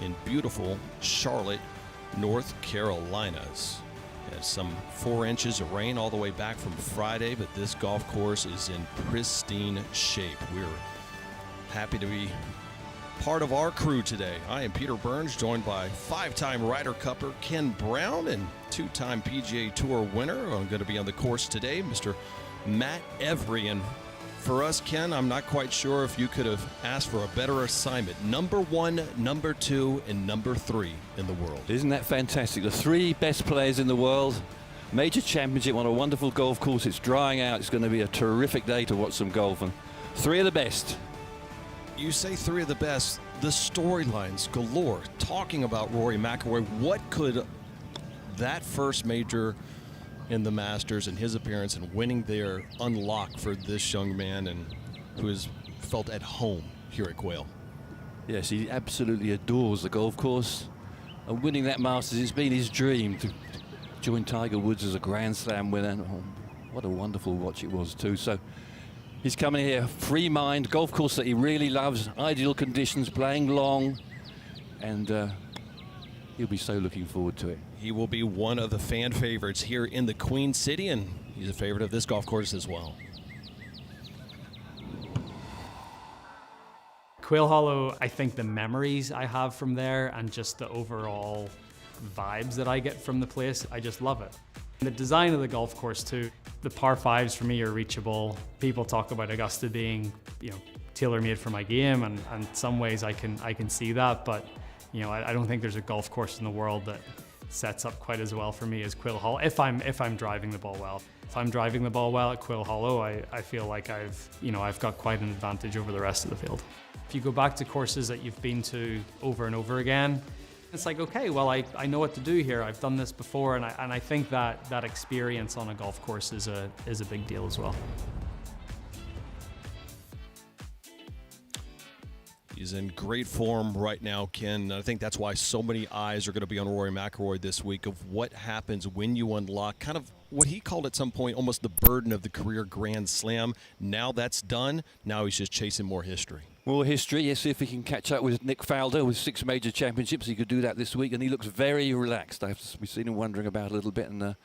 in beautiful Charlotte, North Carolinas. Had some 4 inches of rain all the way back from Friday, but this golf course is in pristine shape. We're happy to be part of our crew today. I am Peter Burns, joined by 5-time Ryder Cupper Ken Brown and 2-time PGA Tour winner. I'm going to be on the course today, Mr. Matt Every. And for us, Ken, I'm not quite sure if you could have asked for a better assignment. Number 1, number 2, and number 3 in the world. Isn't that fantastic? The 3 best players in the world. Major championship on a wonderful golf course. It's drying out. It's going to be a terrific day to watch some golf. And 3 of the best. You say 3 of the best. The storylines galore. Talking about Rory McIlroy, what could that first major in the Masters and his appearance and winning there unlock for this young man and who has felt at home here at Quail? Yes, he absolutely adores the golf course. And winning that Masters, it's been his dream to join Tiger Woods as a Grand Slam winner. Oh, what a wonderful watch it was too. So he's coming here, free mind, golf course that he really loves, ideal conditions, playing long, and he'll be so looking forward to it. He will be one of the fan favorites here in the Queen City, and he's a favorite of this golf course as well. Quail Hollow, I think the memories I have from there and just the overall vibes that I get from the place, I just love it. The design of the golf course too, the par 5s for me are reachable. People talk about Augusta being, tailor-made for my game, and in some ways I can see that, but I don't think there's a golf course in the world that sets up quite as well for me as Quail Hollow if I'm driving the ball well. If I'm driving the ball well at Quail Hollow, I feel like I've got quite an advantage over the rest of the field. If you go back to courses that you've been to over and over again, it's like, okay, well, I know what to do here. I've done this before, and I think that experience on a golf course is a big deal as well. He's in great form right now, Ken. I think that's why so many eyes are going to be on Rory McIlroy this week of what happens when you unlock kind of what he called at some point almost the burden of the career Grand Slam. Now that's done. Now he's just chasing more history. More history, yes, see if he can catch up with Nick Faldo with 6 major championships. He could do that this week, and he looks very relaxed. We've seen him wondering about a little bit and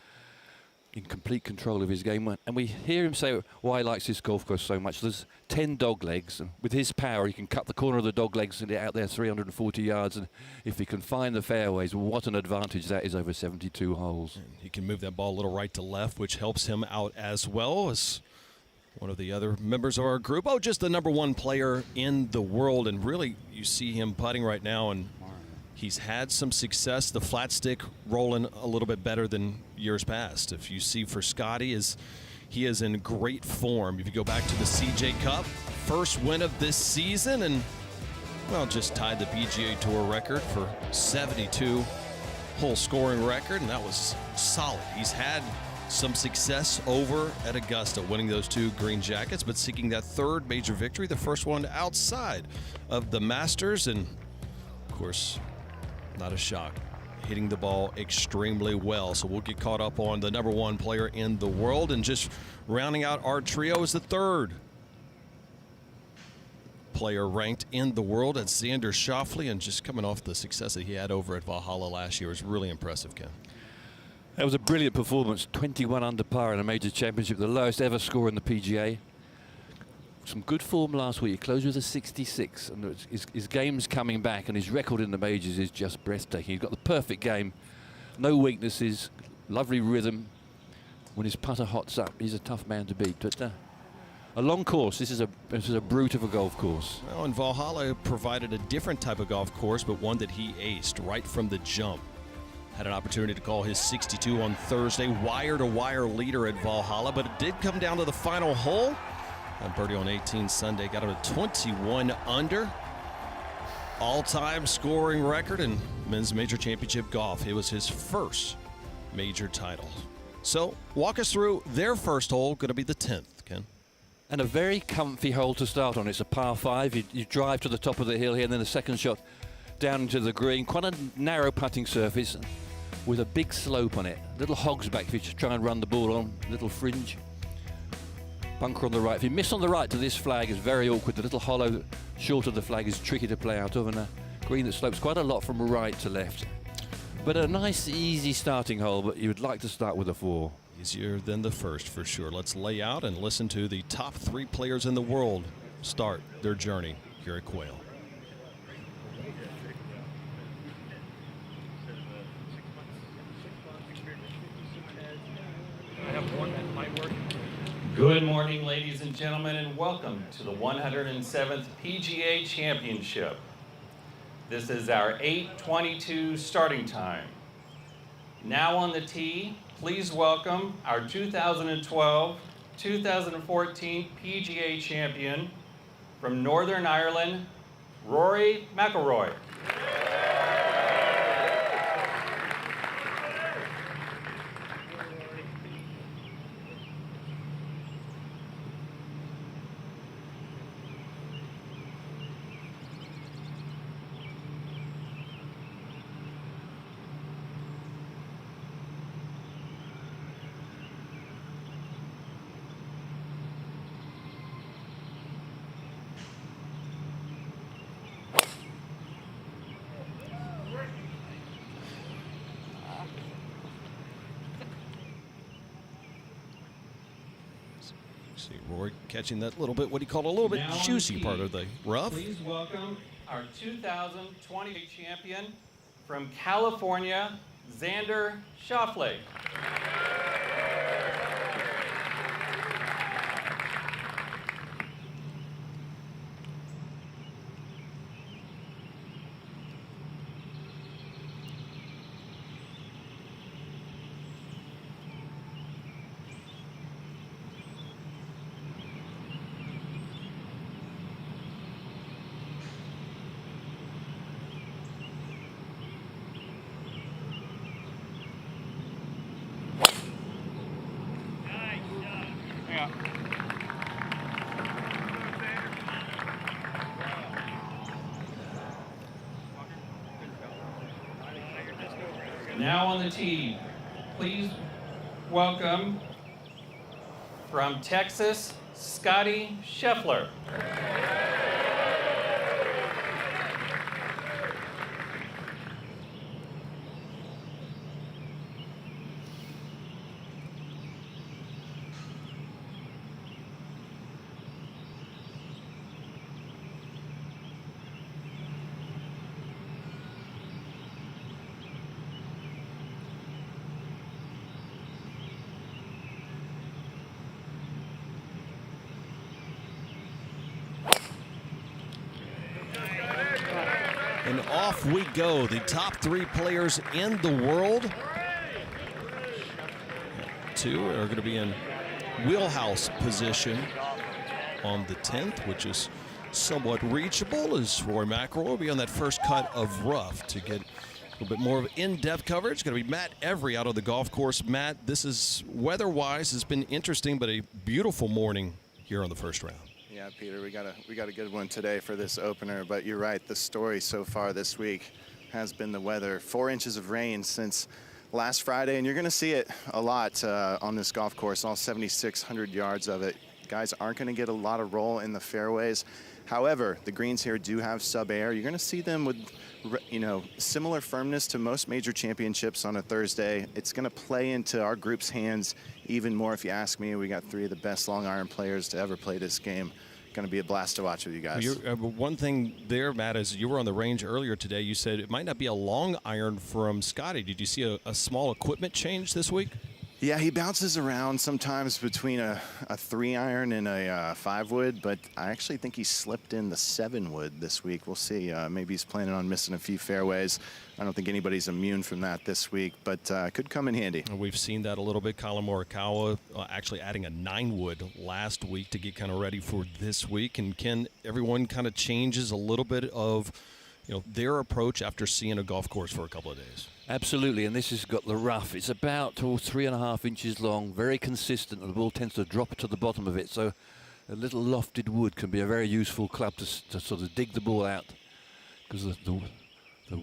in complete control of his game. And we hear him say why he likes this golf course so much. There's 10 dog legs, and with his power, he can cut the corner of the dog legs and get out there 340 yards. And if he can find the fairways, what an advantage that is over 72 holes. And he can move that ball a little right to left, which helps him out as well as one of the other members of our group. Oh, just the number 1 player in the world. And really, you see him putting right now, and he's had some success. The flat stick rolling a little bit better than years past. If you see for Scottie, he is in great form. If you go back to the CJ Cup, first win of this season, and well, just tied the PGA Tour record for 72 hole scoring record, and that was solid. He's had some success over at Augusta, winning those 2 green jackets, but seeking that 3rd major victory, the first one outside of the Masters, and of course, not a shock, hitting the ball extremely well. So we'll get caught up on the number 1 player in the world, and just rounding out our trio is the 3rd player ranked in the world at Xander Schauffele, and just coming off the success that he had over at Valhalla last year is really impressive, Ken. That was a brilliant performance, 21 under par in a major championship, the lowest ever score in the PGA. Some good form last week. He closed with a 66, and his game's coming back, and his record in the majors is just breathtaking. He's got the perfect game, no weaknesses, lovely rhythm. When his putter hots up, he's a tough man to beat. But a long course. This is a brute of a golf course. Well, and Valhalla provided a different type of golf course, but one that he aced right from the jump. Had an opportunity to call his 62 on Thursday, wire-to-wire leader at Valhalla, but it did come down to the final hole. And birdie on 18 Sunday got him to 21 under. All-time scoring record in men's major championship golf. It was his first major title. So walk us through their first hole, going to be the 10th, Ken. And a very comfy hole to start on. It's a par 5. You drive to the top of the hill here, and then the second shot down into the green. Quite a narrow putting surface with a big slope on it. Little hogs back if you just try and run the ball on. Little fringe. Bunker on the right. If you miss on the right to this flag, it's very awkward. The little hollow short of the flag is tricky to play out of, and green that slopes quite a lot from right to left. But a nice, easy starting hole, but you'd like to start with a 4. Easier than the first, for sure. Let's lay out and listen to the top 3 players in the world start their journey here at Quail. Good morning, ladies and gentlemen, and welcome to the 107th PGA Championship. This is our 8:22 starting time. Now on the tee, please welcome our 2012-2014 PGA champion from Northern Ireland, Rory McIlroy. See Rory catching that little bit, what he called a little bit Now on juicy the tee, part of the rough. Please welcome our 2020 champion from California, Xander Schauffele. Now on the tee, please welcome from Texas, Scottie Scheffler. And off we go. The top 3 players in the world. 2 are going to be in wheelhouse position on the 10th, which is somewhat reachable, as Rory McIlroy will be on that first cut of rough to get a little bit more of in-depth coverage. It's going to be Matt Every out of the golf course. Matt, this is weather-wise has been interesting, but a beautiful morning here on the first round. Yeah, Peter, we got a good one today for this opener, but you're right. The story so far this week has been the weather. 4 inches of rain since last Friday, and you're going to see it a lot on this golf course, all 7,600 yards of it. Guys aren't going to get a lot of roll in the fairways. However, the greens here do have sub-air. You're going to see them with, similar firmness to most major championships on a Thursday. It's going to play into our group's hands even more, if you ask me. We got 3 of the best long iron players to ever play this game. Going to be a blast to watch with you guys. One thing there, Matt, is you were on the range earlier today. You said it might not be a long iron from Scottie. Did you see a small equipment change this week? Yeah, he bounces around sometimes between a 3-iron and a 5-wood, but I actually think he slipped in the 7-wood this week. We'll see. Maybe he's planning on missing a few fairways. I don't think anybody's immune from that this week, but could come in handy. We've seen that a little bit. Colin Morikawa actually adding a 9-wood last week to get kind of ready for this week. And Ken, everyone kind of changes a little bit of their approach after seeing a golf course for a couple of days. Absolutely, and this has got the rough. It's about 3.5 inches long, very consistent, and the ball tends to drop to the bottom of it. So a little lofted wood can be a very useful club to sort of dig the ball out, because the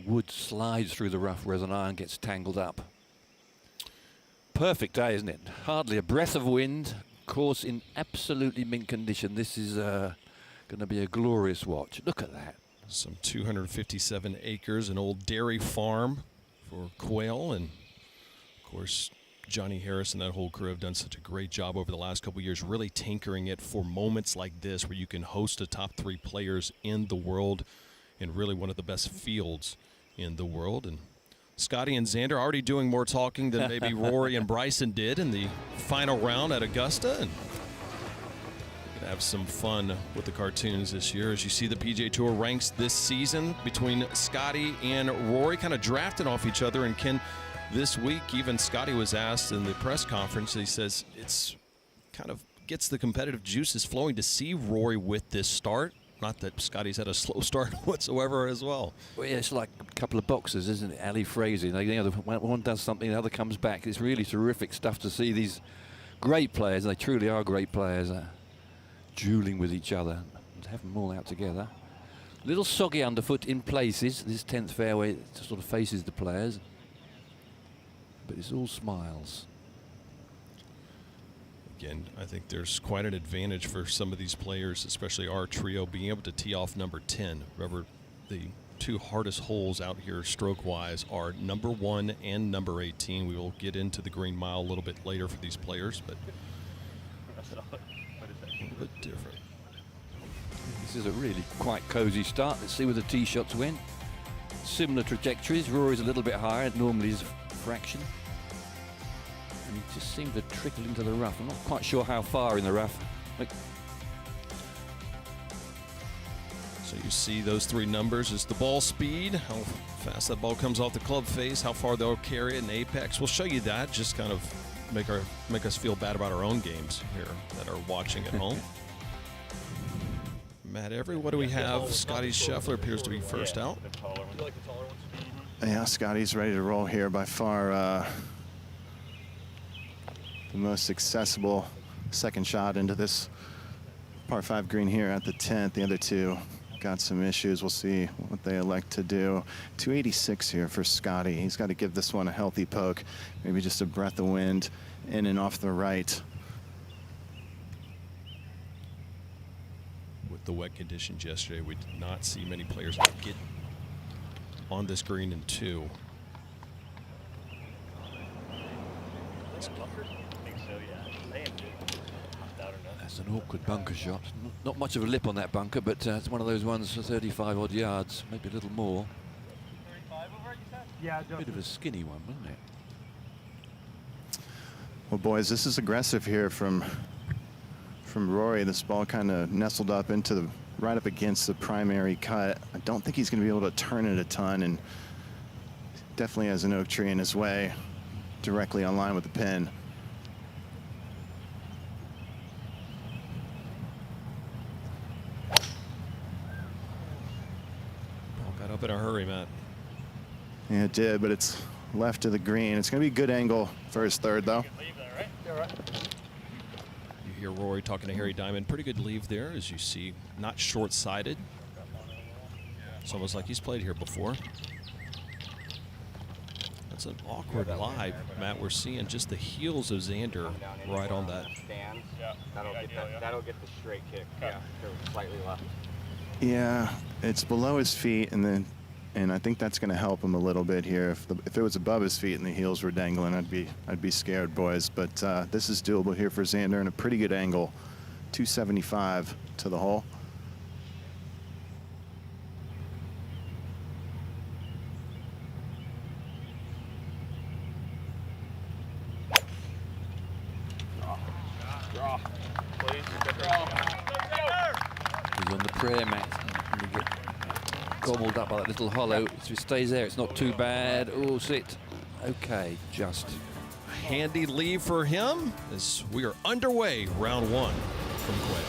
wood slides through the rough, whereas an iron gets tangled up. Perfect day, isn't it? Hardly a breath of wind. Course in absolutely mint condition. This is going to be a glorious watch. Look at that. Some 257 acres, an old dairy farm for Quail, and of course Johnny Harris and that whole crew have done such a great job over the last couple of years, really tinkering it for moments like this where you can host the top 3 players in the world and really one of the best fields in the world. And Scottie and Xander already doing more talking than maybe Rory and Bryson did in the final round at Augusta. And gonna have some fun with the cartoons this year. As you see, the PGA Tour ranks this season between Scottie and Rory, kind of drafting off each other. And Ken, this week, even Scottie was asked in the press conference, he says it's kind of gets the competitive juices flowing to see Rory with this start. Not that Scottie's had a slow start whatsoever as well. Well, yeah, it's like a couple of boxers, isn't it? Ali Fraser. You know, one does something, the other comes back. It's really terrific stuff to see these great players. They truly are great players, dueling with each other and have them all out together. A little soggy underfoot in places. This 10th fairway sort of faces the players, but it's all smiles. Again, I think there's quite an advantage for some of these players, especially our trio, being able to tee off number 10. Remember, the 2 hardest holes out here stroke-wise are number 1 and number 18. We will get into the green mile a little bit later for these players, but a little bit different. This is a really quite cozy start. Let's see where the tee shots went. Similar trajectories. Rory's a little bit higher. Normally is a fraction. And he just seemed to trickle into the rough. I'm not quite sure how far in the rough. So you see those 3 numbers is the ball speed, how fast that ball comes off the club face, how far they'll carry it in apex. We'll show you that, just kind of make us feel bad about our own games here that are watching at home. Matt Every, what do we have? Scottie Scheffler appears to be first out. Yeah, Scottie's ready to roll here. By far the most accessible second shot into this par 5 green here at the 10th. The other 2 got some issues. We'll see what they elect to do. 286 here for Scottie. He's got to give this one a healthy poke. Maybe just a breath of wind in and off the right. With the wet conditions yesterday, we did not see many players get on this green in 2. That's an awkward bunker shot. Not much of a lip on that bunker, but it's one of those ones for 35 odd yards, maybe a little more. 35 over, you said? Yeah, bit of a skinny one, wasn't it? Well, boys, this is aggressive here from Rory. This ball kind of nestled up into the right up against the primary cut. I don't think he's going to be able to turn it a ton, and definitely has an oak tree in his way, directly on line with the pin. Up in a hurry, Matt. Yeah, it did, but it's left of the green. It's going to be a good angle for his 3rd, though. You hear Rory talking to Harry Diamond. Pretty good leave there, as you see. Not short-sighted. It's almost like he's played here before. That's an awkward lie, Matt. We're seeing just the heels of Xander right on that. That'll get the straight kick. Yeah, slightly left. Yeah, it's below his feet, and I think that's going to help him a little bit here. If it was above his feet and the heels were dangling, I'd be scared, boys. But this is doable here for Xander, and a pretty good angle, 275 to the hole. Draw. Please, draw. He's on the prayer mat. And you get gobbled up by that little hollow. If it stays there, it's not too bad. Oh, sit. Okay, just. Handy leave for him as we are underway, round 1 from Quail.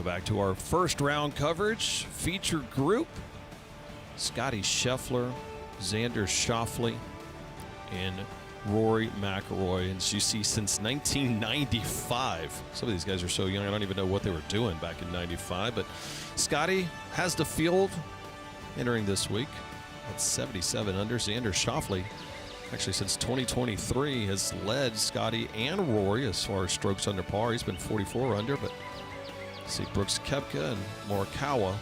back to our first round coverage. Feature group: Scottie Scheffler, Xander Schauffele, and Rory McIlroy. And as you see, since 1995, some of these guys are so young I don't even know what they were doing back in 95. But Scottie has the field entering this week at 77 under. Xander Schauffele, actually since 2023, has led Scottie and Rory as far as strokes under par. He's been 44 under, but see Brooks Koepka and Morikawa.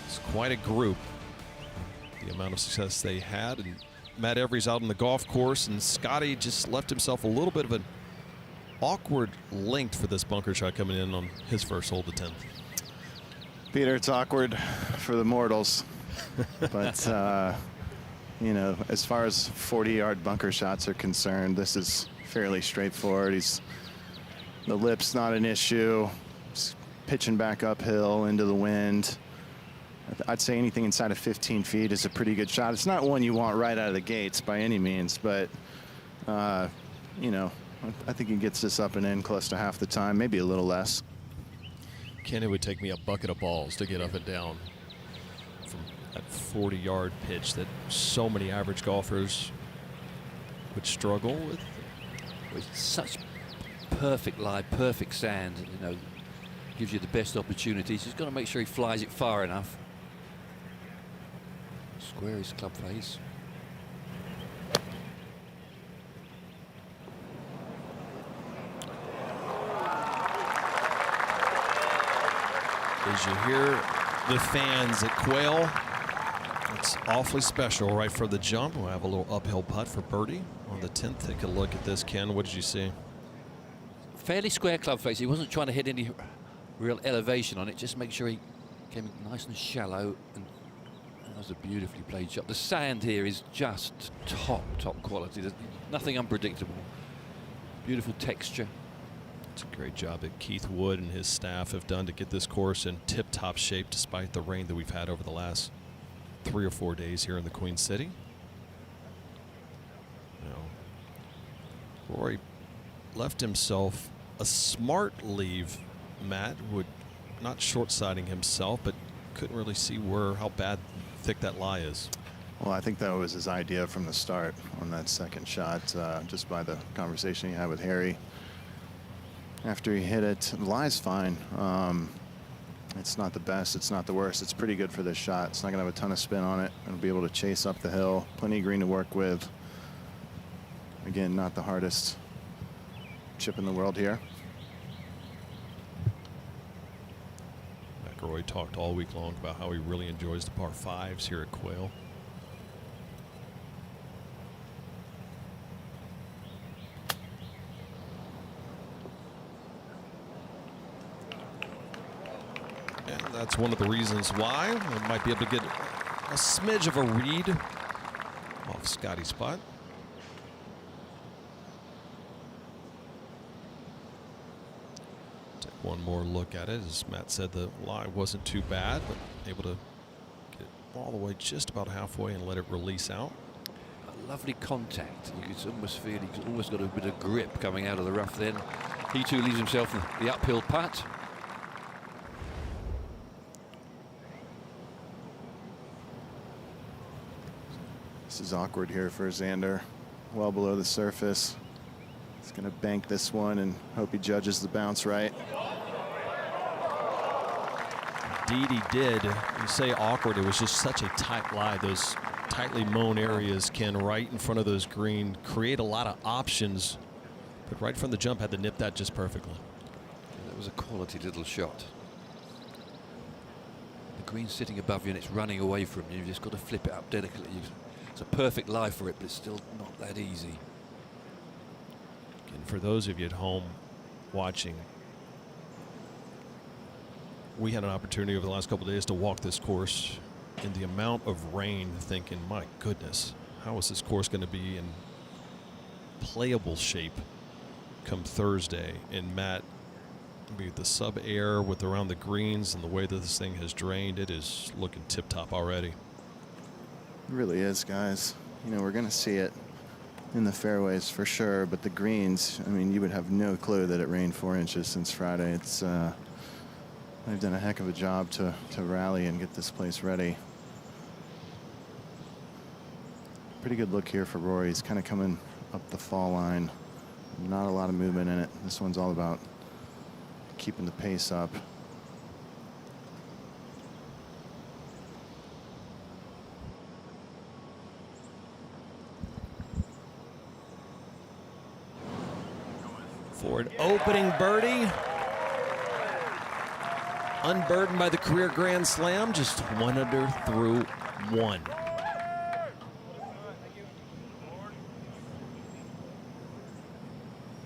It's quite a group, the amount of success they had. And Matt Every's out on the golf course, and Scottie just left himself a little bit of an awkward length for this bunker shot coming in on his first hole, the 10th. Peter, it's awkward for the mortals, but you know, as far as 40-yard bunker shots are concerned, this is fairly straightforward. The lip's not an issue. He's pitching back uphill into the wind. I'd say anything inside of 15 feet is a pretty good shot. It's not one you want right out of the gates by any means, but you know, I think he gets this up and in close to half the time, maybe a little less. Ken, it would take me a bucket of balls to get up and down from that 40-yard pitch that so many average golfers would struggle with. With such perfect lie, perfect sand, you know, gives you the best opportunities. He's got to make sure he flies it far enough. Square his club face. As you hear the fans at Quail, it's awfully special right for the jump. We'll have a little uphill putt for birdie on the 10th. Take a look at this, Ken. What did you see? Fairly square club face. He wasn't trying to hit any real elevation on it. Just make sure he came nice and shallow. And that was a beautifully played shot. The sand here is just top quality. There's nothing unpredictable. Beautiful texture. It's a great job that Keith Wood and his staff have done to get this course in tip-top shape despite the rain that we've had over the last 3 or 4 days here in the Queen City. Now, Rory left himself a smart leave, Matt, would not short-siding himself, but couldn't really see how thick that lie is. Well, I think that was his idea from the start on that second shot, just by the conversation he had with Harry. After he hit it, the lie's fine. It's not the best, it's not the worst. It's pretty good for this shot. It's not gonna have a ton of spin on it. It'll be able to chase up the hill. Plenty of green to work with. Again, not the hardest chip in the world here. McIlroy talked all week long about how he really enjoys the par 5s here at Quail. And that's one of the reasons why we might be able to get a smidge of a read off Scottie's putt. Take one more look at it. As Matt said, the lie wasn't too bad, but able to get it all the way just about halfway and let it release out. A lovely contact. You could almost feel he's almost got a bit of grip coming out of the rough then. He too leaves himself the uphill putt. This is awkward here for Xander. Well below the surface. He's going to bank this one and hope he judges the bounce right. Indeed he did. You say awkward, it was just such a tight lie. Those tightly mown areas can right in front of those green create a lot of options, but right from the jump had to nip that just perfectly. That was a quality little shot. The green's sitting above you and it's running away from you. You've just got to flip it up delicately. It's a perfect lie for it, but it's still not that easy. And for those of you at home watching, we had an opportunity over the last couple of days to walk this course in the amount of rain, thinking, my goodness, how is this course going to be in playable shape come Thursday? And Matt, the sub air with around the greens and the way that this thing has drained, it is looking tip top already. It really is, guys. You know, we're going to see it in the fairways for sure, but the greens, I mean, you would have no clue that it rained 4 inches since Friday. It's they've done a heck of a job to rally and get this place ready. Pretty good look here for Rory. He's kind of coming up the fall line. Not a lot of movement in it. This one's all about keeping the pace up. For an opening birdie. Unburdened by the career Grand Slam, just 1 under through 1.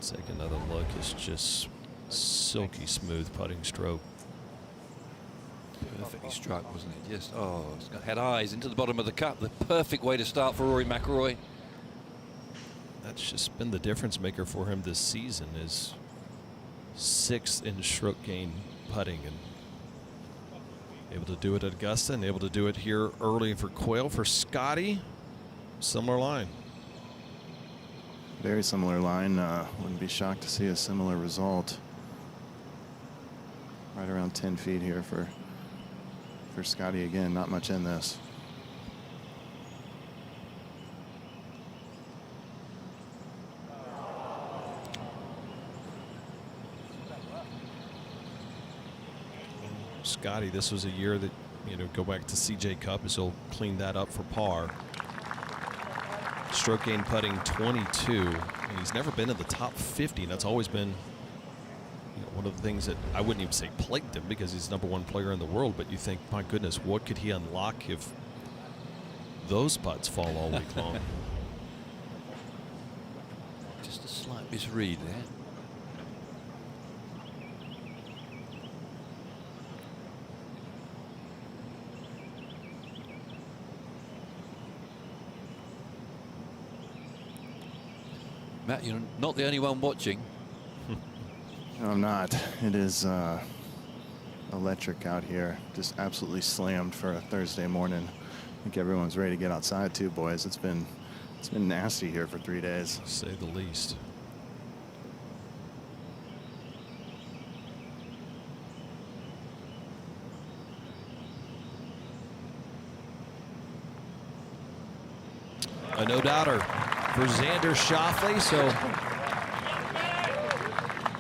Take another look. It's just silky smooth putting stroke. Perfectly struck, wasn't it? Just, oh, it's got head eyes into the bottom of the cup. The perfect way to start for Rory McIlroy. That's just been the difference maker for him this season, is 6th in stroke gain putting, and able to do it at Augusta and able to do it here early for Quail. For Scottie, similar line. Very similar line. Wouldn't be shocked to see a similar result. Right around 10 feet here for Scottie again. Not much in this. Scottie, this was a year that, you know, go back to CJ Cup, as he'll clean that up for par. Stroke gain putting 22. And he's never been in the top 50. That's always been, you know, one of the things that I wouldn't even say plagued him, because he's #1 player in the world. But you think, my goodness, what could he unlock if those putts fall all week long? Just a slight misread there. Matt, you're not the only one watching. No, I'm not. It is electric out here. Just absolutely slammed for a Thursday morning. I think everyone's ready to get outside too, boys. It's been nasty here for 3 days. To say the least. A no-doubter for Xander Schauffele. So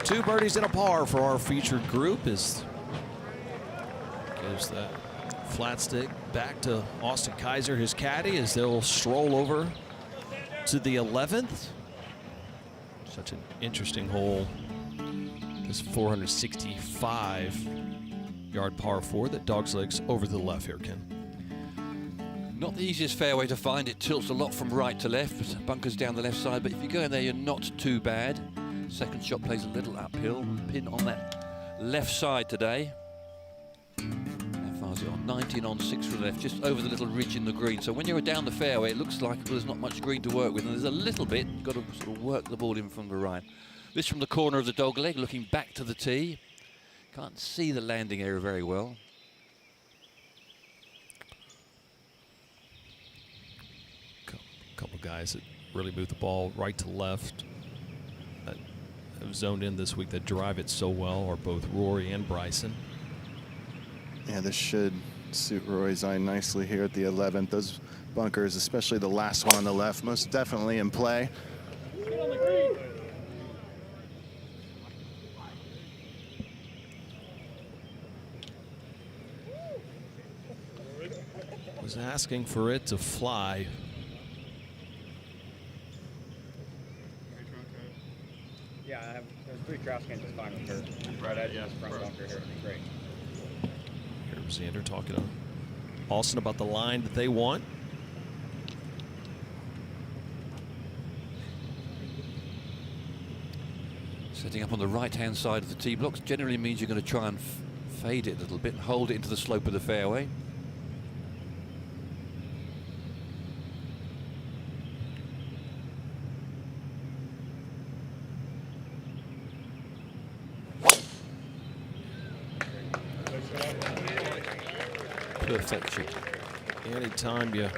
2 birdies and a par for our featured group, as gives that flat stick back to Austin Kaiser, his caddy, as they'll stroll over to the 11th. Such an interesting hole. This 465-yard par 4 that dogs legs over to the left here, Ken. Not the easiest fairway to find. It tilts a lot from right to left. Bunkers down the left side, but if you go in there, you're not too bad. Second shot plays a little uphill. Pin on that left side today. How far is it on? 19 on 6 from the left, just over the little ridge in the green. So when you're down the fairway, it looks like there's not much green to work with, and there's a little bit. You've got to sort of work the ball in from the right. This from the corner of the dog leg, looking back to the tee. Can't see the landing area very well. Couple guys that really move the ball right to left, that have zoned in this week, that drive it so well, are both Rory and Bryson. Yeah, this should suit Rory's eye nicely here at the 11th. Those bunkers, especially the last one on the left, most definitely in play. Was asking for it to fly. Yeah, there's 3 trash cans just fine with her. Right at this front bunker here. Great. Here's Xander talking to Austin about the line that they want. Setting up on the right-hand side of the tee blocks generally means you're going to try and fade it a little bit and hold it into the slope of the fairway. Perfection. Anytime you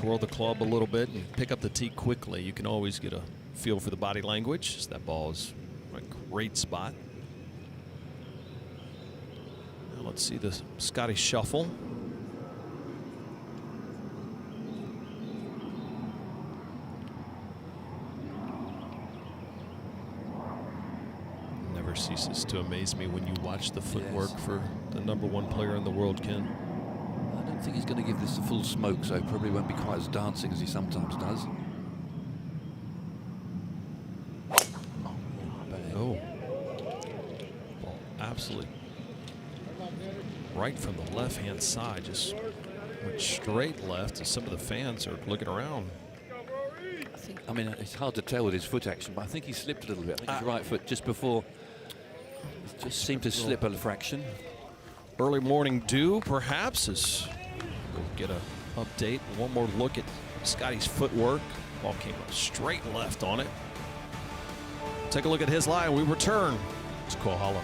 twirl the club a little bit and pick up the tee quickly. You can always get a feel for the body language. That ball is a great spot. Now let's see the Scottie shuffle. Never ceases to amaze me when you watch the footwork for the #1 player in the world, Ken. I don't think he's going to give this the full smoke, so probably won't be quite as dancing as he sometimes does. Oh, ball absolutely right from the left-hand side, just went straight left as some of the fans are looking around. I mean, it's hard to tell with his foot action, but I think he slipped a little bit. I think his right foot just before just seemed to slip a fraction. Early morning dew, perhaps, as we'll get a update. One more look at Scottie's footwork. Ball came up straight left on it. Take a look at his line. We return. It's Quail Hollow.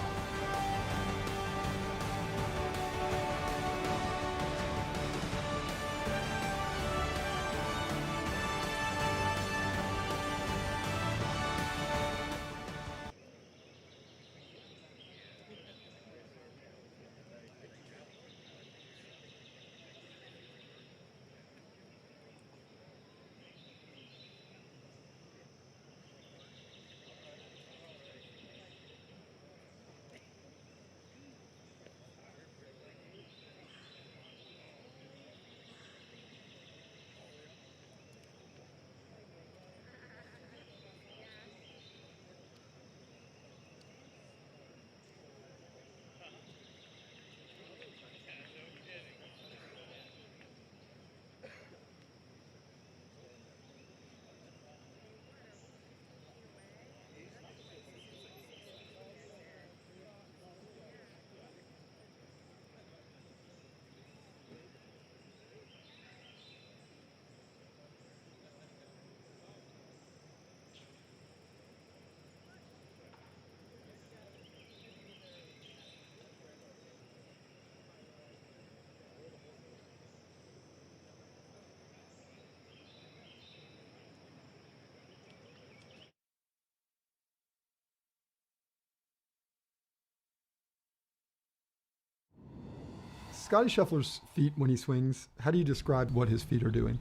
Scottie Scheffler's feet when he swings, how do you describe what his feet are doing?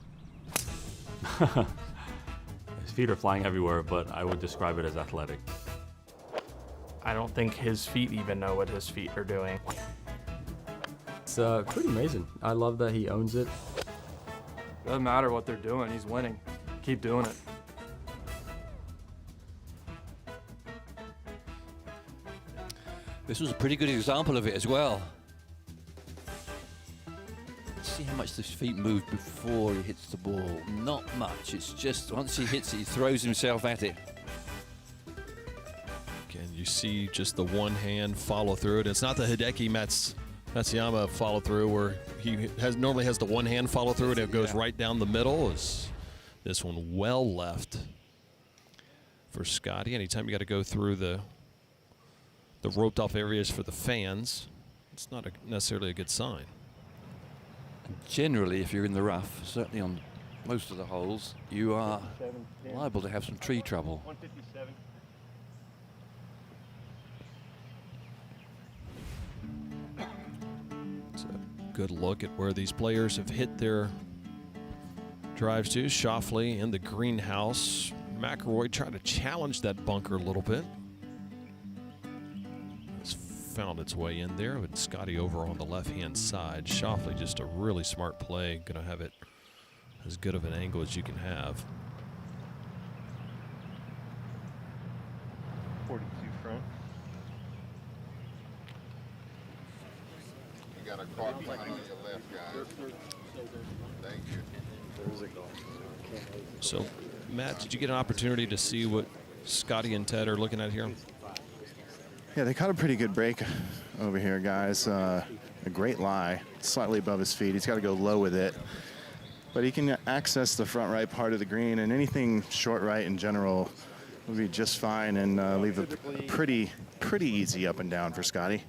His feet are flying everywhere, but I would describe it as athletic. I don't think his feet even know what his feet are doing. It's pretty amazing. I love that he owns it. Doesn't matter what they're doing, he's winning. Keep doing it. This was a pretty good example of it as well. See how much the feet move before he hits the ball. Not much. It's just once he hits it, he throws himself at it. Again, you see just the one hand follow through it. It's not the Hideki Matsuyama follow through where he normally has the one hand follow through it. It goes right down the middle. This one well left for Scottie. Anytime you got to go through the roped off areas for the fans, it's not necessarily a good sign. Generally, if you're in the rough, certainly on most of the holes, you are liable to have some tree trouble. 157. It's a good look at where these players have hit their drives to. Schauffele in the greenhouse. McIlroy trying to challenge that bunker a little bit. Found its way in there, but Scottie over on the left-hand side. Schauffele just a really smart play, going to have it as good of an angle as you can have. 42 front. You got a cart behind on your left, guys. Thank you. So, Matt, did you get an opportunity to see what Scottie and Ted are looking at here? Yeah, they caught a pretty good break over here, guys. A great lie, slightly above his feet. He's got to go low with it. But he can access the front right part of the green, and anything short right in general would be just fine and leave a pretty easy up and down for Scottie.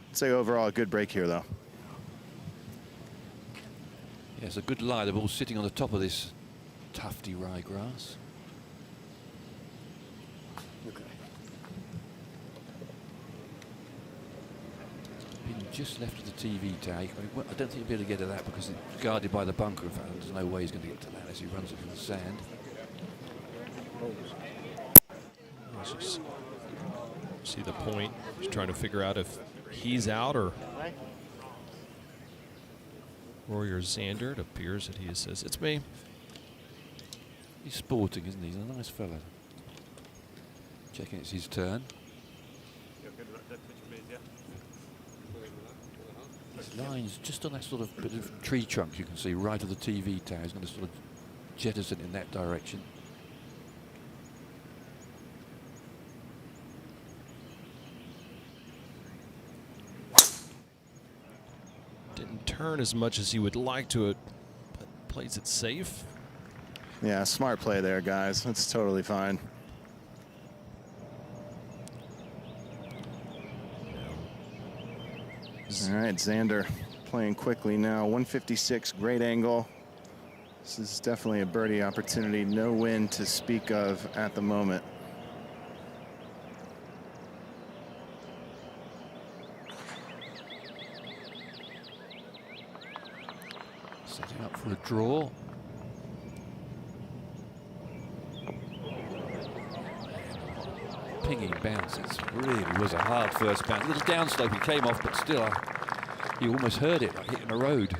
I'd say overall a good break here, though. Yeah, it's a good lie. The ball's sitting on the top of this tufty ryegrass. Okay. Been just left of the TV tag. I don't think he'll be able to get to that because it's guarded by the bunker. In fact, there's no way he's going to get to that as he runs it in the sand. See the point. He's trying to figure out if he's out or Rory or Xander. It appears that he says, "It's me." He's sporting, isn't he? He's a nice fella. Checking it's his turn. His line's just on that sort of bit of tree trunk you can see right of the TV tower. He's going to sort of jettison in that direction. Didn't turn as much as he would like to, but plays it safe. Yeah, smart play there, guys. That's totally fine. All right, Xander playing quickly now. 156, great angle. This is definitely a birdie opportunity. No wind to speak of at the moment. Setting up for a draw. Pinging bounce. It really was a hard first bounce. A little downslope, he came off, but still, you almost heard it like hitting a road.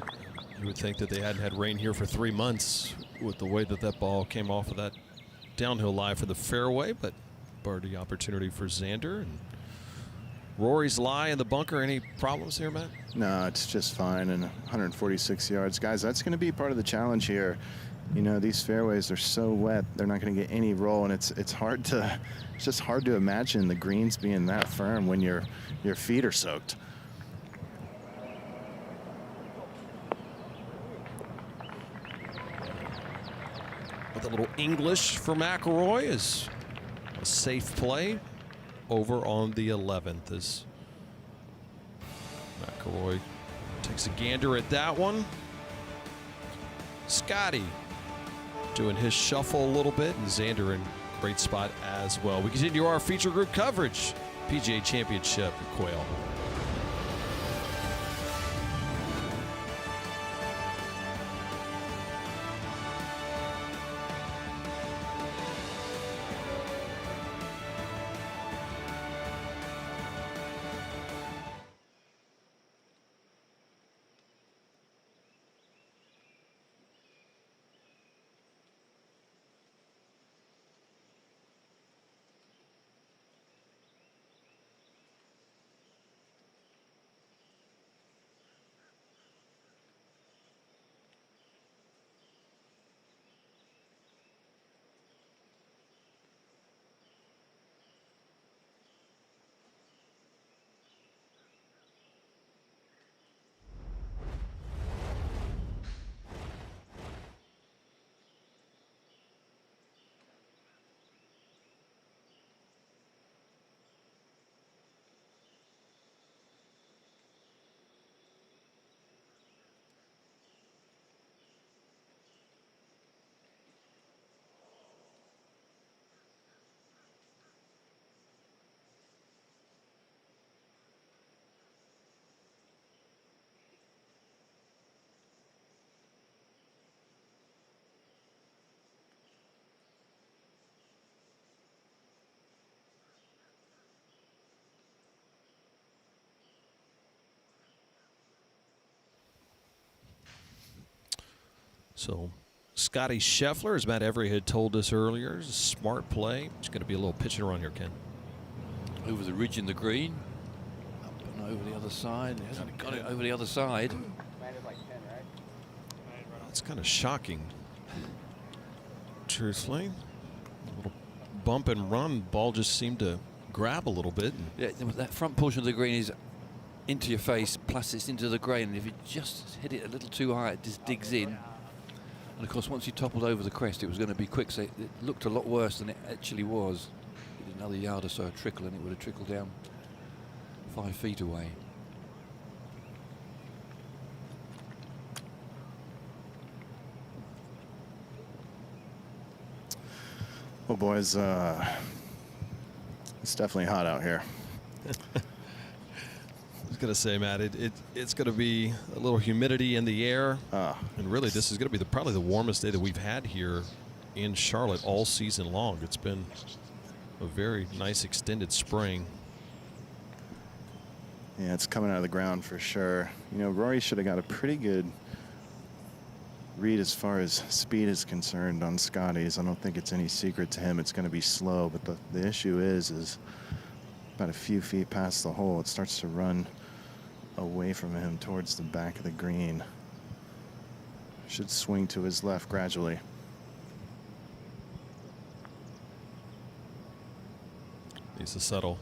You would think that they hadn't had rain here for 3 months with the way that that ball came off of that downhill lie for the fairway, but birdie opportunity for Xander. And Rory's lie in the bunker. Any problems here, Matt? No, it's just fine. And 146 yards. Guys, that's going to be part of the challenge here. You know, these fairways are so wet, they're not going to get any roll, and it's just hard to imagine the greens being that firm when your feet are soaked. With a little English for McIlroy is a safe play over on the 11th as McIlroy takes a gander at that one. Scottie doing his shuffle a little bit, and Xander in great spot as well. We continue our feature group coverage. PGA Championship at Quail. So Scottie Scheffler, as Matt Every had told us earlier, is a smart play. It's going to be a little pitch and run here, Ken. Over the ridge in the green. Up and over the other side. He hasn't got it over the other side. That's kind of shocking. Truthfully. A little bump and run. Ball just seemed to grab a little bit. Yeah, that front portion of the green is into your face, plus it's into the grain. And if you just hit it a little too high, it just digs in. And of course, once you toppled over the crest, it was going to be quick. So it looked a lot worse than it actually was. It did another yard or so of trickle, and it would have trickled down 5 feet away. Well, boys, it's definitely hot out here. I was going to say, Matt, it's going to be a little humidity in the air. And really, this is going to be probably the warmest day that we've had here in Charlotte all season long. It's been a very nice extended spring. Yeah, it's coming out of the ground for sure. You know, Rory should have got a pretty good read as far as speed is concerned on Scottie's. I don't think it's any secret to him it's going to be slow, but the issue is about a few feet past the hole, it starts to run away from him towards the back of the green. Should swing to his left gradually. Needs to settle.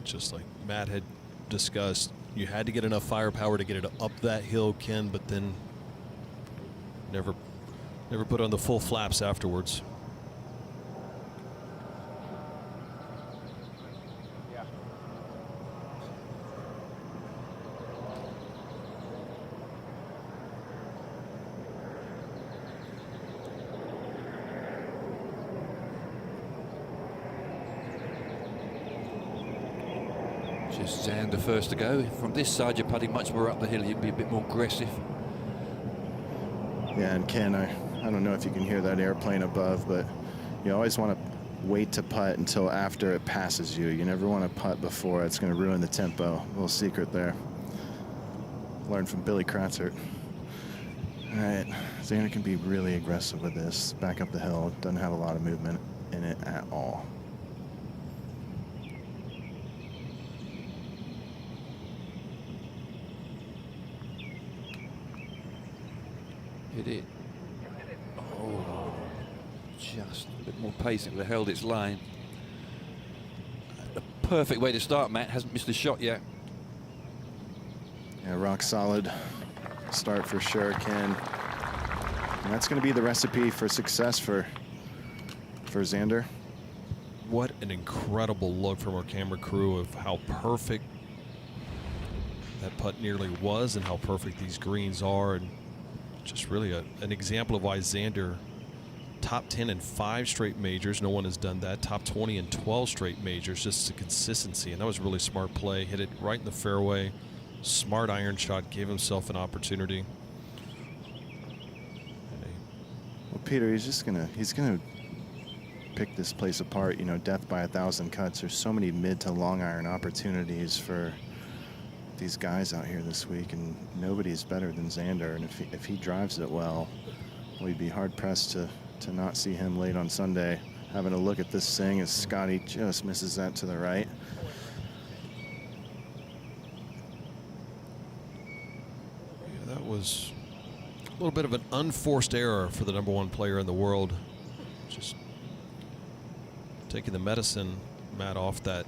Just like Matt had discussed, you had to get enough firepower to get it up that hill, Ken, but then never put on the full flaps afterwards. Just Xander first to go. From this side, you're putting much more up the hill. You'd be a bit more aggressive. Yeah, and Ken, I don't know if you can hear that airplane above, but you always want to wait to putt until after it passes you. You never want to putt before. It's going to ruin the tempo. A little secret there. Learned from Billy Kratzert. All right, Xander can be really aggressive with this. Back up the hill. Doesn't have a lot of movement in it at all. Hit it. Oh, just a bit more pace. It would have held its line. A perfect way to start, Matt. Hasn't missed a shot yet. Yeah, rock solid start for sure, Ken. And that's going to be the recipe for success for Xander. What an incredible look from our camera crew of how perfect that putt nearly was and how perfect these greens are. And just really an example of why Xander, top 10 in 5 straight majors. No one has done that. Top 20 in 12 straight majors. Just the consistency. And that was a really smart play. Hit it right in the fairway. Smart iron shot. Gave himself an opportunity. Well, Peter, he's gonna pick this place apart. You know, death by 1,000 cuts. There's so many mid to long iron opportunities for these guys out here this week, and nobody's better than Xander. And if he drives it well, we'd be hard pressed to not see him late on Sunday. Having a look at this thing as Scottie just misses that to the right. Yeah, that was a little bit of an unforced error for the #1 player in the world. Just taking the medicine, Matt, off that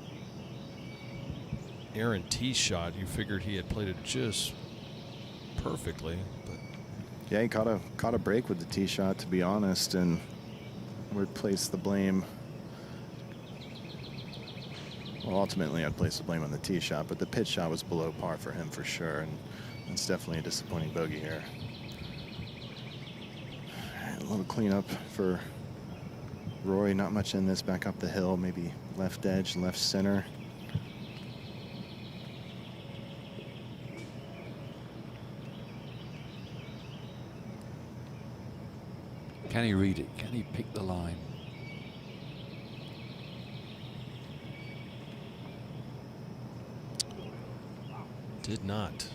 Aaron tee shot. You figured he had played it just perfectly, but yeah, he caught a break with the tee shot, to be honest, and would place the blame. Well, ultimately, I'd place the blame on the tee shot, but the pitch shot was below par for him for sure, and it's definitely a disappointing bogey here. A little cleanup for Rory. Not much in this. Back up the hill, maybe left edge, left center. Can he read it? Can he pick the line? did not.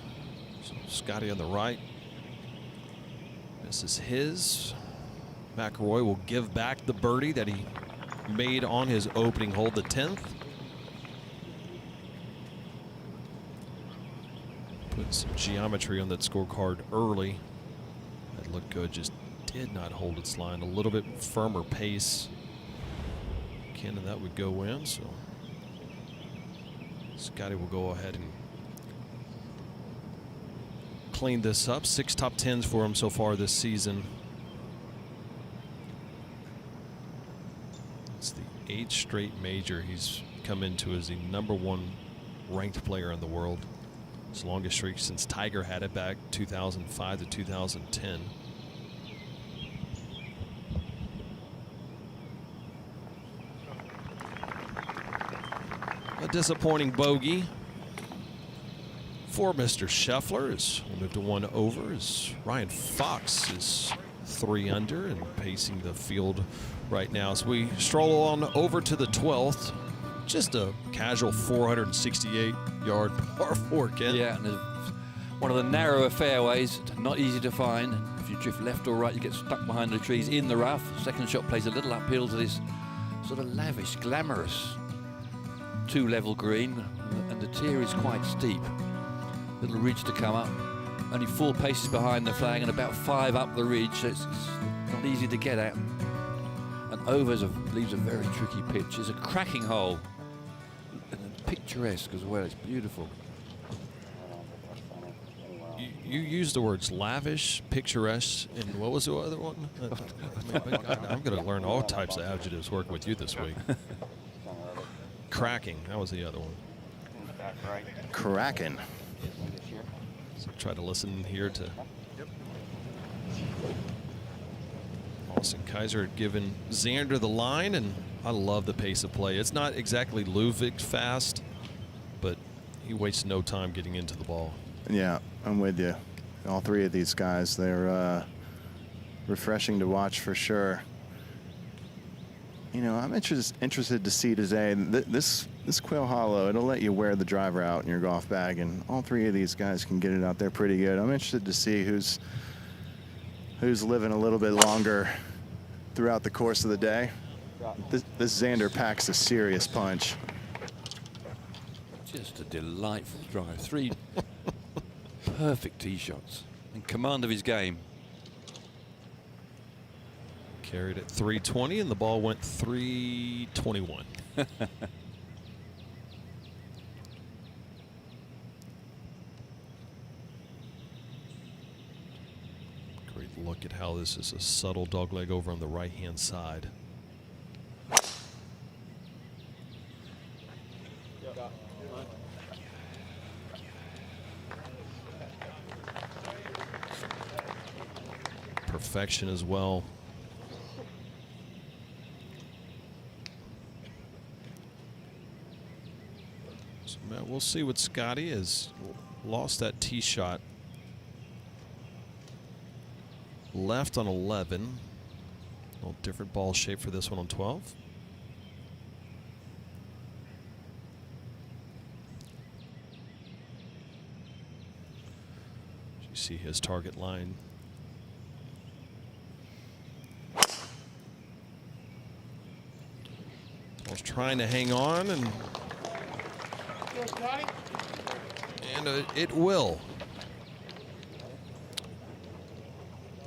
So Scottie on the right. This is his. McIlroy will give back the birdie that he made on his opening hole, the 10th. Put some geometry on that scorecard early. That looked good, just did not hold its line. A little bit firmer pace. Cannon, that would go in, so Scottie will go ahead and clean this up. 6 top 10s for him so far this season. It's the 8th straight major he's come into as the #1 ranked player in the world. His longest streak since Tiger had it back 2005 to 2010. A disappointing bogey for Mr. Scheffler as we move to 1 over as Ryan Fox is 3 under and pacing the field right now. So we stroll on over to the 12th. Just a casual 468-yard par 4, Ken. Yeah, and one of the narrower fairways, not easy to find. If you drift left or right, you get stuck behind the trees in the rough. Second shot plays a little uphill to this sort of lavish, glamorous 2-level green, and the tier is quite steep. Little ridge to come up. Only 4 paces behind the flag and about 5 up the ridge, so it's not easy to get at. And over leaves a very tricky pitch. It's a cracking hole. And picturesque as well. It's beautiful. You used the words lavish, picturesque, and what was the other one? I'm going to learn all types of adjectives working with you this week. Cracking, that was the other one. Cracking. So try to listen here to. Austin Kaiser had given Xander the line, and I love the pace of play. It's not exactly Ludwig fast, but he wastes no time getting into the ball. Yeah, I'm with you. All 3 of these guys, they're refreshing to watch for sure. You know, I'm interested to see today this Quail Hollow. It'll let you wear the driver out in your golf bag, and all 3 of these guys can get it out there pretty good. I'm interested to see who's living a little bit longer throughout the course of the day. This Xander packs a serious punch. Just a delightful drive. 3 perfect tee shots in command of his game. Carried at 320, and the ball went 321. Great look at how this is a subtle dogleg over on the right-hand side. Perfection as well. So Matt, we'll see what Scottie has lost that tee shot. Left on 11. A little different ball shape for this one on 12. You see his target line. Ball's trying to hang on, and it will.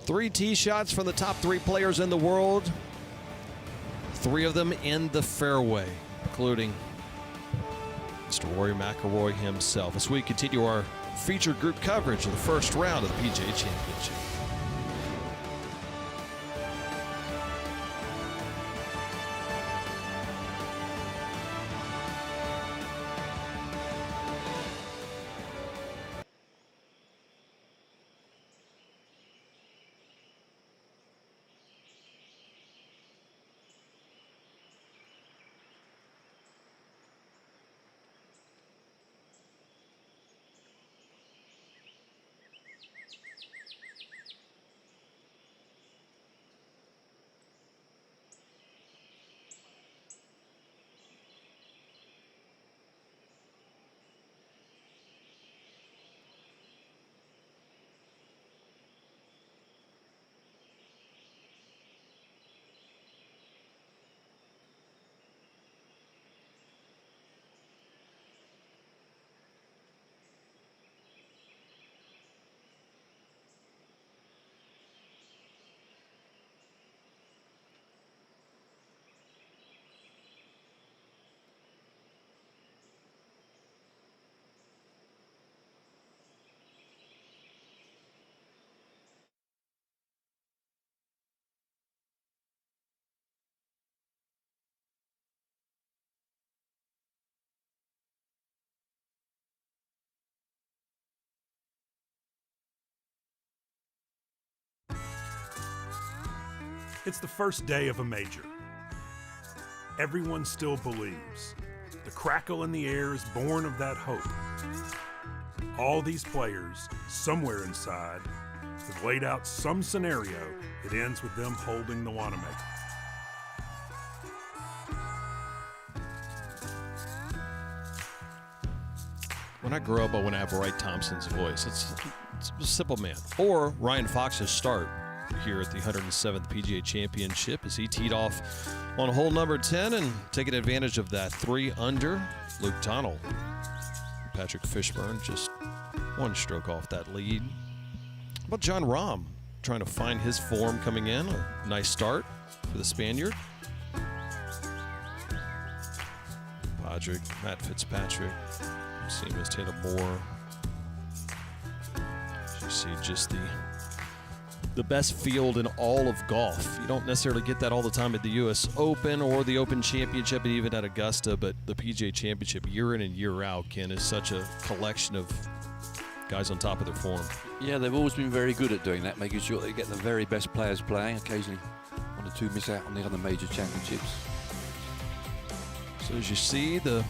3 tee shots from the top 3 players in the world. 3 of them in the fairway, including Mr. Rory McIlroy himself, as we continue our featured group coverage of the first round of the PGA Championship. It's the first day of a major. Everyone still believes. The crackle in the air is born of that hope. All these players, somewhere inside, have laid out some scenario that ends with them holding the Wanamaker. When I grow up, I want to have Wright Thompson's voice. It's a simple man. Or Ryan Fox's start here at the 107th PGA Championship as he teed off on hole number 10 and taking advantage of that 3 under. Luke Tonell, Patrick Fishburne just 1 stroke off that lead. How about John Rahm trying to find his form coming in? A nice start for the Spaniard. Padraig, Matt Fitzpatrick, same as Taylor Moore. You see just the best field in all of golf. You don't necessarily get that all the time at the U.S. Open or the Open Championship and even at Augusta, but the PGA Championship year in and year out, Ken, is such a collection of guys on top of their form. Yeah, they've always been very good at doing that, making sure they get the very best players playing. Occasionally, 1 or 2 miss out on the other major championships. So as you see, the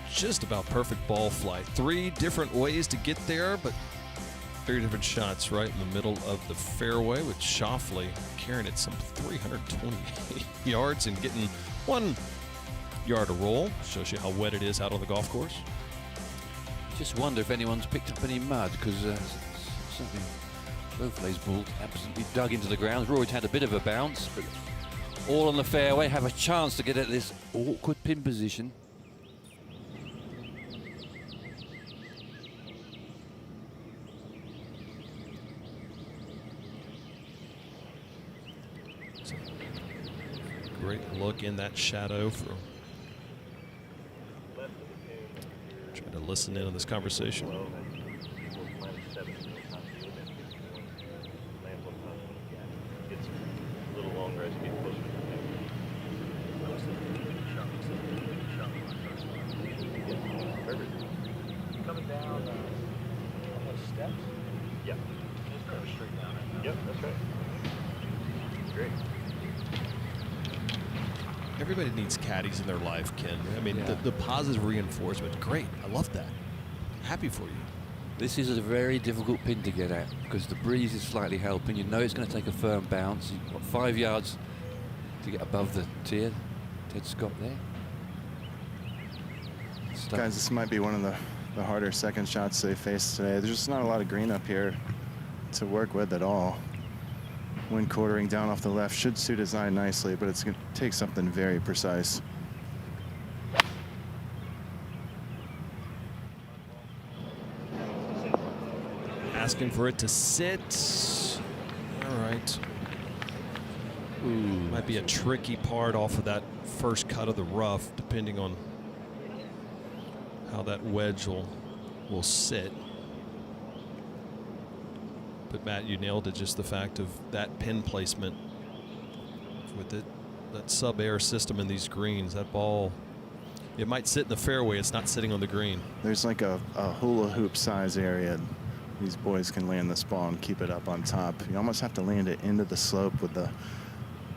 just about perfect ball flight. 3 different ways to get there, but 3 different shots right in the middle of the fairway, with Schauffele carrying it some 328 yards and getting 1 yard a roll. Shows you how wet it is out on the golf course. Just wonder if anyone's picked up any mud, because certainly Schauffele's ball absolutely dug into the ground. Rory's had a bit of a bounce, but all on the fairway, have a chance to get at this awkward pin position. Great look in that shadow for trying to listen in on this conversation. It's a little longer as you get closer to the coming down almost steps? Yeah. Just kind of straight down. Yep, that's right. Great. Everybody needs caddies in their life, Ken. I mean, Yeah. the positive reinforcement, great. I love that. Happy for you. This is a very difficult pin to get at because the breeze is slightly helping. You know it's going to take a firm bounce. You've got 5 yards to get above the tier. Ted Scott there. Guys, this might be one of the harder second shots they faced today. There's just not a lot of green up here to work with at all. Wind quartering down off the left should suit his eye nicely, but it's going to take something very precise. Asking for it to sit. All right. Might be a tricky part off of that first cut of the rough, depending on how that wedge will sit. But Matt, you nailed it, just the fact of that pin placement with it, that sub-air system in these greens. That ball, it might sit in the fairway, it's not sitting on the green. There's like a hula hoop size area. These boys can land this ball and keep it up on top. You almost have to land it into the slope with the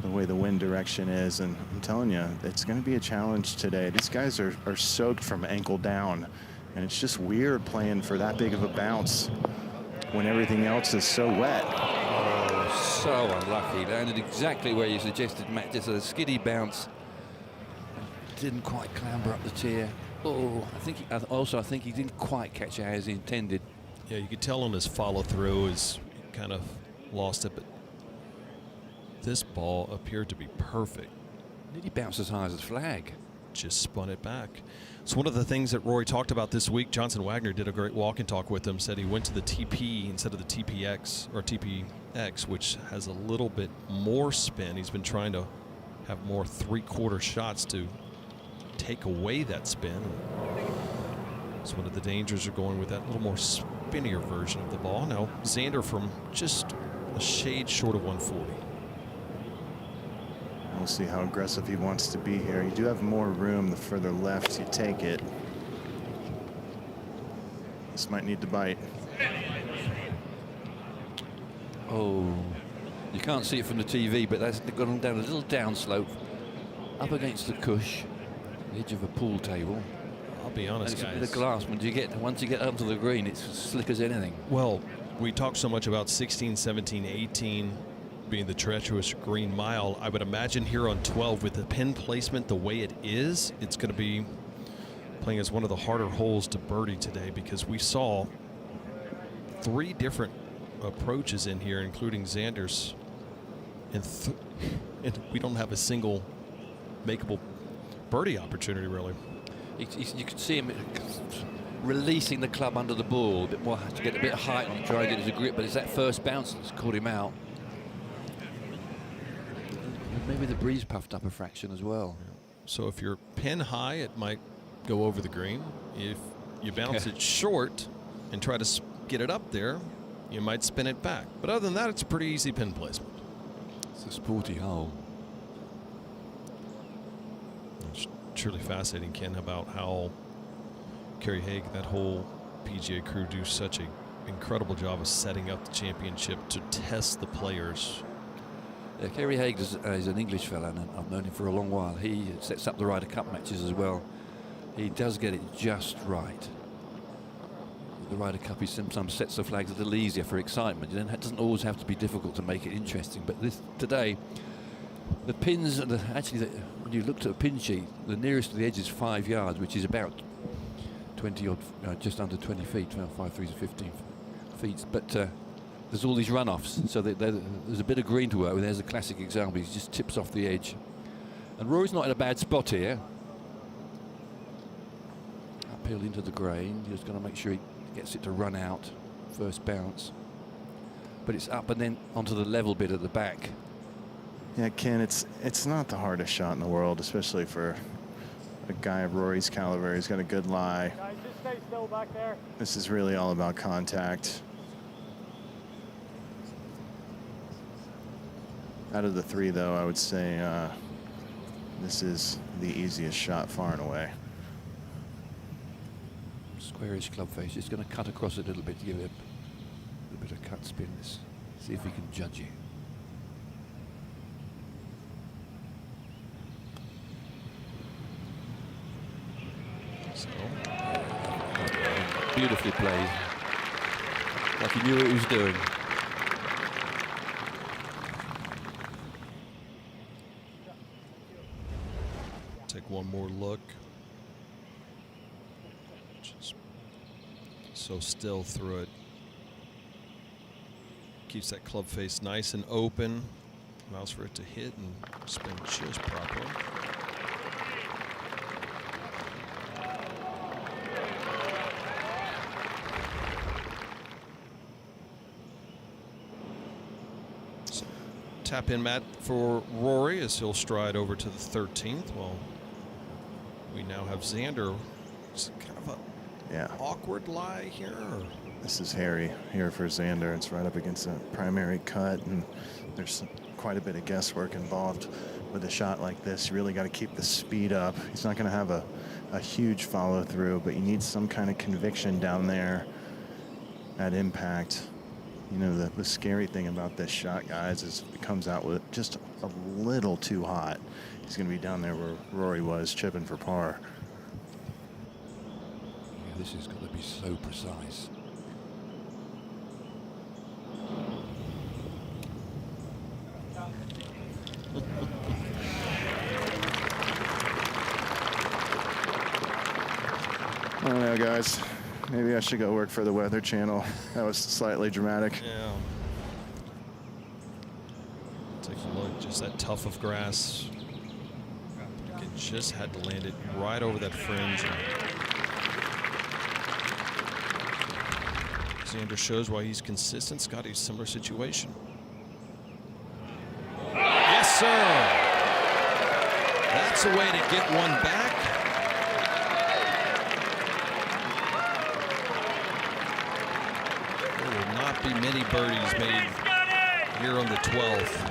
way the wind direction is. And I'm telling you, it's going to be a challenge today. These guys are soaked from ankle down. And it's just weird playing for that big of a bounce when everything else is so wet. Oh, so unlucky. Landed exactly where you suggested, Matt. Just a skiddy bounce. Didn't quite clamber up the tier. Oh, I think he didn't quite catch it as he intended. Yeah, you could tell on his follow through is kind of lost it, but this ball appeared to be perfect. Did he bounce as high as the flag? Just spun it back. It's one of the things that Rory talked about this week. Johnson Wagner did a great walk and talk with him, said he went to the TP instead of the TPX or TPX, which has a little bit more spin. He's been trying to have more 3/4 shots to take away that spin. It's one of the dangers of going with that little more spinnier version of the ball. Now Xander from just a shade short of 140. We'll see how aggressive he wants to be here. You do have more room the further left you take it. This might need to bite. Oh, You can't see it from the TV, but that's gone down a little downslope, up against the cush, the edge of a pool table. I'll be honest, and it's guys. a bit of glass. Once you get onto the green, it's as slick as anything. Well, we talk so much about 16, 17, 18 being the treacherous green mile. I would imagine here on 12, with the pin placement the way it is, it's going to be playing as one of the harder holes to birdie today, because we saw 3 different approaches in here, including Xander's, and we don't have a single makeable birdie opportunity, really. You can see him releasing the club under the ball a bit more to get a bit of height on, try and get it to grip, but it's that first bounce that's caught him out. Maybe the breeze puffed up a fraction as well. So if you're pin high, it might go over the green. If you bounce it short and try to get it up there, you might spin it back. But other than that, it's a pretty easy pin placement. It's a sporty hole. It's truly fascinating, Ken, about how Kerry Haigh, that whole PGA crew, do such an incredible job of setting up the championship to test the players. Yeah, Kerry Haigh is an English fella, and I've known him for a long while. He sets up the Ryder Cup matches as well. He does get it just right. The Ryder Cup, he sometimes sets the flags a little easier for excitement. It doesn't always have to be difficult to make it interesting. But today, the pins, when you looked at a pin sheet, the nearest to the edge is 5 yards, which is about 20 odd, just under 20 feet, 5 3 to 15 feet. But there's all these runoffs, so there's a bit of green to work with. There's a classic example. He just tips off the edge. And Rory's not in a bad spot here. Uphill into the grain. He's going to make sure he gets it to run out first bounce, but it's up and then onto the level bit at the back. Yeah, Ken, it's not the hardest shot in the world, especially for a guy of Rory's caliber. He's got a good lie. Guys, just stay still back there. This is really all about contact. Out of the 3, though, I would say this is the easiest shot far and away. Squarish club face. Just going to cut across it a little bit to give it a little bit of cut spin. Let's see if we can judge it. So, beautifully played. Like he knew what he was doing. take one more look. Just so still through it. Keeps that club face nice and open. Allows for it to hit and spin just properly. So, tap in mat for Rory as he'll stride over to the 13th. Well, we now have Xander. It's kind of a awkward lie here. Or? This is hairy here for Xander. It's right up against a primary cut, and there's quite a bit of guesswork involved with a shot like this. You really got to keep the speed up. He's not going to have a huge follow through, but you need some kind of conviction down there at impact. You know, the scary thing about this shot, guys, is it comes out with just a little too hot. He's going to be down there where Rory was, chipping for par. Yeah, this is going to be so precise. I don't know, guys. Maybe I should go work for the Weather Channel. That was slightly dramatic. Yeah. Take a look, just that tuft of grass. It just had to land it right over that fringe. Xander shows why he's consistent. Scottie's similar situation. Yes, sir. That's a way to get one back. There will not be many birdies made here on the 12th.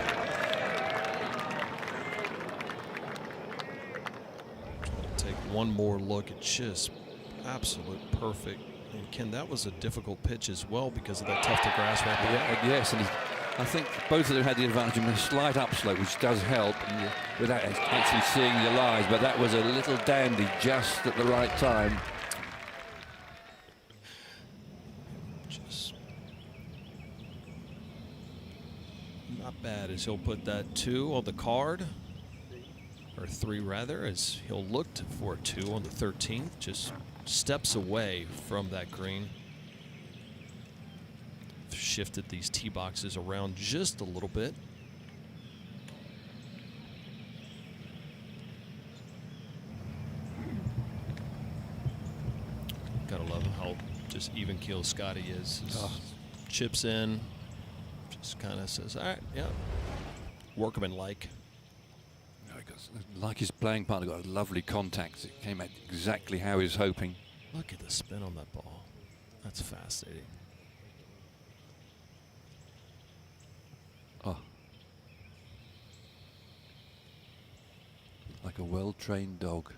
Take one more look at just absolute perfect. And Ken, that was a difficult pitch as well because of that tuft of grass right there. Yeah, yes, and I think both of them had the advantage of a slight upslope, which does help without actually seeing the lies, but that was a little dandy just at the right time. Just not bad, as he'll put that 2 on the card, or 3 rather, as he'll look for a 2 on the 13th, just steps away from that green. Shifted these tee boxes around just a little bit. Gotta love how just even keel Scottie is. Chips in, just kind of says, all right, yeah, workman-like. Like his playing partner, got a lovely contact. It came out exactly how he was hoping. Look at the spin on that ball. That's fascinating. Oh. Like a well-trained dog.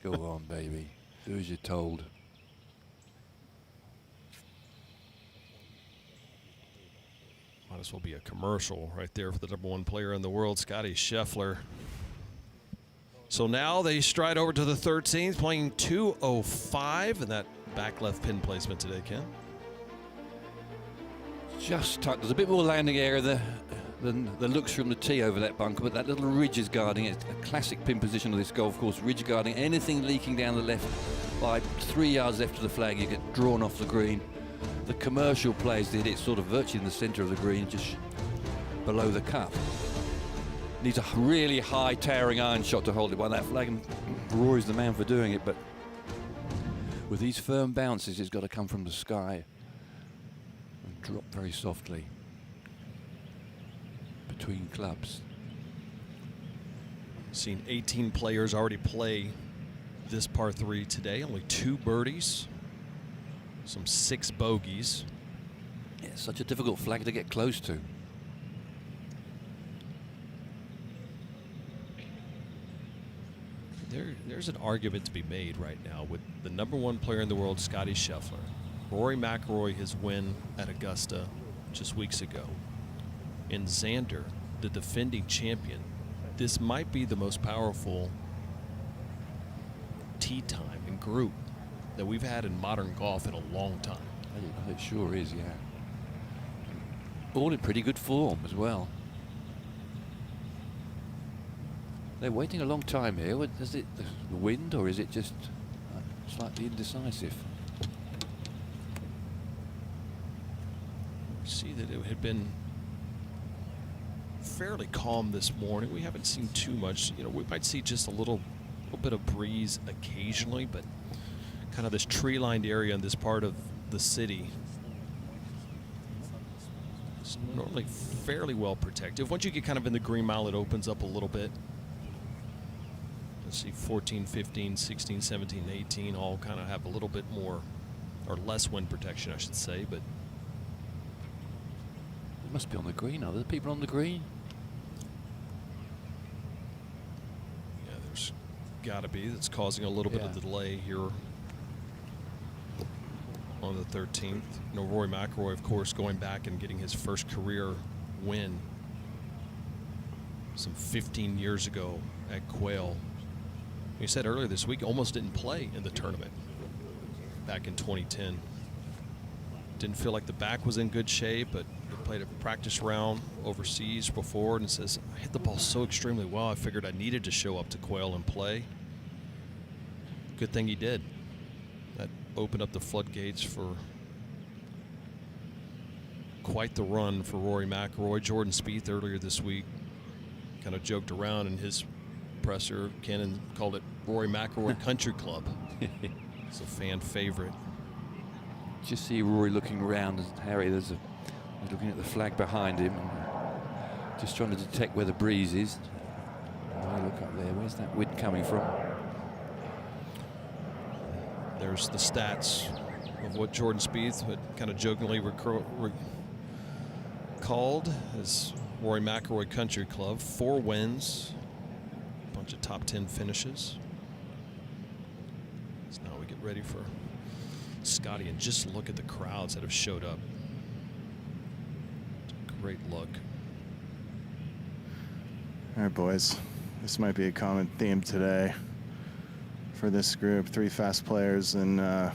Go on, baby. Do as you're told. Might as well be a commercial right there for the #1 player in the world, Scottie Scheffler. So now they stride over to the 13th, playing 205, and that back left pin placement today, Ken. Just tucked. There's a bit more landing area than the looks from the tee over that bunker, but that little ridge is guarding it. A classic pin position of this golf course, ridge guarding anything leaking down the left by 3 yards left of the flag. You get drawn off the green. The commercial players did it sort of virtually in the center of the green, just below the cup. Needs a really high towering iron shot to hold it by that flag, and Rory's the man for doing it, but with these firm bounces, it's got to come from the sky and drop very softly between clubs. Seen 18 players already play this par 3 today. Only 2 birdies, some 6 bogeys. Yeah, such a difficult flag to get close to. There's an argument to be made right now with the #1 player in the world, Scottie Scheffler. Rory McIlroy, his win at Augusta just weeks ago. And Xander, the defending champion. This might be the most powerful tee time and group that we've had in modern golf in a long time. It sure is, yeah. All in pretty good form as well. They're waiting a long time here. Is it the wind, or is it just slightly indecisive? See that it had been fairly calm this morning. We haven't seen too much. You know, we might see just a little bit of breeze occasionally, but kind of this tree-lined area in this part of the city is normally fairly well protected. Once you get kind of in the green mile, it opens up a little bit. Let's see, 14, 15, 16, 17, 18 all kind of have a little bit more, or less wind protection, I should say, but They must be on the green. Are there people on the green? yeah, there's got to be. That's causing a little bit of delay here on the 13th. You know, Rory McIlroy, of course, going back and getting his first career win some 15 years ago at Quail. He said earlier this week almost didn't play in the tournament back in 2010. Didn't feel like the back was in good shape, but he played a practice round overseas before, and says, I hit the ball so extremely well, I figured I needed to show up to Quail and play. Good thing he did. That opened up the floodgates for quite the run for Rory McIlroy. Jordan Spieth earlier this week kind of joked around in his presser. Cannon called it Rory McIlroy Country Club. It's a fan favorite. Just see Rory looking around. Harry, he's looking at the flag behind him, just trying to detect where the breeze is. Oh, look up there. Where's that wind coming from? There's the stats of what Jordan Spieth had kind of jokingly called as Rory McIlroy Country Club. 4 wins, a bunch of top 10 finishes. So now we get ready for Scottie, and just look at the crowds that have showed up. Great look. All right, boys. This might be a common theme today for this group. 3 fast players and not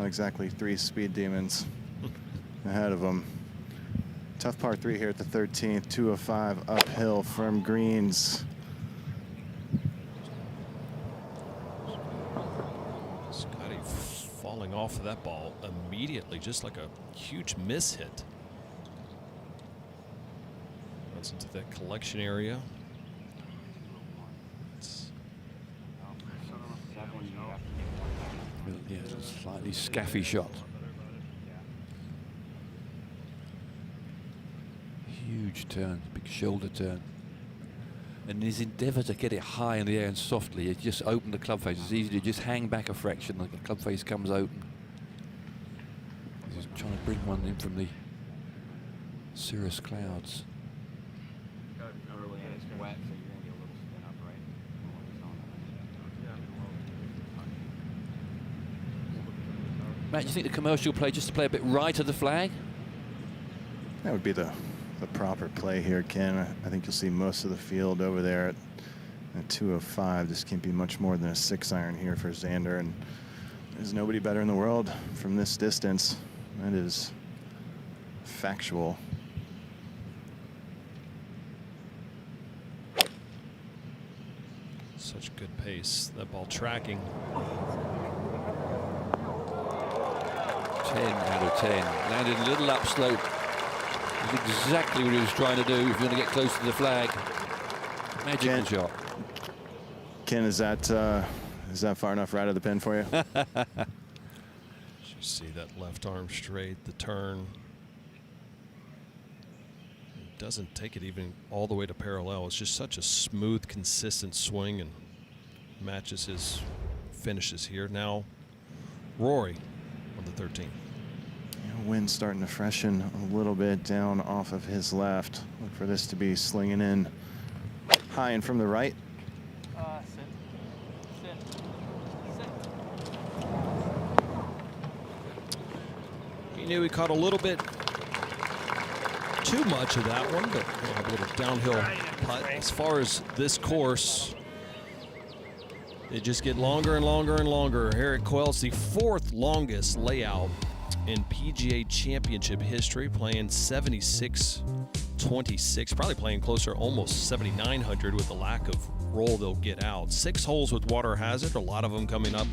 exactly 3 speed demons ahead of them. Tough par 3 here at the 13th. 2 of 5 uphill from greens. Scottie falling off of that ball immediately, just like a huge miss hit. Runs into that collection area. Yeah, slightly scaffy shot. Huge turn, big shoulder turn. And his endeavour to get it high in the air and softly, it just opened the club face. It's easy to just hang back a fraction, like the club face comes open. He's trying to bring one in from the cirrus clouds. Matt, do you think the commercial play just to play a bit right of the flag? That would be the proper play here, Ken. I think you'll see most of the field over there at 2 of 5. This can't be much more than a 6-iron here for Xander, and there's nobody better in the world from this distance. That is factual. Such good pace. That ball tracking. 10 out of 10. Landed a little upslope. That's exactly what he was trying to do if you're going to get close to the flag. Magical shot. Ken, is that far enough right of the pin for you? You see that left arm straight, the turn. It doesn't take it even all the way to parallel. It's just such a smooth, consistent swing and matches his finishes here. Now, Rory on the 13th. Wind starting to freshen a little bit down off of his left. Look for this to be slinging in high and from the right. He knew he caught a little bit too much of that one, but he'll have a little downhill putt. As far as this course, they just get longer and longer and longer. Here at Quail, it's the 4th longest layout in PGA Championship history, playing 76-26, probably playing closer, almost 7,900 with the lack of roll they'll get out. 6 holes with water hazard, a lot of them coming up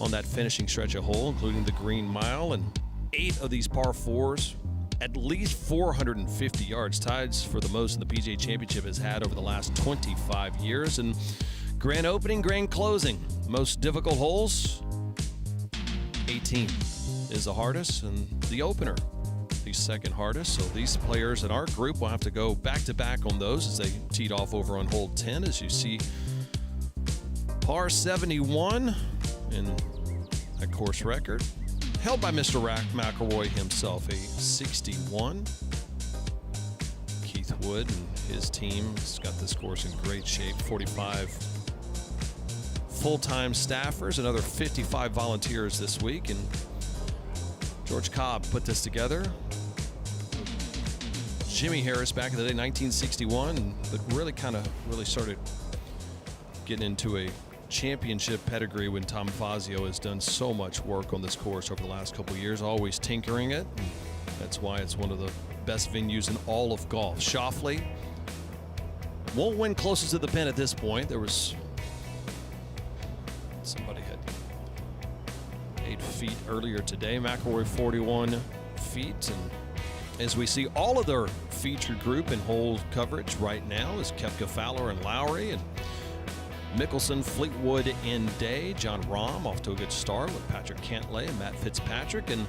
on that finishing stretch of hole, including the Green Mile, and 8 of these par 4s, at least 450 yards, ties for the most the PGA Championship has had over the last 25 years. And grand opening, grand closing, most difficult holes, 18 is the hardest, and the opener the second hardest. So these players in our group will have to go back-to-back on those as they teed off over on hole 10. As you see, par 71 in a course record, held by Mr. McIlroy himself, a 61. Keith Wood and his team has got this course in great shape. 45 full-time staffers, another 55 volunteers this week, and George Cobb put this together. Jimmy Harris back in the day, 1961, but really started getting into a championship pedigree when Tom Fazio has done so much work on this course over the last couple of years, always tinkering it. That's why it's one of the best venues in all of golf. Schauffele won't win closest to the pin at this point. There was somebody had 8 feet earlier today. McIlroy 41 feet, and as we see all of their featured group in hole coverage right now is Koepka, Fowler, and Lowry, and Mickelson, Fleetwood, and Day. John Rahm off to a good start with Patrick Cantlay and Matt Fitzpatrick. And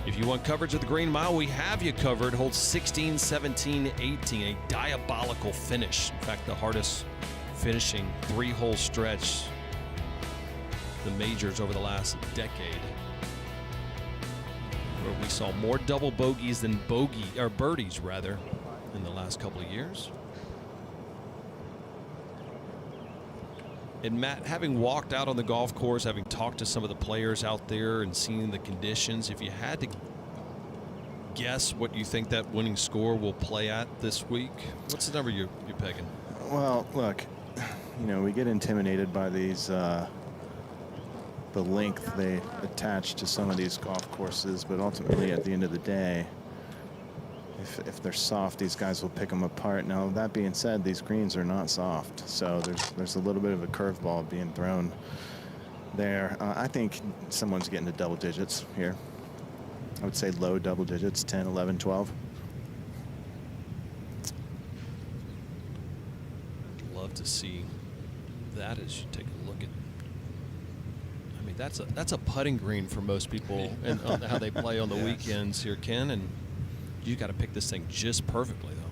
if you want coverage of the Green Mile, we have you covered. Holes 16, 17, 18, a diabolical finish. In fact, the hardest finishing 3-hole stretch the majors over the last decade, where we saw more double bogeys than birdies rather in the last couple of years. And Matt, having walked out on the golf course, having talked to some of the players out there and seen the conditions, if you had to guess what you think that winning score will play at this week? What's the number you're pegging? Well, look, you know, we get intimidated by these, the length they attach to some of these golf courses, but ultimately at the end of the day, if they're soft, these guys will pick them apart. Now, that being said, these greens are not soft, so there's a little bit of a curveball being thrown there. I think someone's getting to double digits here. I would say low double digits, 10, 11, 12. Love to see that as you take a look at. I mean, that's a putting green for most people, and on how they play on the weekends here, Ken. And you got to pick this thing just perfectly, though.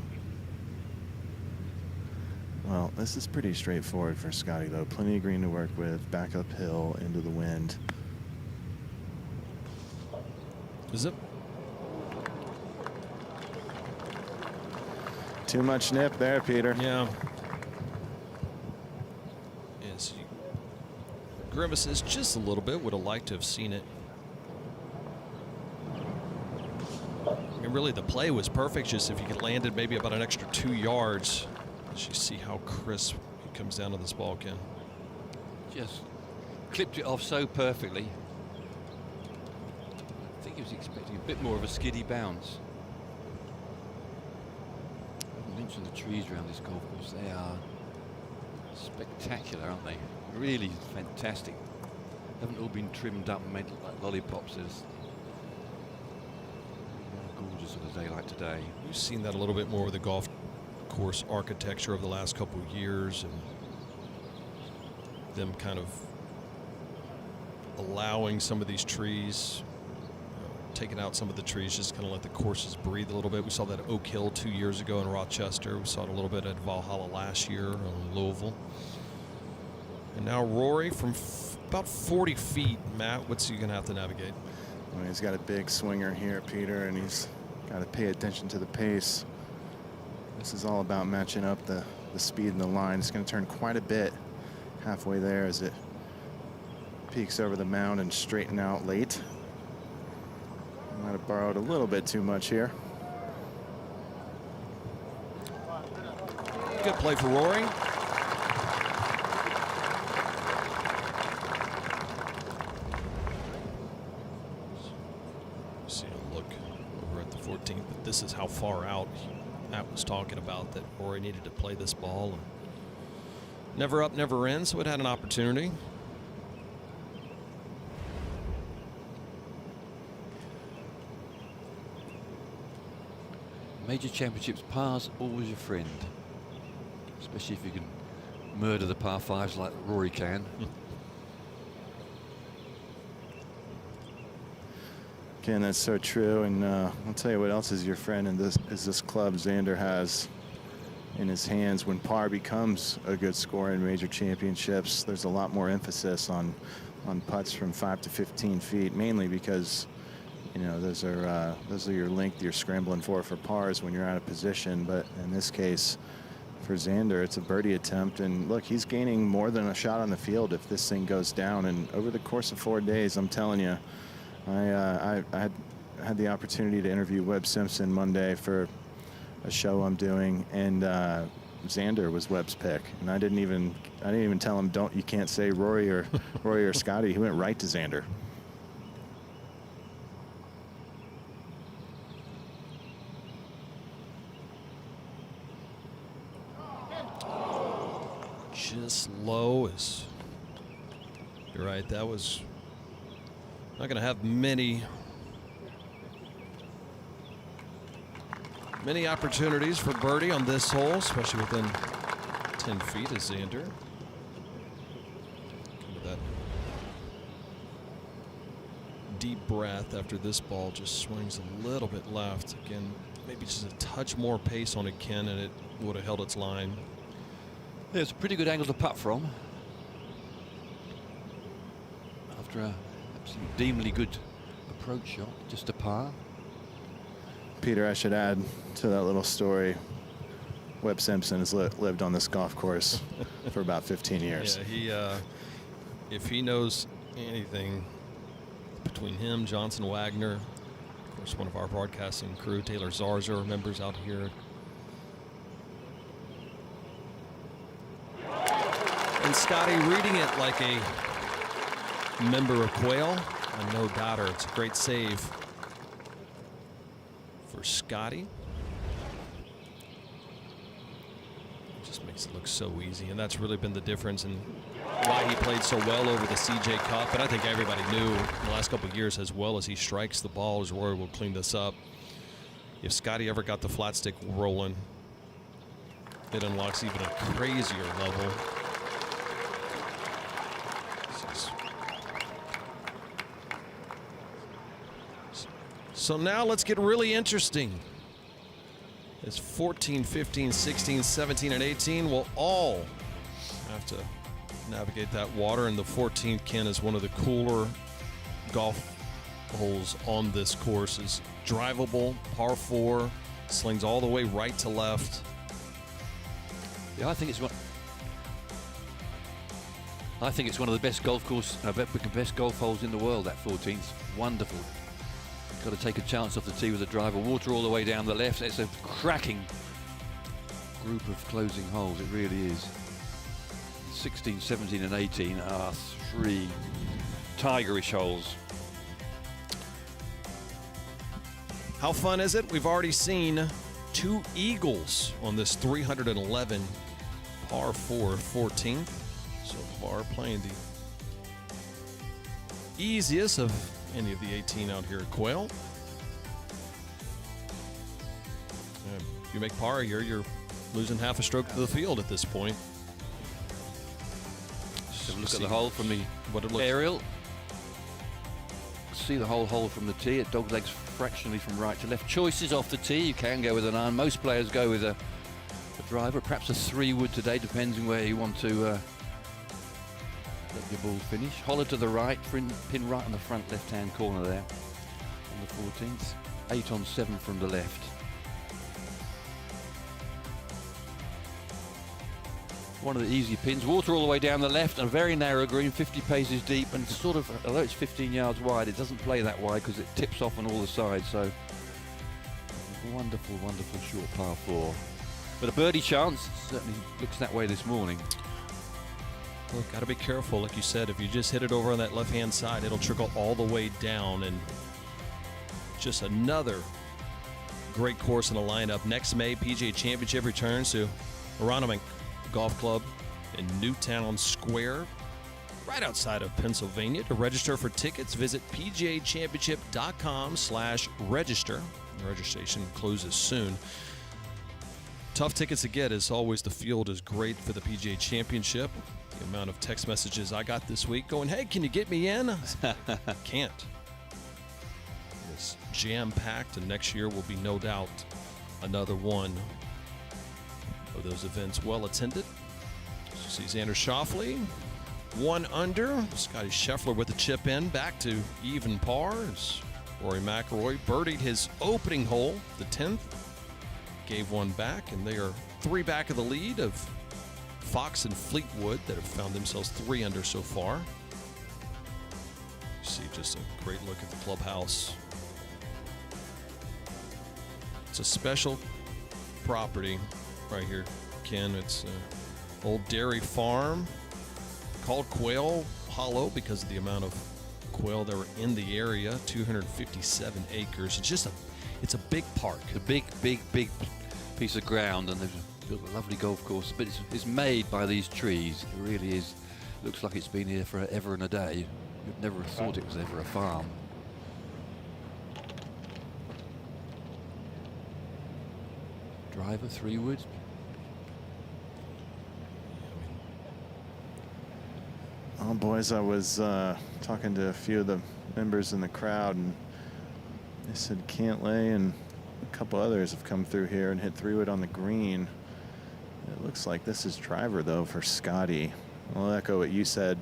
Well, this is pretty straightforward for Scottie, though. Plenty of green to work with, back uphill into the wind. Is it? Too much nip there, Peter. Yeah. Yes. Grimaces just a little bit. Would have liked to have seen it. And really, the play was perfect. Just if you could landed maybe about an extra 2 yards. As you see how crisp it comes down to this ball, Ken. Just clipped it off so perfectly. I think he was expecting a bit more of a skiddy bounce. I mentioned the trees around this golf course. They are spectacular, aren't they? Really fantastic. Haven't all been trimmed up and made like lollipops. There's gorgeous on a day like today. We've seen that a little bit more with the golf course architecture over the last couple of years, and them kind of allowing some of these trees, taking out some of the trees, just kind of let the courses breathe a little bit. We saw that at Oak Hill 2 years ago in Rochester. We saw it a little bit at Valhalla last year in Louisville. And now Rory from about 40 feet. Matt, what's he going to have to navigate? Well, he's got a big swinger here, Peter, and he's got to pay attention to the pace. This is all about matching up the speed and the line. It's going to turn quite a bit halfway there as it peaks over the mound and straighten out late. Might have borrowed a little bit too much here. Good play for Rory. See a look over at the 14th, but this is how far out Matt was talking about, that Rory needed to play this ball. And never up, never in, so it had an opportunity. Major championships, par's always your friend, especially if you can murder the par fives like Rory can. Ken, that's so true. And I'll tell you what else is your friend, and this is this club Xander has in his hands. When par becomes a good score in major championships, there's a lot more emphasis on putts from 5 to 15 feet, mainly because, you know, those are your length you're scrambling for pars when you're out of position. But in this case, for Xander, it's a birdie attempt, and look, he's gaining more than a shot on the field if this thing goes down. And over the course of 4 days, I'm telling you, I had the opportunity to interview Webb Simpson Monday for a show I'm doing, and Xander was Webb's pick, and I didn't even tell him you can't say Rory or Scottie. He went right to Xander. Just low as you're right. That was not going to have many opportunities for birdie on this hole, especially within 10 feet of Xander. That deep breath after this ball just swings a little bit left. Again, maybe just a touch more pace on it, Ken, and it would have held its line. There's a pretty good angle to putt from. After a absolutely good approach shot, just a par. Peter, I should add to that little story, Webb Simpson has lived on this golf course for about 15 years. Yeah, if he knows anything, between him, Johnson Wagner, Of course, one of our broadcasting crew, Taylor Zarza, members out here. And Scottie reading it like a member of Quail, and no doubter. It's a great save for Scottie. Just makes it look so easy, and that's really been the difference in why he played so well over the CJ Cup. And I think everybody knew in the last couple of years, as well as he strikes the ball, as Rory will clean this up, if Scottie ever got the flat stick rolling, it unlocks even a crazier level. So now let's get really interesting. It's 14, 15, 16, 17, and 18 will all have to navigate that water. And the 14th, Ken, is one of the cooler golf holes on this course. Is drivable, par 4, slings all the way right to left. Yeah, I think it's one of the best golf holes in the world. That 14th, wonderful. Got to take a chance off the tee with the driver. Water all the way down the left. It's a cracking group of closing holes. It really is. 16, 17, and 18 are 3 tigerish holes. How fun is it? We've already seen 2 eagles on this 311 par 4 14th. So far, playing the easiest of any of the 18 out here at Quail. If you make par here, you're losing half a stroke to the field at this point. Just look at the hole from the aerial. See the whole hole from the tee. It doglegs fractionally from right to left. Choices off the tee. You can go with an iron. Most players go with a driver, perhaps a 3-wood today, depends on where you want to let your ball finish. Hollow to the right, pin right on the front left-hand corner there on the 14th. 8 on 7 from the left. One of the easy pins. Water all the way down the left, and a very narrow green, 50 paces deep, and sort of, although it's 15 yards wide, it doesn't play that wide because it tips off on all the sides. So wonderful, wonderful short par 4. But a birdie chance, certainly looks that way this morning. Well, got to be careful, like you said. If you just hit it over on that left-hand side, it'll trickle all the way down. And just another great course in the lineup. Next May, PGA Championship returns to Wanamaker Golf Club in Newtown Square, right outside of Pennsylvania. To register for tickets, visit pgachampionship.com/register. Registration closes soon. Tough tickets to get. As always, the field is great for the PGA Championship. The amount of text messages I got this week going, hey, can you get me in? Can't. It's jam-packed, and next year will be no doubt another one of those events well attended. So see Xander Schauffele, 1 under. Scottie Scheffler with a chip in, back to even par. As Rory McIlroy birdied his opening hole, the 10th. Gave 1 back, and they are 3 back of the lead of Fox and Fleetwood that have found themselves 3 under so far. See just a great look at the clubhouse. It's a special property right here, Ken. It's an old dairy farm called Quail Hollow because of the amount of quail that were in the area. 257 acres. It's a big park. A big piece of ground, and there's a lovely golf course, but it's made by these trees. It really is. Looks like it's been here forever and a day. You'd never have thought it was ever a farm. Driver, 3-wood. Well, boys, I was talking to a few of the members in the crowd, and they said Cantlay and a couple others have come through here and hit 3-wood on the green. It looks like this is driver, though, for Scottie. I'll echo what you said,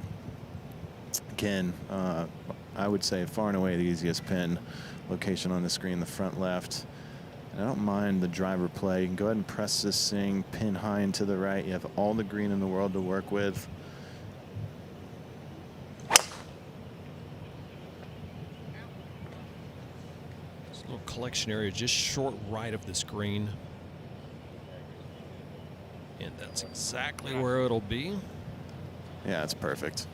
Ken. I would say far and away the easiest pin location on the screen, the front left. And I don't mind the driver play. You can go ahead and press this thing, pin high and to the right. You have all the green in the world to work with. Little collection area just short right of this green. And that's exactly where it'll be. Yeah, it's perfect.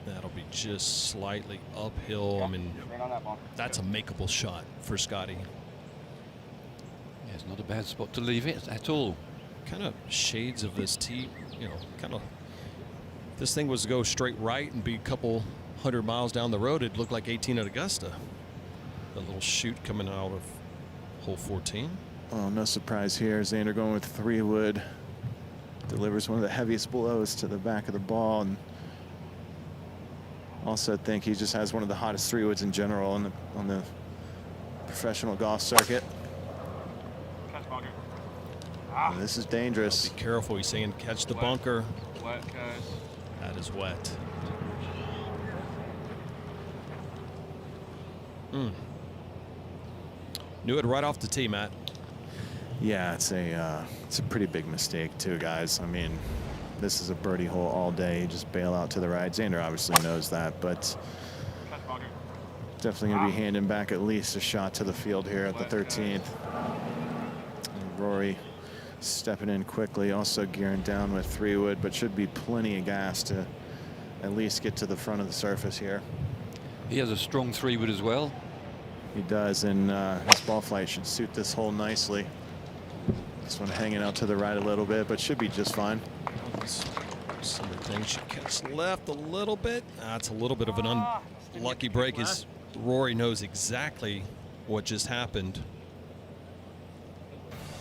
That'll be just slightly uphill. I mean, that's a makeable shot for Scottie. Yeah, it's not a bad spot to leave it at all. Kind of shades of this tee, you know, kind of. If this thing was to go straight right and be a couple 100 miles down the road, it'd look like 18 at Augusta. The little chute coming out of hole 14. Oh, no surprise here. Xander going with 3-wood. Delivers one of the heaviest blows to the back of the ball, and also think he just has one of the hottest 3-woods in general on the professional golf circuit. Oh, this is dangerous. Be careful. He's saying catch the bunker. Wet, guys. That is wet. Knew it right off the tee, Matt. Yeah, it's a pretty big mistake too, guys. I mean, this is a birdie hole all day. You just bail out to the right. Xander obviously knows that, but definitely going to be handing back at least a shot to the field here at the 13th. And Rory stepping in quickly, also gearing down with 3-wood, but should be plenty of gas to at least get to the front of the surface here. He has a strong 3-wood as well. He does, and his ball flight should suit this hole nicely. This one hanging out to the right a little bit, but should be just fine. Some of the things should catch left a little bit. That's a little bit of an unlucky break, as Rory knows exactly what just happened.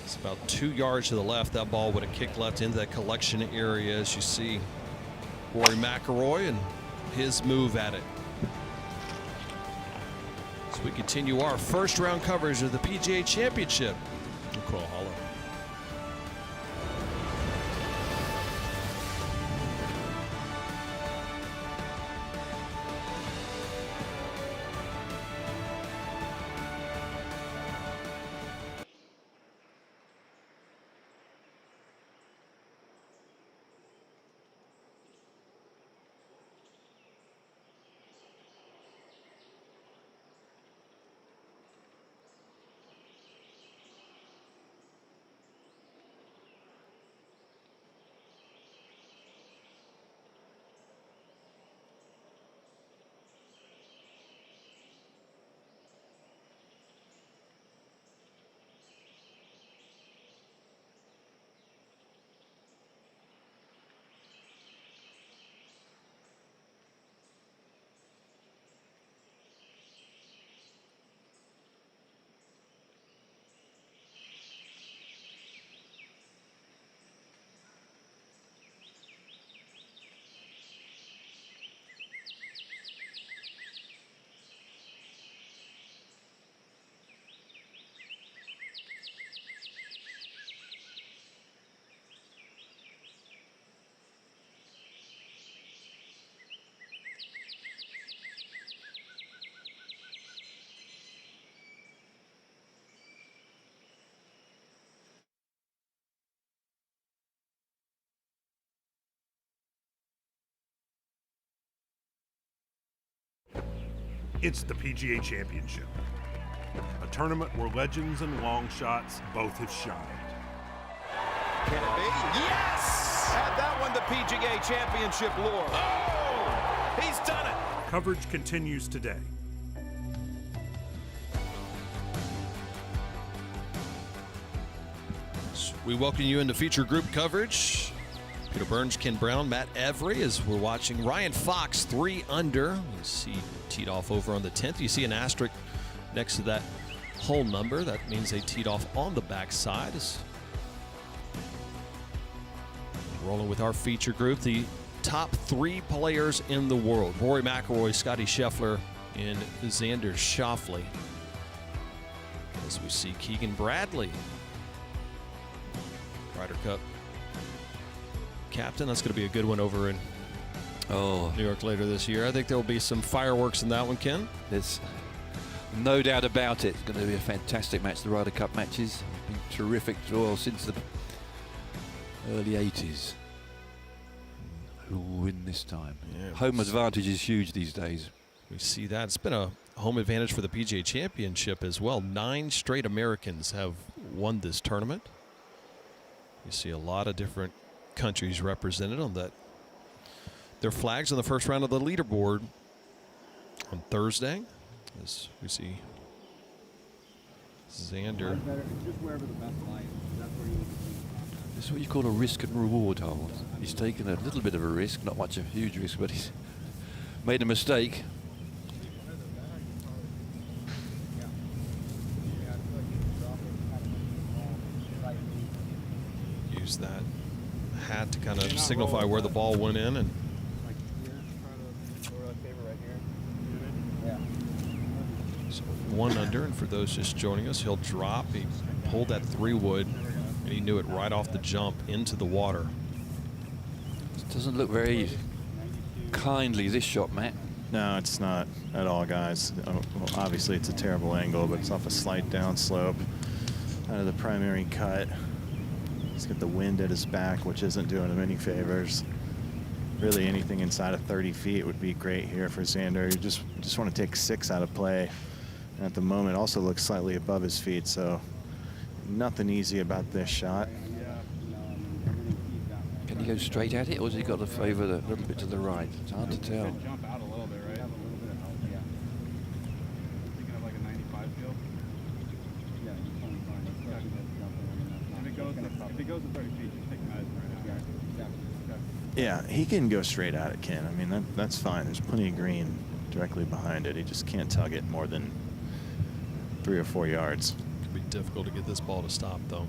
It's about 2 yards to the left. That ball would have kicked left into that collection area, as you see Rory McIlroy and his move at it. So we continue our first round coverage of the PGA Championship in Quail Hollow. It's the PGA Championship, a tournament where legends and long shots both have shined. Can it be? Yes! Add that one to PGA Championship lore. Oh! He's done it! Coverage continues today. We welcome you into feature group coverage. Peter Burns, Ken Brown, Matt Every, as we're watching Ryan Fox 3 under. You see teed off over on the 10th. You see an asterisk next to that hole number. That means they teed off on the backside. Rolling with our feature group, the top 3 players in the world: Rory McIlroy, Scottie Scheffler, and Xander Schauffele. As we see Keegan Bradley, Ryder Cup captain. That's going to be a good one over in New York later this year. I think there will be some fireworks in that one, Ken. There's no doubt about it. It's going to be a fantastic match. The Ryder Cup matches have been terrific since the early 80s. Who will win this time? Yeah, home advantage is huge these days. We see that. It's been a home advantage for the PGA Championship as well. 9 straight Americans have won this tournament. You see a lot of different countries represented on that. Their flags on the first round of the leaderboard on Thursday. As we see Xander. This is what you call a risk and reward hole. He's taken a little bit of a risk, not much of a huge risk, but he's made a mistake. Use that hat to kind of signify where the ball went in, and so 1 under. And for those just joining us, he'll drop. He pulled that 3-wood, and he knew it right off the jump into the water. It doesn't look very kindly, this shot, Matt. No, it's not at all, guys. Well, obviously, it's a terrible angle, but it's off a slight downslope out of the primary cut. He's got the wind at his back, which isn't doing him any favors. Really, anything inside of 30 feet would be great here for Xander. You just want to take 6 out of play. And at the moment, also looks slightly above his feet, so nothing easy about this shot. Can he go straight at it, or has he got to favour a little bit to the right? It's hard to tell. Jump out a little bit, right? Thinking of like a 95 feel. Yeah, if it goes to 30 feet, just take him out right now. Yeah, he can go straight at it, Ken. I mean, that's fine. There's plenty of green directly behind it. He just can't tug it more than 3 or 4 yards. Could be difficult to get this ball to stop, though.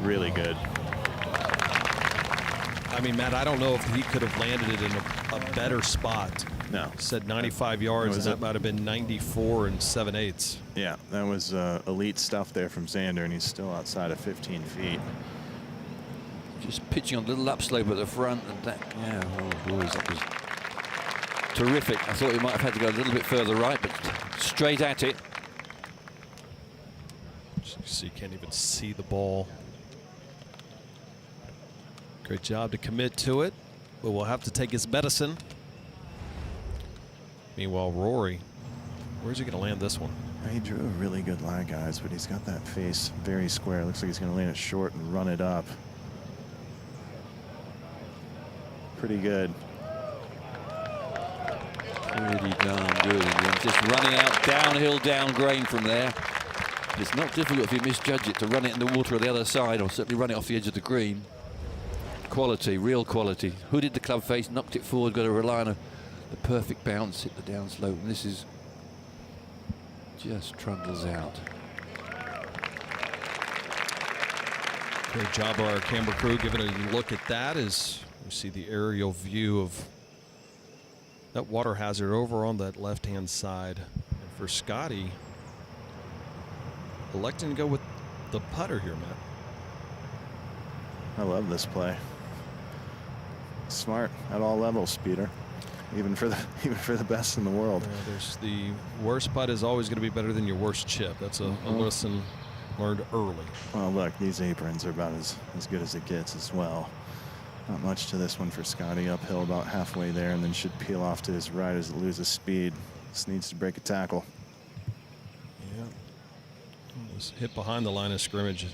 Really good. I mean, Matt, I don't know if he could have landed it in a better spot. No. Said 95 yards, and that might have been 94 7/8. Yeah, that was elite stuff there from Xander, and he's still outside of 15 feet. Just pitching on a little upslope at the front, and that, yeah, oh boys, that was terrific. I thought he might have had to go a little bit further right, but straight at it. So you can't even see the ball. Great job to commit to it, but we'll have to take his medicine. Meanwhile, Rory, where's he going to land this one? He drew a really good line, guys, but he's got that face very square. Looks like he's going to land it short and run it up. Pretty good. Pretty darn good. And just running out downhill, down grain from there. It's not difficult if you misjudge it to run it in the water on the other side, or certainly run it off the edge of the green. Quality, real quality. Hooded the club face, knocked it forward, got to rely on the perfect bounce, hit the downslope, and this is just trundles out. Great job by our camera crew giving a look at that as we see the aerial view of that water hazard over on that left-hand side. And for Scottie, electing to go with the putter here, Matt. I love this play. Smart at all levels, Peter. Even for the best in the world. There's the worst putt is always going to be better than your worst chip. That's a lesson learned early. Well, look, these aprons are about as good as it gets as well. Not much to this one for Scottie. Uphill about halfway there, and then should peel off to his right as it loses speed. Just needs to break a tackle. Yeah. It was hit behind the line of scrimmage.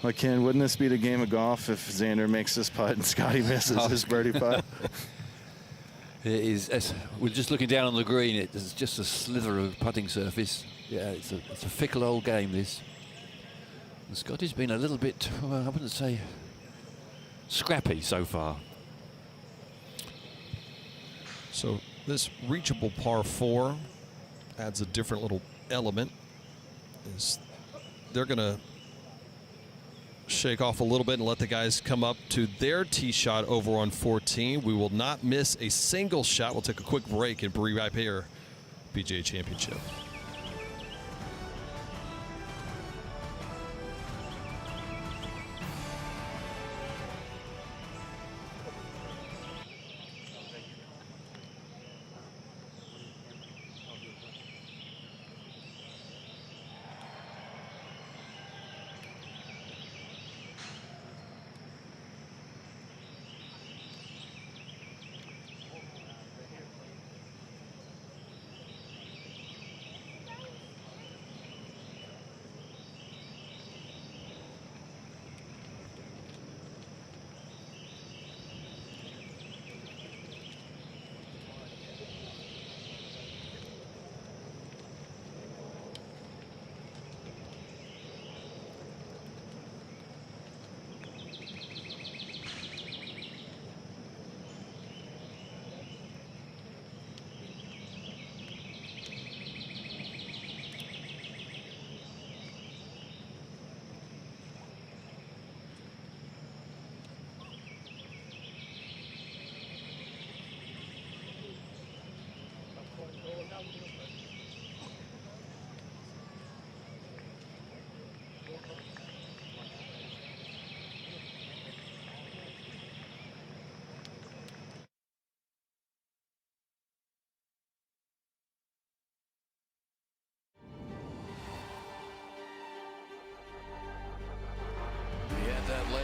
Well, Ken, wouldn't this be the game of golf if Xander makes this putt and Scottie misses his birdie putt? It is. We're just looking down on the green. It's just a slither of putting surface. Yeah, it's a fickle old game, this. And Scottie's been a little bit, well, I wouldn't say scrappy so far. So this reachable par 4 adds a different little element. They're going to shake off a little bit and let the guys come up to their tee shot over on 14. We will not miss a single shot. We'll take a quick break and be right here. PGA Championship.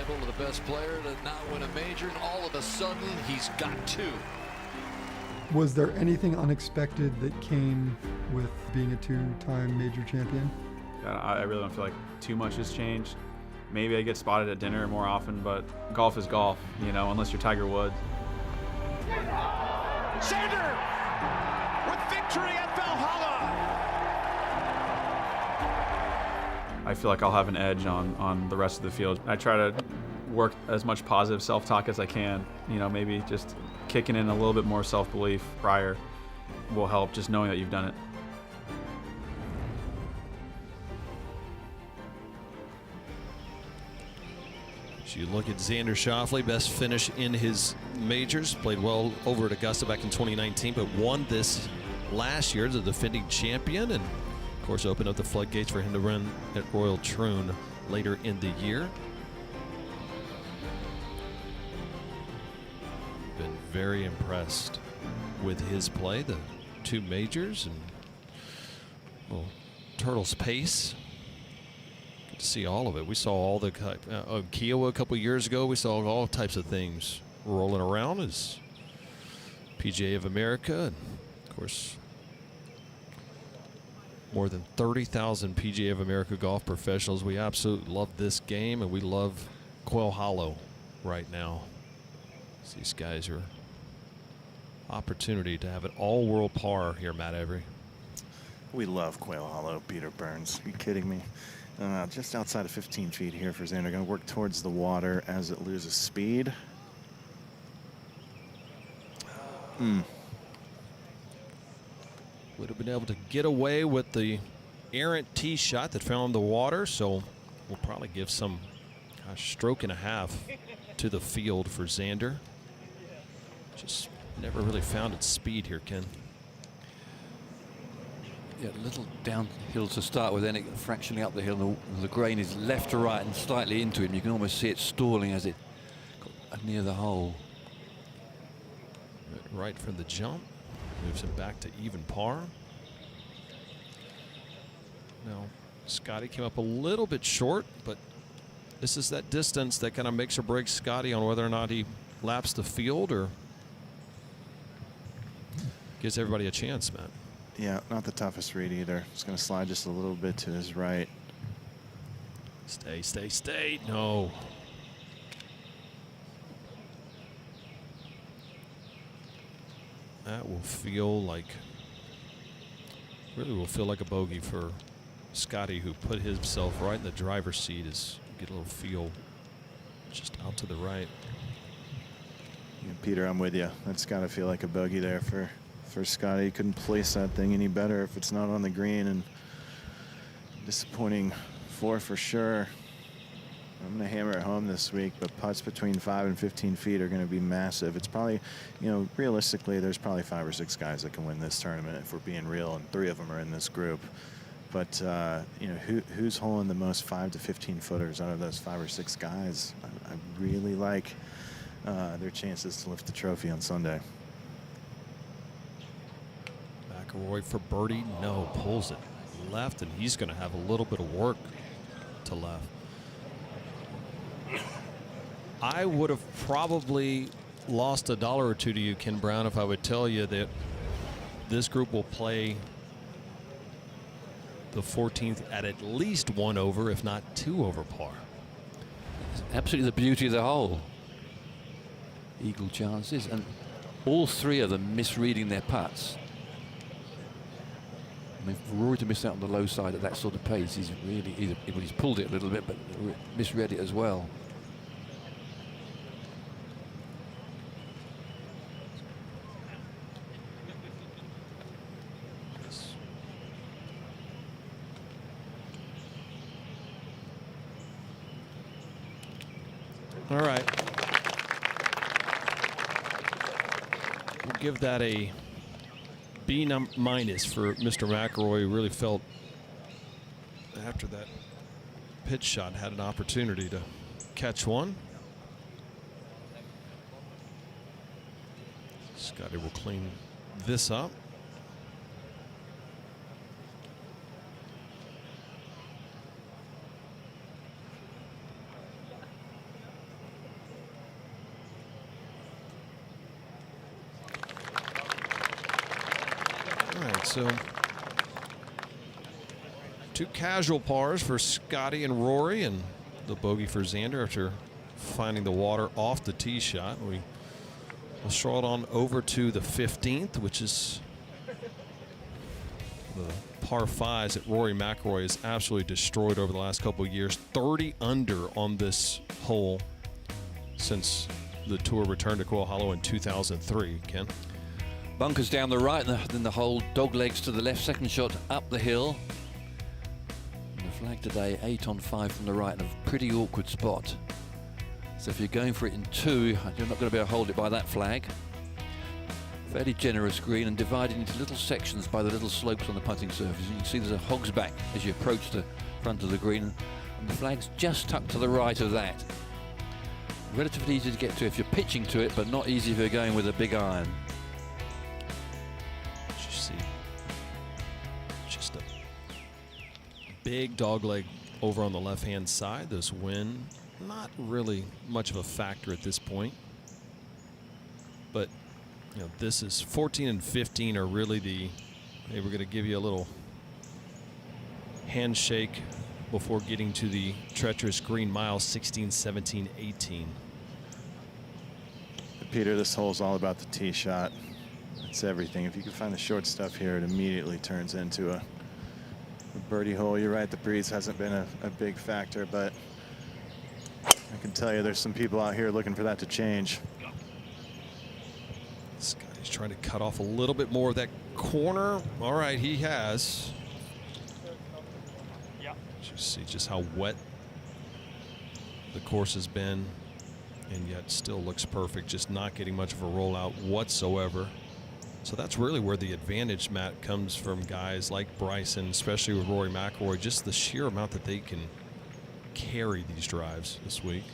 label to the best player to not win a major, and all of a sudden he's got 2. Was there anything unexpected that came with being a 2-time major champion? I really don't feel like too much has changed. Maybe I get spotted at dinner more often, but golf is golf, you know, unless you're Tiger Woods. Xander with victory at Valhalla. I feel like I'll have an edge on the rest of the field. I try to work as much positive self-talk as I can. You know, maybe just kicking in a little bit more self-belief prior will help, just knowing that you've done it. So you look at Xander Schauffele, best finish in his majors, played well over at Augusta back in 2019, but won this last year as a defending champion, and of course opened up the floodgates for him to run at Royal Troon later in the year. Been very impressed with his play, the 2 majors, and well, Turtle's pace. To see all of it. We saw all the Kiowa a couple years ago. We saw all types of things rolling around as PGA of America, and of course more than 30,000 PGA of America golf professionals. We absolutely love this game, and we love Quail Hollow right now. These guys are opportunity to have an all-world par here, Matt Avery. We love Quail Hollow, Peter Burns. Are you kidding me? Just outside of 15 feet here for Xander. Going to work towards the water as it loses speed. Would have been able to get away with the errant tee shot that found the water, so we'll probably give some stroke and a half to the field for Xander. Just never really found its speed here, Ken. Yeah, a little downhill to start with, then it fractionally up the hill. The grain is left to right and slightly into him. You can almost see it stalling as it got near the hole. Right from the jump, moves him back to even par. Now, Scottie came up a little bit short, but this is that distance that kind of makes or breaks Scottie on whether or not he laps the field or gives everybody a chance, Matt. Yeah, not the toughest read either. It's going to slide just a little bit to his right. Stay, stay, stay. No. That will feel like, really will feel like a bogey for Scottie, who put himself right in the driver's seat. Is get a little feel just out to the right. Yeah, Peter, I'm with you. That's got to feel like a bogey there for Scottie. He couldn't place that thing any better if it's not on the green, and disappointing for sure. I'm going to hammer it home this week, but putts between 5 and 15 feet are going to be massive. It's probably, you know, realistically, there's probably 5 or 6 guys that can win this tournament if we're being real, and 3 of them are in this group. But, you know, who's holding the most 5 to 15 footers out of those 5 or 6 guys? I really like their chances to lift the trophy on Sunday. McIlroy for birdie. No, pulls it left, and he's going to have a little bit of work to left. I would have probably lost $1 or 2 to you, Ken Brown, if I would tell you that this group will play the 14th at least 1 over, if not 2 over par. It's absolutely the beauty of the hole. Eagle chances, and all 3 of them misreading their putts. I mean, for Rory to miss out on the low side at that sort of pace, he's really, he's pulled it a little bit, but misread it as well. All right. We'll give that a B- for Mr. McIlroy. Really felt after that pitch shot had an opportunity to catch one. Scottie will clean this up. So 2 casual pars for Scottie and Rory, and the bogey for Xander after finding the water off the tee shot. We'll stroll on over to the 15th, which is the par 5s that Rory McIlroy has absolutely destroyed over the last couple of years. 30 under on this hole since the tour returned to Quail Hollow in 2003. Ken? Bunkers down the right, then the hole dog legs to the left. Second shot up the hill. And the flag today, 8 on 5 from the right, in a pretty awkward spot. So if you're going for it in 2, you're not going to be able to hold it by that flag. Fairly generous green and divided into little sections by the little slopes on the putting surface. You can see there's a hog's back as you approach the front of the green, and the flag's just tucked to the right of that. Relatively easy to get to if you're pitching to it, but not easy if you're going with a big iron. You see, just a big dog leg over on the left-hand side. This wind, not really much of a factor at this point, but you know, this is 14 and 15 are really the, hey, we're going to give you a little handshake before getting to the treacherous green mile, 16, 17, 18. Peter, this hole's all about the tee shot. It's everything. If you can find the short stuff here, it immediately turns into a birdie hole. You're right, the breeze hasn't been a big factor, but I can tell you there's some people out here looking for that to change. Scottie's trying to cut off a little bit more of that corner. All right, he has. Yeah. You see just how wet the course has been, and yet still looks perfect, just not getting much of a rollout whatsoever. So that's really where the advantage, Matt, comes from guys like Bryson, especially with Rory McIlroy, just the sheer amount that they can carry these drives this week.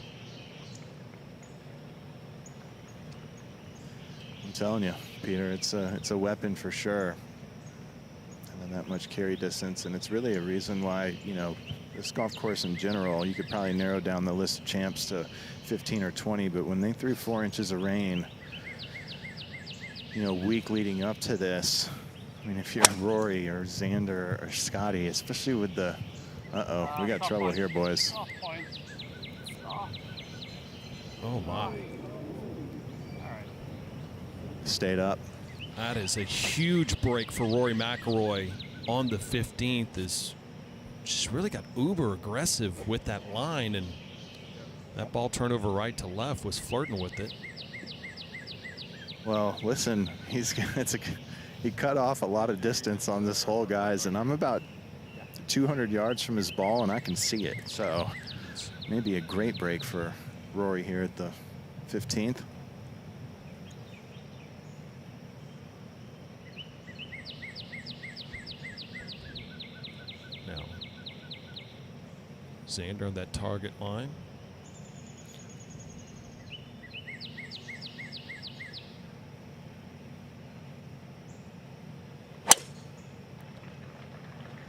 I'm telling you, Peter, it's a weapon for sure. And then that much carry distance, and it's really a reason why, you know, this golf course in general, you could probably narrow down the list of champs to 15 or 20, but when they threw 4 inches of rain, you know, week leading up to this, I mean, if you're Rory or Xander or Scottie, especially with the, we got trouble here, boys. Oh my. Stayed up. That is a huge break for Rory McIlroy on the 15th. Is just really got uber aggressive with that line, and that ball turned over right to left, was flirting with it. Well, listen, he cut off a lot of distance on this hole, guys, and I'm about 200 yards from his ball, and I can see it. So maybe a great break for Rory here at the 15th. Now, Xander on that target line.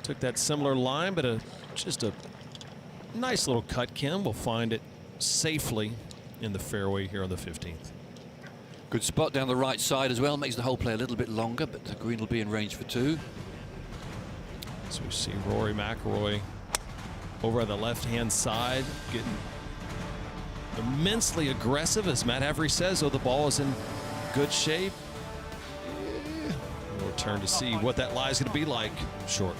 Took that similar line, but just a nice little cut. Kim will find it safely in the fairway here on the 15th. Good spot down the right side as well. Makes the hole play a little bit longer, but the green will be in range for 2. So we see Rory McIlroy over on the left-hand side getting immensely aggressive, as Matt Avery says, though the ball is in good shape. We'll turn to see what that lie is going to be like short.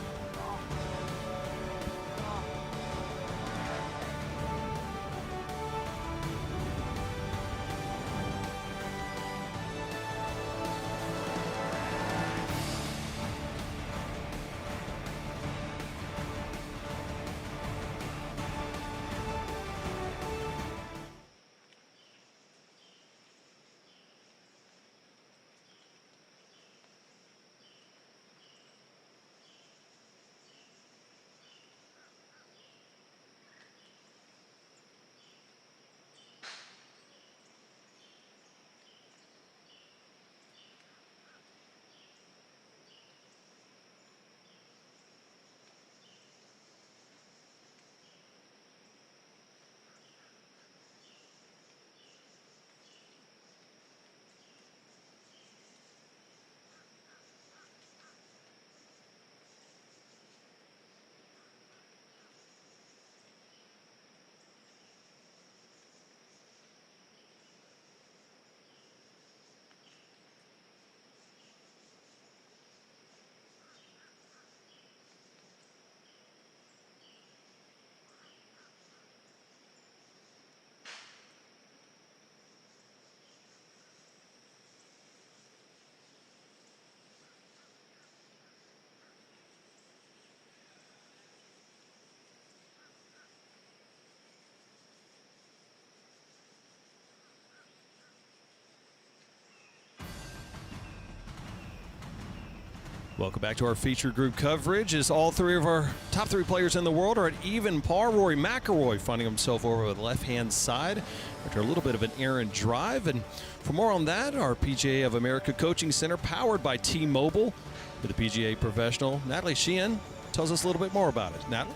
Welcome back to our feature group coverage as all three of our top three players in the world are at even par. Rory McIlroy finding himself over the left-hand side after a little bit of an errant drive. And for more on that, our PGA of America Coaching Center, powered by T-Mobile, with the PGA professional, Natalie Sheehan, tells us a little bit more about it. Natalie?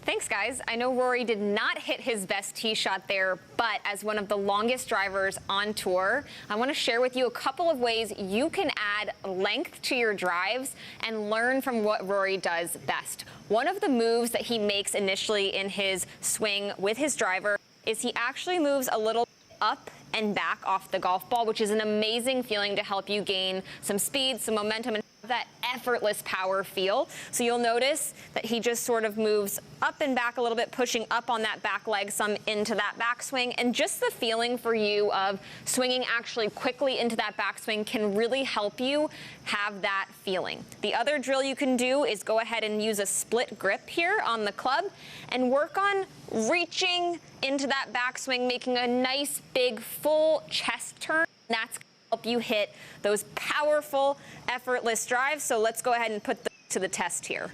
Thanks, guys. I know Rory did not hit his best tee shot there, but as one of the longest drivers on tour, I want to share with you a couple of ways you can add length to your drives and learn from what Rory does best. One of the moves that he makes initially in his swing with his driver is he actually moves a little up and back off the golf ball, which is an amazing feeling to help you gain some speed, some momentum, and that effortless power feel. So you'll notice that he just sort of moves up and back a little bit, pushing up on that back leg some into that backswing. And just the feeling for you of swinging actually quickly into that backswing can really help you have that feeling. The other drill you can do is go ahead and use a split grip here on the club and work on reaching into that backswing, making a nice big full chest turn. That's help you hit those powerful, effortless drives. So let's go ahead and put them to the test here.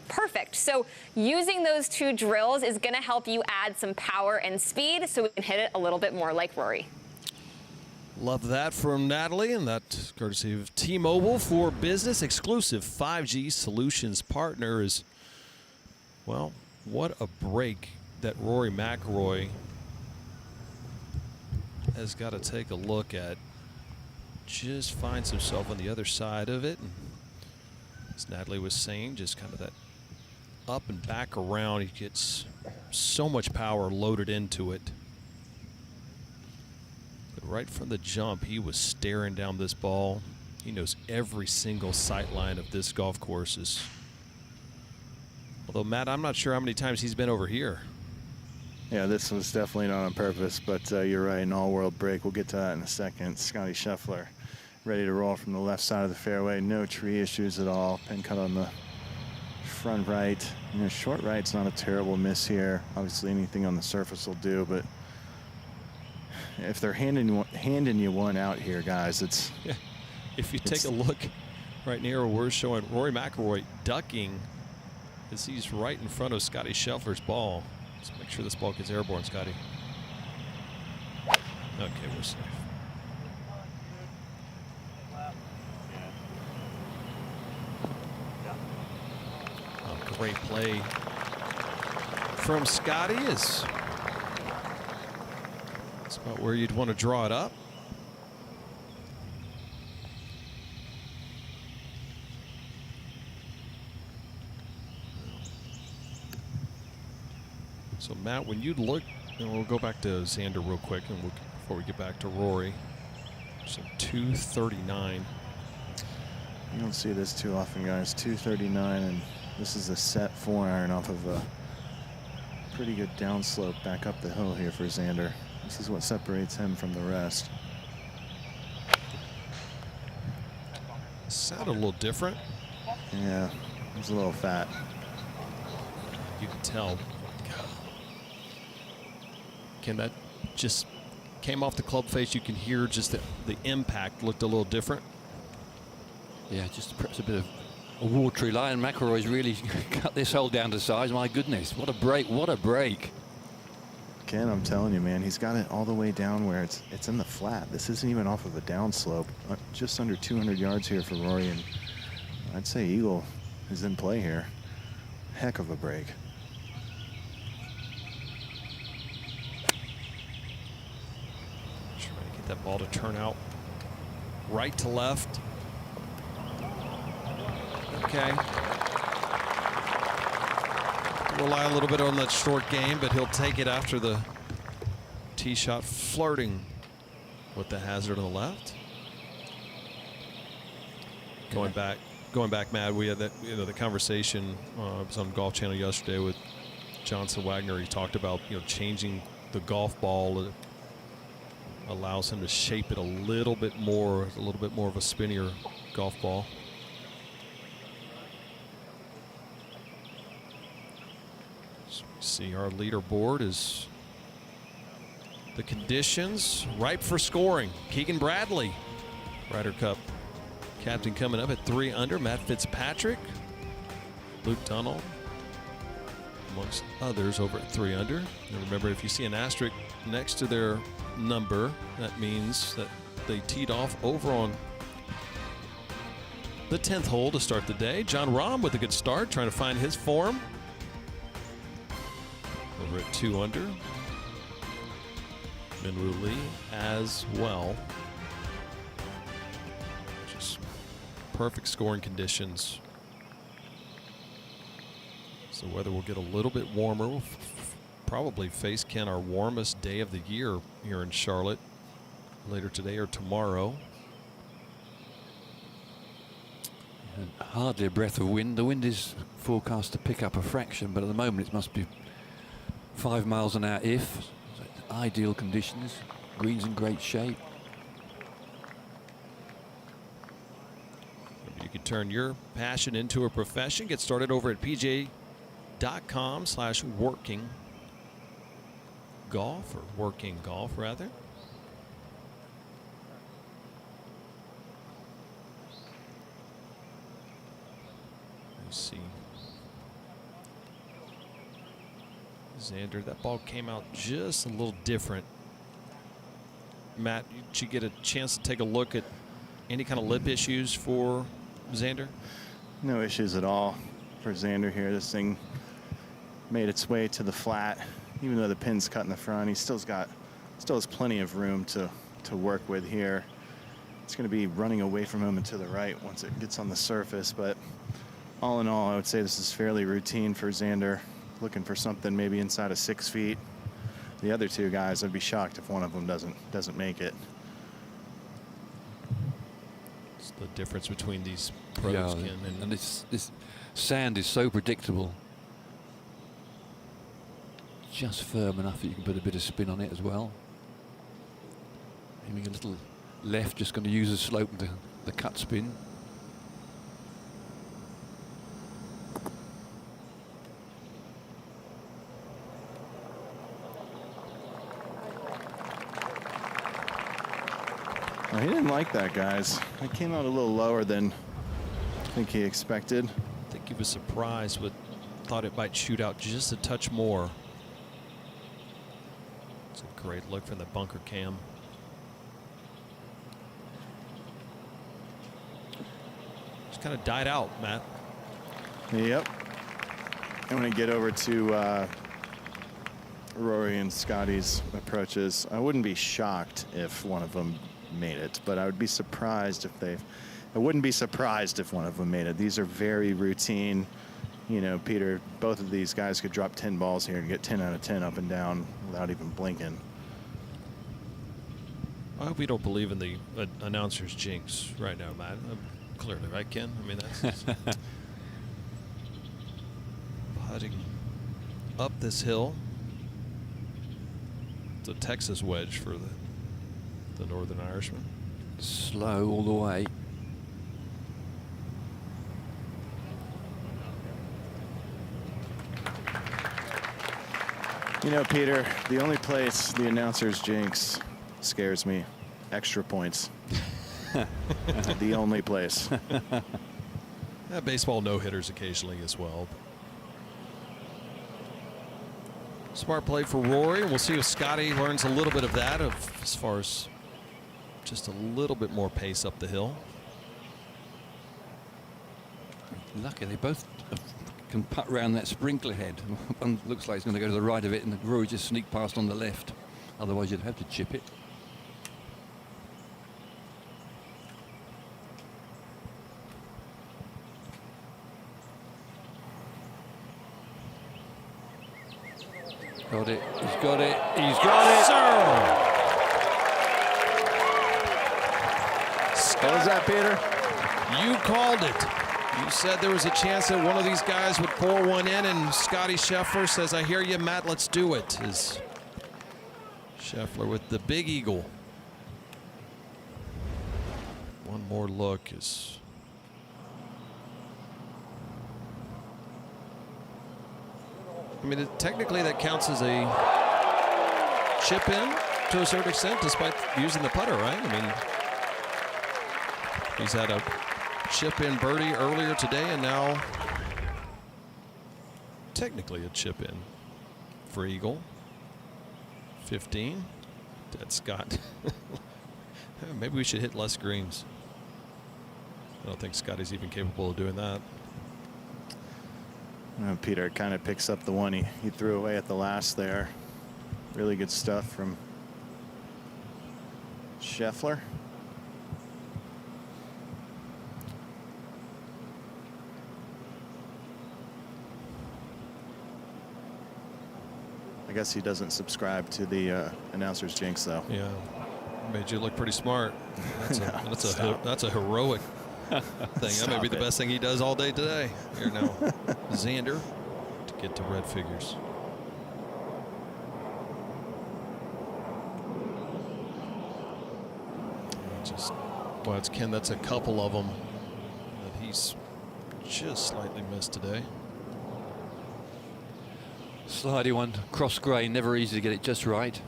Perfect. So using those two drills is going to help you add some power and speed so we can hit it a little bit more like Rory. Love that from Natalie, and that courtesy of T-Mobile for Business. Exclusive 5G solutions partner is, well, what a break that Rory McIlroy has got to take a look at. Just finds himself on the other side of it. And as Natalie was saying, just kind of that up and back around. He gets so much power loaded into it. But right from the jump, he was staring down this ball. He knows every single sight line of this golf course. Although, Matt, I'm not sure how many times he's been over here. Yeah, this was definitely not on purpose, but you're right, an all-world break. We'll get to that in a second. Scottie Scheffler ready to roll from the left side of the fairway. No tree issues at all. Pin cut on the front right. You know, short right's not a terrible miss here. Obviously, anything on the surface will do, but if they're handing you one out here, guys, it's... Yeah. If you take a look right near where we're showing Rory McIlroy ducking as he's right in front of Scottie Scheffler's ball. Let's make sure this ball gets airborne, Scottie. Okay, we're safe. Oh, great play from Scottie. Is it's about where you'd want to draw it up. So, Matt, when you look, and we'll go back to Xander real quick, and before we get back to Rory. So 239. You don't see this too often, guys. 239, and this is a set 4-iron off of a pretty good downslope back up the hill here for Xander. This is what separates him from the rest. Sounded a little different. Yeah, it's a little fat. You can tell. Ken, that just came off the club face. You can hear just the impact looked a little different. Yeah, just perhaps a bit of a watery line. McIlroy's really cut this hole down to size. My goodness, what a break, what a break. Ken, I'm telling you, man, he's got it all the way down where it's in the flat. This isn't even off of a downslope. Just under 200 yards here for Rory, and I'd say Eagle is in play here. Heck of a break. Trying to get that ball to turn out right to left. Okay. Rely a little bit on that short game, but he'll take it after the tee shot, flirting with the hazard on the left. Going back, Matt. We had that, the conversation. I was on Golf Channel yesterday with Johnson Wagner. He talked about changing the golf ball. It allows him to shape it a little bit more of a spinnier golf ball. So we see our leaderboard is The conditions ripe for scoring. Keegan Bradley, Ryder Cup captain, coming up at 3 under. Matt Fitzpatrick, Luke Donald, amongst others, over at 3 under. And remember, if you see an asterisk next to their number, that means that they teed off over on the 10th hole to start the day. John Rahm with a good start, trying to find his form. Over at 2 under. Minwoo Lee as well. Just perfect scoring conditions. So the weather will get a little bit warmer. We'll probably face, Ken, our warmest day of the year here in Charlotte later today or tomorrow. And hardly a breath of wind. The wind is forecast to pick up a fraction, but at the moment it must be 5 miles an hour if. So ideal conditions. Green's in great shape. You can turn your passion into a profession. Get started over at PGA.com/working golf, or working golf rather. Let's see. Xander, that ball came out just a little different. Matt, did you get a chance to take a look at any kind of lip issues for Xander? No issues at all for Xander here. This thing made its way to the flat. Even though the pin's cut in the front, he still has plenty of room to work with here. It's going to be running away from him and to the right once it gets on the surface, but all in all, I would say this is fairly routine for Xander, looking for something maybe inside of 6 feet. The other two guys, I'd be shocked if one of them doesn't make it. It's the difference between these pros, Yeah, Ken, and this sand is so predictable. Just firm enough that you can put a bit of spin on it as well. Aiming a little left, just going to use the slope and the cut spin. Well, he didn't like that, guys. It came out a little lower than I think he expected. I think he was surprised, but thought it might shoot out just a touch more. It's a great look from the bunker cam. Just kind of died out, Matt. Yep. I'm going to get over to Rory and Scottie's approaches. I wouldn't be shocked if one of them made it, but I would be surprised if I wouldn't be surprised if one of them made it. These are very routine. You know, Peter, both of these guys could drop 10 balls here and get 10 out of 10 up and down without even blinking. I hope you don't believe in the announcer's jinx right now, Matt. Clearly, right, Ken? I mean, that's putting up this hill. It's a Texas wedge for the Northern Irishman. Slow all the way. You know, Peter, the only place the announcer's jinx scares me, extra points. The only place. Baseball no-hitters occasionally as well. Smart play for Rory. We'll see if Scottie learns a little bit of that, as far as just a little bit more pace up the hill. Lucky they both can putt round that sprinkler head. One looks like it's going to go to the right of it, and Rory just sneaked past on the left. Otherwise, you'd have to chip it. Got it. He's got it. He's got it. Sir. What was that, Peter? You called it. You said there was a chance that one of these guys would pour one in, and Scottie Scheffler says, I hear you, Matt, let's do it. Is Scheffler with the big eagle. One more look is... I mean, technically that counts as a chip in. to a certain extent, despite using the putter, right? I mean, he's had a chip-in birdie earlier today, and now technically a chip-in for Eagle. 15. Dead Scott. Maybe we should hit less greens. I don't think Scottie's even capable of doing that. Peter kind of picks up the one he threw away at the last there. Really good stuff from Scheffler. I guess he doesn't subscribe to the announcer's jinx, though. Yeah, made you look pretty smart. That's a heroic thing. That may be the best thing he does all day today. Here now, Xander to get to red figures. Well, it's Ken. That's a couple of them that he's just slightly missed today. Slidey one, cross grain, never easy to get it just right.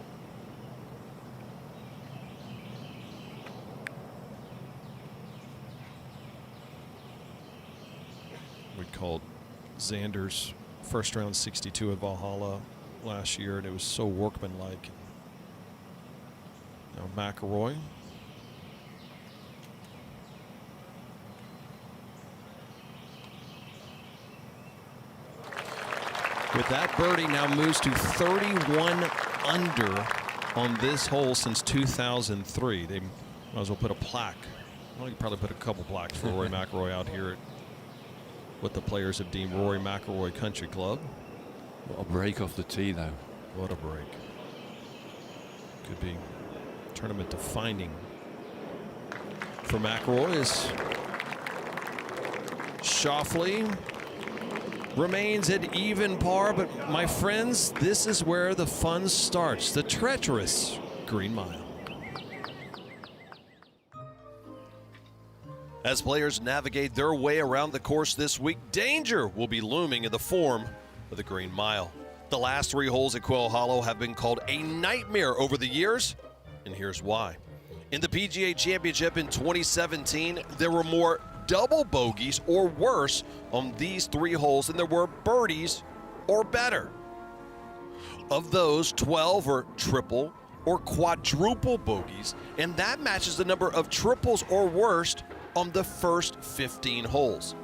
We called Xander's first round 62 at Valhalla last year, and it was so workmanlike. Now McIlroy. With that birdie, now moves to 31 under on this hole since 2003. They might as well put a plaque. Well, you probably put a couple plaques for Rory McIlroy out here at what the players have deemed Rory McIlroy Country Club. What a break off the tee, though. What a break. Could be tournament defining for McIlroy as Schauffele remains at even par, but my friends, this is where the fun starts. The treacherous Green Mile. As players navigate their way around the course this week, danger will be looming in the form of the Green Mile. The last 3 holes at Quail Hollow have been called a nightmare over the years, and here's why. In the PGA Championship in 2017, there were more double bogeys or worse on these 3 holes than there were birdies or better. Of those, 12 are triple or quadruple bogeys, and that matches the number of triples or worst on the first 15 holes.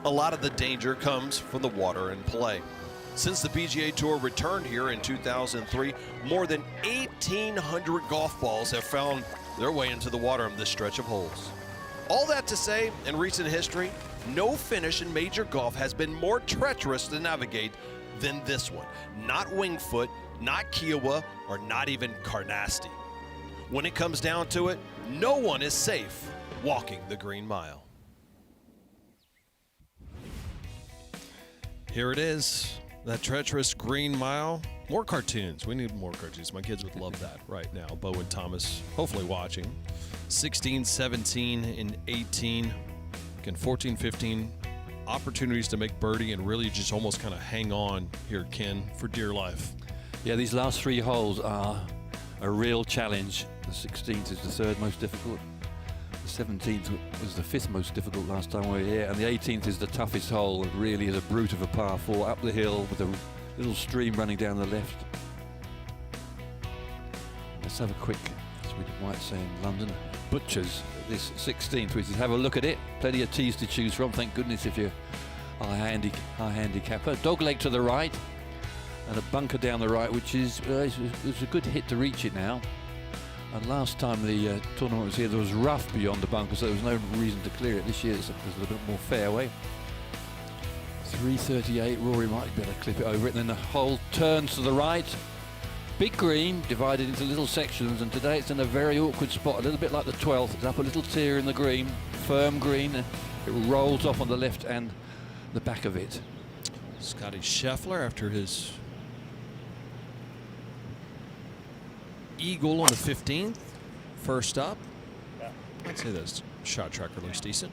A lot of the danger comes from the water in play. Since the PGA Tour returned here in 2003, more than 1,800 golf balls have found their way into the water on this stretch of holes. All that to say, in recent history, no finish in major golf has been more treacherous to navigate than this one. Not Winged Foot, not Kiowa, or not even Carnoustie. When it comes down to it, no one is safe walking the Green Mile. Here it is, that treacherous Green Mile. More cartoons. We need more cartoons. My kids would love that right now. Bo and Thomas, hopefully watching. 16, 17, and 18. Again, 14, 15. Opportunities to make birdie and really just almost kind of hang on here, Ken, for dear life. Yeah, these last 3 holes are a real challenge. The 16th is the 3rd most difficult. The 17th was the 5th most difficult last time we were here. And the 18th is the toughest hole. It really is a brute of a par 4 up the hill with a little stream running down the left. Let's have a quick, as we might say in London, butchers this 16th. We just have a look at it. Plenty of tees to choose from. Thank goodness if you're a handicapper. Dogleg to the right and a bunker down the right, which is it's a good hit to reach it now. And last time the tournament was here, there was rough beyond the bunker, so there was no reason to clear it. This year there's a little bit more fairway. 338, Rory might better clip it over it, and then the hole turns to the right. Big green, divided into little sections, and today it's in a very awkward spot, a little bit like the 12th. It's up a little tier in the green, firm green. It rolls off on the left and the back of it. Scottie Scheffler after his eagle on the 15th. First up. I'd say this shot tracker looks decent.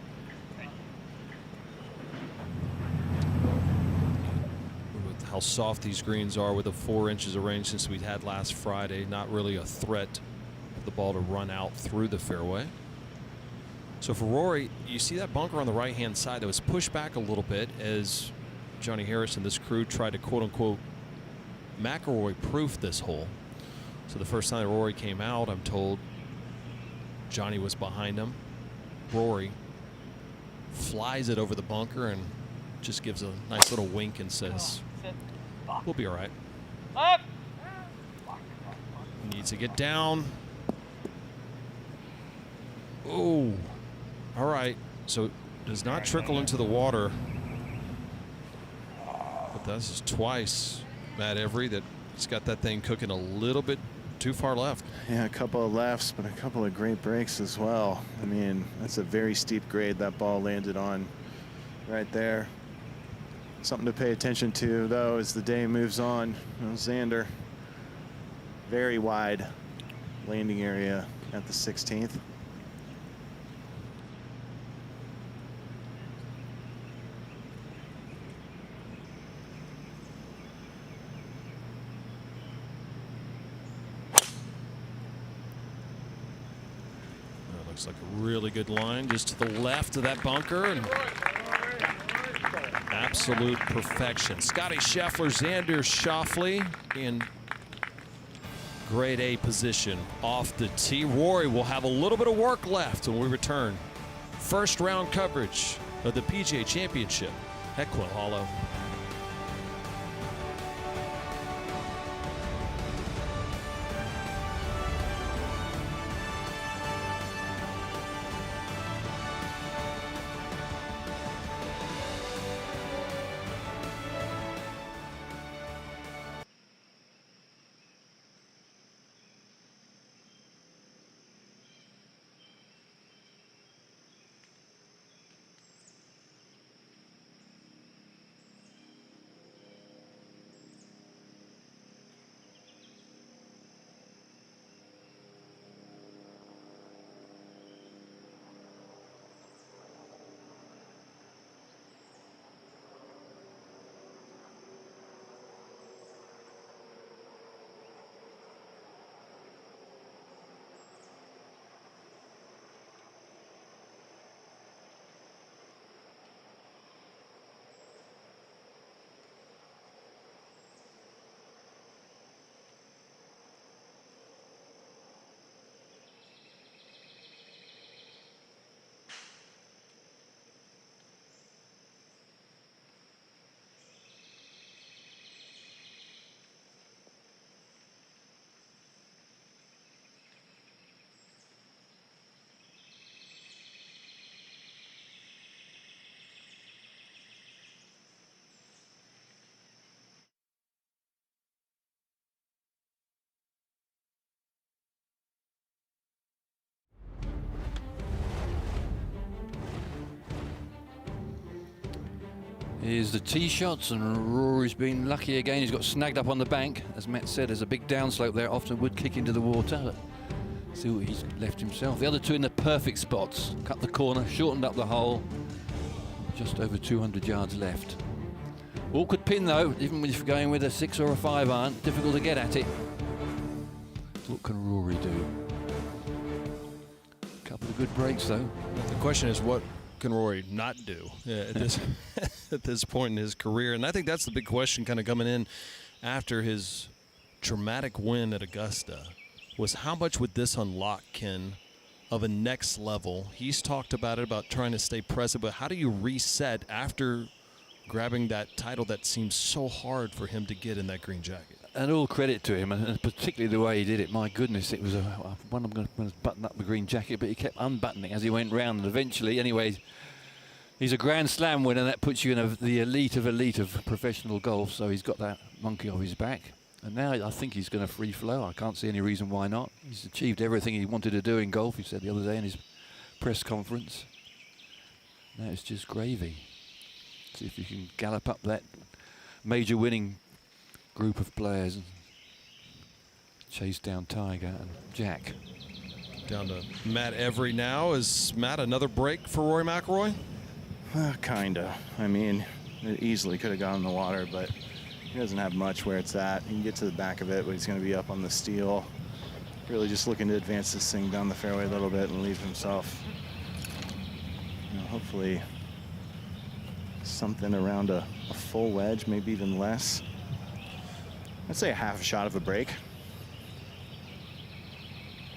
With how how soft these greens are with the 4 inches of rain since we'd had last Friday. Not really a threat for the ball to run out through the fairway. So for Rory, you see that bunker on the right-hand side that was pushed back a little bit as Johnny Harris and this crew tried to quote-unquote McIlroy-proof this hole. So the first time that Rory came out, I'm told Johnny was behind him. Rory flies it over the bunker and just gives a nice little wink and says, "We'll be all right." He needs to get down. Oh, all right. So does not trickle into the water. But this is twice, Matt Every, that he's got that thing cooking a little bit too far left. Yeah, a couple of lefts, but a couple of great breaks as well. I mean, that's a very steep grade that ball landed on right there. Something to pay attention to, though, as the day moves on. You know, Xander, very wide landing area at the 16th. Looks like a really good line just to the left of that bunker, and absolute perfection. Scottie Scheffler, Xander Schauffele in grade A position off the tee. Rory will have a little bit of work left when we return. First round coverage of the PGA Championship at Quail Hollow. Here's the tee shots, and Rory's been lucky again. He's got snagged up on the bank. As Matt said, there's a big downslope there, often would kick into the water. See what he's left himself. The other two in the perfect spots. Cut the corner, shortened up the hole. Just over 200 yards left. Awkward pin though, even if you're going with a 6 or a 5 iron, difficult to get at it. What can Rory do? A couple of good breaks though. The question is, what can Rory not do at this point in his career? And I think that's the big question kind of coming in after his dramatic win at Augusta, was how much would this unlock Ken of a next level? He's talked about it, about trying to stay present, but how do you reset after grabbing that title that seems so hard for him to get in that green jacket? And all credit to him, and particularly the way he did it. My goodness, it was one I'm going to button up the green jacket, but he kept unbuttoning as he went round, and eventually, anyway, he's a Grand Slam winner. That puts you in the elite of professional golf, so he's got that monkey off his back. And now I think he's going to free flow. I can't see any reason why not. He's achieved everything he wanted to do in golf, he said the other day in his press conference. Now it's just gravy. See if you can gallop up that major winning group of players and chase down Tiger and Jack. Down to Matt Every now. Is Matt another break for Rory McIlroy? Kinda. I mean, it easily could have gone in the water, but He doesn't have much where it's at. He can get to the back of it, but he's going to be up on the steel. Really just looking to advance this thing down the fairway a little bit and leave himself, hopefully something around a full wedge, maybe even less. I'd say a half a shot of a break.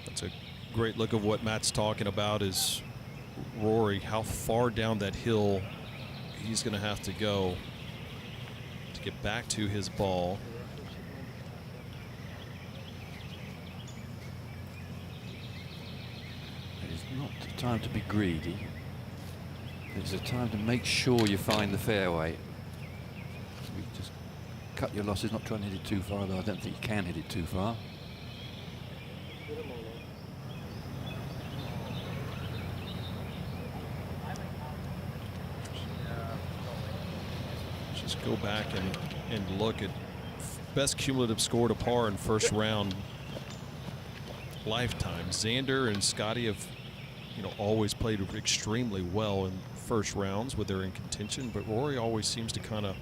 That's a great look of what Matt's talking about is Rory, how far down that hill he's going to have to go to get back to his ball. It is not the time to be greedy. It's a time to make sure you find the fairway. Just cut your losses, not trying to hit it too far, though I don't think you can hit it too far. Just go back and look at best cumulative score to par in first round lifetime. Xander and Scottie have, always played extremely well in first rounds when they're in contention, but Rory always seems to kind of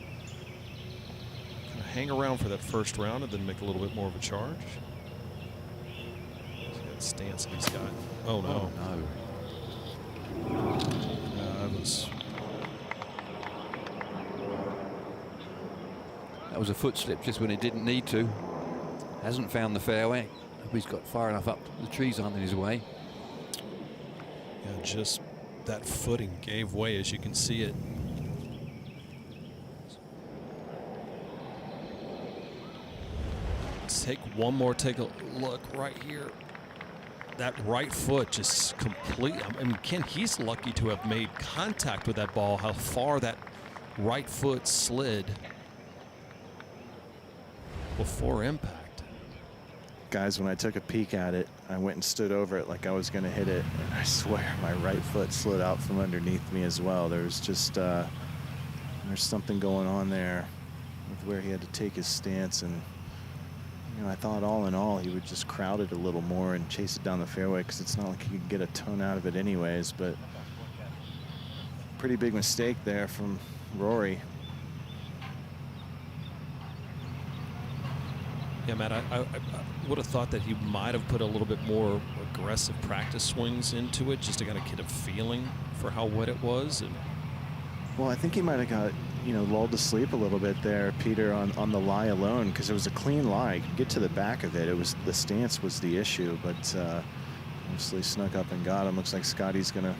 hang around for that first round and then make a little bit more of a charge. He's got stance he's got. Oh no. Oh no. That was a foot slip just when it didn't need to. Hasn't found the fairway. Hope he's got far enough up. The trees aren't in his way. Yeah, just that footing gave way, as you can see it. Take a look right here. That right foot just complete. I mean, Ken, he's lucky to have made contact with that ball. How far that right foot slid before impact. Guys, when I took a peek at it, I went and stood over it like I was going to hit it, and I swear my right foot slid out from underneath me as well. There's just there's something going on there with where he had to take his stance, and I thought all in all he would just crowd it a little more and chase it down the fairway, because it's not like he could get a ton out of it anyways. But pretty big mistake there from Rory. Yeah, Matt, I would have thought that he might have put a little bit more aggressive practice swings into it just to kind of get a feeling for how wet it was. And well, I think he might have got, lulled to sleep a little bit there, Peter, on the lie alone, because it was a clean lie. You could get to the back of it. It was the stance was the issue, but obviously snuck up and got him. Looks like Scottie's going to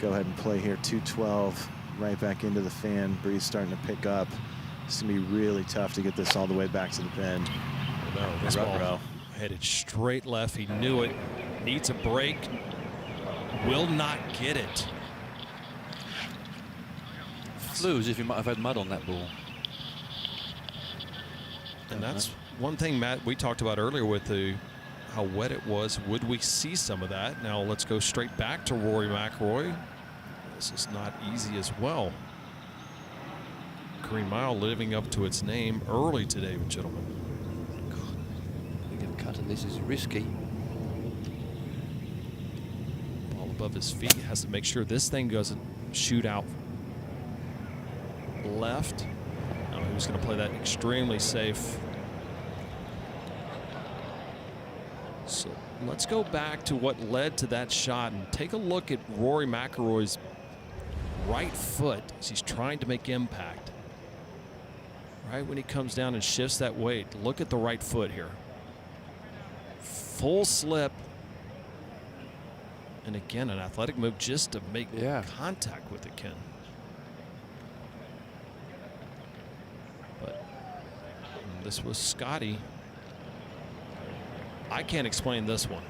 go ahead and play here. 212 right back into the fan. Breeze starting to pick up. It's going to be really tough to get this all the way back to the pin. No, this ball headed straight left. He knew it. Needs a break. Will not get it. Flew as if he might have had mud on that ball. And that's one thing, Matt, we talked about earlier with how wet it was. Would we see some of that? Now let's go straight back to Rory McIlroy. This is not easy as well. Green Mile living up to its name early today, gentlemen. To get a cut of this is risky. Ball above his feet. Has to make sure this thing doesn't shoot out left. No, he was going to play that extremely safe. So let's go back to what led to that shot and take a look at Rory McIlroy's right foot as he's trying to make impact. Right when he comes down and shifts that weight, look at the right foot here. Full slip. And again, an athletic move just to make contact with it, Ken. But this was Scottie. I can't explain this one.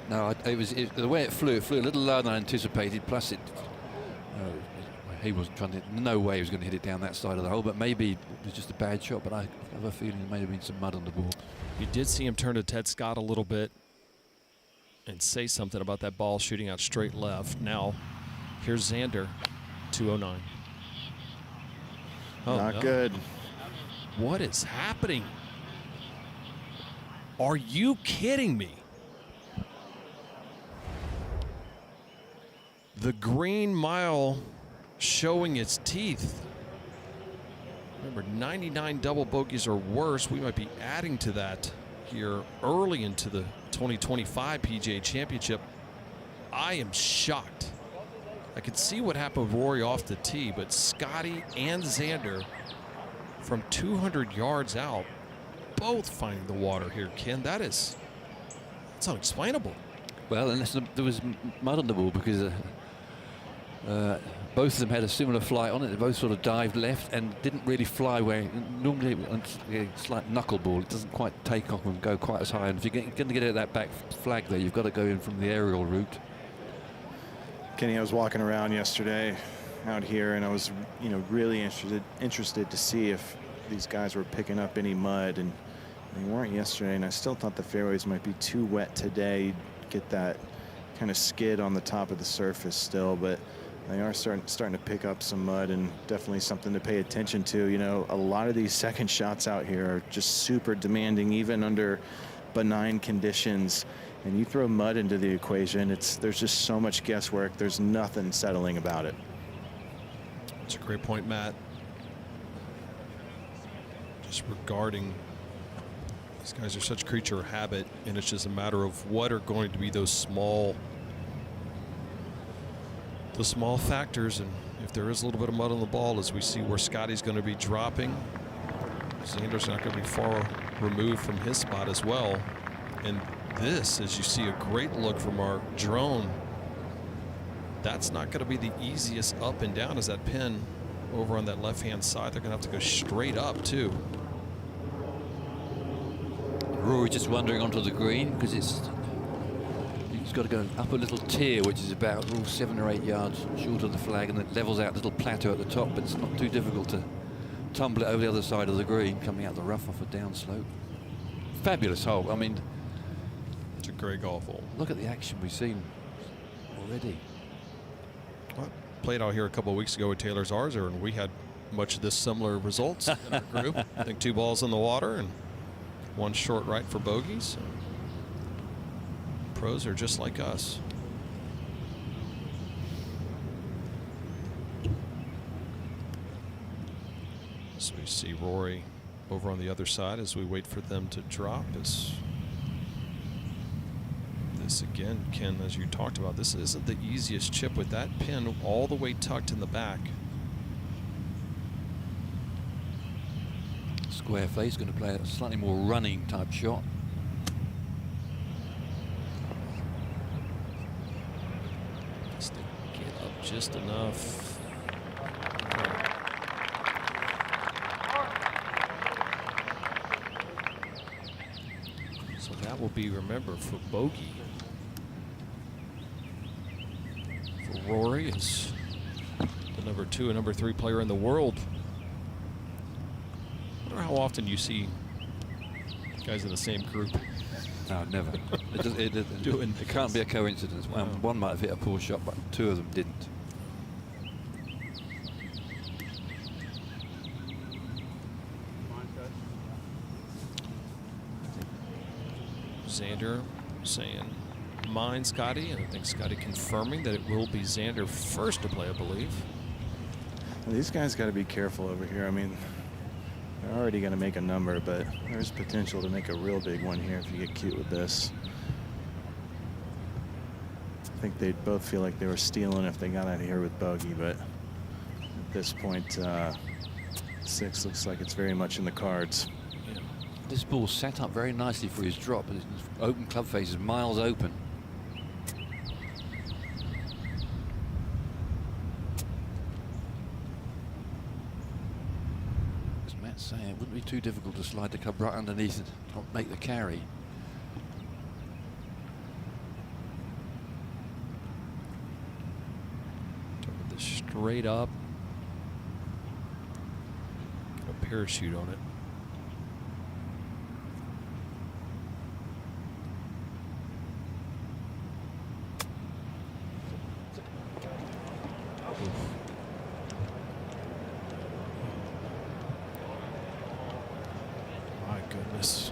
No, the way it flew a little lower than I anticipated. Plus, he wasn't trying to. No way he was going to hit it down that side of the hole. But maybe it was just a bad shot. But I have a feeling there may have been some mud on the ball. You did see him turn to Ted Scott a little bit and say something about that ball shooting out straight left. Now, here's Xander, 209. Oh, not good. What is happening? Are you kidding me? The Green Mile showing its teeth. Remember, 99 double bogeys or worse. We might be adding to that here early into the 2025 PGA Championship. I am shocked. I could see what happened with Rory off the tee, but Scottie and Xander from 200 yards out, both finding the water here, Ken. It's unexplainable. Well, unless there was mud on the ball, because both of them had a similar flight on it. They both sort of dived left and didn't really fly where normally it's like knuckleball. It doesn't quite take off and go quite as high. And if you're going to get at that back flag there, you've got to go in from the aerial route. Kenny, I was walking around yesterday out here, and I was, really interested to see if these guys were picking up any mud, and they weren't yesterday. And I still thought the fairways might be too wet today. You'd get that kind of skid on the top of the surface still, but they are starting to pick up some mud, and definitely something to pay attention to. A lot of these second shots out here are just super demanding, even under benign conditions. And you throw mud into the equation, there's just so much guesswork. There's nothing settling about it. That's a great point, Matt. Just regarding, these guys are such creature of habit, and it's just a matter of what are going to be those small factors. And if there is a little bit of mud on the ball, as we see where Scottie's going to be dropping, Xander's not going to be far removed from his spot as well. And this, as you see a great look from our drone, that's not going to be the easiest up and down as that pin over on that left-hand side. They're going to have to go straight up too. Rory just wandering onto the green because he's got to go up a little tier, which is about 7 or 8 yards short of the flag, and it levels out a little plateau at the top, but it's not too difficult to tumble it over the other side of the green, coming out the rough off a downslope. Fabulous hole. I mean, it's a great golf hole. Look at the action we've seen already. Well, I played out here a couple of weeks ago with Taylor Zarzer, and we had much of this similar results in our group. I think 2 balls in the water and 1 short right for bogeys. Pros are just like us. So we see Rory over on the other side as we wait for them to drop. This again, Ken, as you talked about, this isn't the easiest chip with that pin all the way tucked in the back. Square face, going to play a slightly more running type shot. Just to get up just enough. So that will be, remember, for bogey. For Rory is the number 2 and number 3 player in the world. I wonder how often you see guys in the same group. No, never. It can't be a coincidence. No. One might have hit a poor shot, but 2 of them didn't. Xander saying mine, Scottie, and I think Scottie confirming that it will be Xander first to play, I believe. Well, these guys got to be careful over here. I mean, they're already going to make a number, but there's potential to make a real big one here if you get cute with this. I think they'd both feel like they were stealing if they got out of here with bogey, but at this point, 6 looks like it's very much in the cards. Yeah. This ball set up very nicely for his drop, but his open club face is miles open. As Matt's saying, it wouldn't be too difficult to slide the club right underneath and not make the carry. With this straight up. Got a parachute on it. My goodness.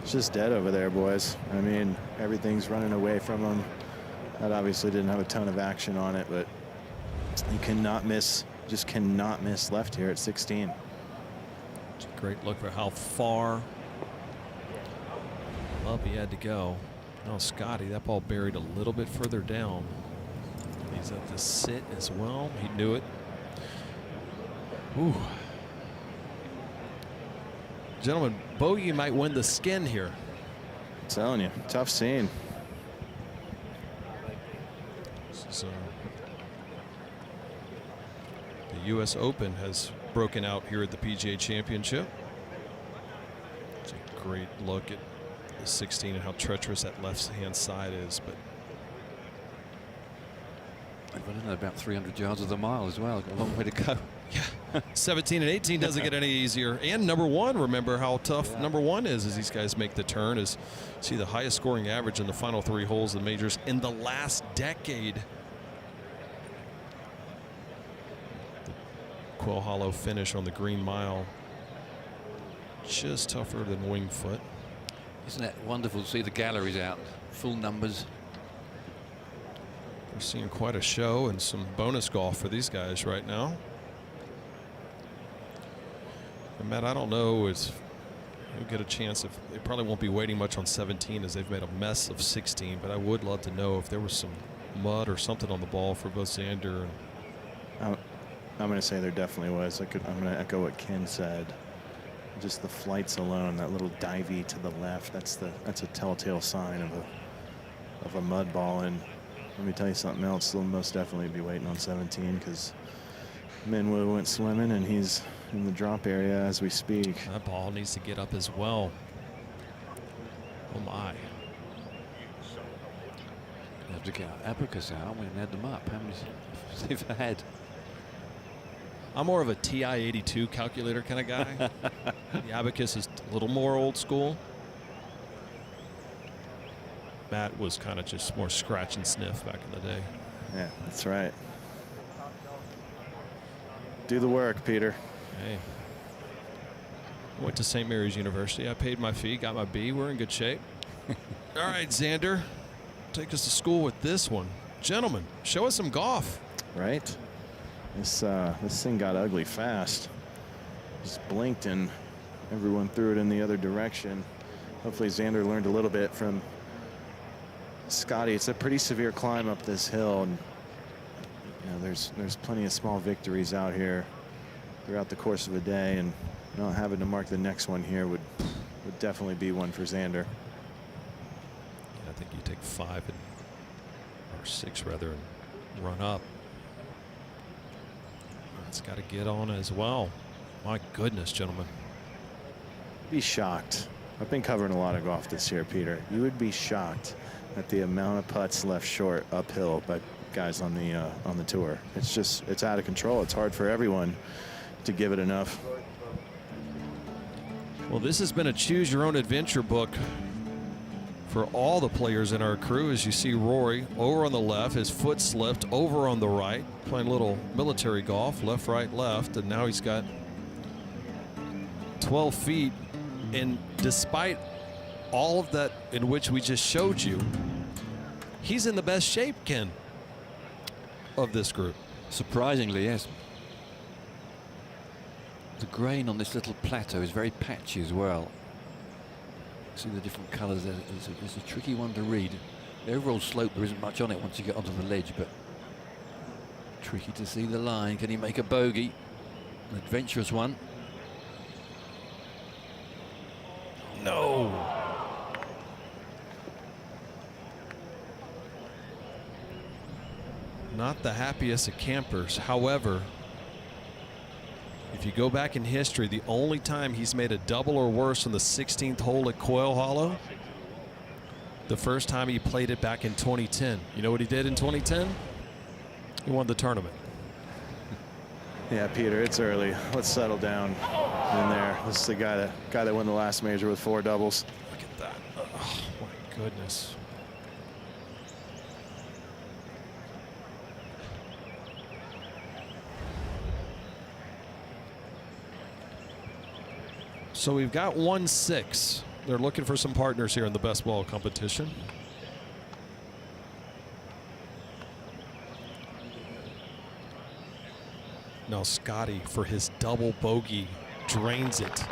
It's just dead over there, boys. I mean, everything's running away from them. That obviously didn't have a ton of action on it, but you cannot miss just cannot miss left here at 16. It's a great look for how far up he had to go. Oh, Scottie, that ball buried a little bit further down. He's at the sit as well. He knew it. Ooh. Gentlemen, bogey might win the skin here. I'm telling you, tough scene. So the U.S. Open has broken out here at the PGA Championship. It's a great look at the 16 and how treacherous that left-hand side is. But they've run in about 300 yards of the mile as well. Got a long way to go. Yeah, 17 and 18 doesn't get any easier. And number one, remember how tough number one is as these guys make the turn. Is see the highest scoring average in the final 3 holes of the majors in the last decade. The Quail Hollow finish on the Green Mile, just tougher than Winged Foot. Isn't it wonderful to see the galleries out, full numbers? We're seeing quite a show and some bonus golf for these guys right now. And Matt, I don't know if you'll get a chance. If they probably won't be waiting much on 17 as they've made a mess of 16. But I would love to know if there was some mud or something on the ball for both Xander and. I'm going to say there definitely was. I'm going to echo what Ken said. Just the flights alone, that little divey to the left. That's a telltale sign of a mud ball. And let me tell you something else. They'll most definitely be waiting on 17 because Minwoo went swimming and he's in the drop area as we speak. That ball needs to get up as well. Oh my. You have to get Abacus out and add them up. How many they've had? I'm more of a TI-82 calculator kind of guy. The Abacus is a little more old school. Matt was kind of just more scratch and sniff back in the day. Yeah, that's right. Do the work, Peter. Hey. I went to St. Mary's University. I paid my fee, got my B. We're in good shape. All right, Xander, take us to school with this one. Gentlemen, show us some golf. Right. This thing got ugly fast. Just blinked and everyone threw it in the other direction. Hopefully Xander learned a little bit from Scottie. It's a pretty severe climb up this hill, and you know, there's plenty of small victories out here throughout the course of a day, and not having to mark the next one here would definitely be one for Xander. Yeah, I think you take 5 or 6 rather and run up. It's got to get on as well. My goodness, gentlemen. Be shocked. I've been covering a lot of golf this year, Peter. You would be shocked at the amount of putts left short uphill by guys on the tour. It's out of control. It's hard for everyone to give it enough. Well, this has been a choose your own adventure book for all the players in our crew. As you see Rory over on the left, his foot slipped over on the right, playing a little military golf, left, right, left, and now he's got 12 feet. And despite all of that in which we just showed you, he's in the best shape, Ken, of this group. Surprisingly, yes. The grain on this little plateau is very patchy as well. See the different colours there. It's a tricky one to read. The overall slope, there isn't much on it once you get onto the ledge, but tricky to see the line. Can he make a bogey? An adventurous one. No. Not the happiest of campers. However, if you go back in history, the only time he's made a double or worse on the 16th hole at Quail Hollow, the first time he played it back in 2010. You know what he did in 2010? He won the tournament. Yeah, Peter, it's early. Let's settle down in there. This is the guy that won the last major with 4 doubles. Look at that. Oh, my goodness. So we've got 1-6. They're looking for some partners here in the best ball competition. Now Scottie, for his double bogey, drains it.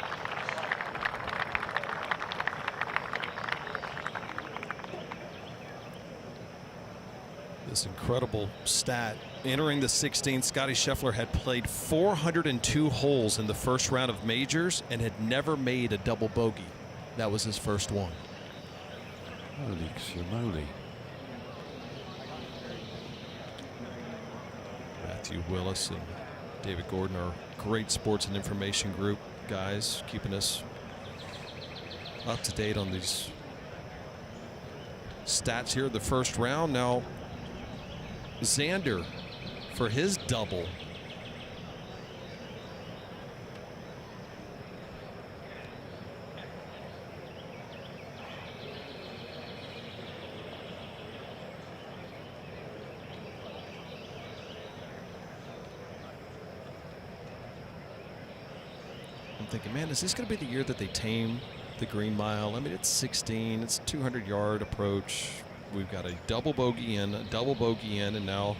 This incredible stat. Entering the 16th, Scottie Scheffler had played 402 holes in the first round of majors and had never made a double bogey. That was his first one. Holy schmoly. Matthew Willis and David Gordon are great sports and information group guys, keeping us up to date on these stats here. The first round. Now Xander for his double. I'm thinking, man, is this going to be the year that they tame the Green Mile? I mean, it's 16, it's a 200-yard approach. We've got a double bogey in, a double bogey in, and now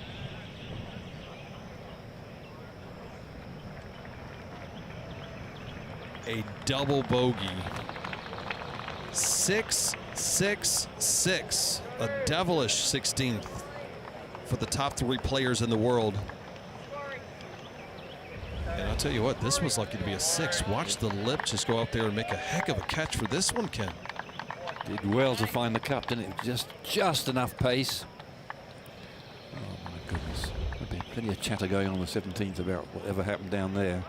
a double bogey. 6, 6, 6. A devilish 16th for the top 3 players in the world. And I'll tell you what, this was lucky to be a 6. Watch the lip just go out there and make a heck of a catch for this one, Ken. Did well to find the cup, didn't it? Just enough pace. Oh my goodness. There'll be plenty of chatter going on the 17th about whatever happened down there.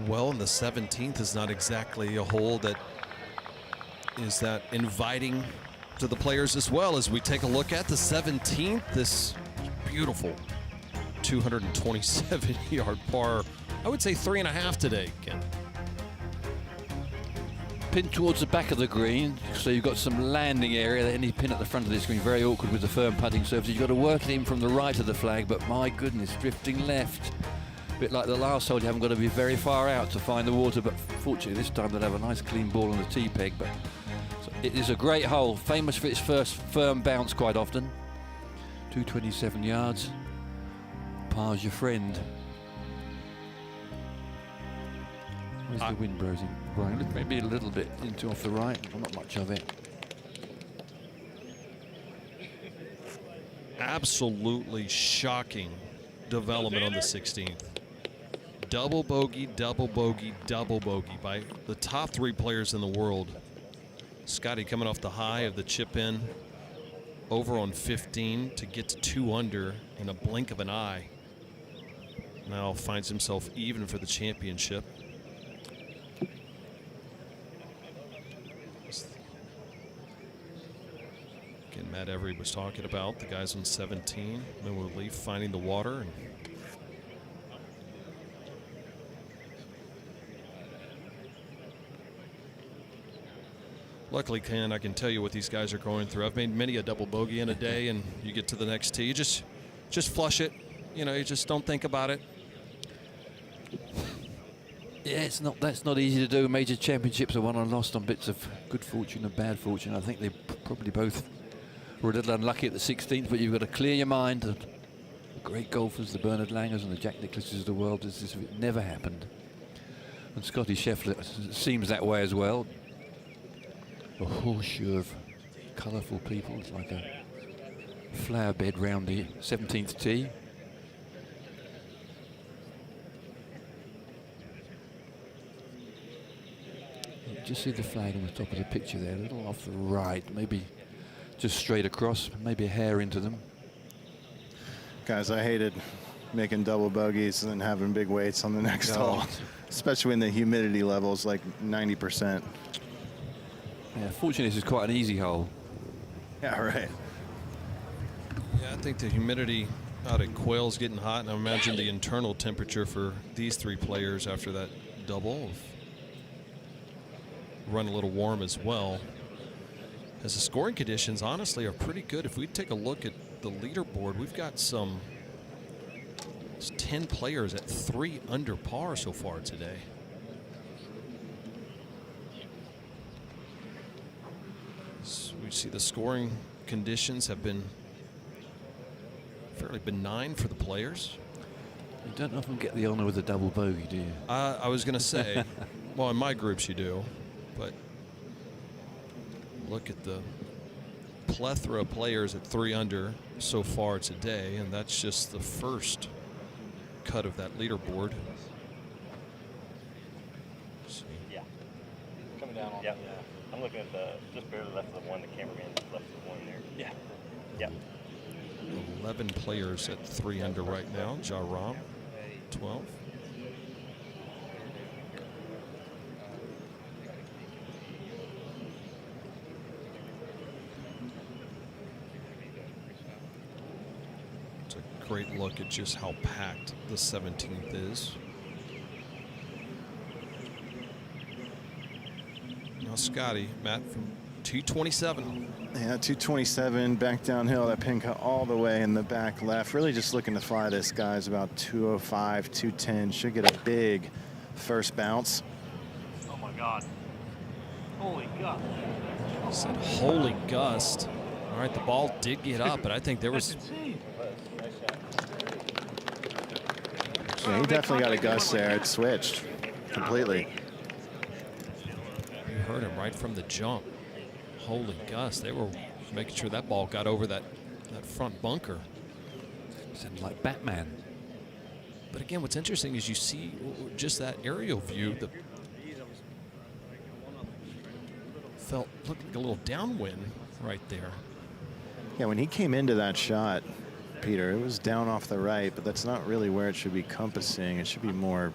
Well, and the 17th is not exactly a hole that is that inviting to the players as well. As we take a look at the 17th, this beautiful 227-yard par. I would say 3.5 today, Ken. Pin towards the back of the green, so you've got some landing area. Any pin at the front of this green, very awkward with the firm putting surface. You've got to work it in from the right of the flag, but my goodness, drifting left. A bit like the last hole, you haven't got to be very far out to find the water, but fortunately this time they'll have a nice clean ball on the tee peg. But so it is a great hole, famous for its first firm bounce quite often. 227 yards, par's your friend. Where's the wind blowing? Right, maybe a little bit into off the right, well, not much of it. Absolutely shocking development on the 16th. Double bogey, double bogey, double bogey by the top 3 players in the world. Scottie coming off the high of the chip in over on 15 to get to 2 under in a blink of an eye. Now finds himself even for the championship. Again, Matt Every was talking about the guys on 17. Then Leaf finding the water. And luckily, Ken, I can tell you what these guys are going through. I've made many a double bogey in a day, and you get to the next tee, you just flush it. You know, you just don't think about it. Yeah, that's not easy to do. Major championships are won and lost on bits of good fortune and bad fortune. I think they probably both were a little unlucky at the 16th, but you've got to clear your mind. The great golfers, the Bernard Langers and the Jack Nicklauses of the world, as if it never happened. And Scottie Scheffler seems that way as well. A horseshoe of colourful people. It's like a flower bed round the 17th tee. Just see the flag on the top of the picture there, a little off the right, maybe just straight across, maybe a hair into them. Guys, I hated making double bogeys and then having big weights on the next hole, especially when the humidity level is like 90%. Yeah, fortunately, this is quite an easy hole. Yeah, right. Yeah, I think the humidity out at Quail's getting hot, and I imagine the internal temperature for these 3 players after that double run a little warm as well. As the scoring conditions honestly are pretty good. If we take a look at the leaderboard, we've got some 10 players at 3 under par so far today. So we see the scoring conditions have been fairly benign for the players. You don't often get the honour with a double bogey, do you? I was going to say, well, in my groups you do, but look at the plethora of players at 3 under so far today, and that's just the first cut of that leaderboard. Yeah. Coming down on. Yeah. I'm looking at the just barely left of the one. The cameraman just left of the one there. Yeah. Yeah. 11 players at 3 under right now. Ja Ram, 12. It's a great look at just how packed the 17th is. Now Scottie, Matt, from 227. Yeah, 227 back downhill. That pin cut all the way in the back left. Really just looking to fly this, guys. About 205, 210. Should get a big first bounce. Oh my God. Holy God. Said holy gust. All right, the ball did get up, but I think there was. Yeah, he definitely got a gust there. It switched completely. You heard him right from the jump. Holy gust. They were making sure that ball got over that front bunker. Sounded like Batman. But again, what's interesting is you see just that aerial view. Looked like a little downwind right there. Yeah, when he came into that shot, Peter, it was down off the right, but that's not really where it should be compassing. It should be more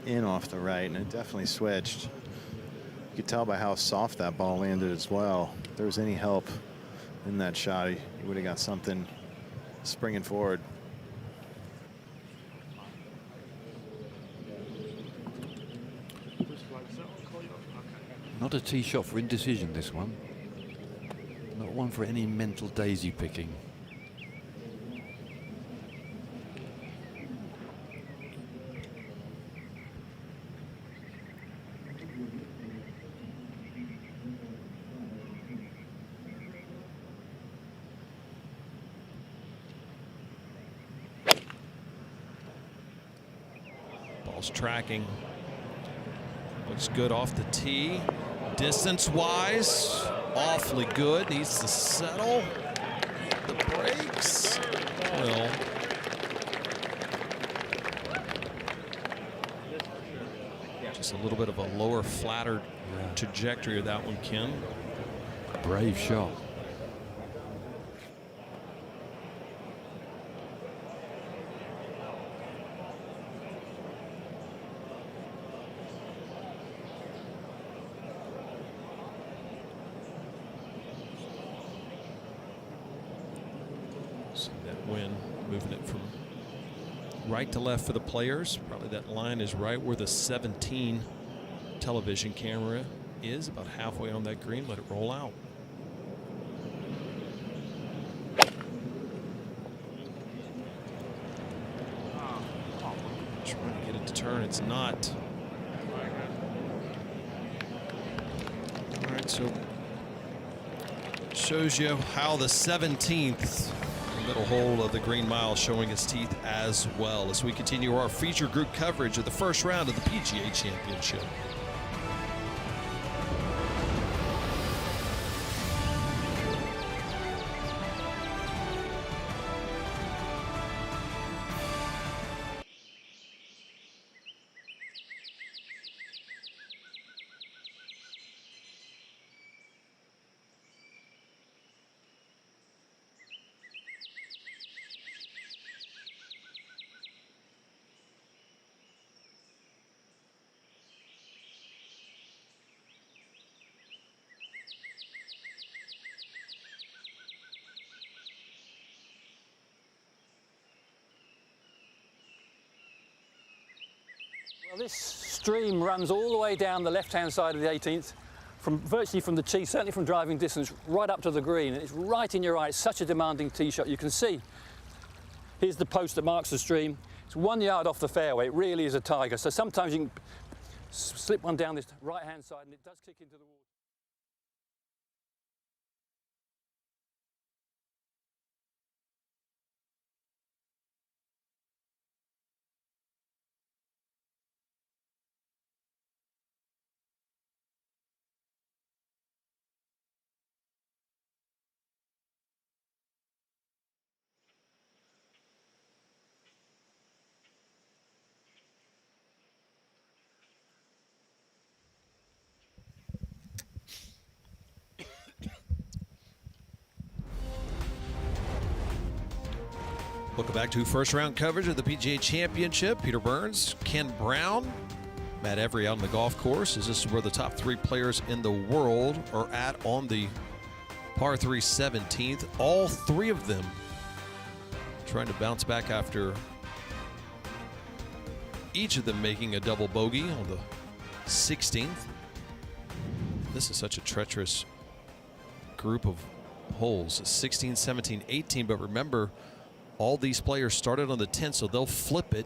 in off the right, and it definitely switched. You could tell by how soft that ball landed as well. If there was any help in that shot, he would have got something springing forward. Not a tee shot for indecision, this one. Not one for any mental daisy picking. Ball's tracking. Looks good off the tee. Distance-wise, awfully good. Needs to settle. The brakes. Well, just a little bit of a lower, flatter trajectory of that one, Ken. Brave shot. Moving it from right to left for the players. Probably that line is right where the 17 television camera is, about halfway on that green. Let it roll out. Trying to get it to turn. It's not. All right, so shows you how the 17th middle hole of the Green Mile showing its teeth as well as we continue our feature group coverage of the first round of the PGA Championship. Well, this stream runs all the way down the left-hand side of the 18th, virtually from the tee, certainly from driving distance, right up to the green. And it's right in your eye. It's such a demanding tee shot. You can see, here's the post that marks the stream. It's 1 yard off the fairway. It really is a tiger. So sometimes you can slip one down this right-hand side, and it does kick into the water. Welcome back to first round coverage of the PGA Championship. Peter Burns, Ken Brown, Matt Every out on the golf course, as this is where the top 3 players in the world are at on the par 3 17th. All 3 of them trying to bounce back after each of them making a double bogey on the 16th. This is such a treacherous group of holes, 16, 17, 18, but remember, all these players started on the 10th, so they'll flip it.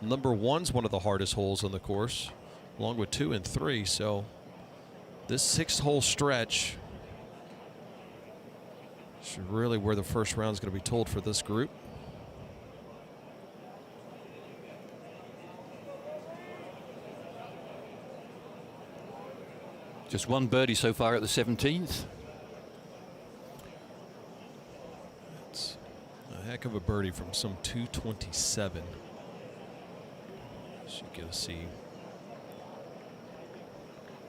Number 1's one of the hardest holes on the course, along with 2 and 3, so this 6-hole stretch is really where the first round is going to be told for this group. Just one birdie so far at the 17th. It's a heck of a birdie from some 227. So you get to see.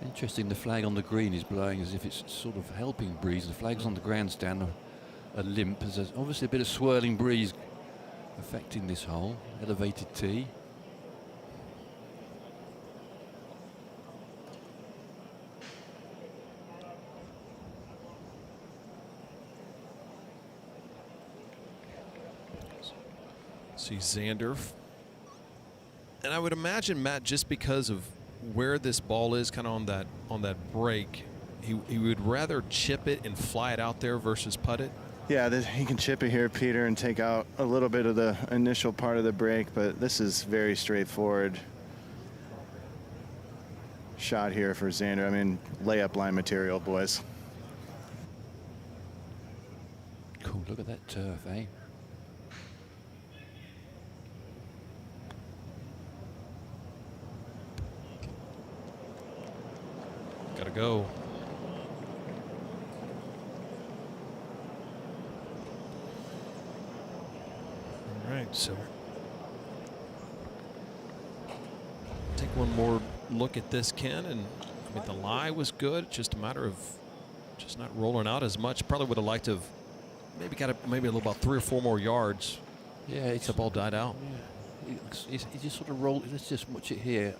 Interesting, the flag on the green is blowing as if it's sort of helping breeze. The flags on the grandstand are limp. There's obviously a bit of swirling breeze affecting this hole. Elevated tee. See Xander, and I would imagine, Matt, just because of where this ball is kind of on that break, he would rather chip it and fly it out there versus putt it. Yeah, he can chip it here, Peter, and take out a little bit of the initial part of the break, but this is very straightforward shot here for Xander. I mean, layup line material, boys. Cool, look at that turf, eh? Gotta go. All right, so take one more look at this, Ken, and I mean the lie was good. It's just a matter of just not rolling out as much. Probably would have liked to have maybe got maybe a little about 3 or 4 more yards. Yeah, it's the ball died out. Yeah, he just sort of rolled. Let's just watch it here.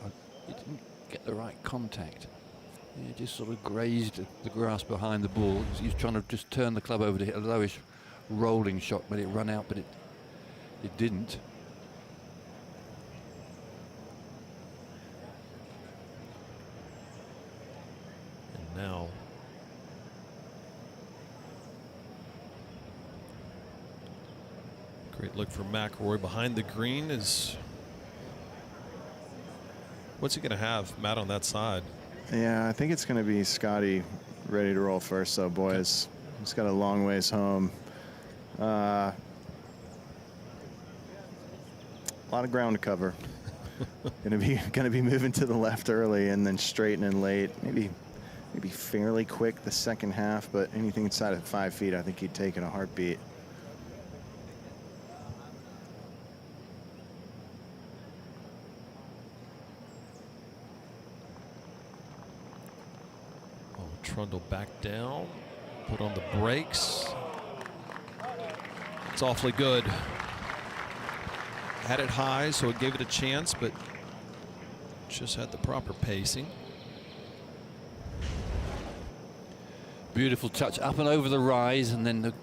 He didn't get the right contact. He just sort of grazed the grass behind the ball. He was trying to just turn the club over to hit a lowish rolling shot, but it run out, but it didn't. And now great look for McIlroy behind the green. Is what's he going to have, Matt, on that side? Yeah, I think it's going to be Scottie ready to roll first, though, boys. He's got a long ways home. A lot of ground to cover. Gonna be moving to the left early and then straightening late. Maybe fairly quick the second half, but anything inside of 5 feet, I think he'd take in a heartbeat. Trundle back down, put on the brakes. It's awfully good. Had it high, so it gave it a chance, but just had the proper pacing. Beautiful touch up and over the rise, and then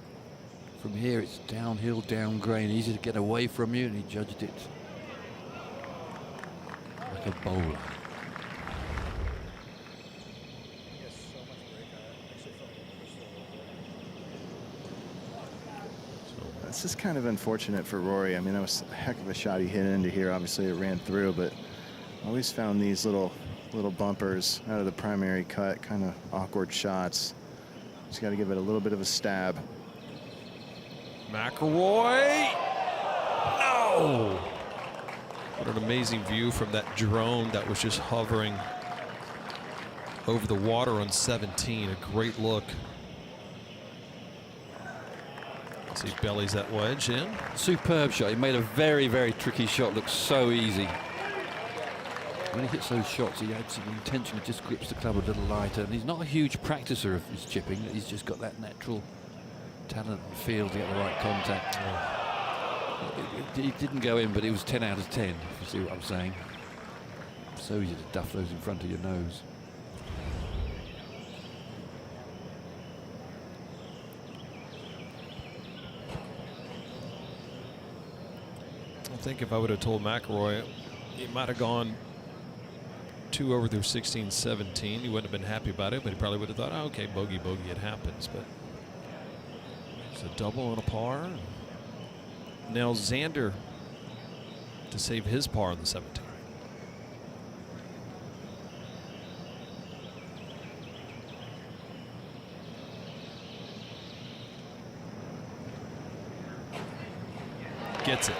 from here it's downhill, down grain, easy to get away from you, and he judged it like a bowler. This is kind of unfortunate for Rory. I mean, that was a heck of a shot he hit into here. Obviously, it ran through, but always found these little bumpers out of the primary cut, kind of awkward shots. Just got to give it a little bit of a stab. McIlroy. No! What an amazing view from that drone that was just hovering over the water on 17. A great look. He bellies that wedge in. Superb shot. He made a very, very tricky shot look so easy. When he hits those shots, he intentionally just grips the club a little lighter. And he's not a huge practicer of his chipping. He's just got that natural talent and feel to get the right contact. It didn't go in, but it was 10 out of 10, if you see what I'm saying. So easy to duff those in front of your nose. I think if I would have told McIlroy he might have gone 2 over through 16, 17, he wouldn't have been happy about it, but he probably would have thought, oh, okay, bogey, bogey, it happens. But it's a double and a par. Now Xander to save his par on the 17. Gets it.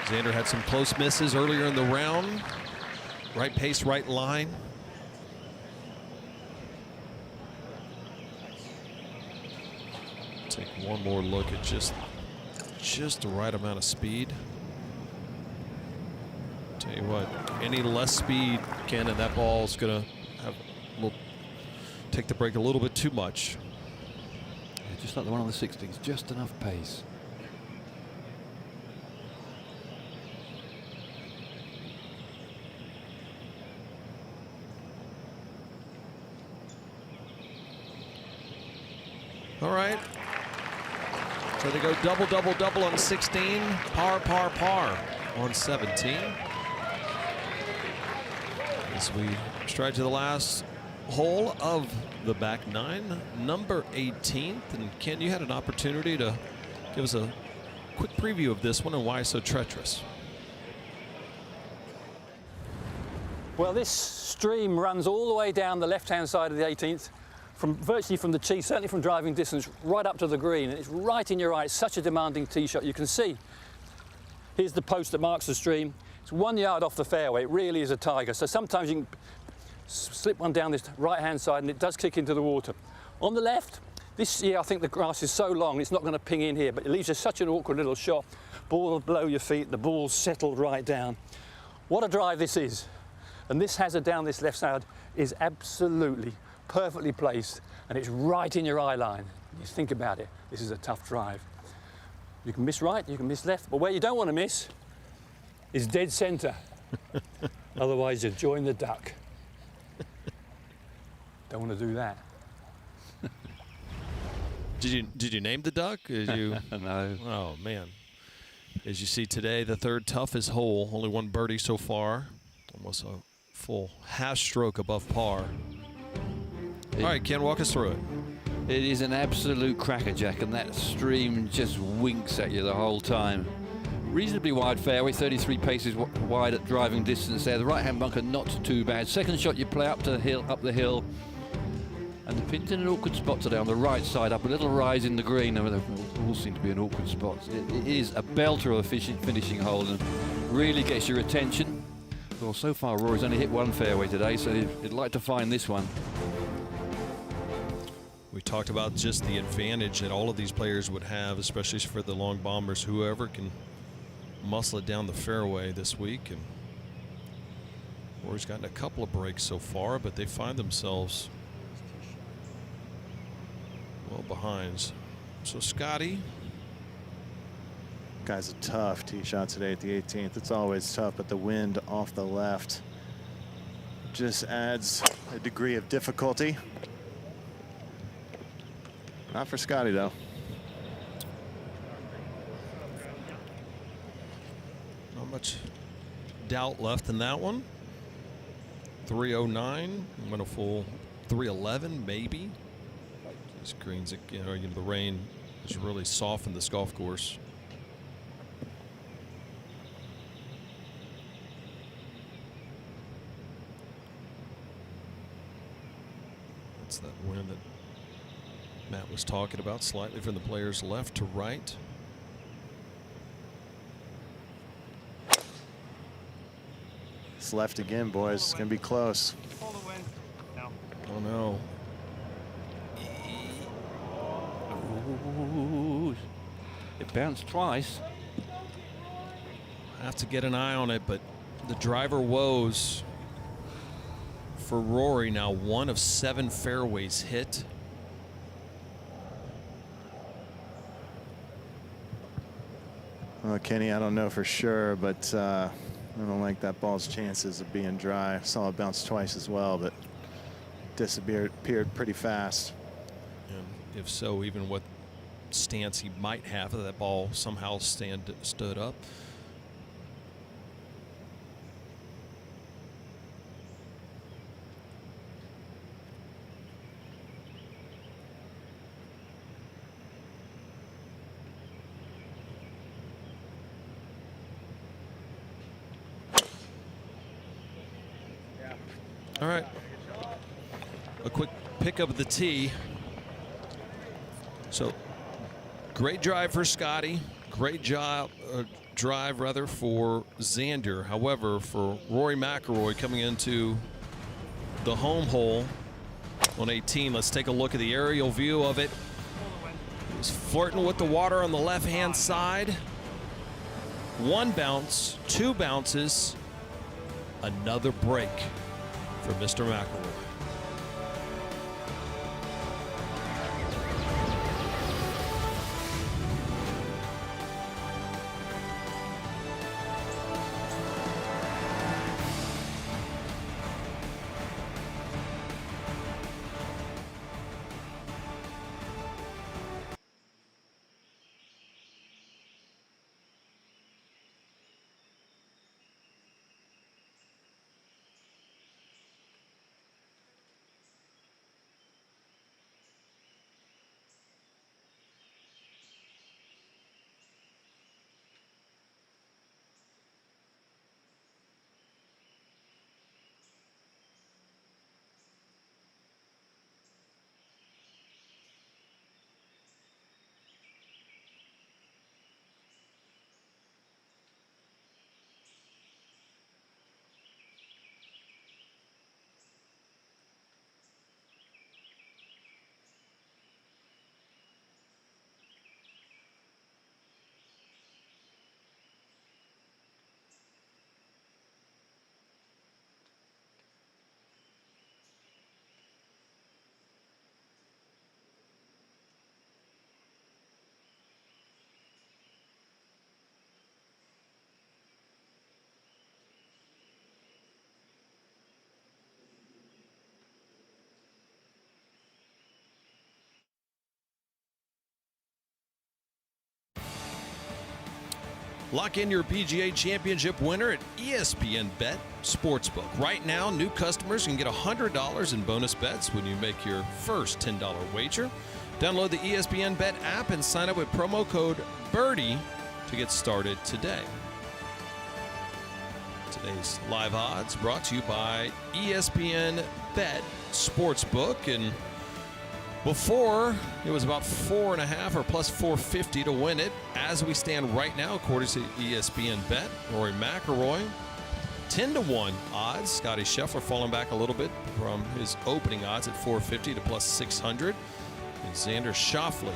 Xander had some close misses earlier in the round. Right pace, right line. Take one more look at just the right amount of speed. Tell you what, any less speed, Ken, and that ball's gonna have take the break a little bit too much. Yeah, just like the one on the 16s, just enough pace. All right. So they go double, double, double on 16. Par, par, par on 17. As we stride to the last hole of the back 9, number 18th. And Ken, you had an opportunity to give us a quick preview of this one and why it's so treacherous. Well, this stream runs all the way down the left-hand side of the 18th, virtually from the tee, certainly from driving distance, right up to the green. And it's right in your eye. It's such a demanding tee shot. You can see, here's the post that marks the stream. It's 1 yard off the fairway. It really is a tiger. So sometimes you can slip one down this right-hand side and it does kick into the water. On the left, this year I think the grass is so long it's not going to ping in here, but it leaves you such an awkward little shot. Ball will below your feet, the ball's settled right down. What a drive this is. And this hazard down this left side is absolutely perfectly placed, and it's right in your eye line. You think about it, this is a tough drive. You can miss right, you can miss left, but where you don't want to miss is dead center. Otherwise you join the duck. Don't want to do that. Did you name the duck? Did you? No. Oh man. As you see today, the third toughest hole, only one birdie so far. Almost a full half stroke above par. All right, Ken, walk us through it. It is an absolute crackerjack, and that stream just winks at you the whole time. Reasonably wide fairway, 33 paces wide at driving distance there. The right-hand bunker not too bad. Second shot you play up the hill, and the pin's in an awkward spot today on the right side, up a little rise in the green. I mean, they all seem to be in awkward spots. It is a belter of a finishing hole and really gets your attention. Well, so far Rory's only hit one fairway today, so he'd like to find this one. We talked about just the advantage that all of these players would have, especially for the long bombers, whoever can muscle it down the fairway this week. And Rory's gotten a couple of breaks so far, but they find themselves well behind. So Scottie. Guy's a tough tee shot today at the 18th. It's always tough, but the wind off the left just adds a degree of difficulty. Not for Scottie, though. Not much doubt left in that one. 309. I'm going to full 311, maybe. These greens, you know, the rain has really softened this golf course. That's that wind that Matt was talking about, slightly from the players left to right. It's left again, boys. It's going to be close. Oh, no. Ooh, it bounced twice. I have to get an eye on it, but the driver woes for Rory now 1 of 7 fairways hit. Well, Kenny, I don't know for sure, but I don't like that ball's chances of being dry. Saw it bounce twice as well, but disappeared pretty fast. And if so, even what stance he might have, that ball somehow stood up. All right, a quick pick up of the tee. So great drive for Scottie, great drive for Xander. However, for Rory McIlroy coming into the home hole on 18, let's take a look at the aerial view of it. He's flirting with the water on the left-hand side. One bounce, two bounces, another break for Mr. McIlroy. Lock in your PGA Championship winner at ESPN Bet Sportsbook. Right now, new customers can get $100 in bonus bets when you make your first $10 wager. Download the ESPN Bet app and sign up with promo code BIRDIE to get started today. Today's live odds brought to you by ESPN Bet Sportsbook. And before, it was about 4.5 or plus 450 to win it. As we stand right now, according to ESPN Bet, Rory McIlroy, 10-1 odds. Scottie Scheffler falling back a little bit from his opening odds at 450 to plus 600. And Xander Schauffele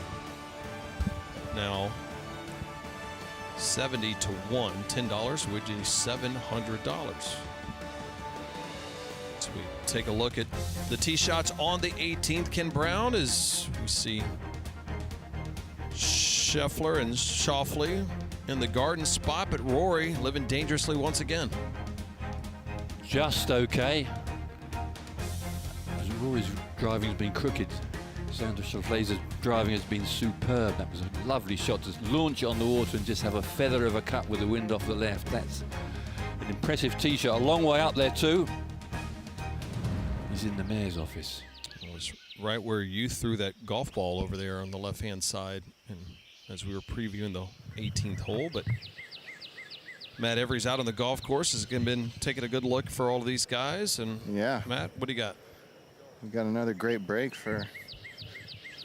now 70-1, $10, which is $700. We take a look at the tee shots on the 18th. Ken Brown, as we see Scheffler and Schauffele in the garden spot, but Rory living dangerously once again. Just okay. Rory's driving has been crooked. Xander Schauffele's driving has been superb. That was a lovely shot to launch it on the water and just have a feather of a cut with the wind off the left. That's an impressive tee shot. A long way up there too. He's in the mayor's office. It was right where you threw that golf ball over there on the left-hand side, and as we were previewing the 18th hole. But Matt Every's out on the golf course. Has been taking a good look for all of these guys. And yeah, Matt, what do you got? We got another great break for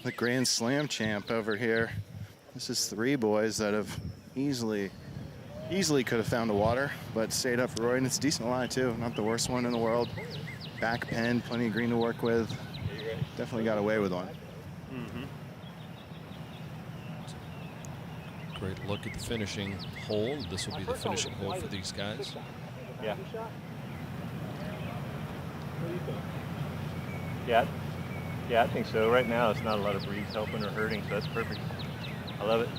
the Grand Slam champ over here. This is three boys that have easily could have found the water, but stayed up for Rory, and it's a decent lie too. Not the worst one in the world. Back pen, plenty of green to work with. Definitely got away with one. Great look at the finishing hole. This will be the finishing hole for these guys. Yeah. What do you think? Yeah, I think so. Right now, it's not a lot of breeze helping or hurting, so that's perfect. I love it.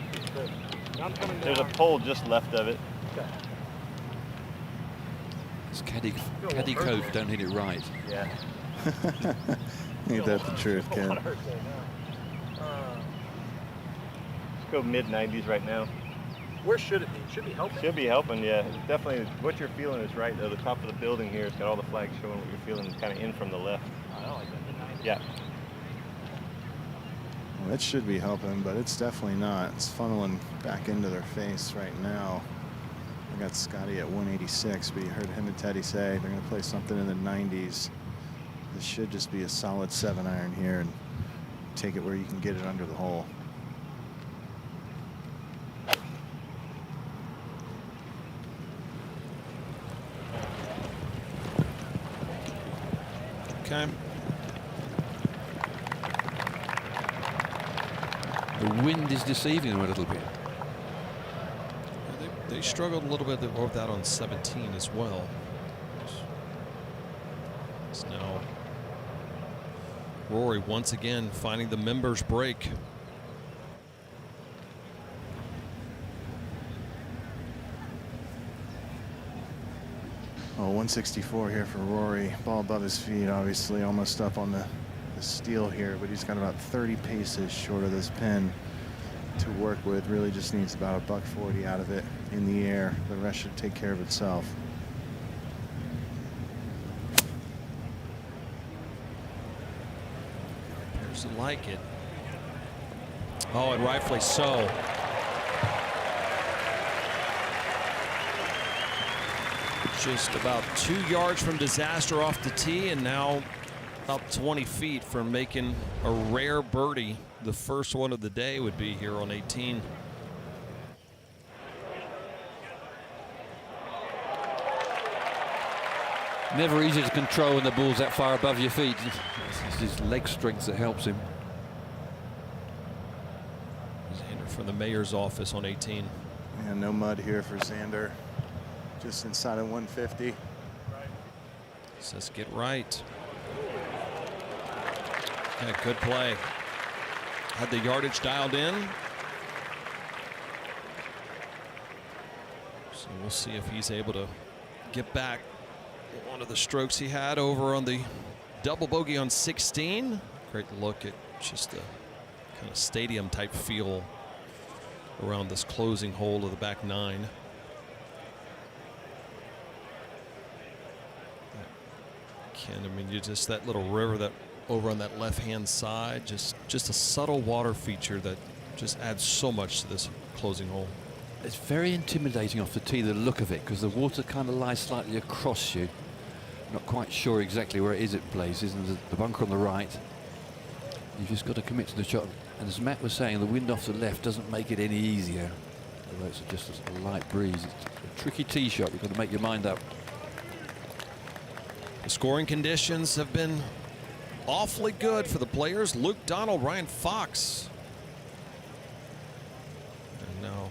There's a pole just left of it. It's caddy code, don't hit it right. Yeah. Ain't that the truth, kid? Let's go mid-90s right now. Where should it be? Should be helping. Should be helping, yeah. It's definitely, what you're feeling is right, though. The top of the building here, it's got all the flags showing what you're feeling kind of in from the left. I like that. Yeah. Well, it should be helping, but it's definitely not. It's funneling back into their face right now. I got Scottie at 186, but you heard him and Teddy say they're going to play something in the 90s. This should just be a solid 7-iron here and take it where you can get it under the hole. Okay. The wind is deceiving them a little bit. They struggled a little bit with that on 17 as well. It's now Rory once again finding the members break. Oh, 164 here for Rory. Ball above his feet, obviously almost up on the steel here, but he's got about 30 paces short of this pin to work with. Really just needs about $140 out of it in the air. The rest should take care of itself. Appears to like it. Oh, and rightfully so. Just about 2 yards from disaster off the tee, and now about 20 feet from making a rare birdie. The first one of the day would be here on 18. Never easy to control when the ball's that far above your feet. It's his leg strength that helps him. Xander from the mayor's office on 18. And no mud here for Xander. Just inside of 150. Says get right. Yeah, good play. Had the yardage dialed in. So we'll see if he's able to get back one of the strokes he had over on the double bogey on 16. Great look at just a kind of stadium type feel around this closing hole of the back nine. I mean, you just that little river that over on that left hand side, just a subtle water feature that just adds so much to this closing hole. It's very intimidating off the tee, the look of it, because the water kind of lies slightly across you. Not quite sure exactly where it is at places, and the bunker on the right. You've just got to commit to the shot. And as Matt was saying, the wind off the left doesn't make it any easier. Although it's just a light breeze. It's a tricky tee shot. You've got to make your mind up. The scoring conditions have been awfully good for the players. Luke Donald, Ryan Fox. And now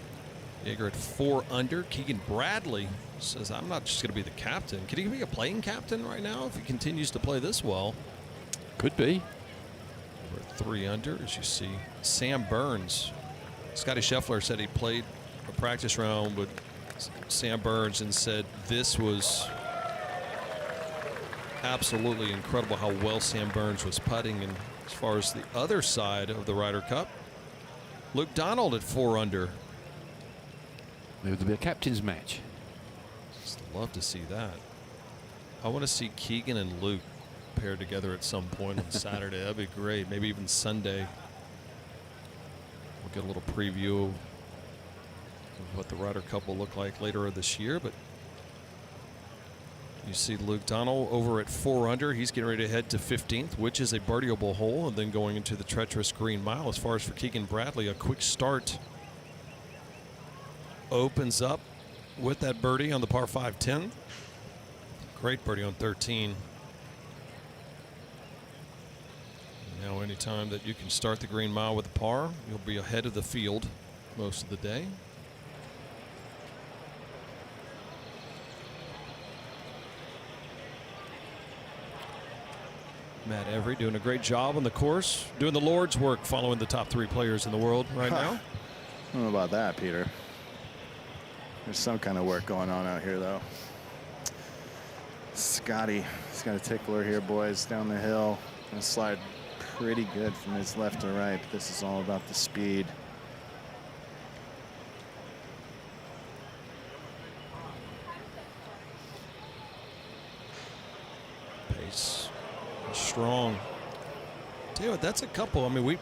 Jaeger at 4 under. Keegan Bradley says, I'm not just going to be the captain. Can he be a playing captain right now if he continues to play this well? Could be. We're at 3 under, as you see. Sam Burns. Scottie Scheffler said he played a practice round with Sam Burns and said this was absolutely incredible how well Sam Burns was putting. And as far as the other side of the Ryder Cup, Luke Donald at 4 under. Maybe there'll be a captain's match. Just love to see that. I want to see Keegan and Luke paired together at some point on Saturday. That'd be great. Maybe even Sunday. We'll get a little preview of what the Ryder Cup will look like later this year. But you see Luke Donald over at 4 under. He's getting ready to head to 15th, which is a birdieable hole, and then going into the treacherous green mile. As far as for Keegan Bradley, a quick start opens up with that birdie on the par 5 10. Great birdie on 13. Now anytime that you can start the green mile with a par, you'll be ahead of the field most of the day. Matt Every doing a great job on the course, doing the Lord's work, following the top 3 players in the world right now. I don't know about that, Peter. There's some kind of work going on out here, though. Scottie, he's got a tickler here, boys, down the hill. Gonna slide pretty good from his left to right, but this is all about the speed. Pace strong. Tell you what, that's a couple. I mean,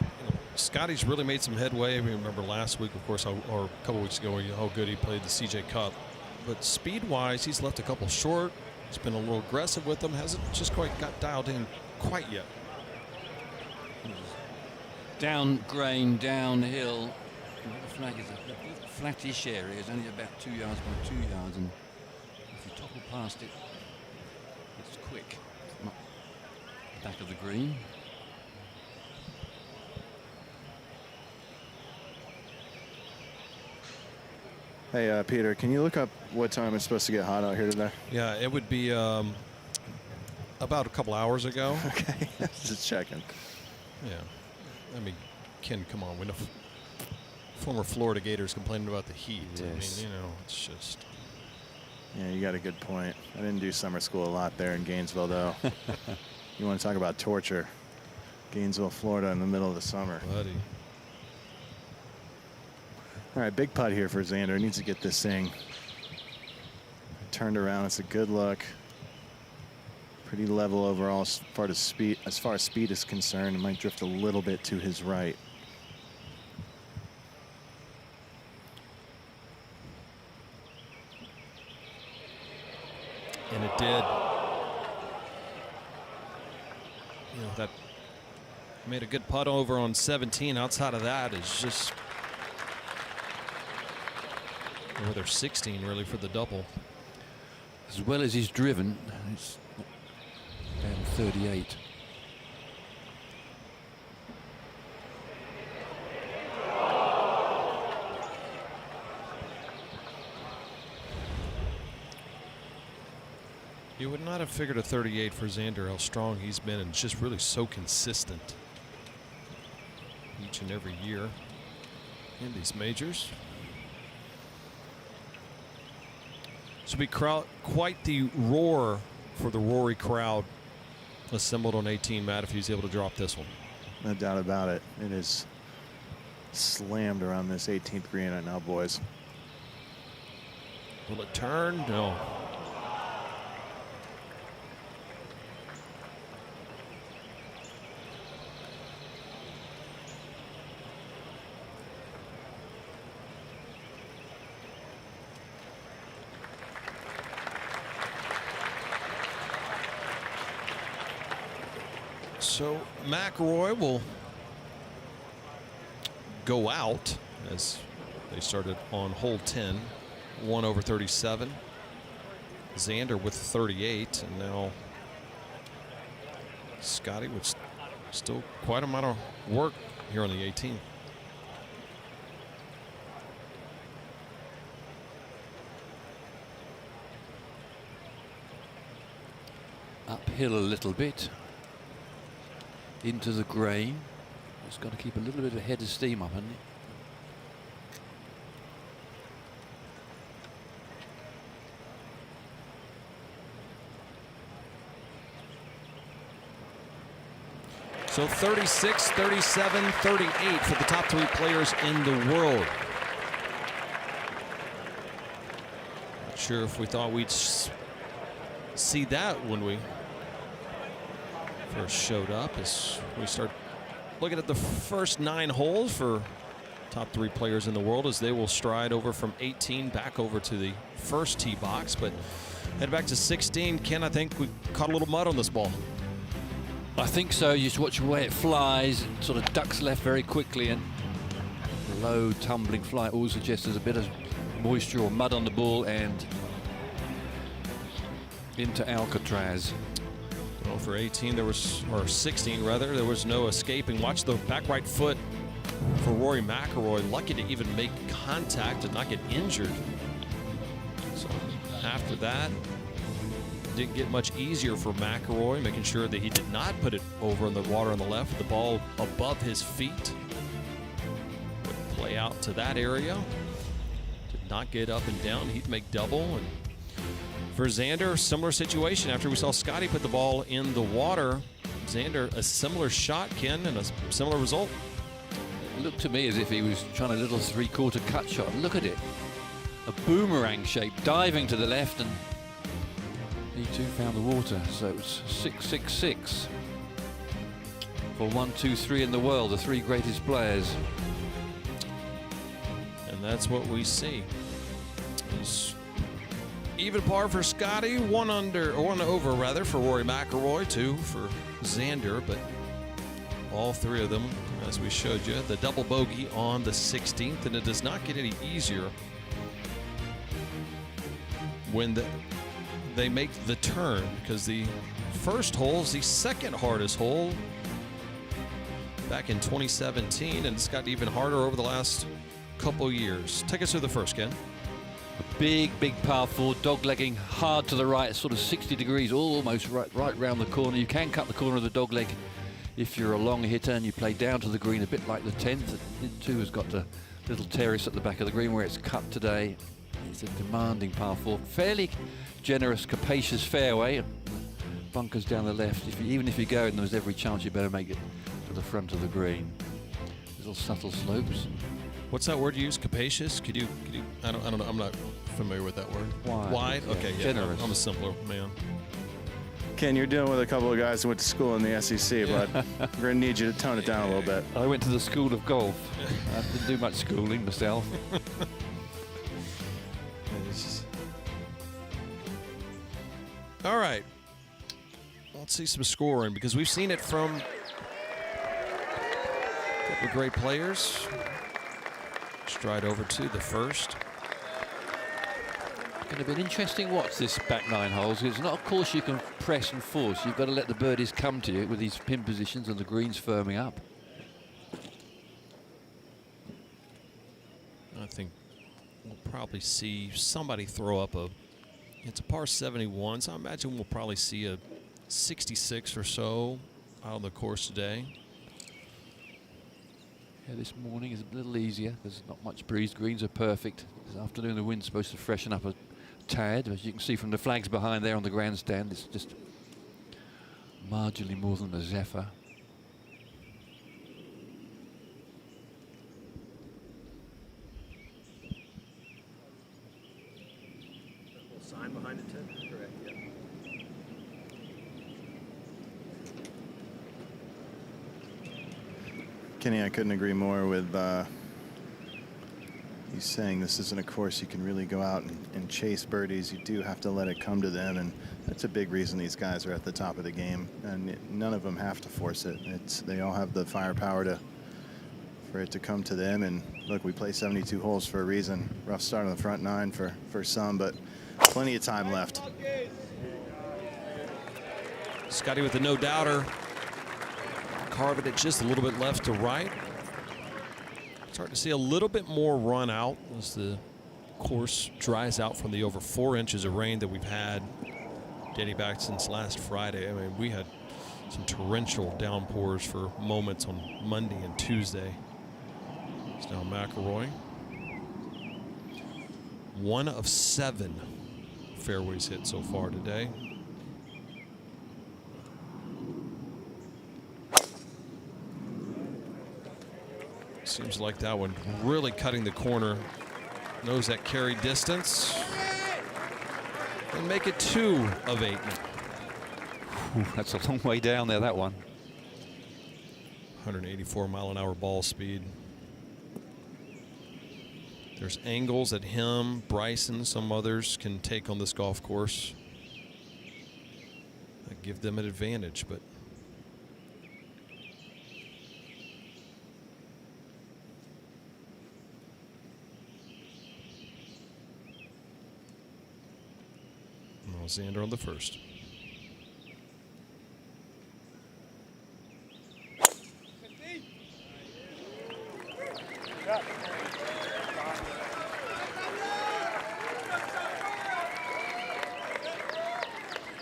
Scottie's really made some headway. We remember last week, of course, or a couple weeks ago, how good he played the CJ Cup. But speed-wise, he's left a couple short. He's been a little aggressive with them. Hasn't just quite got dialed in quite yet. Down grain, downhill. The flag is a flattish area. It's only about 2 yards by 2 yards, and if you topple past it, it's quick. Not back of the green. Hey, Peter, can you look up what time it's supposed to get hot out here today? Yeah, it would be about a couple hours ago. Okay, just checking. Yeah. I mean, Ken, come on. We know former Florida Gators complaining about the heat. Yes. I mean, you know, it's just. Yeah, you got a good point. I didn't do summer school a lot there in Gainesville, though. You want to talk about torture? Gainesville, Florida in the middle of the summer. Buddy. All right, big putt here for Xander. Needs to get this thing turned around. It's a good look. Pretty level overall as far as speed is concerned. It might drift a little bit to his right. And it did. You know, that made a good putt over on 17. Outside of that is just. Or they're 16 really for the double. As well as he's driven, it's down 38. You would not have figured a 38 for Xander, how strong he's been, and just really so consistent each and every year in these majors. This will be quite the roar for the Rory crowd assembled on 18, Matt, if he's able to drop this one. No doubt about it. It is slammed around this 18th green right now, boys. Will it turn? No. So McIlroy will go out as they started on hole 10, 1 over 37. Xander with 38, and now Scottie with still quite a amount of work here on the 18. Uphill a little bit. Into the grain. It's got to keep a little bit of head of steam up, hasn't it? So 36, 37, 38 for the top 3 players in the world. Not sure if we thought we'd see that when we first showed up, as we start looking at the first 9 holes for top 3 players in the world, as they will stride over from 18 back over to the first tee box. But head back to 16. Ken, I think we caught a little mud on this ball. I think so. You just watch the way it flies. It sort of ducks left very quickly, and the low tumbling flight all suggests there's a bit of moisture or mud on the ball and into Alcatraz. Well, for 18 there was, or 16 rather, there was no escaping. Watch the back right foot for Rory McIlroy. Lucky to even make contact and not get injured. So after that, didn't get much easier for McIlroy, making sure that he did not put it over in the water on the left, the ball above his feet. With play out to that area. Did not get up and down. He'd make double. And for Xander, similar situation. After we saw Scottie put the ball in the water, Xander, a similar shot, Ken, and a similar result. It looked to me as if he was trying a little three-quarter cut shot. Look at it. A boomerang shape, diving to the left, and he too found the water. So it's 6-6-6 for 1, 2, 3 in the world, the 3 greatest players. And that's what we see. It's even par for Scottie, 1 over rather for Rory McIlroy, 2 for Xander, but all 3 of them, as we showed you, the double bogey on the 16th, and it does not get any easier when they make the turn, because the first hole is the second hardest hole back in 2017, and it's gotten even harder over the last couple years. Take us through the first, Ken. A big par 4, dog-legging hard to the right, sort of 60 degrees, almost right round the corner. You can cut the corner of the dog leg if you're a long hitter and you play down to the green, a bit like the 10th. It too has got a little terrace at the back of the green where it's cut today. It's a demanding par 4, fairly generous, capacious fairway. Bunkers down the left. Even if you go, and there's every chance you better make it to the front of the green. Little subtle slopes. What's that word you use? Capacious? Could you? I don't know. I'm not familiar with that word. Wide. Yeah. Okay. Yeah. Generous. I'm a simpler man. Ken, you're dealing with a couple of guys who went to school in the SEC, but we're going to need you to tone it down a little bit. I went to the School of Golf. I didn't do much schooling myself. All right. Let's see some scoring, because we've seen it from a couple of great players. Stride over to the first. Going to be an interesting watch, this back 9 holes. It's not a course you can press and force. You've got to let the birdies come to you with these pin positions and the greens firming up. I think we'll probably see somebody throw up it's a par 71, so I imagine we'll probably see a 66 or so out on the course today. Yeah, this morning is a little easier. There's not much breeze. Greens are perfect. This afternoon the wind's supposed to freshen up a tad. As you can see from the flags behind there on the grandstand, it's just marginally more than a zephyr. Sign behind it, Ted? Correct, yeah. Kenny, I couldn't agree more with you saying this isn't a course you can really go out and chase birdies. You do have to let it come to them, and that's a big reason these guys are at the top of the game, and none of them have to force it. They all have the firepower for it to come to them. And look, we play 72 holes for a reason. Rough start on the front 9 for some, but plenty of time left. Scottie with the no-doubter. Carving it just a little bit left to right. Starting to see a little bit more run out as the course dries out from the over 4 inches of rain that we've had dating back since last Friday. I mean, we had some torrential downpours for moments on Monday and Tuesday. It's now McIlroy. 1 of 7 fairways hit so far today. Seems like that one really cutting the corner. Knows that carry distance. And make it 2 of 8. Ooh, that's a long way down there, that one. 184-mile-an-hour ball speed. There's angles that him, Bryson, some others can take on this golf course that give them an advantage, but Xander on the first.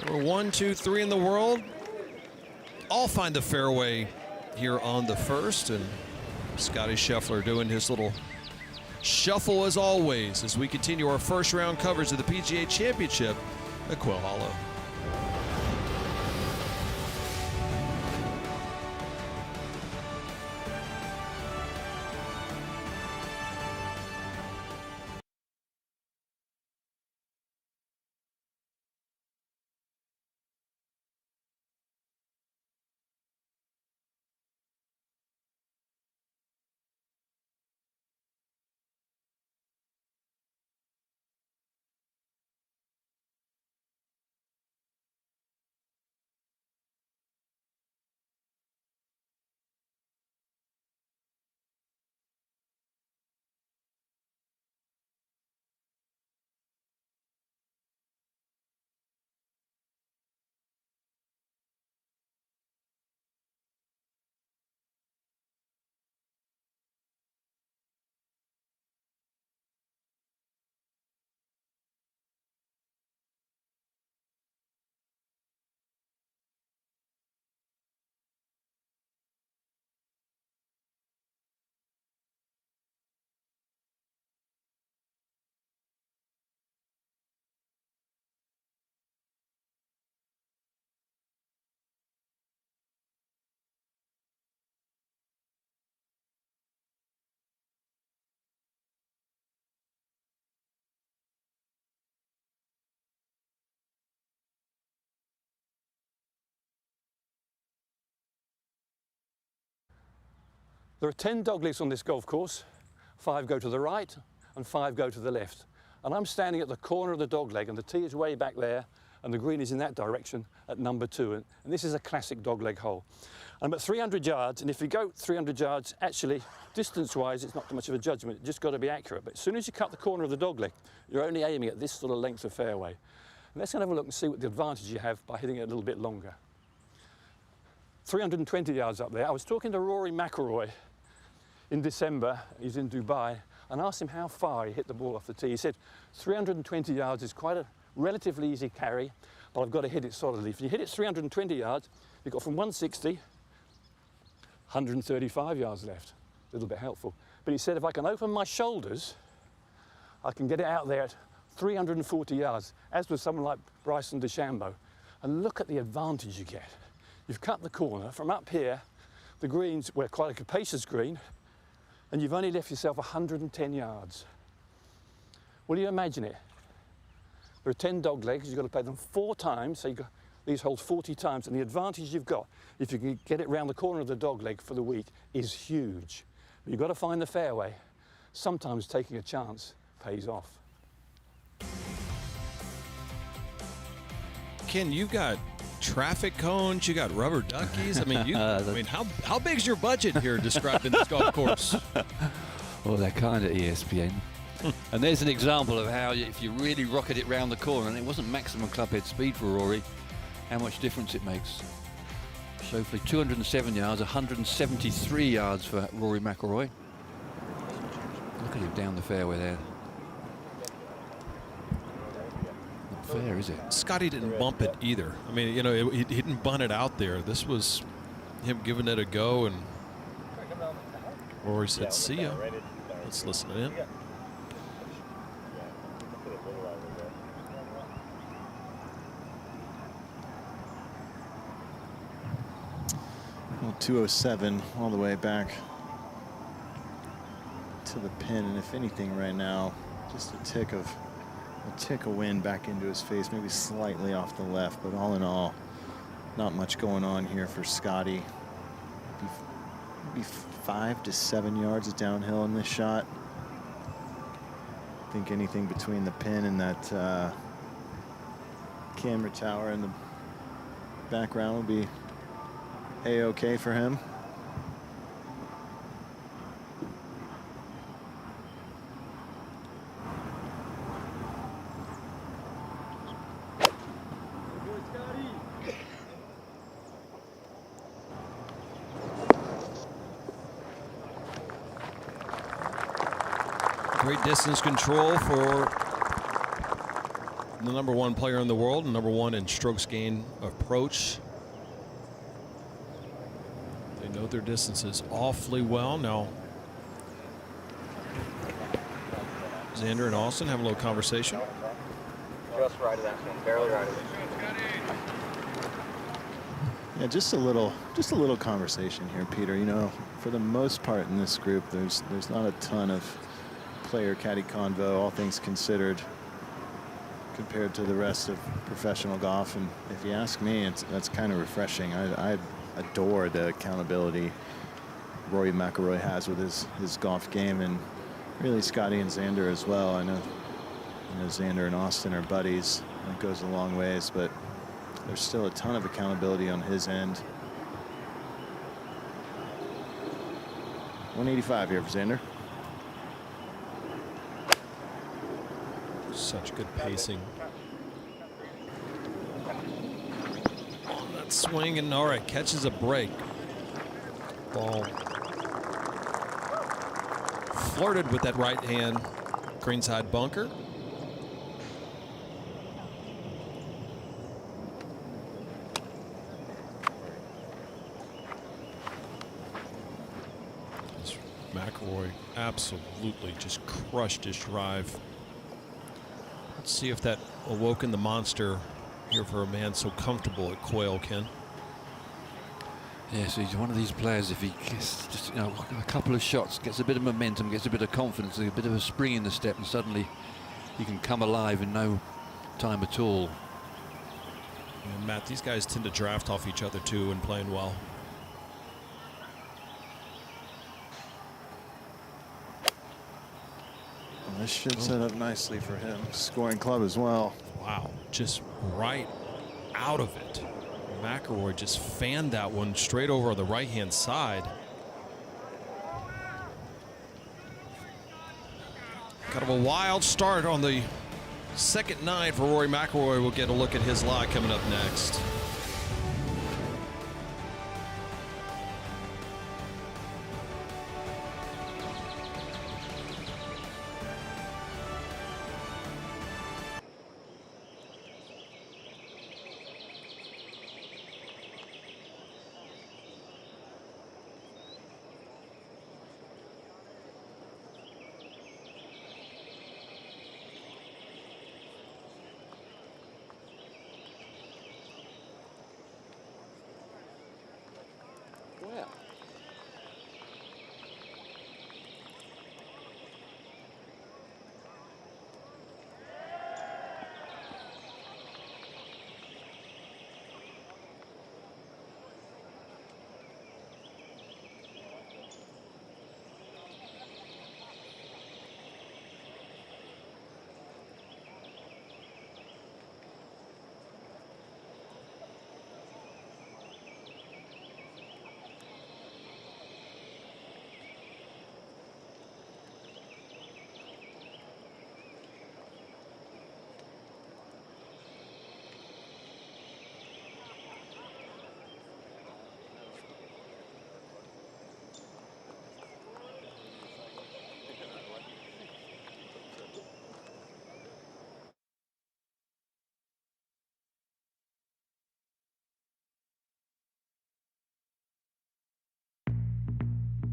Number 1, 2, 3 in the world. All find the fairway here on the first, and Scottie Scheffler doing his little shuffle as always as we continue our first round coverage of the PGA Championship at Quail Hollow. There are 10 doglegs on this golf course. 5 go to the right and 5 go to the left. And I'm standing at the corner of the dogleg, and the tee is way back there and the green is in that direction at number 2. And this is a classic dogleg hole. I'm at 300 yards, and if you go 300 yards, actually, distance-wise, it's not too much of a judgment. You've just got to be accurate. But as soon as you cut the corner of the dogleg, you're only aiming at this sort of length of fairway. And let's have a look and see what the advantage you have by hitting it a little bit longer. 320 yards up there. I was talking to Rory McIlroy in December. He's in Dubai, and asked him how far he hit the ball off the tee. He said 320 yards is quite a relatively easy carry, but I've got to hit it solidly. If you hit it 320 yards, you've got from 160, 135 yards left. A little bit helpful. But he said if I can open my shoulders, I can get it out there at 340 yards, as with someone like Bryson DeChambeau. And look at the advantage you get. You've cut the corner. From up here, the greens were quite a capacious green, and you've only left yourself 110 yards. Will you imagine it? There are 10 dog legs, you've got to play them 4 times, so you've got these holes 40 times, and the advantage you've got, if you can get it round the corner of the dog leg for the week, is huge. But you've got to find the fairway. Sometimes taking a chance pays off. Ken, you've got traffic cones, you got rubber duckies. I mean, how big's your budget here described in this golf course? Well, they're kind of ESPN. And there's an example of how, if you really rocket it round the corner, and it wasn't maximum clubhead speed for Rory, how much difference it makes. Schauffele 207 yards, 173 yards for Rory McIlroy. Look at him down the fairway there. Not fair, is it? Scottie didn't bump it either. I mean, you know, he didn't bunt it out there. This was him giving it a go, and Rory said, "See ya." Let's listen to him. Well, 207 all the way back to the pin, and if anything right now, just a tick of wind back into his face, maybe slightly off the left, but all in all, not much going on here for Scottie. Maybe 5 to 7 yards downhill in this shot. I think anything between the pin and that camera tower in the background would be A-okay for him. Great distance control for the #1 player in the world, #1 in strokes gain approach. They know their distances awfully well. Now, Xander and Austin having a little conversation. Just right of that swing, barely right of it. Yeah, just a little conversation here, Peter. You know, for the most part in this group, there's not a ton of player caddy convo, all things considered, compared to the rest of professional golf. And if you ask me, that's kind of refreshing. I adore the accountability Rory McIlroy has with his golf game, and really Scottie and Xander as well. I know, Xander and Austin are buddies. That goes a long ways, but there's still a ton of accountability on his end. 185 here for Xander. Such good pacing on that swing, and all right, catches a break. Ball flirted with that right hand greenside bunker. McIlroy absolutely just crushed his drive. Let's see if that awoken the monster here for a man so comfortable at Quail, Ken. Yeah, so he's one of these players, if he gets just, a couple of shots, gets a bit of momentum, gets a bit of confidence, a bit of a spring in the step, and suddenly he can come alive in no time at all. And Matt, these guys tend to draft off each other too and playing well. Well, this should set up nicely for him. Scoring club as well. Wow, just right out of it. McIlroy just fanned that one straight over on the right-hand side. Kind of a wild start on the second nine for Rory McIlroy. We'll get a look at his lie coming up next.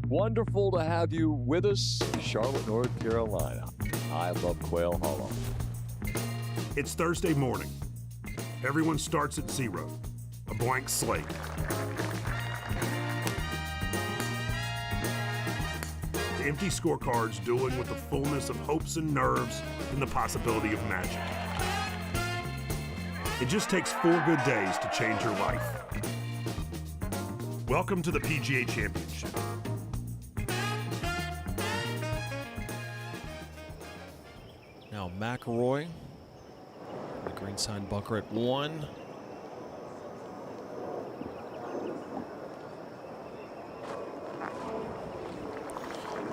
Wonderful to have you with us, Charlotte, North Carolina. I love Quail Hollow. It's Thursday morning. Everyone starts at zero, a blank slate. Empty scorecards dueling with the fullness of hopes and nerves and the possibility of magic. It just takes 4 good days to change your life. Welcome to the PGA Championship. Now McIlroy, the greenside bunker at 1.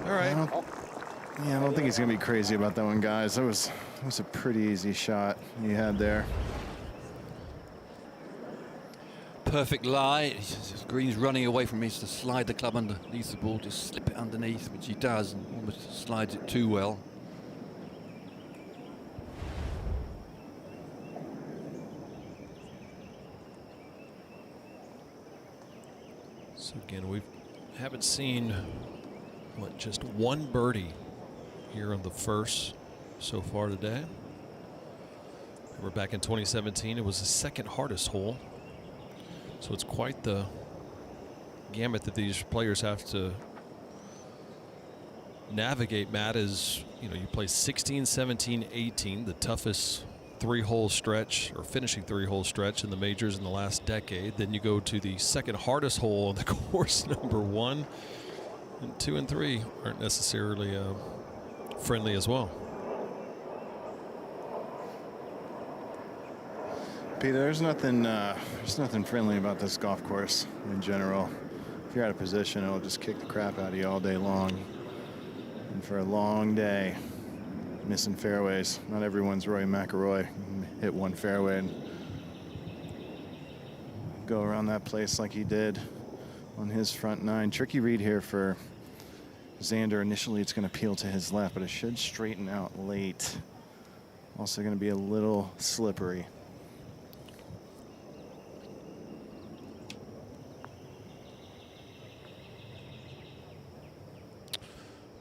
All right. I don't think he's going to be crazy about that one, guys. That was a pretty easy shot he had there. Perfect lie. Green's running away from me. He's to slide the club underneath the ball, just slip it underneath, which he does, and almost slides it too well. So again, we haven't seen just one birdie here on the first so far today. We're back in 2017. It was the second hardest hole. So it's quite the gamut that these players have to navigate, Matt, is, you play 16, 17, 18, the toughest three-hole stretch or finishing three-hole stretch in the majors in the last decade. Then you go to the second hardest hole on the course, number 1, and 2 and 3 aren't necessarily friendly as well. Peter, there's nothing friendly about this golf course in general. If you're out of position, it'll just kick the crap out of you all day long. And for a long day, missing fairways. Not everyone's Rory McIlroy. Hit one fairway and go around that place like he did on his front 9. Tricky read here for Xander. Initially, it's going to peel to his left, but it should straighten out late. Also going to be a little slippery.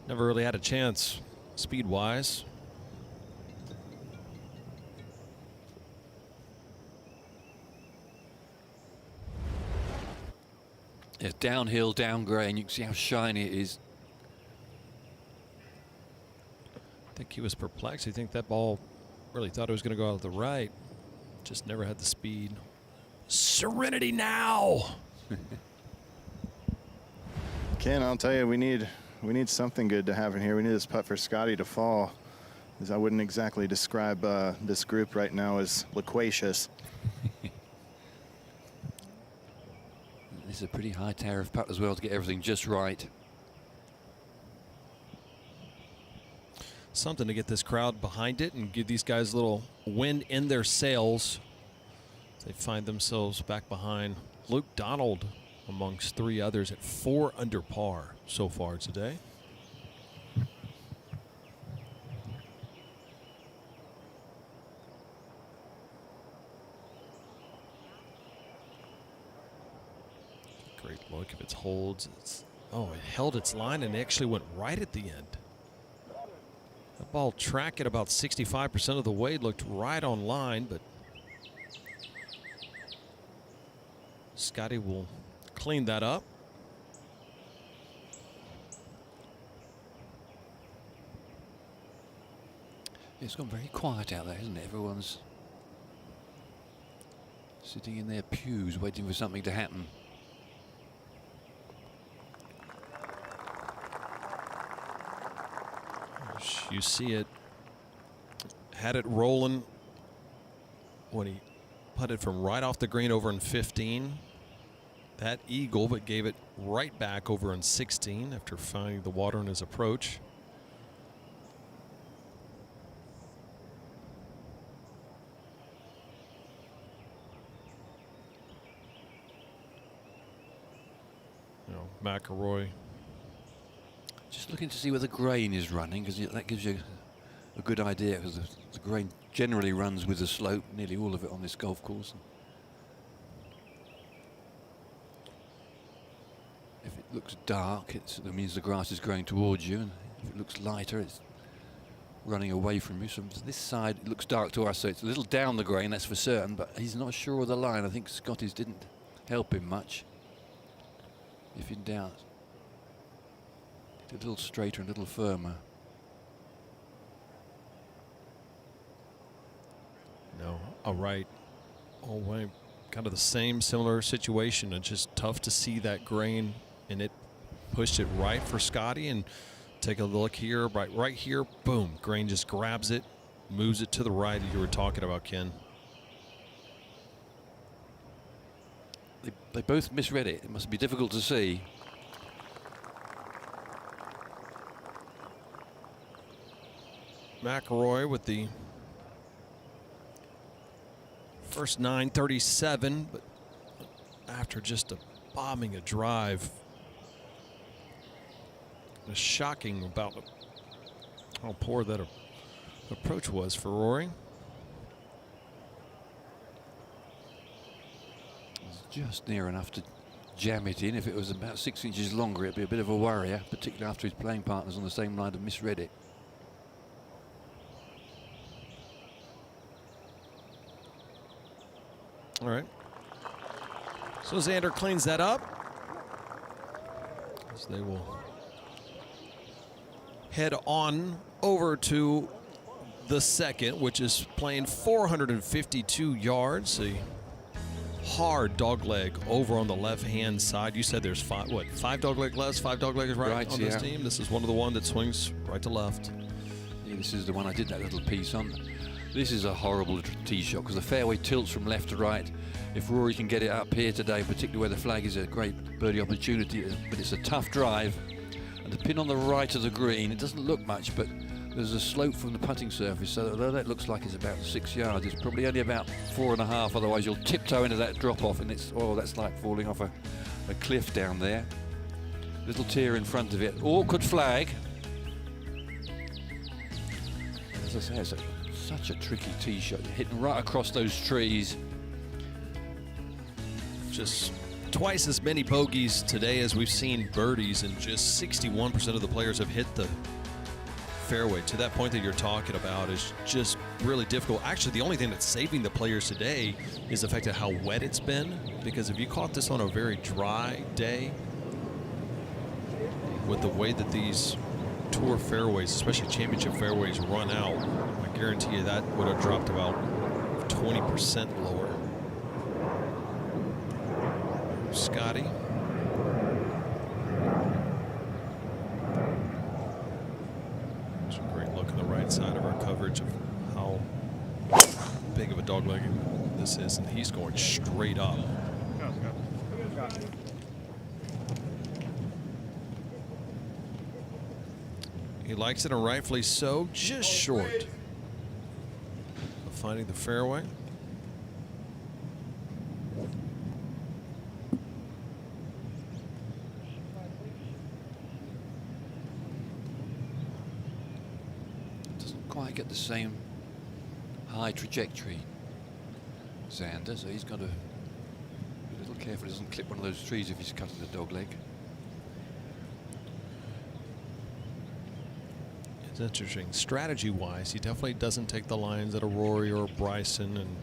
Never really had a chance speed-wise. It's downhill, down grey, and you can see how shiny it is. I think he was perplexed. I think that ball really thought it was going to go out to the right. Just never had the speed. Serenity now. Ken, I'll tell you, we need something good to happen here. We need this putt for Scottie to fall. Because I wouldn't exactly describe this group right now as loquacious. This is a pretty high tariff putt as well to get everything just right. Something to get this crowd behind it and give these guys a little wind in their sails. They find themselves back behind Luke Donald amongst 3 others at 4 under par so far today. Great look if it holds. Oh, it held its line and actually went right at the end. That ball track at about 65% of the way, looked right on line, but Scottie will clean that up. It's gone very quiet out there, hasn't it? Everyone's sitting in their pews waiting for something to happen. You see it, had it rolling when he putted from right off the green over in 15. That eagle, but gave it right back over in 16 after finding the water in his approach. McIlroy. Just looking to see where the grain is running, because that gives you a good idea, because the grain generally runs with the slope, nearly all of it on this golf course. If it looks dark, that means the grass is growing towards you, and if it looks lighter, it's running away from you. So this side, it looks dark to us, so it's a little down the grain, that's for certain, but he's not sure of the line. I think Scottie's didn't help him much. If in doubt, a little straighter and a little firmer. No, all right. Oh, way, kind of the same similar situation. It's just tough to see that grain, and it pushed it right for Scottie. And take a look here, right here, boom, grain just grabs it, moves it to the right that you were talking about, Ken. They both misread it. It must be difficult to see. McIlroy with the first 937, but after just bombing a drive, it's shocking about how poor that approach was for Rory. Just near enough to jam it in. If it was about 6 inches longer, it'd be a bit of a worrier, particularly after his playing partners on the same line have misread it. So Xander cleans that up. As they will head on over to the second, which is playing 452 yards. A hard dog leg over on the left-hand side. You said there's five dog-leg lefts, 5 dog-leggers right on this team? This is one of the one that swings right to left. Yeah, this is the one I did that little piece on. This is a horrible tee shot because the fairway tilts from left to right. If Rory can get it up here today, particularly where the flag is a great birdie opportunity, but it's a tough drive. And the pin on the right of the green, it doesn't look much, but there's a slope from the putting surface, so although that looks like it's about 6 yards, it's probably only about 4.5, otherwise you'll tiptoe into that drop-off, and it's, oh, that's like falling off a cliff down there. Little tear in front of it. Awkward flag. As I say, it's such a tricky tee shot. You're hitting right across those trees. Just twice as many bogeys today as we've seen birdies, and just 61% of the players have hit the fairway. To that point that you're talking about is just really difficult. Actually, the only thing that's saving the players today is the fact of how wet it's been, because if you caught this on a very dry day, with the way that these tour fairways, especially championship fairways, run out, I guarantee you that would have dropped about 20% lower. Scottie. It's a great look on the right side of our coverage of how big of a dogleg this is, and he's going straight up. He likes it, and rightfully so, just short of finding the fairway. Quite get the same high trajectory, Xander, so he's got to be a little careful he doesn't clip one of those trees if he's cutting the dog leg. It's interesting. Strategy-wise, he definitely doesn't take the lines that a Rory or a Bryson and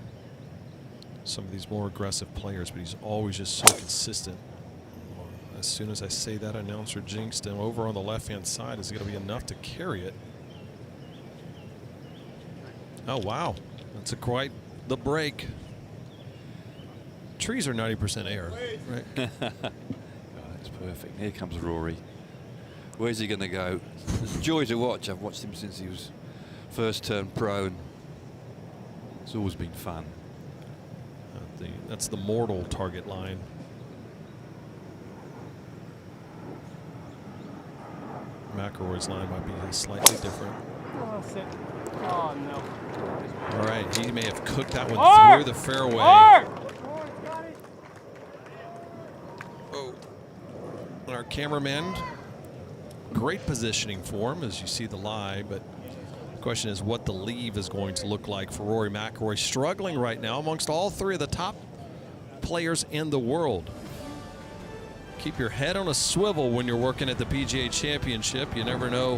some of these more aggressive players, but he's always just so consistent. As soon as I say that, announcer jinxed him. Over on the left-hand side is going to be enough to carry it. Oh, wow. That's quite the break. Trees are 90% air, right? Oh, that's perfect. Here comes Rory. Where's he going to go? It's a joy to watch. I've watched him since he was first turned pro, and it's always been fun. That's the mortal target line. McIlroy's line might be slightly different. Oh, no. All right, he may have cooked that one through the fairway. Oh, our cameraman, great positioning for him as you see the lie, but the question is what the leave is going to look like for Rory McIlroy, struggling right now amongst all three of the top players in the world. Keep your head on a swivel when you're working at the PGA Championship. You never know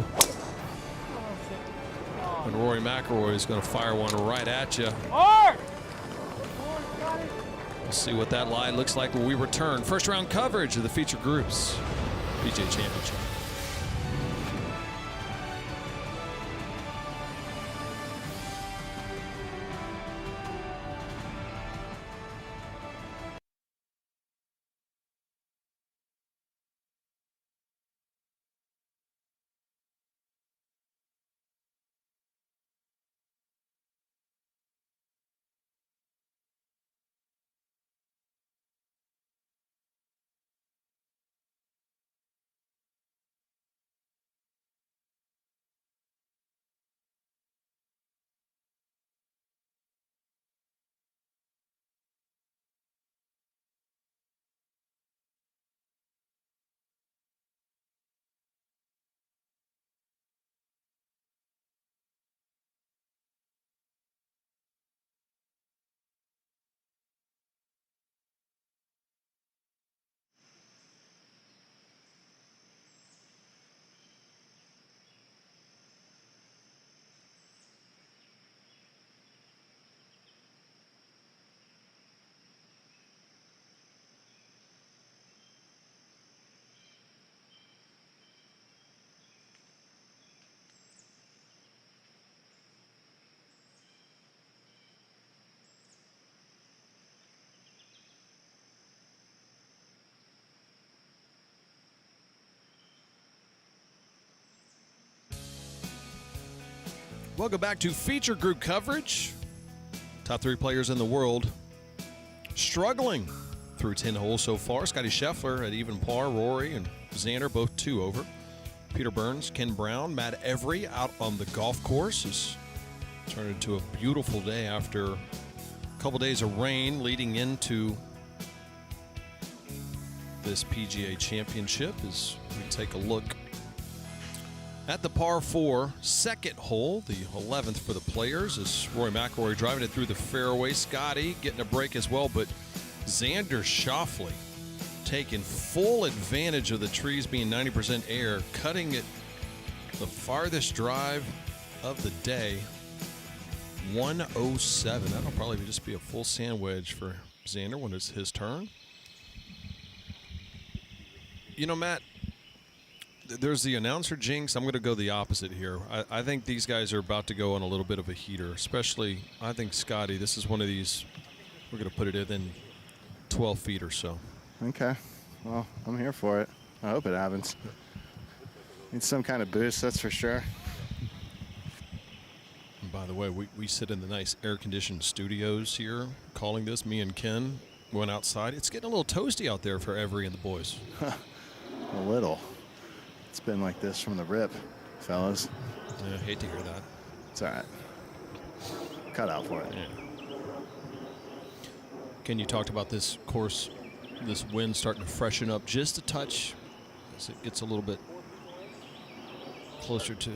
when Rory McIlroy is going to fire one right at you. We'll see what that line looks like when we return. First round coverage of the feature groups PGA Championship. Welcome back to feature group coverage. Top 3 players in the world struggling through 10 holes so far. Scottie Scheffler at even par. Rory and Xander both 2 over. Peter Burns, Ken Brown, Matt Every out on the golf course. It's turned into a beautiful day after a couple days of rain leading into this PGA Championship. As we take a look at the par 4 second hole, the 11th for the players, is Rory McIlroy driving it through the fairway. Scottie getting a break as well, but Xander Schauffele taking full advantage of the trees being 90% air, cutting it the farthest drive of the day, 107. That'll probably just be a full sand wedge for Xander when it's his turn. You know, Matt, there's the announcer jinx. I'm going to go the opposite here. I think these guys are about to go on a little bit of a heater, especially I think Scottie. This is one of these, we're going to put it in 12 feet or so. Okay. Well, I'm here for it. I hope it happens. Need some kind of boost, that's for sure. And by the way, we sit in the nice air-conditioned studios here calling this. Me and Ken went outside. It's getting a little toasty out there for Every and the boys. A little. It's been like this from the rip, fellas. Yeah, I hate to hear that. It's all right. Cut out for it. Yeah. Ken, you talked about this course, this wind starting to freshen up just a touch as it gets a little bit closer to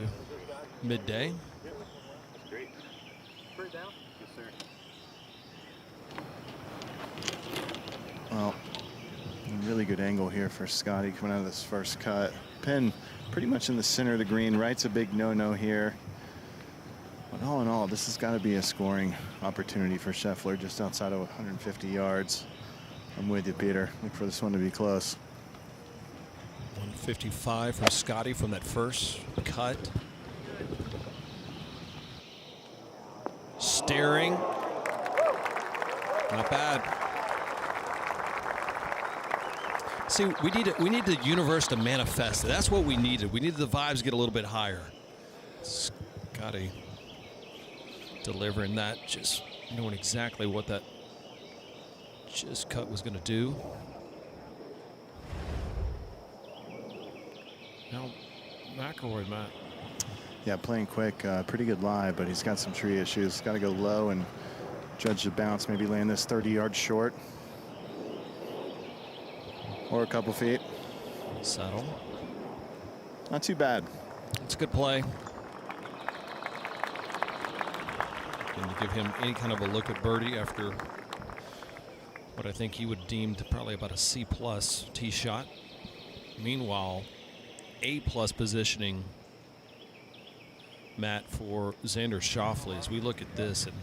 midday. That's great. Burn down? Yes, sir. Well, a really good angle here for Scottie coming out of this first cut. Pin pretty much in the center of the green. Right's a big no-no here. But all in all, this has got to be a scoring opportunity for Scheffler just outside of 150 yards. I'm with you, Peter. Look for this one to be close. 155 from Scottie from that first cut. Staring. Not bad. See, we need the universe to manifest. That's what we needed. We needed the vibes to get a little bit higher. Scottie delivering that, just knowing exactly what that just cut was going to do. Now, McIlroy, Matt. Yeah, playing quick. Pretty good lie, but he's got some tree issues. Got to go low and judge the bounce. Maybe land this 30 yards short. Or a couple feet. Settle. Not too bad. It's a good play. And to give him any kind of a look at birdie after what I think he would deem to probably about a C+ tee shot. Meanwhile, A+ positioning, Matt, for Xander Schauffele. As we look at this, and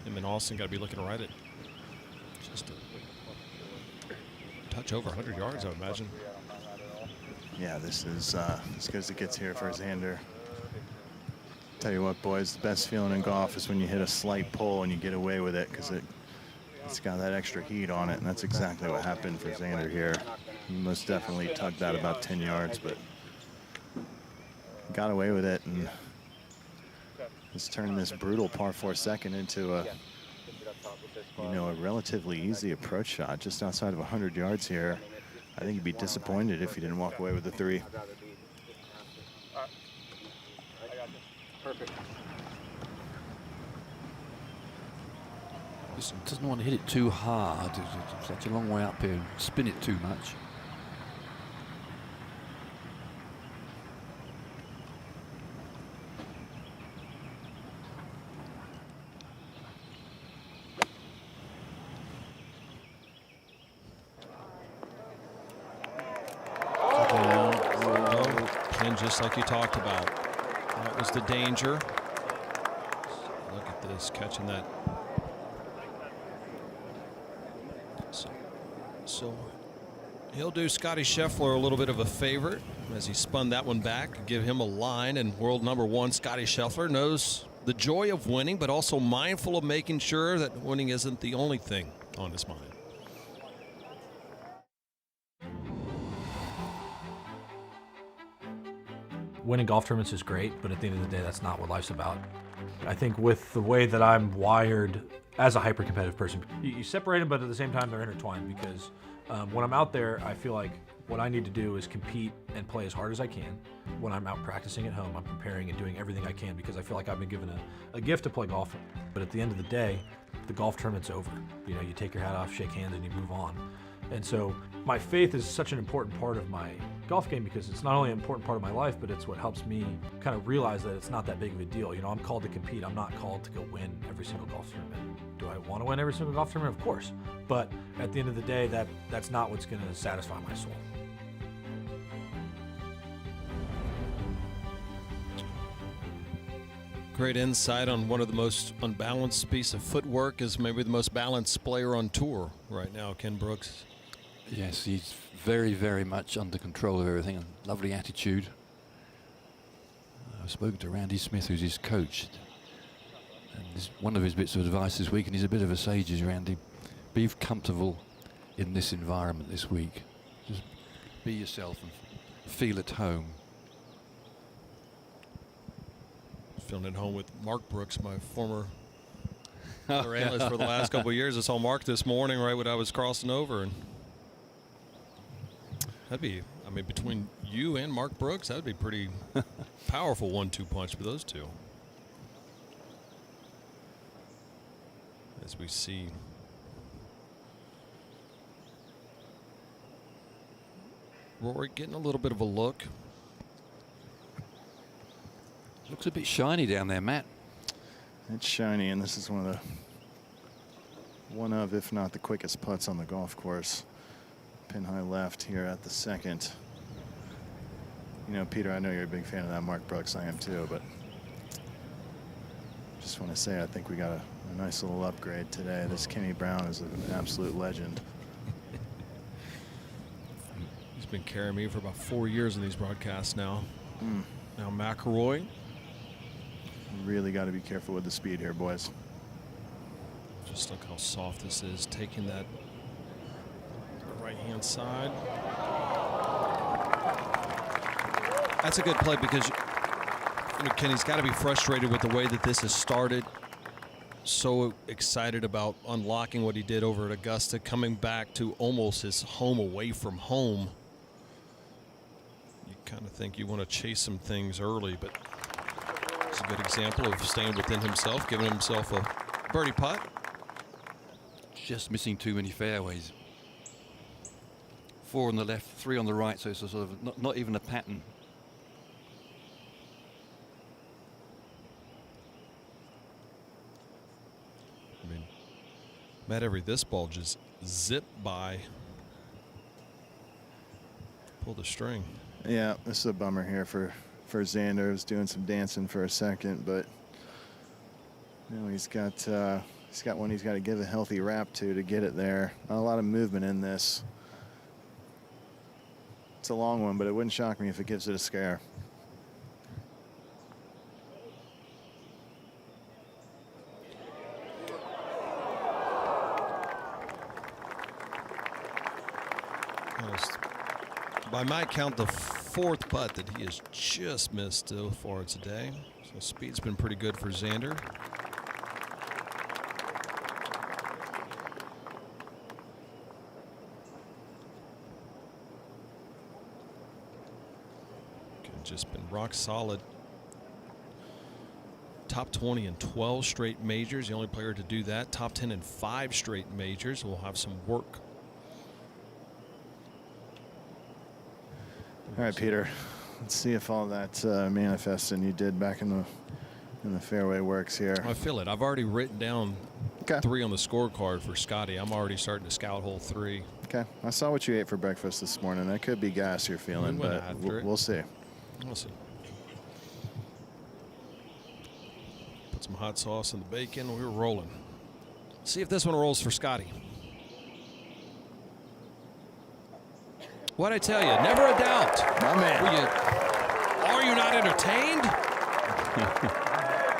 him and Austin got to be looking right at just a touch over 100 yards, I would imagine. Yeah, this is as good as it gets here for Xander. Tell you what, boys, the best feeling in golf is when you hit a slight pull and you get away with it, because it's got that extra heat on it, and that's exactly what happened for Xander here. He most definitely tugged that about 10 yards, but got away with it, and is turning this brutal par 4 second into a relatively easy approach shot just outside of 100 yards here. I think he'd be disappointed if he didn't walk away with the 3. Perfect. Just doesn't want to hit it too hard. It's such a long way up here and spin it too much. And just like you talked about, that was the danger. Look at this, catching that. So he'll do Scottie Scheffler a little bit of a favor as he spun that one back, give him a line. And world number 1, Scottie Scheffler, knows the joy of winning, but also mindful of making sure that winning isn't the only thing on his mind. winning golf tournaments is great, but at the end of the day, that's not what life's about. I think with the way that I'm wired as a hyper-competitive person, you separate them, but at the same time, they're intertwined because when I'm out there, I feel like what I need to do is compete and play as hard as I can. When I'm out practicing at home, I'm preparing and doing everything I can because I feel like I've been given a gift to play golf. But at the end of the day, the golf tournament's over. You know, you take your hat off, shake hands, and you move on. And so my faith is such an important part of my golf game because it's not only an important part of my life, but it's what helps me kind of realize that it's not that big of a deal. You know, I'm called to compete. I'm not called to go win every single golf tournament. Do I want to win every single golf tournament? Of course. But at the end of the day, that's not what's going to satisfy my soul. Great insight on one of the most unbalanced piece of footwork is maybe the most balanced player on tour right now, Ken Brooks. Yes, he's very, very much under control of everything and lovely attitude. I've spoken to Randy Smith, who's his coach. And one of his bits of advice this week, and he's a bit of a sage, is Randy, be comfortable in this environment this week. Just be yourself and feel at home. Feeling at home with Mark Brooks, my former analyst for the last couple of years. I saw Mark this morning right when I was crossing over, and that'd be, I mean, between you and Mark Brooks, that'd be pretty powerful 1-2 punch for those two. As we see Rory getting a little bit of a look. Looks a bit shiny down there, Matt. It's shiny, and this is one of, if not the quickest putts on the golf course. Pin high left here at the second. You know, Peter, I know you're a big fan of that Mark Brooks. I am too, but just want to say I think we got a nice little upgrade today. This Kenny Brown is an absolute legend. He's been carrying me for about 4 years in these broadcasts now. Now McIlroy. Really got to be careful with the speed here, boys. Just look how soft this is, taking that right-hand side. That's a good play because Kenny's got to be frustrated with the way that this has started. So excited about unlocking what he did over at Augusta, coming back to almost his home away from home. You kind of think you want to chase some things early, but it's a good example of staying within himself, giving himself a birdie putt. Just missing too many fairways. 4 on the left, 3 on the right, so it's a sort of not even a pattern. I mean, Matt Every, this ball just zipped by. Pulled the string. Yeah, this is a bummer here for Xander. He was doing some dancing for a second, but you know, he's got one he's got to give a healthy wrap to get it there. Not a lot of movement in this. It's a long one, but it wouldn't shock me if it gives it a scare. By my count, the 4th putt that he has just missed so far today. So speed's been pretty good for Xander. Just been rock solid. Top 20 in 12 straight majors. The only player to do that. Top 10 in 5 straight majors. We'll have some work. All right, Peter. Let's see if all that manifesting you did back in the fairway works here. I feel it. I've already written down 3 on the scorecard for Scottie. I'm already starting to scout hole 3. Okay. I saw what you ate for breakfast this morning. That could be gas you're feeling, but we'll see. We'll see. Put some hot sauce in the bacon. We were rolling. See if this one rolls for Scottie. What'd I tell you? Never a doubt. My man. Are you not entertained?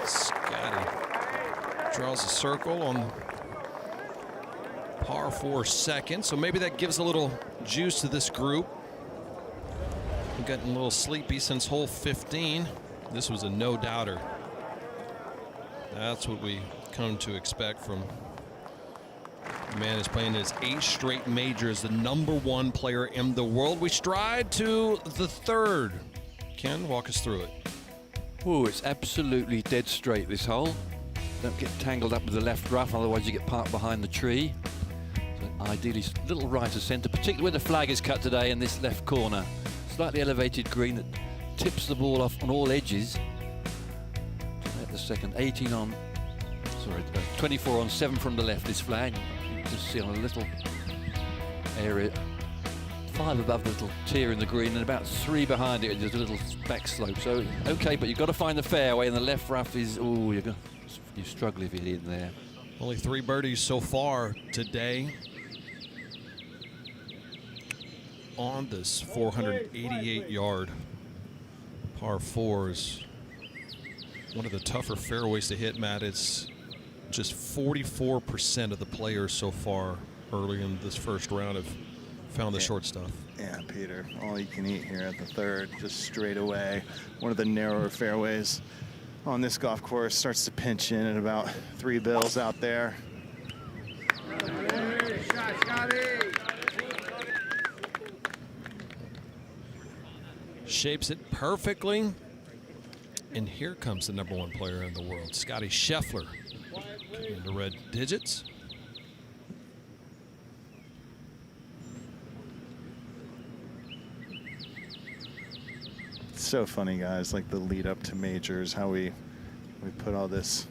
Scottie draws a circle on par 4 second. So maybe that gives a little juice to this group. We've gotten a little sleepy since hole 15. This was a no-doubter. That's what we come to expect from the man who's playing his 8th straight majors, the #1 player in the world. We stride to the 3rd. Ken, walk us through it. Oh, it's absolutely dead straight, this hole. Don't get tangled up with the left rough, otherwise you get parked behind the tree. So ideally, a little right of centre, particularly where the flag is cut today in this left corner. Slightly elevated green that tips the ball off on all edges. At the second, 24 on 7 from the left, this flag. You can just see on a little area, 5 above the little tier in the green and about 3 behind it. There's a little back slope. So, okay, but you've got to find the fairway, and the left rough is, oh, you struggle if you're in there. Only 3 birdies so far today on this 488-yard par 4 is one of the tougher fairways to hit, Matt. It's just 44% of the players so far early in this first round have found the short stuff. Yeah, Peter, all you can eat here at the 3rd, just straight away. One of the narrower fairways on this golf course, starts to pinch in at about 3 bills out there. Shapes it perfectly. And here comes the #1 player in the world, Scottie Scheffler, in the red digits. It's so funny, guys, like the lead up to majors, how we put all this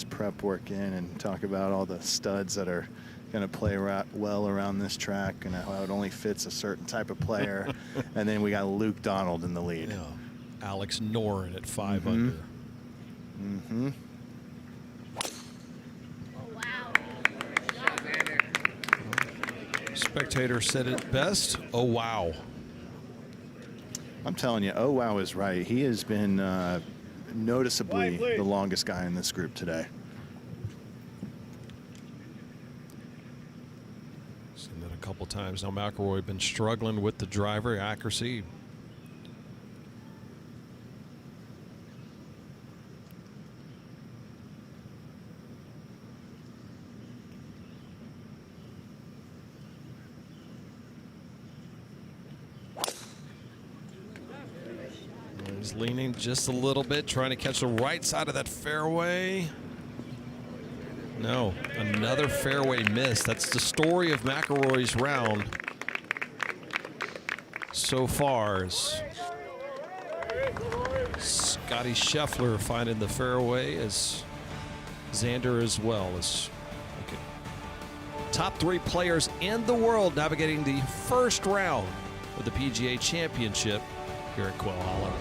prep work in and talk about all the studs that are going to play well around this track and how it only fits a certain type of player. And then we got Luke Donald in the lead. Yeah. Alex Noren at 5 under. Mm-hmm. Spectator said it best. Oh, wow. I'm telling you, oh, wow is right. He has been noticeably the longest guy in this group today. Seen that a couple times now. McIlroy been struggling with the driver accuracy. He's leaning just a little bit, trying to catch the right side of that fairway. No, another fairway miss. That's the story of McIlroy's round so far. Scottie Scheffler finding the fairway, as Xander as well. Top 3 players in the world navigating the first round of the PGA Championship here at Quail Hollow.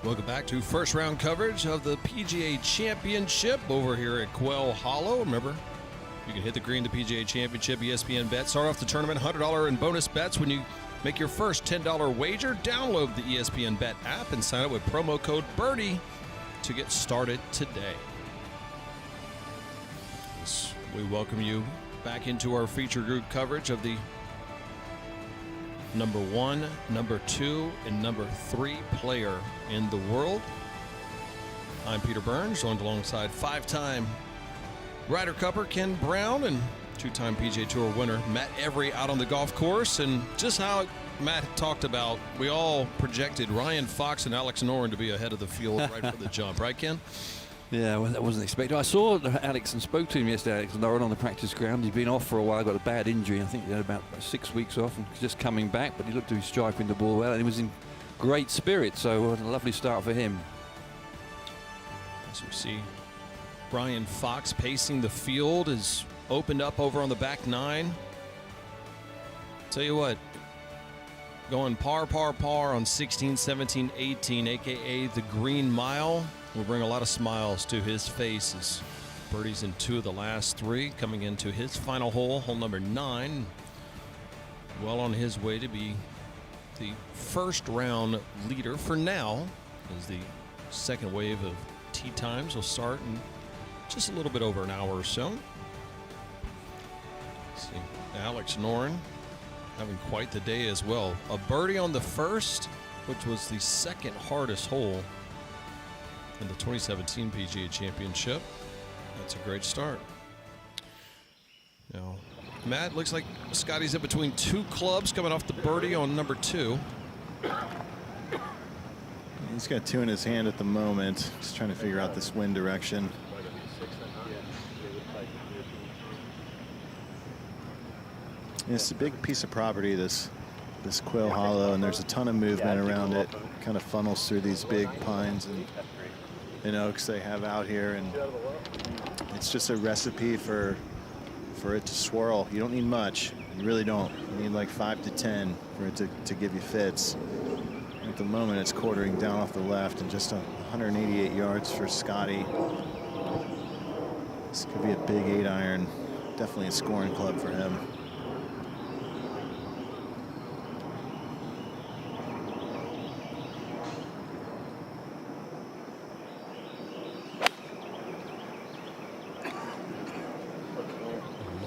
Welcome back to first round coverage of the PGA Championship over here at Quail Hollow. Remember, You can hit the green, the PGA Championship, ESPN Bet. Start off the tournament, $100 in bonus bets when you make your first $10 wager. Download the ESPN Bet app and sign up with promo code BIRDIE to get started today. We welcome you back into our feature group coverage of the number 1, number 2, and number 3 player in the world. I'm Peter Burns, joined alongside 5-time Ryder Cupper Ken Brown and 2-time PGA Tour winner Matt Every out on the golf course. And just how Matt talked about, we all projected Ryan Fox and Alex Noren to be ahead of the field right from the jump, right, Ken? Yeah, well, that wasn't expected. I saw Alex and spoke to him yesterday, Alex Noren, on the practice ground. He'd been off for a while, got a bad injury. I think he had about 6 weeks off and just coming back, but he looked to be striking the ball well, and he was in great spirit, so what a lovely start for him. As we see, Ryan Fox pacing the field, is opened up over on the back 9. Tell you what, going par, par, par on 16, 17, 18, a.k.a. the Green Mile, will bring a lot of smiles to his face as birdies in 2 of the last 3, coming into his final hole, hole number 9. Well on his way to be the first round leader for now, as the second wave of tee times will start in just a little bit over an hour or so. See Alex Noren having quite the day as well. A birdie on the first, which was the second hardest hole in the 2017 PGA Championship. That's a great start. Now, Matt, looks like Scottie's in between 2 clubs coming off the birdie on number 2. He's got 2 in his hand at the moment. Just trying to figure out this wind direction. It's a big piece of property, this Quail Hollow, and there's a ton of movement around it. Kind of funnels through these big pines and oaks they have out here, and it's just a recipe for it to swirl. You don't need much. You really don't. You need like 5 to 10 for it to give you fits. At the moment, it's quartering down off the left and just 188 yards for Scottie. This could be a big 8-iron. Definitely a scoring club for him.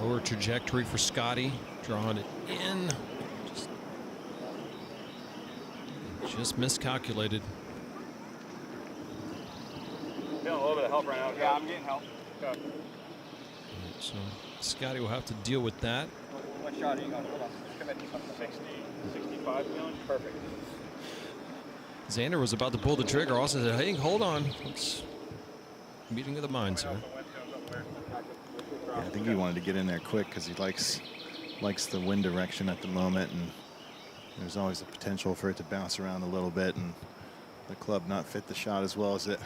Lower trajectory for Scottie, drawing it in. Just miscalculated. Feeling a little bit of help right now. Yeah, I'm getting help. Okay. So Scottie will have to deal with that. What shot are you going? Hold on. Come at 60, 65 feeling? Perfect. Xander was about to pull the trigger. Also said, hey, hold on. It's meeting of the minds here. Yeah, I think he wanted to get in there quick because he likes the wind direction at the moment, and there's always the potential for it to bounce around a little bit and the club not fit the shot as well as it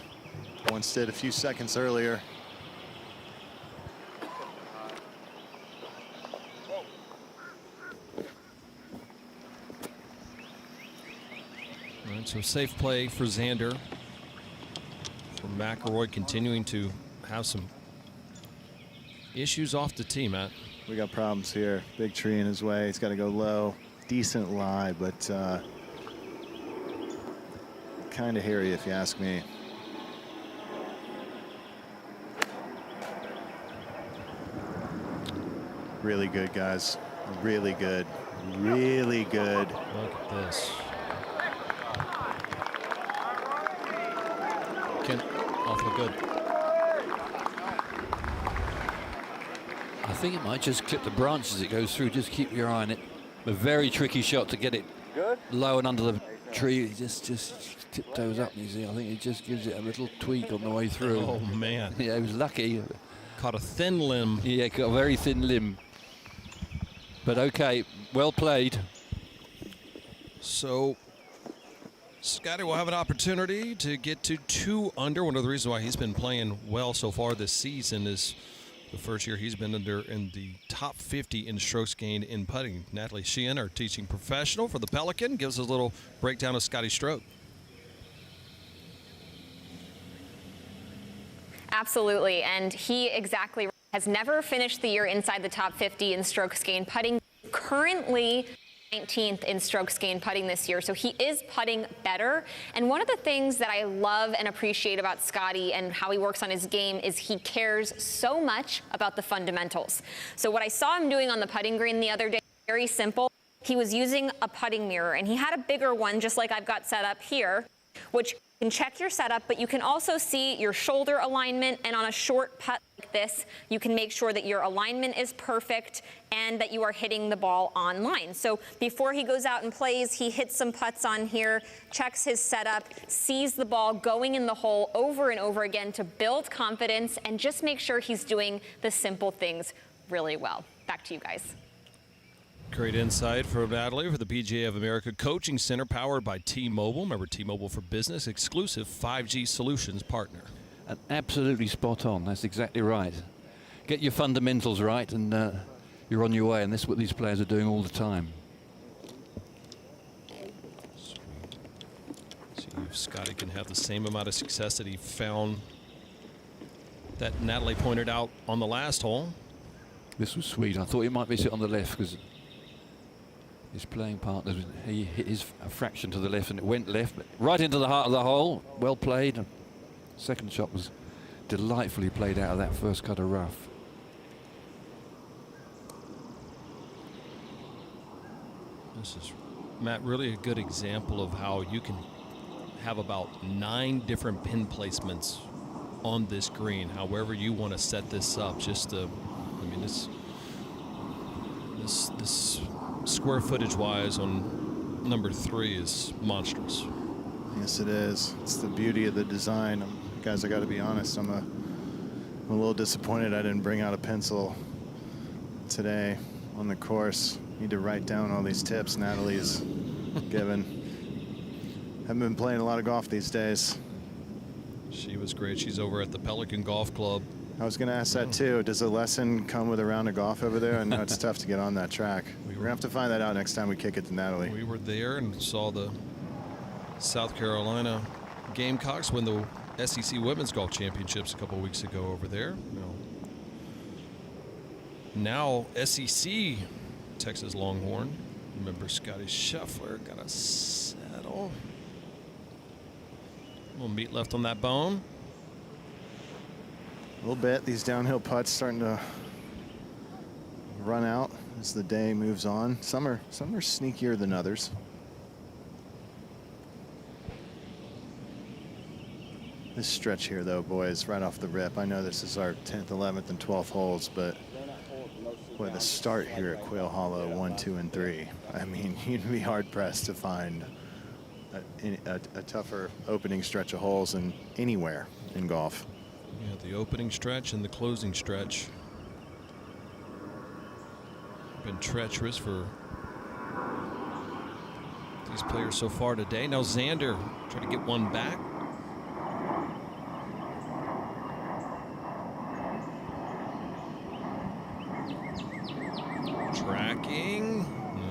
once did a few seconds earlier. All right, so safe play for Xander. For McIlroy continuing to have some issues off the tee, Matt. We got problems here. Big tree in his way. He's got to go low. Decent lie, but kind of hairy if you ask me. Really good, guys. Really good. Really good. Look at this. Awfully good. I think it might just clip the branch as it goes through. Just keep your eye on it. A very tricky shot to get it low and under the tree. It just tiptoes up, you see. I think it just gives it a little tweak on the way through. Oh, man. Yeah, he was lucky. Caught a thin limb. Yeah, got a very thin limb. But okay, well played. So Scottie will have an opportunity to get to 2 under. One of the reasons why he's been playing well so far this season is the first year he's been in the top 50 in strokes gained in putting. Natalie Sheehan, our teaching professional for the Pelican, gives us a little breakdown of Scottie's stroke. Absolutely, and he exactly has never finished the year inside the top 50 in strokes gained putting. Currently 19th in strokes gained putting this year, so he is putting better. And one of the things that I love and appreciate about Scottie and how he works on his game is he cares so much about the fundamentals. So what I saw him doing on the putting green the other day, very simple. He was using a putting mirror, and he had a bigger one just like I've got set up here, which can check your setup, but you can also see your shoulder alignment, and on a short putt like this, you can make sure that your alignment is perfect and that you are hitting the ball on line. So before he goes out and plays, he hits some putts on here, checks his setup, sees the ball going in the hole over and over again to build confidence and just make sure he's doing the simple things really well. Back to you guys. Great insight from Natalie for the PGA of America Coaching Center, powered by T-Mobile. Remember, T-Mobile for Business, exclusive 5G solutions partner. And absolutely spot on. That's exactly right. Get your fundamentals right, and you're on your way. And that's what these players are doing all the time. See if Scottie can have the same amount of success that he found, that Natalie pointed out on the last hole. This was sweet. I thought he might be sitting on the left because his playing partner, he hit his fraction to the left and it went left, but right into the heart of the hole. Well played. Second shot was delightfully played out of that first cut of rough. This is, Matt, really a good example of how you can have about 9 different pin placements on this green, however you want to set this up. Just to, I mean, this square footage wise on number 3 is monstrous. Yes, it is. It's the beauty of the design. Guys, I got to be honest, I'm a little disappointed I didn't bring out a pencil today on the course. Need to write down all these tips Natalie's given. Haven't been playing a lot of golf these days. She was great. She's over at the Pelican Golf Club. I was going to ask that too. Does a lesson come with a round of golf over there? I know it's tough to get on that track. We're going to have to find that out next time we kick it to Natalie. We were there and saw the South Carolina Gamecocks win the SEC Women's Golf Championships a couple of weeks ago over there. Now SEC Texas Longhorn. Remember, Scottie Scheffler got a settle. A little meat left on that bone. A little bit. These downhill putts starting to run out as the day moves on. Some are sneakier than others. This stretch here, though, boys, right off the rip. I know this is our 10th, 11th, and 12th holes, but boy, the start here at Quail Hollow 1, 2, and 3. I mean, you'd be hard pressed to find a tougher opening stretch of holes than anywhere in golf. Yeah, the opening stretch and the closing stretch have been treacherous for these players so far today. Now Xander trying to get one back. Tracking. No.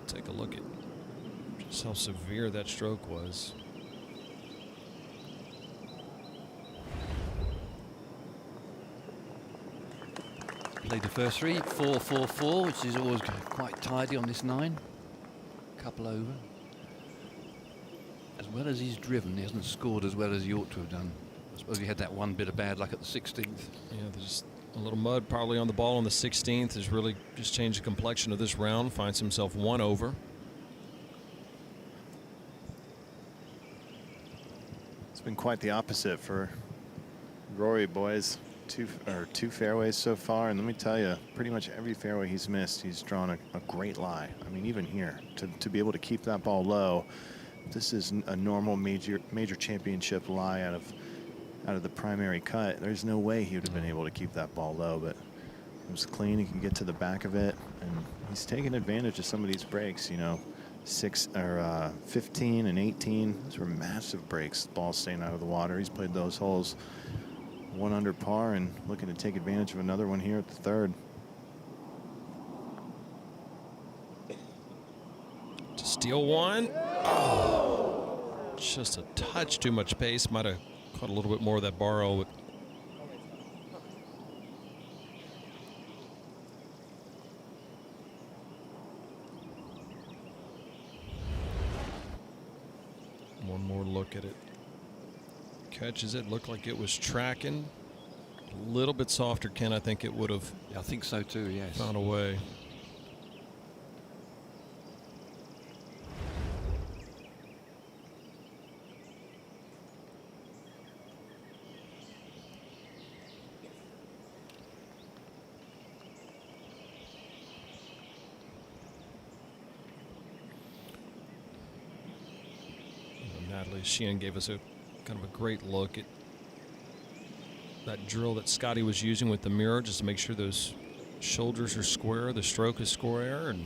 Take a look at just how severe that stroke was. Played the first 3, 4, 4, 4, which is always quite tidy on this 9. Couple over. As well as he's driven, he hasn't scored as well as he ought to have done. I suppose he had that one bit of bad luck at the 16th. Yeah, there's a little mud probably on the ball on the 16th. Has really just changed the complexion of this round. Finds himself 1 over. It's been quite the opposite for Rory, boys. Two fairways so far, and let me tell you, pretty much every fairway he's missed, he's drawn a great lie. I mean, even here, to be able to keep that ball low. This is a normal major championship lie out of the primary cut. There's no way he would have been able to keep that ball low, but it was clean. He can get to the back of it, and he's taking advantage of some of these breaks. You know, 15 and 18. Those were massive breaks. Ball staying out of the water. He's played those holes 1 under par and looking to take advantage of another one here at the 3rd. Steal one. Oh, just a touch too much pace. Might have caught a little bit more of that borrow. But one more look at it. Catches it. Looked like it was tracking. A little bit softer, Ken. I think it would have. I think so too, yes. Found a way. Sheehan gave us a kind of a great look at that drill that Scottie was using with the mirror, just to make sure those shoulders are square, the stroke is square, and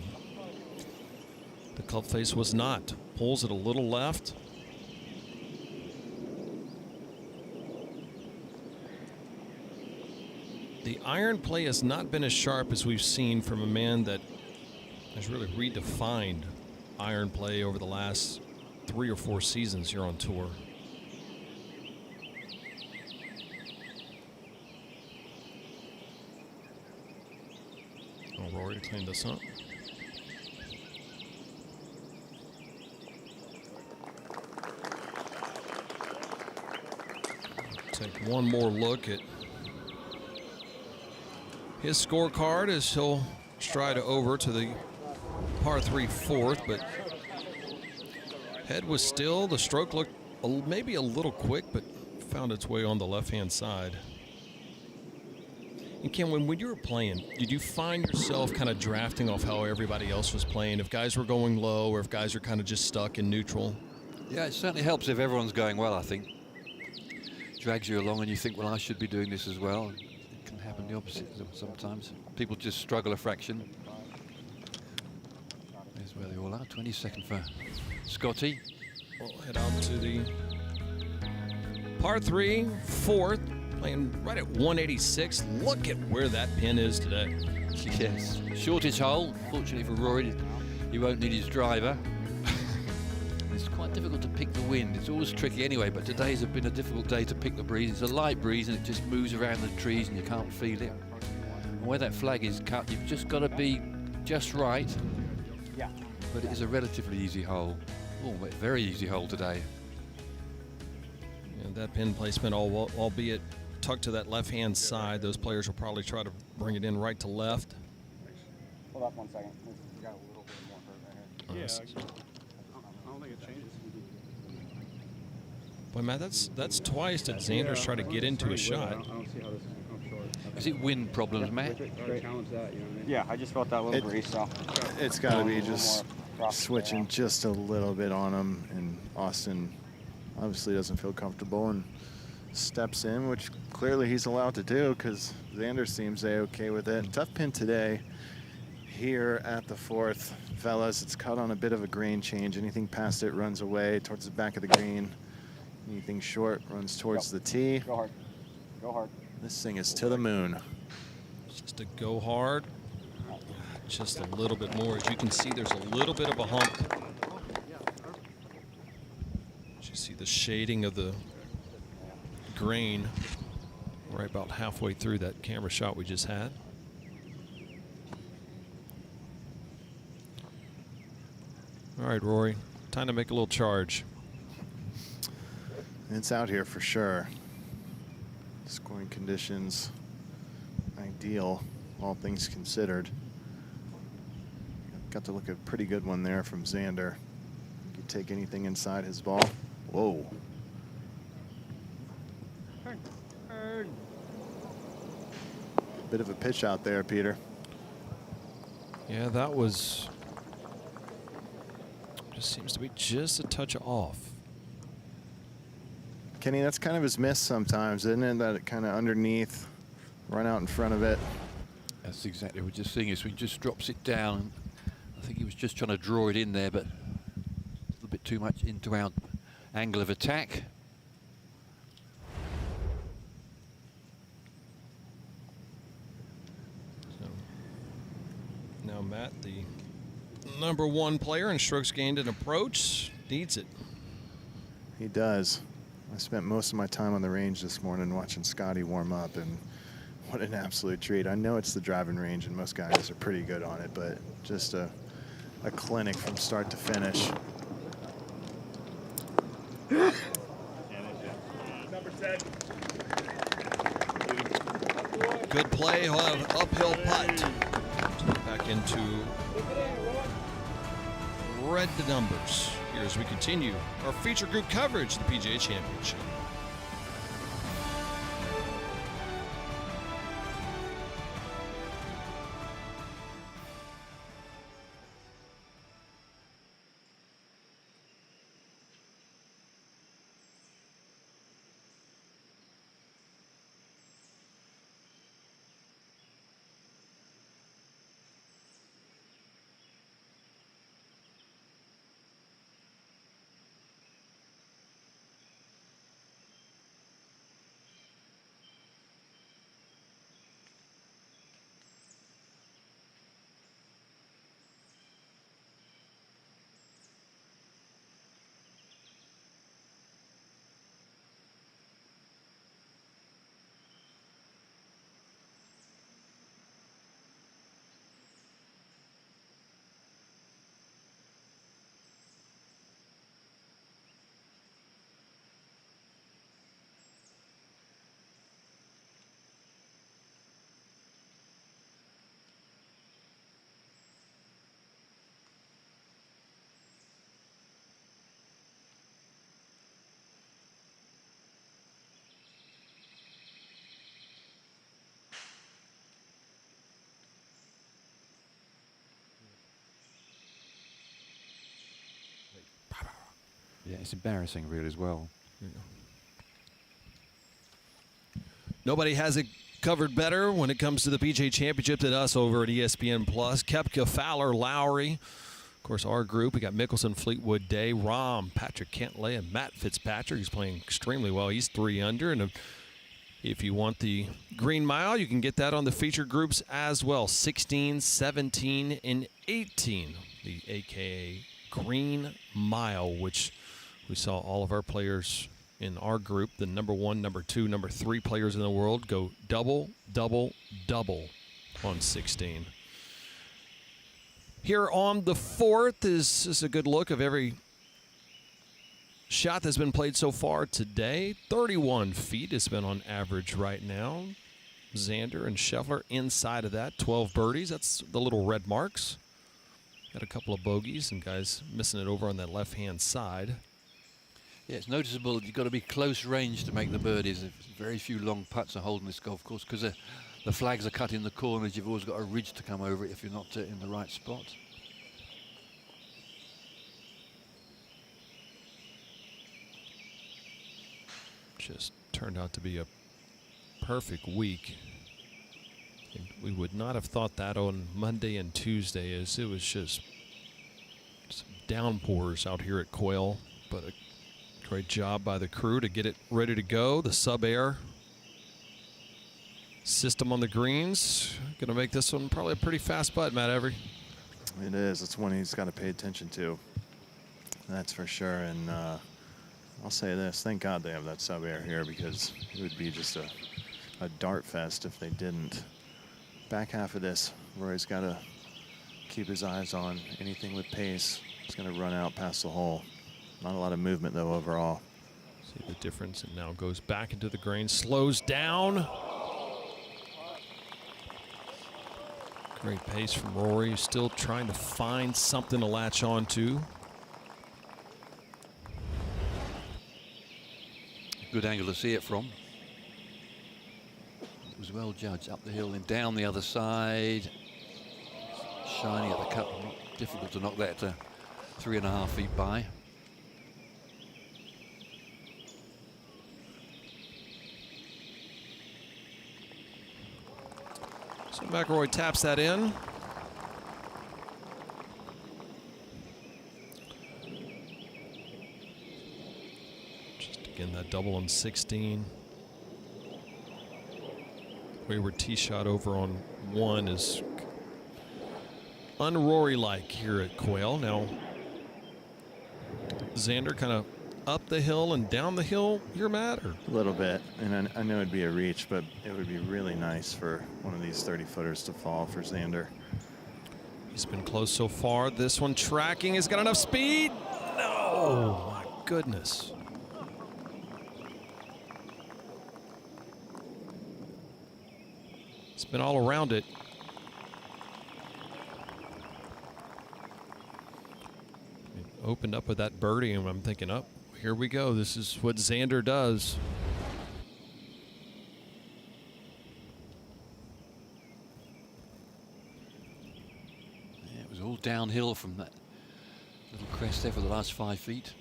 the club face was not. Pulls it a little left. The iron play has not been as sharp as we've seen from a man that has really redefined iron play over the last 3 or 4 seasons here on tour. Oh, Rory to clean this up. Take one more look at his scorecard as he'll stride over to the par 3 fourth, but head was still. The stroke looked maybe a little quick, but found its way on the left-hand side. And Ken, when you were playing, did you find yourself kind of drafting off how everybody else was playing? If guys were going low or if guys are kind of just stuck in neutral? Yeah, it certainly helps if everyone's going well, I think. Drags you along and you think, well, I should be doing this as well. It can happen the opposite sometimes. People just struggle a fraction. Here's where they all are. 22nd for Scottie. We'll head out to the par 3 fourth, playing right at 186. Look at where that pin is today. Yes, shortest hole. Fortunately for Rory, he won't need his driver. It's quite difficult to pick the wind. It's always tricky anyway, but today's been a difficult day to pick the breeze. It's a light breeze and it just moves around the trees and you can't feel it. And where that flag is cut, you've just got to be just right. Yeah. But it is a relatively easy hole. Oh, a very easy hole today. And that pin placement, albeit tucked to that left-hand side, those players will probably try to bring it in right to left. Hold up 1 second. We got a little bit more hurt right here. Yeah, I don't think it changes. Boy, Matt, that's twice that Xander's tried to get into a shot. I don't see how this is going to come short. Is it wind problems, Matt? Yeah, I just felt that little breeze, so. It's got to be just switching just a little bit on him, and Austin obviously doesn't feel comfortable and steps in, which clearly he's allowed to do because Xander seems okay with it. Tough pin today here at the fourth. Fellas, it's cut on a bit of a green change. Anything past it runs away towards the back of the green. Anything short runs towards the tee. Go hard. Go hard. This thing is to the moon. Just a go hard. Just a little bit more. As you can see, there's a little bit of a hump. As you see the shading of the grain right about halfway through that camera shot we just had. All right, Rory, time to make a little charge. It's out here for sure. Scoring conditions ideal, all things considered. Got to look at a pretty good one there from Xander. You could take anything inside his ball. Whoa. Bit of a pitch out there, Peter. Yeah, that was just seems to be just a touch off. Kenny, that's kind of his miss sometimes, isn't it? That kind of underneath, run out in front of it. That's exactly what we're just seeing. So he just drops it down. I think he was just trying to draw it in there, but a little bit too much into our angle of attack. So now, Matt, the number one player in strokes gained and approach, needs it. He does. I spent most of my time on the range this morning watching Scottie warm up, and what an absolute treat. I know it's the driving range, and most guys are pretty good on it, but just a clinic from start to finish. Number 10. Good play. He'll have an uphill putt. Back into red the numbers here as we continue our feature group coverage of the PGA Championship. Yeah, it's embarrassing really as well. Yeah. Nobody has it covered better when it comes to the PGA Championship than us over at ESPN+. Koepka, Fowler, Lowry. Of course, our group, we got Mickelson, Fleetwood Day, Rahm, Patrick Cantlay, and Matt Fitzpatrick. He's playing extremely well. He's 3 under. And if you want the Green Mile, you can get that on the feature groups as well. 16, 17, and 18. The AKA Green Mile, which we saw all of our players in our group, the number 1, number 2, number 3 players in the world, go double, double, double on 16. Here on the 4th is a good look of every shot that's been played so far today. 31 feet has been on average right now. Xander and Scheffler inside of that. 12 birdies. That's the little red marks. Got a couple of bogeys and guys missing it over on that left-hand side. Yeah, it's noticeable. You've got to be close range to make the birdies. Very few long putts are holding this golf course because the flags are cut in the corners. You've always got a ridge to come over it if you're not in the right spot. Just turned out to be a perfect week. And we would not have thought that on Monday and Tuesday, as it was just some downpours out here at Quail, but a great job by the crew to get it ready to go. The sub-air system on the greens. Going to make this one probably a pretty fast putt, Matt Every. It is. It's one he's got to pay attention to. That's for sure. And I'll say this. Thank God they have that sub-air here, because it would be just a dart fest if they didn't. Back half of this, Rory's got to keep his eyes on anything with pace. He's going to run out past the hole. Not a lot of movement, though, overall. See the difference. It now goes back into the green, slows down. Great pace from Rory. Still trying to find something to latch onto. Good angle to see it from. It was well judged. Up the hill and down the other side. Shiny at the cup. Difficult to knock that to 3.5 feet by. So McIlroy taps that in. Just again that double on 16. Wayward tee shot over on 1 is un-Rory-like here at Quail. Now, Xander kind of up the hill and down the hill here, Matt? Or? A little bit, and I know it'd be a reach, but it would be really nice for one of these 30-footers to fall for Xander. He's been close so far. This one tracking has got enough speed. No, my goodness. It's been all around it. It opened up with that birdie, and I'm thinking, oh, here we go. This is what Xander does. Yeah, it was all downhill from that little crest there for the last 5 feet.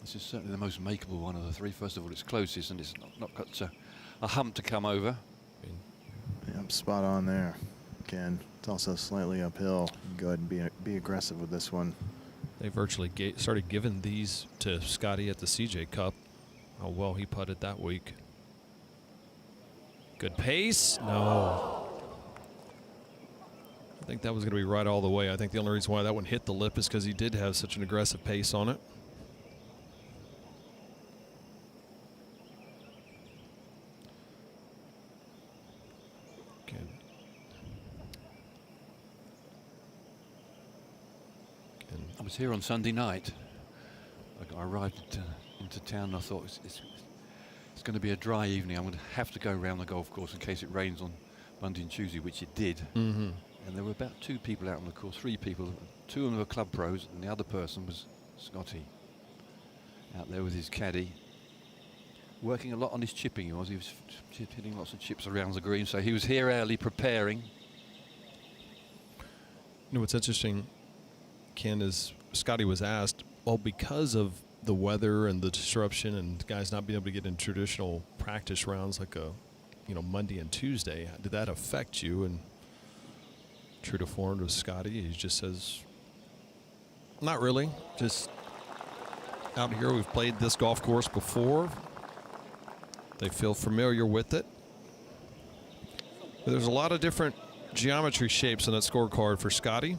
This is certainly the most makeable one of the three. First of all, it's closest, and it's not got a hump to come over. Yep, spot on there, Ken. It's also slightly uphill. Go ahead and be aggressive with this one. They virtually started giving these to Scottie at the CJ Cup. How well he putted that week. Good pace. No. I think that was going to be right all the way. I think the only reason why that one hit the lip is because he did have such an aggressive pace on it. I was here on Sunday night. I arrived into town and I thought it's going to be a dry evening. I'm going to have to go around the golf course in case it rains on Monday and Tuesday, which it did. Mm-hmm. And there were about 2 people out on the course, 3 people. 2 of them were club pros, and the other person was Scottie, out there with his caddy, working a lot on his chipping. He was hitting lots of chips around the green, so he was here early preparing. You know what's interesting, Ken, is Scottie was asked, well, because of the weather and the disruption and guys not being able to get in traditional practice rounds like Monday and Tuesday, did that affect you? And true to form with Scottie, he just says, not really. Just out here, we've played this golf course before. They feel familiar with it. But there's a lot of different geometry shapes on that scorecard for Scottie.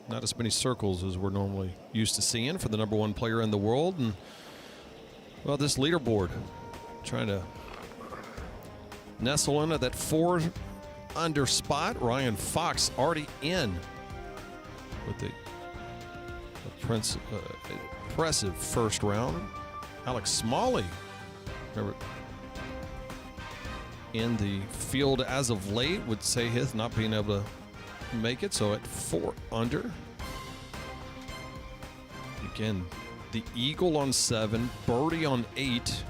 Not as many circles as we're normally used to seeing for the #1 player in the world. And, well, this leaderboard trying to nestle into that 4 under spot. Ryan Fox already in with the impressive first round. Alex Smalley, remember, in the field as of late, would say his not being able to make it, so at 4 under. Again, the eagle on 7, birdie on 8.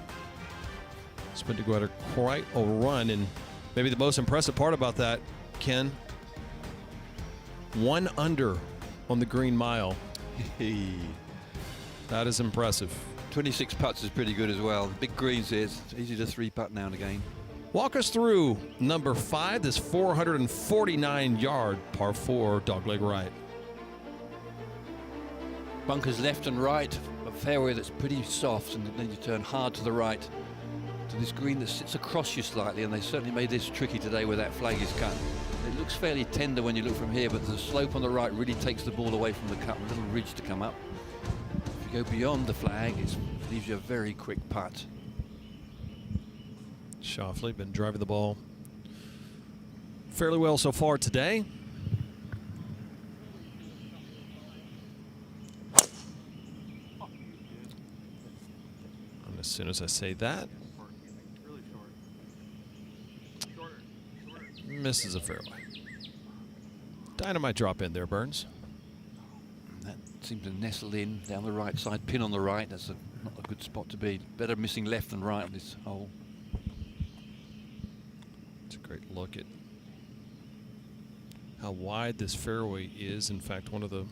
It's been together quite a run, and maybe the most impressive part about that, Ken, 1 under on the green mile. That is impressive. 26 putts is pretty good as well. Big greens here, it's easy to 3-putt now and again. Walk us through number 5, this 449-yard par 4 dogleg right. Bunkers left and right, a fairway that's pretty soft, and then you turn hard to the right to this green that sits across you slightly, and they certainly made this tricky today where that flag is cut. It looks fairly tender when you look from here, but the slope on the right really takes the ball away from the cut, a little ridge to come up. If you go beyond the flag, it leaves you a very quick putt. Schauffele been driving the ball fairly well so far today. And as soon as I say that, misses a fairway. Dynamite drop in there, Burns. That seems to nestle in down the right side, pin on the right. That's not a good spot to be. Better missing left than right on this hole. It's a great look at how wide this fairway is. In fact, one of the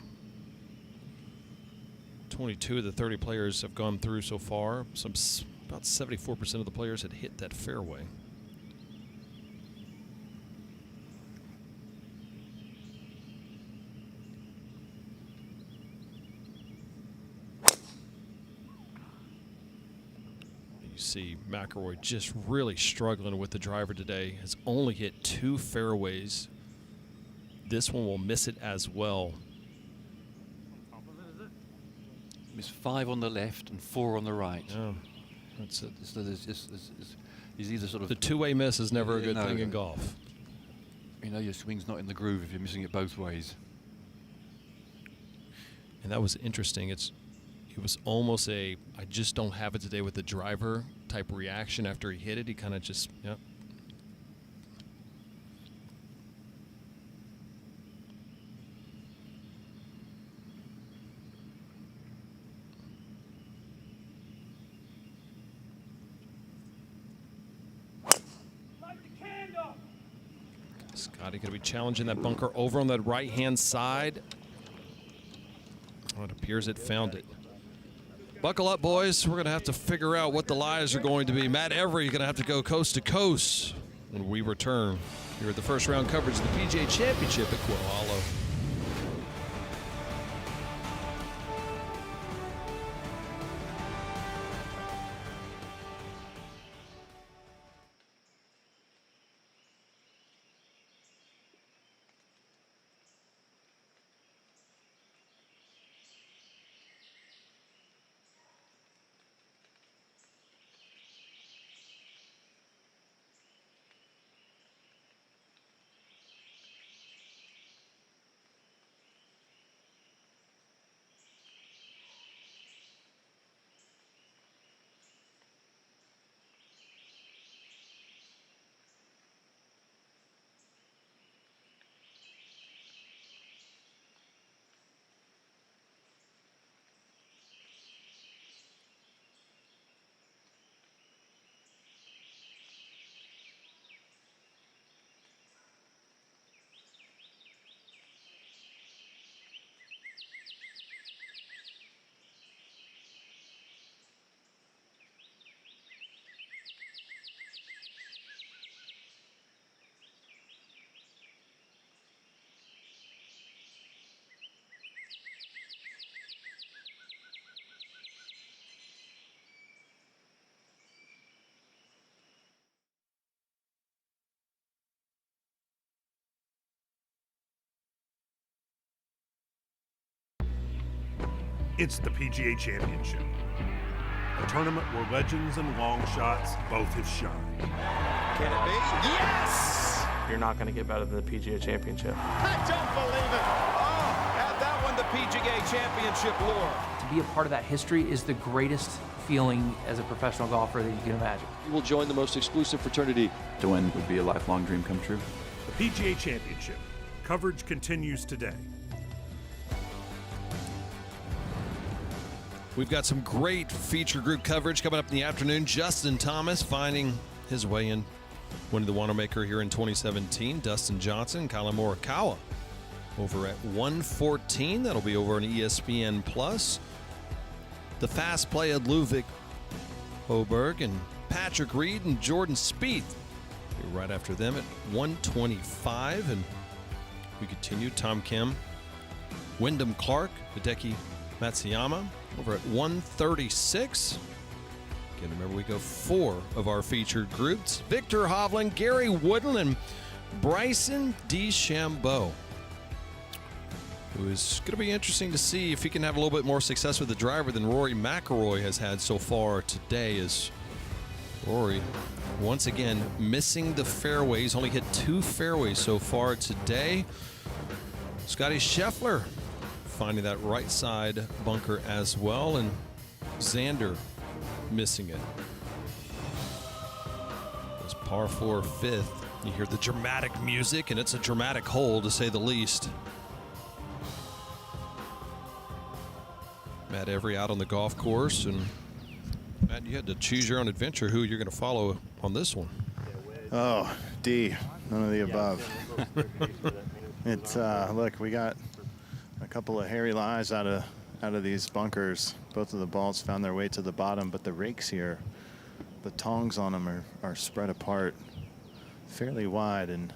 22 of the 30 players have gone through so far. About 74% of the players had hit that fairway. You see McIlroy just really struggling with the driver today. Has only hit 2 fairways. This one will miss it as well. Missed 5 on the left and 4 on the right. Yeah, that's it. So he's either sort of... The two-way miss is never a good thing in golf. You know your swing's not in the groove if you're missing it both ways. And that was interesting. It was almost a I just don't have it today with the driver type reaction after he hit it. He kind of just, yep. Scottie going to be challenging that bunker over on the right-hand side. Oh, it appears it found it. Buckle up, boys. We're going to have to figure out what the lies are going to be. Matt Every going to have to go coast to coast when we return here at the first round coverage of the PGA Championship at Quail Hollow. It's the PGA Championship, a tournament where legends and long shots both have shined. Can it be? Yes! You're not going to get better than the PGA Championship. I don't believe it. Oh, add that one the PGA Championship lore. To be a part of that history is the greatest feeling as a professional golfer that you can imagine. You will join the most exclusive fraternity. To win would be a lifelong dream come true. The PGA Championship. Coverage continues today. We've got some great feature group coverage coming up in the afternoon. Justin Thomas finding his way in, winning the Wanamaker here in 2017. Dustin Johnson, Colin Morikawa over at 114. That'll be over on ESPN Plus. The fast play of Ludwig Hoberg and Patrick Reed and Jordan Spieth right after them at 125. And we continue. Tom Kim, Wyndham Clark, Hideki Matsuyama over at 136. Again, remember we go 4 of our featured groups. Victor Hovland, Gary Woodland, and Bryson DeChambeau. It was going to be interesting to see if he can have a little bit more success with the driver than Rory McIlroy has had so far today, as Rory once again missing the fairways. Only hit 2 fairways so far today. Scottie Scheffler finding that right side bunker as well, and Xander missing it. This par 4 fifth. You hear the dramatic music, and it's a dramatic hole to say the least. Matt Every out on the golf course, and Matt, you had to choose your own adventure who you're going to follow on this one. Oh, D, none of the above. It's look, we got a couple of hairy lies out of these bunkers. Both of the balls found their way to the bottom, but the rakes here, the tongs on them are spread apart fairly wide, and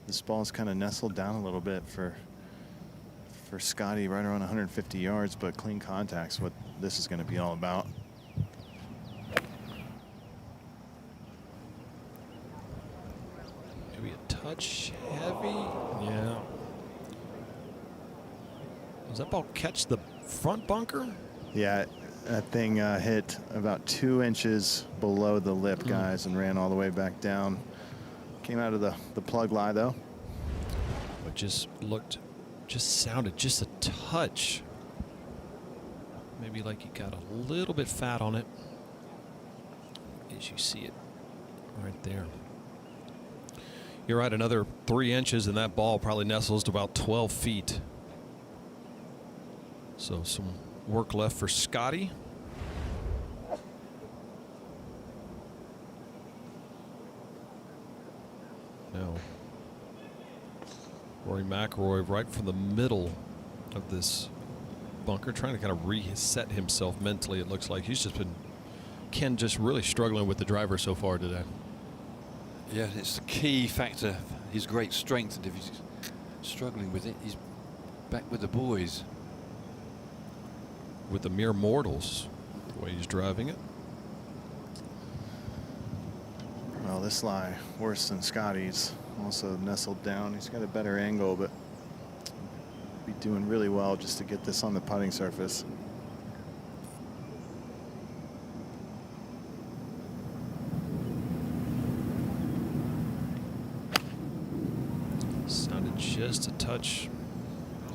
this ball's kind of nestled down a little bit for Scottie, right around 150 yards, but clean contact's what this is going to be all about. touch heavy. Yeah. Does that ball catch the front bunker? Yeah, that thing hit about 2 inches below the lip, guys, and ran all the way back down. Came out of the plug lie, though. But just sounded just a touch. Maybe like he got a little bit fat on it. As you see it right there. You're right, another 3 inches, and that ball probably nestles to about 12 feet. So some work left for Scottie. Now, Rory McIlroy right from the middle of this bunker, trying to kind of reset himself mentally. It looks like he's just been, Ken, just really struggling with the driver so far today. Yeah, it's the key factor, his great strength, and if he's struggling with it, he's back with the boys. With the mere mortals, the way he's driving it. Well, this lie worse than Scottie's. Also nestled down. He's got a better angle, but be doing really well just to get this on the putting surface. Sounded just a touch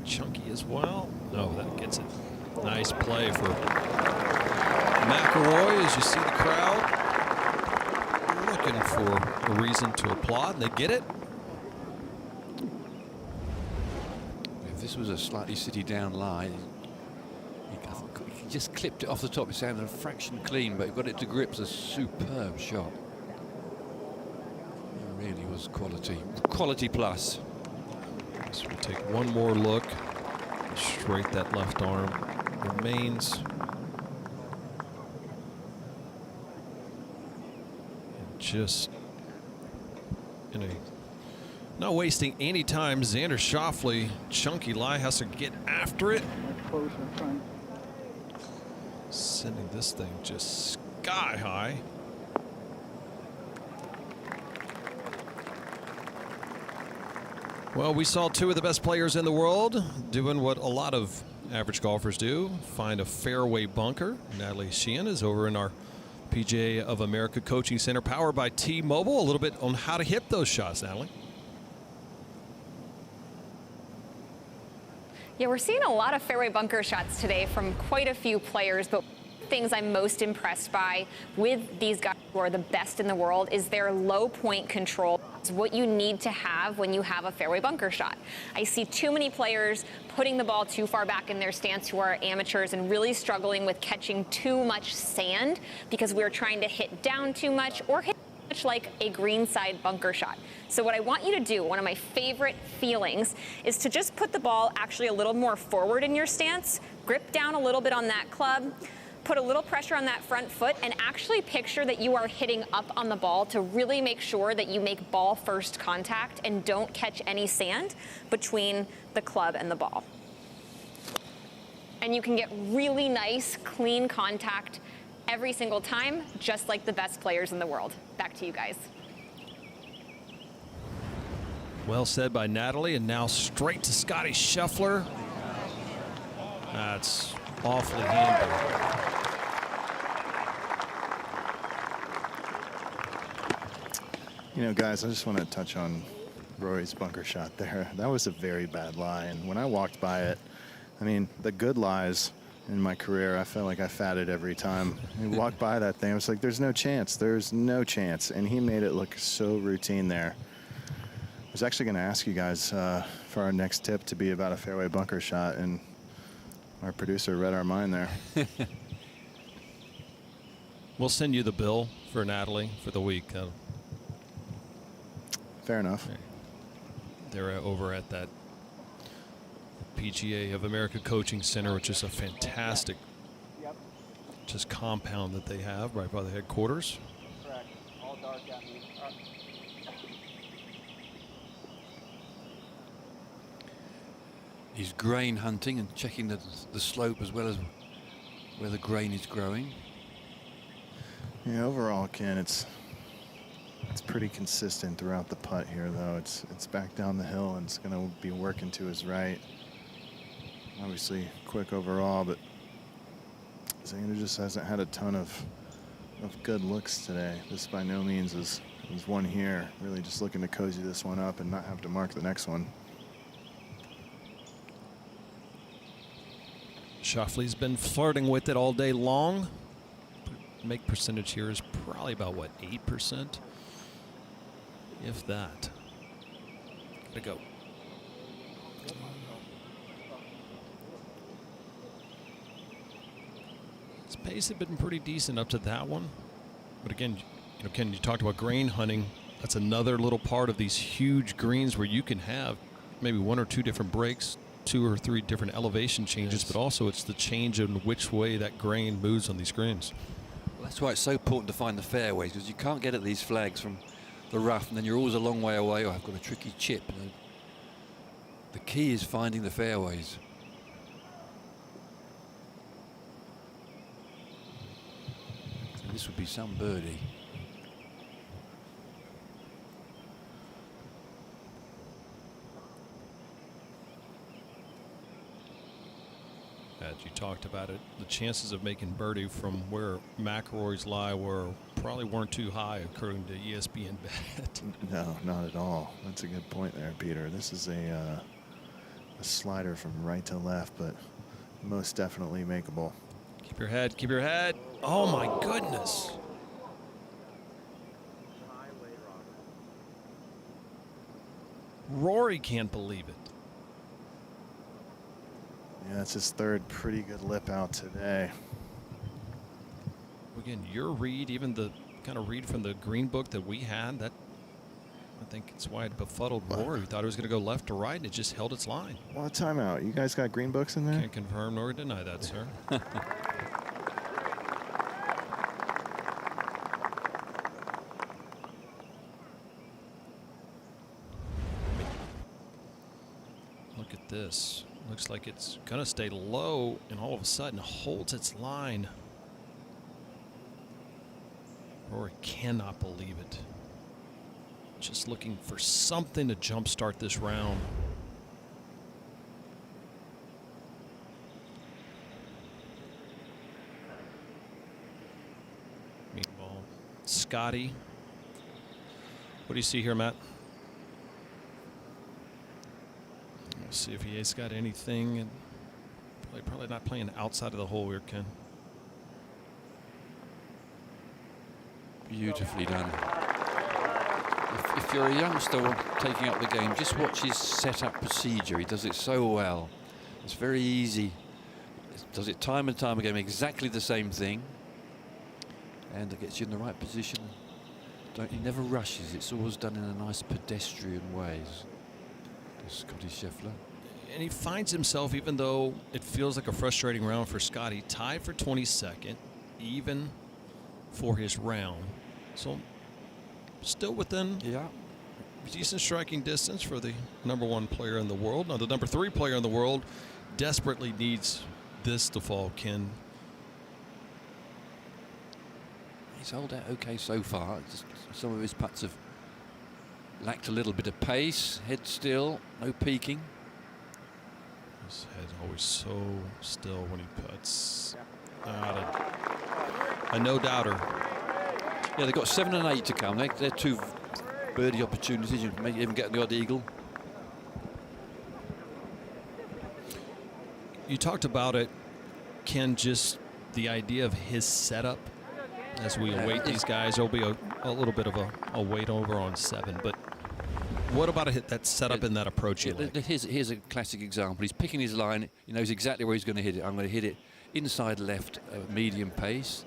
chunky as well. No, that gets it. Nice play for McIlroy as you see the crowd looking for a reason to applaud, and they get it. If this was a slightly city down lie, he just clipped it off the top. It sounded a fraction clean, but he got it to grips. A superb shot. It really was quality. Quality plus. So we take one more look. Straight that left arm remains. And just in a not wasting any time, Xander Schauffele, chunky lie, has to get after it. Sending this thing just sky high. Well, we saw two of the best players in the world doing what a lot of average golfers do, find a fairway bunker. Natalie Sheehan is over in our PGA of America Coaching Center, powered by T-Mobile. A little bit on how to hit those shots, Natalie. Yeah, we're seeing a lot of fairway bunker shots today from quite a few players, but things I'm most impressed by with these guys who are the best in the world is their low point control. It's what you need to have when you have a fairway bunker shot. I see too many players putting the ball too far back in their stance who are amateurs and really struggling with catching too much sand because we're trying to hit down too much or hit much like a greenside bunker shot. So what I want you to do, one of my favorite feelings, is to just put the ball actually a little more forward in your stance, grip down a little bit on that club, put a little pressure on that front foot, and actually picture that you are hitting up on the ball to really make sure that you make ball first contact and don't catch any sand between the club and the ball. And you can get really nice, clean contact every single time, just like the best players in the world. Back to you guys. Well said by Natalie, and now straight to Scottie Scheffler. That's awfully handled. You know, guys, I just want to touch on Rory's bunker shot there. That was a very bad lie, and when I walked by it, I mean, the good lies in my career, I felt like I fatted every time. I walked by that thing, I was like, there's no chance, there's no chance, and he made it look so routine there. I was actually going to ask you guys for our next tip to be about a fairway bunker shot, and our producer read our mind there. We'll send you the bill for Natalie for the week. Fair enough. They're over at that PGA of America Coaching Center, which is a fantastic just compound that they have right by the headquarters. Correct. All dark at me. He's grain hunting and checking the slope as well as where the grain is growing. Yeah, overall, Ken, it's It's pretty consistent throughout the putt here, though. It's back down the hill, and it's going to be working to his right. Obviously, quick overall, but Xander just hasn't had a ton of good looks today. This by no means is one here. Really just looking to cozy this one up and not have to mark the next one. Schauffele's been flirting with it all day long. Make percentage here is probably about, what, 8%? If that. Gotta go. His pace had been pretty decent up to that one. But again, you know, Ken, you talked about green hunting. That's another little part of these huge greens where you can have maybe 1 or 2 different breaks, 2 or 3 different elevation changes, but also it's the change in which way that grain moves on these greens. Well, that's why it's so important to find the fairways, because you can't get at these flags from the rough, and then you're always a long way away. Oh, I've got a tricky chip. You know, the key is finding the fairways. So this would be some birdie. As you talked about it, the chances of making birdie from where McIlroy's lie probably weren't too high, according to ESPN Bet. No, not at all. That's a good point there, Peter. This is a slider from right to left, but most definitely makeable. Keep your head. Keep your head. Oh, my goodness. Rory can't believe it. Yeah, that's his third pretty good lip out today. Again, your read, even the kind of read from the green book that we had, that I think it's why it befuddled Rory. We thought it was going to go left to right, and it just held its line. Well, timeout. You guys got green books in there? Can't confirm nor deny that, sir. Look at this. Looks like it's going to stay low, and all of a sudden holds its line. Rory cannot believe it. Just looking for something to jumpstart this round. Meanwhile, Scottie. What do you see here, Matt? We'll see if he has got anything. And probably not playing outside of the hole here, Ken. Beautifully done. If you're a youngster taking up the game, just watch his setup procedure. He does it so well. It's very easy. He does it time and time again, exactly the same thing. And it gets you in the right position. He never rushes. It's always done in a nice pedestrian way. Scottie Scheffler. And he finds himself, even though it feels like a frustrating round for Scottie, tied for 22nd, even for his round. So still within decent striking distance for the #1 player in the world. Now the #3 player in the world desperately needs this to fall, Ken. He's held out okay so far. Just some of his putts have lacked a little bit of pace. Head still, no peaking. His head's always so still when he puts. A no doubter. Yeah, they've got 7 and 8 to come. They're 2 birdie opportunities. You may even get the odd eagle. You talked about it, Ken, just the idea of his setup. As we await these guys, there'll be a little bit of a wait over on 7. But what about that setup and that approach you like? Here's a classic example. He's picking his line. He knows exactly where he's going to hit it. I'm going to hit it inside left, medium pace.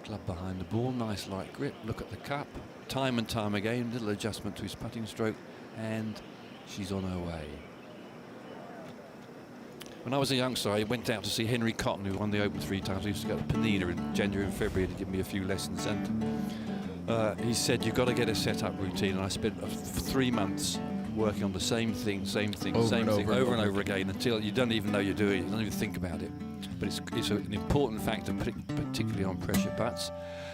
Club behind the ball, nice light grip. Look at the cup. Time and time again, little adjustment to his putting stroke, and she's on her way. When I was a youngster, I went out to see Henry Cotton, who won the Open 3 times. I used to go to Penina in January and February to give me a few lessons. And he said, you've got to get a setup routine. And I spent 3 months working on the same thing, over and over again, until you don't even know you're doing it. You don't even think about it. But it's an important factor, particularly on pressure putts.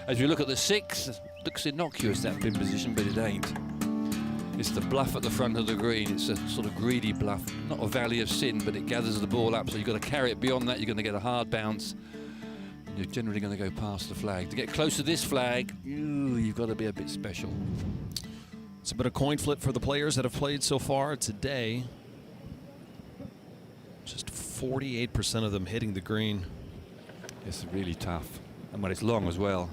As we look at the 6, it looks innocuous, that pin position, but it ain't. It's the bluff at the front of the green. It's a sort of greedy bluff, not a valley of sin, but it gathers the ball up, so you've got to carry it beyond that. You're going to get a hard bounce. You're generally going to go past the flag. To get close to this flag, you've got to be a bit special. It's a bit of coin flip for the players that have played so far today. Just 48% of them hitting the green. It's really tough. And when it's long as well.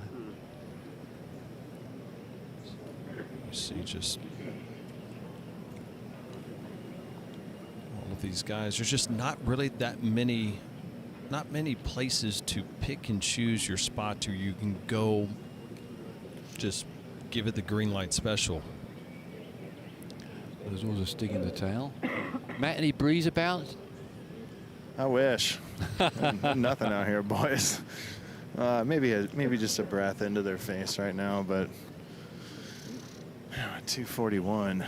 You see just all of these guys. There's just not really that many, not many places to pick and choose your spot to. You can go just give it the green light special. There's always a sting in the tail. Matt, any breeze about? I wish. Nothing out here, boys. Maybe just a breath into their face right now, but 241.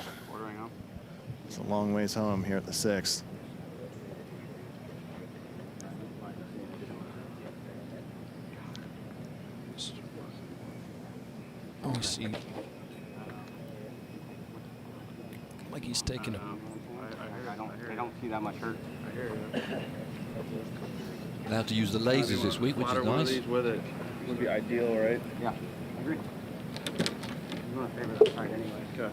It's a long ways home here at the 6th. Let me see. Like he's taking a. I don't see that much hurt. I hear you. Allowed to use the lasers this week, which is nice. With it would be ideal, right? Yeah, I agree. You want to favor that side anyway. Okay.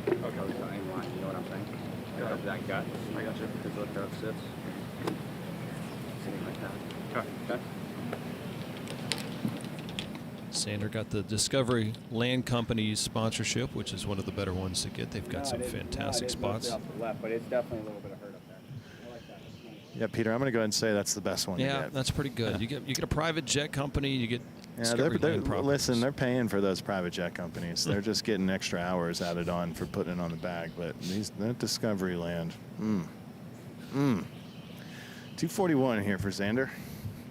Okay, so aim line, you know what I'm saying? Yeah. That gut. I got you. Because look how it sits. Sitting like that. Okay. Okay. Xander got the Discovery Land Company's sponsorship, which is one of the better ones to get. They've got some fantastic spots. Off the left, but it's definitely a little bit of hurt up there. I like that. Yeah, Peter, I'm going to go ahead and say that's the best one. Yeah, to get. that's pretty good. You get a private jet company. You get listen, they're paying for those private jet companies. They're just getting extra hours added on for putting it on the bag. But that Discovery Land, 241 here for Xander.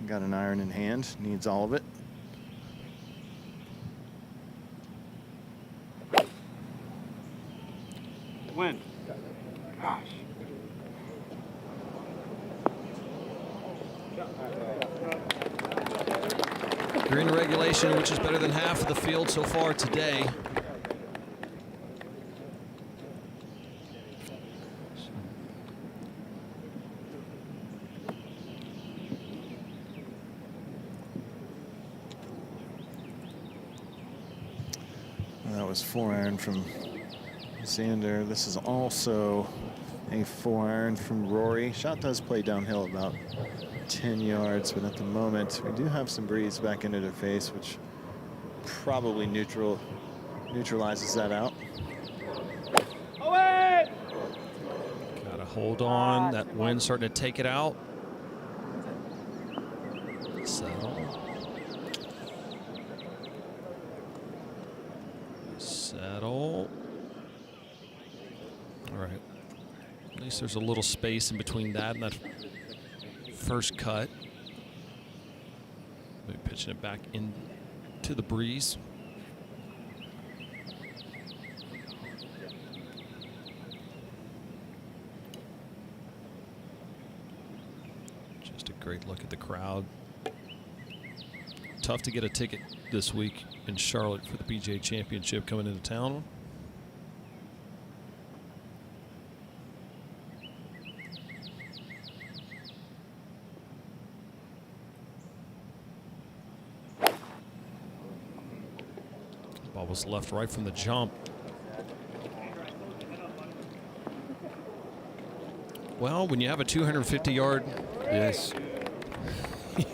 Got an iron in hand. Needs all of it. Win. Gosh. Green regulation, which is better than half of the field so far today. That was 4-iron from Xander. This is also a 4-iron from Rory. Shot does play downhill about 10 yards, but at the moment we do have some breeze back into their face, which probably neutralizes that out. Gotta hold on. That wind starting to take it out. Settle. Settle. All right. At least there's a little space in between that and that first cut. Maybe pitching it back into the breeze. Just a great look at the crowd. Tough to get a ticket this week in Charlotte for the PGA Championship coming into town. Ball was left right from the jump. Well, when you have a 250-yard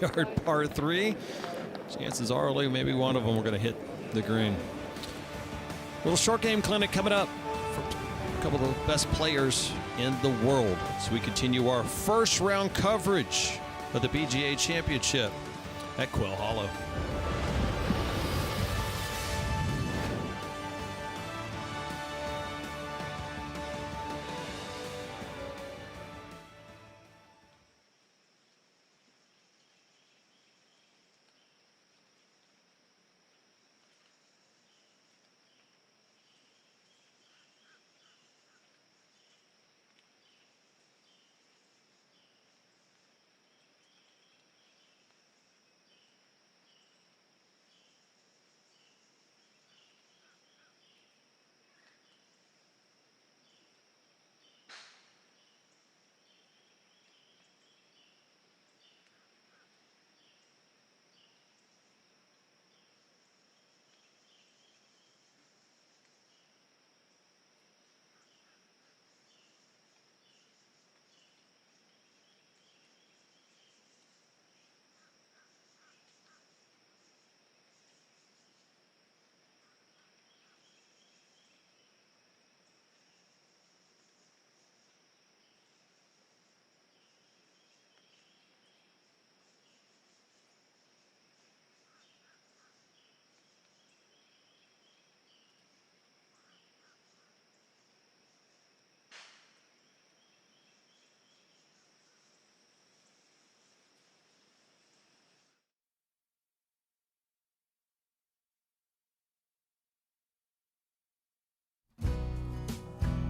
yard par 3, chances are maybe one of them are going to hit the green. Little short game clinic coming up for a couple of the best players in the world as we continue our first round coverage of the PGA Championship at Quail Hollow.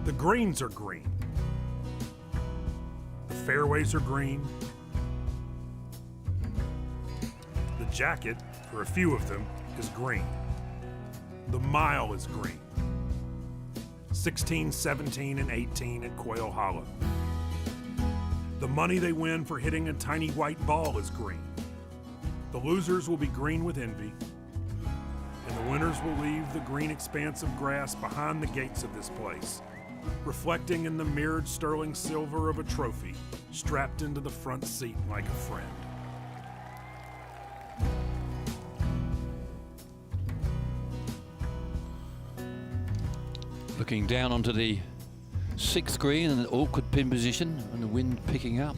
The greens are green. The fairways are green. The jacket, for a few of them, is green. The mile is green. 16, 17, and 18 at Quail Hollow. The money they win for hitting a tiny white ball is green. The losers will be green with envy, and the winners will leave the green expanse of grass behind the gates of this place, reflecting in the mirrored sterling silver of a trophy strapped into the front seat like a friend. Looking down onto the 6th green in an awkward pin position and the wind picking up.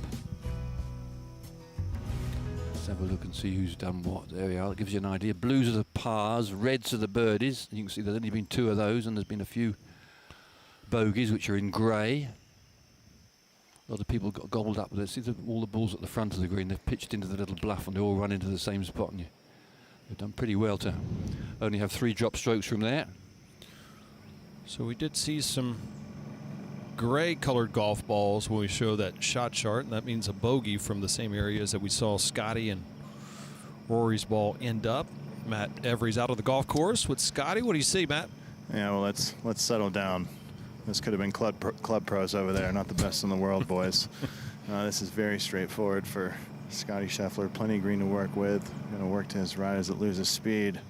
Let's have a look and see who's done what. There we are, that gives you an idea. Blues are the pars, reds are the birdies. You can see there's only been 2 of those, and there's been a few bogeys which are in grey. A lot of people got gobbled up with it. See all the balls at the front of the green, they've pitched into the little bluff and they all run into the same spot. And they've done pretty well to only have 3 drop strokes from there. So we did see some gray colored golf balls when we show that shot chart, and that means a bogey from the same areas that we saw Scottie and Rory's ball end up. Matt Every's out of the golf course with Scottie. What do you see, Matt? Yeah, well, let's settle down. This could have been club pros over there, not the best in the world, boys. This is very straightforward for Scottie Scheffler. Plenty of green to work with. Going to work to his right as it loses speed.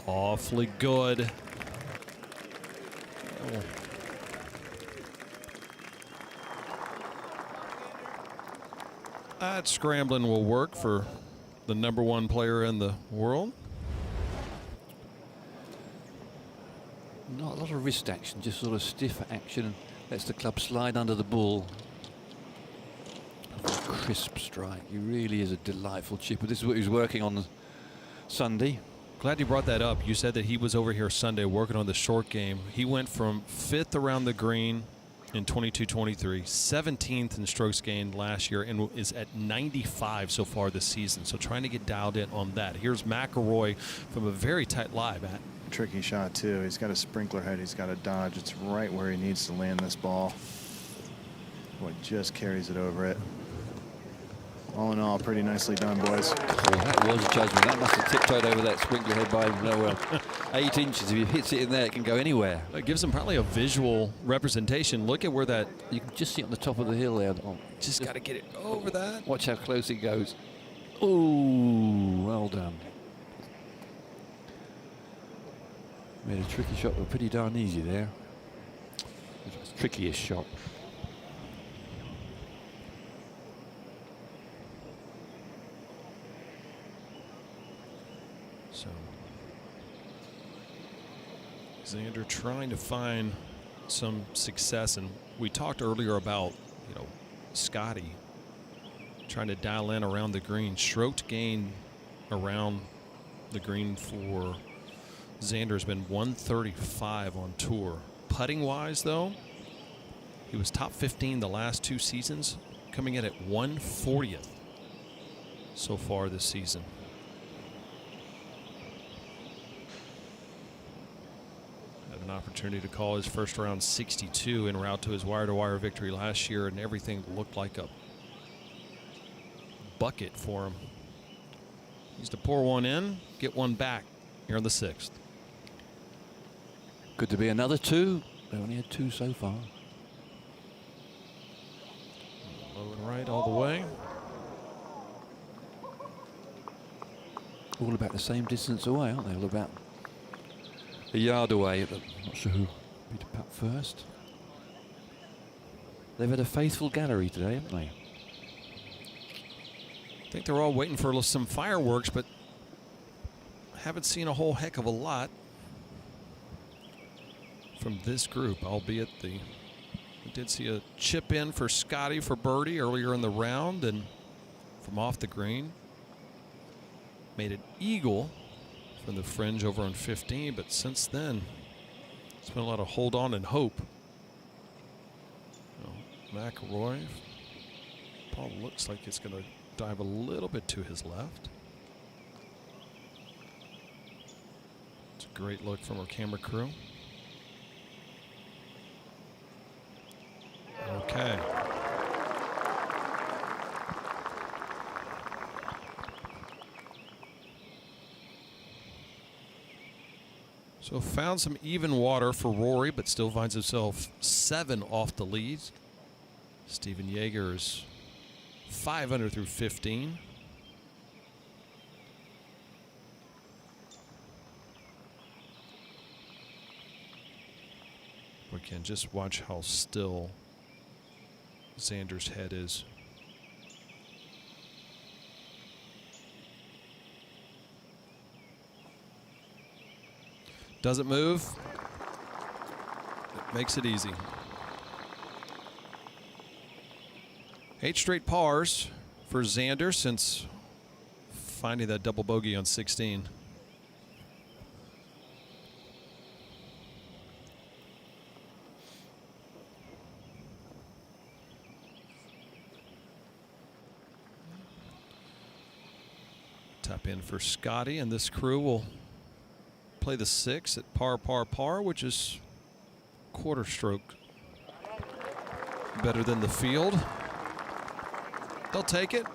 Awfully good. Oh. That scrambling will work for the #1 player in the world. Not a lot of wrist action, just sort of stiff action. Lets the club slide under the ball. A crisp strike. He really is a delightful chipper. This is what he was working on Sunday. Glad you brought that up. You said that he was over here Sunday working on the short game. He went from 5th around the green in 22-23, 17th in strokes gained last year, and is at 95 so far this season. So trying to get dialed in on that. Here's McIlroy from a very tight lie, Matt. Tricky shot, too. He's got a sprinkler head. He's got a dodge. It's right where he needs to land this ball. Boy, just carries it over it. All in all, pretty nicely done, boys. Oh, that was judgment. That must have tiptoed over that sprinkler head by 8 inches. If he hits it in there, it can go anywhere. It gives him probably a visual representation. Look at where that... You can just see it on the top of the hill there. Oh, just got to get it over that. Watch how close it goes. Ooh, well done. Made a tricky shot, but pretty darn easy there. It's the trickiest shot. So Xander trying to find some success, and we talked earlier about, you know, Scottie trying to dial in around the green. Stroked gain around the green for Xander has been 135 on tour. Putting wise, though, he was top 15 the last 2 seasons, coming in at 140th so far this season. An opportunity to call his first round 62 en route to his wire-to-wire victory last year, and everything looked like a bucket for him. Needs to pour one in, get one back here in the 6th. Could there be another 2? They only had 2 so far. Low and right all the way. All about the same distance away, aren't they? All about a yard away, but I'm not sure who will be to putt first. They've had a faithful gallery today, haven't they? I think they're all waiting for some fireworks, but haven't seen a whole heck of a lot from this group, albeit we did see a chip in for Scottie for birdie earlier in the round, and from off the green made an eagle from the fringe over on 15, but since then it's been a lot of hold on and hope. McIlroy, Paul looks like it's going to dive a little bit to his left. It's a great look from our camera crew. Okay. So found some even water for Rory, but still finds himself 7 off the lead. Steven Jaeger is 5 under through 15. We can just watch how still Xander's head is. Doesn't move. It makes it easy. 8 straight pars for Xander since finding that double bogey on 16. Tap in for Scottie, and this crew will play the 6 at par, par, par, which is quarter stroke better than the field. They'll take it.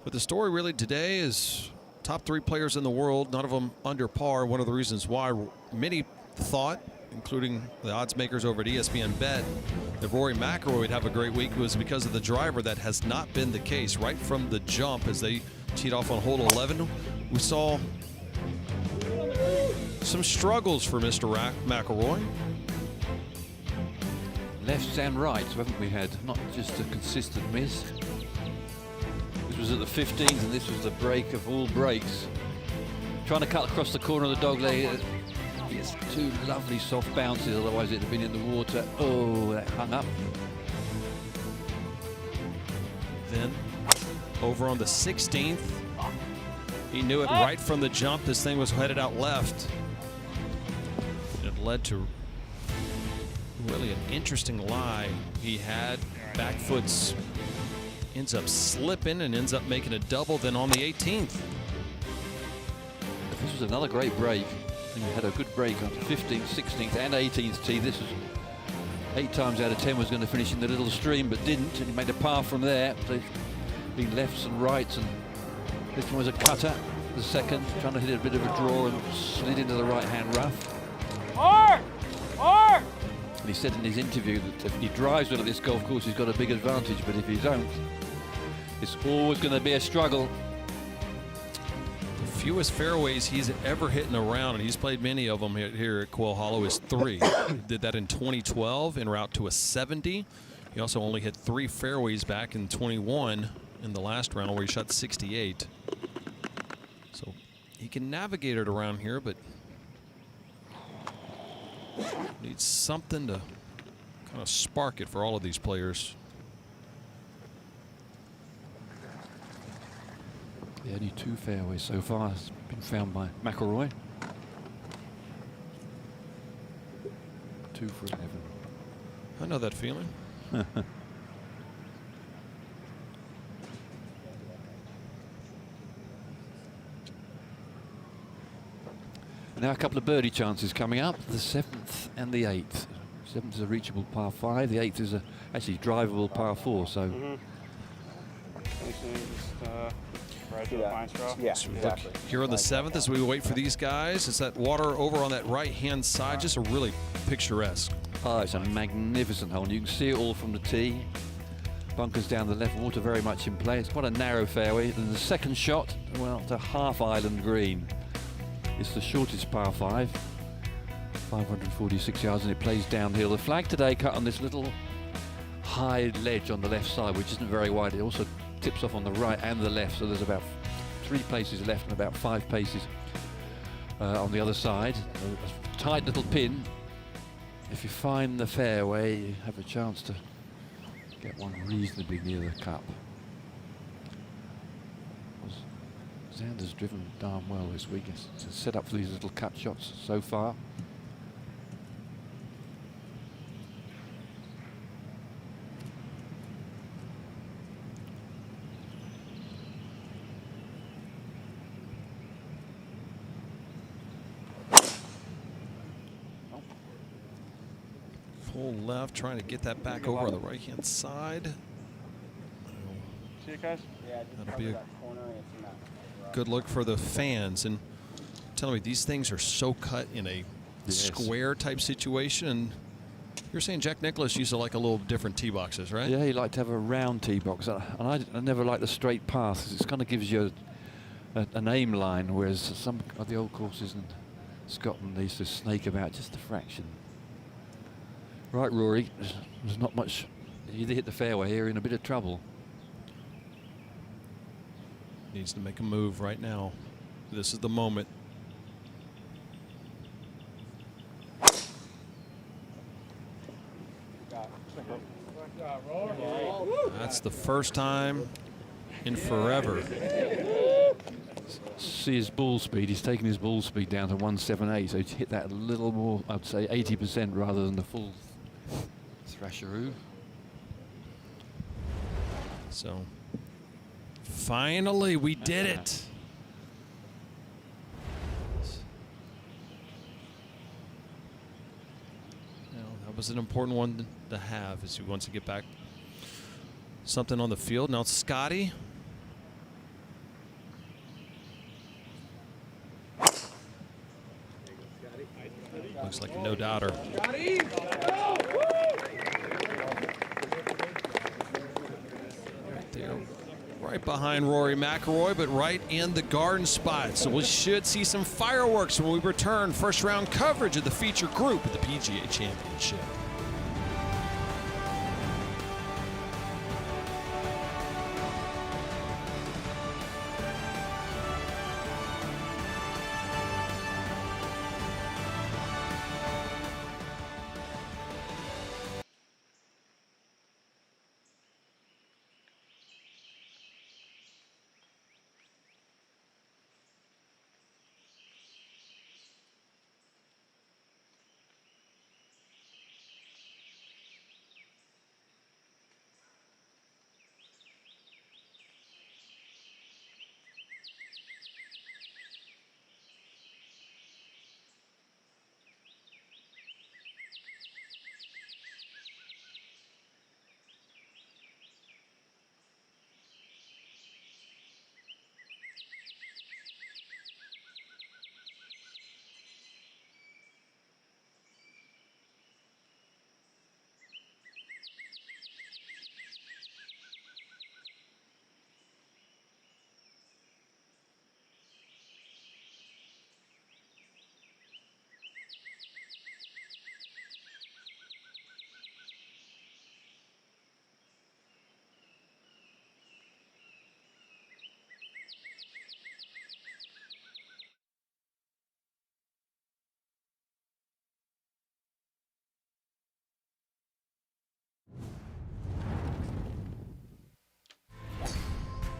But the story really today is top 3 players in the world, none of them under par. One of the reasons why many thought, including the odds makers over at ESPN Bet, that Rory McIlroy would have a great week was because of the driver. That has not been the case. Right from the jump as they teed off on hole 11, we saw some struggles for Mr. McIlroy. Lefts and rights, haven't we had? Not just a consistent miss. This was at the 15th, and this was the break of all breaks. Trying to cut across the corner of the dog leg. It's 2 lovely soft bounces, otherwise it'd have been in the water. Oh, that hung up. Then over on the 16th, he knew it right from the jump. This thing was headed out left. It led to really an interesting lie he had. Back foot's ends up slipping and ends up making a double. Then on the 18th, this was another great break. He had a good break on 15th, 16th, and 18th tee. This was 8 times out of 10 was going to finish in the little stream, but didn't, and he made a par from there. They've been lefts and rights, and this one was a cutter. The second, trying to hit a bit of a draw and slid into the right-hand rough. And he said in his interview that if he drives well at this golf course, he's got a big advantage, but if he don't, it's always going to be a struggle. The fewest fairways he's ever hit in a round, and he's played many of them here at Quail Hollow, is 3. Did that in 2012 en route to a 70. He also only hit 3 fairways back in 21 in the last round where he shot 68. So he can navigate it around here, but needs something to kind of spark it for all of these players. The only 2 fairways so far has been found by McIlroy. 2 for 11. I know that feeling. Now a couple of birdie chances coming up, the 7th and the 8th. 7th is a reachable par 5, the 8th is a actually drivable par 4, so. Yeah, exactly. Here on the 7th, as we wait for these guys, it's that water over on that right-hand side, just a really picturesque. Oh, it's a magnificent hole. You can see it all from the tee. Bunkers down the left, water very much in play. It's quite a narrow fairway. And the second shot, well, to half island green. It's the shortest par 5, 546 yards, and it plays downhill. The flag today cut on this little high ledge on the left side, which isn't very wide. It also tips off on the right and the left, so there's about 3 places left and about 5 paces on the other side. A tight little pin. If you find the fairway, you have a chance to get one reasonably near the cup. Xander's driven darn well this week. It's set up for these little cut shots so far. pull left, trying to get that back over on the right-hand side. See it, guys? Yeah, that'll be a good look for the fans. And tell me, these things are so cut in a square type situation. And you're saying Jack Nicklaus used to like a little different tee boxes, right? Yeah, he liked to have a round tee box. And I never liked the straight path, 'cause it kind of gives you an aim line, whereas some of the old courses in Scotland, they used to snake about just a fraction. Right, Rory, there's not much. You hit the fairway here, in a bit of trouble. Needs to make a move right now. This is the moment. That's the first time in forever. See his ball speed. He's taken his ball speed down to 178, so he's hit that a little more, I'd say 80% rather than the full thrasheroo. So finally we did it. That was an important one to have as he wants to get back something on the field. Now it's Scottie. Looks like a no-doubter. Right there. Right behind Rory McIlroy, but right in the garden spot. So we should see some fireworks when we return. First round coverage of the feature group of the PGA Championship.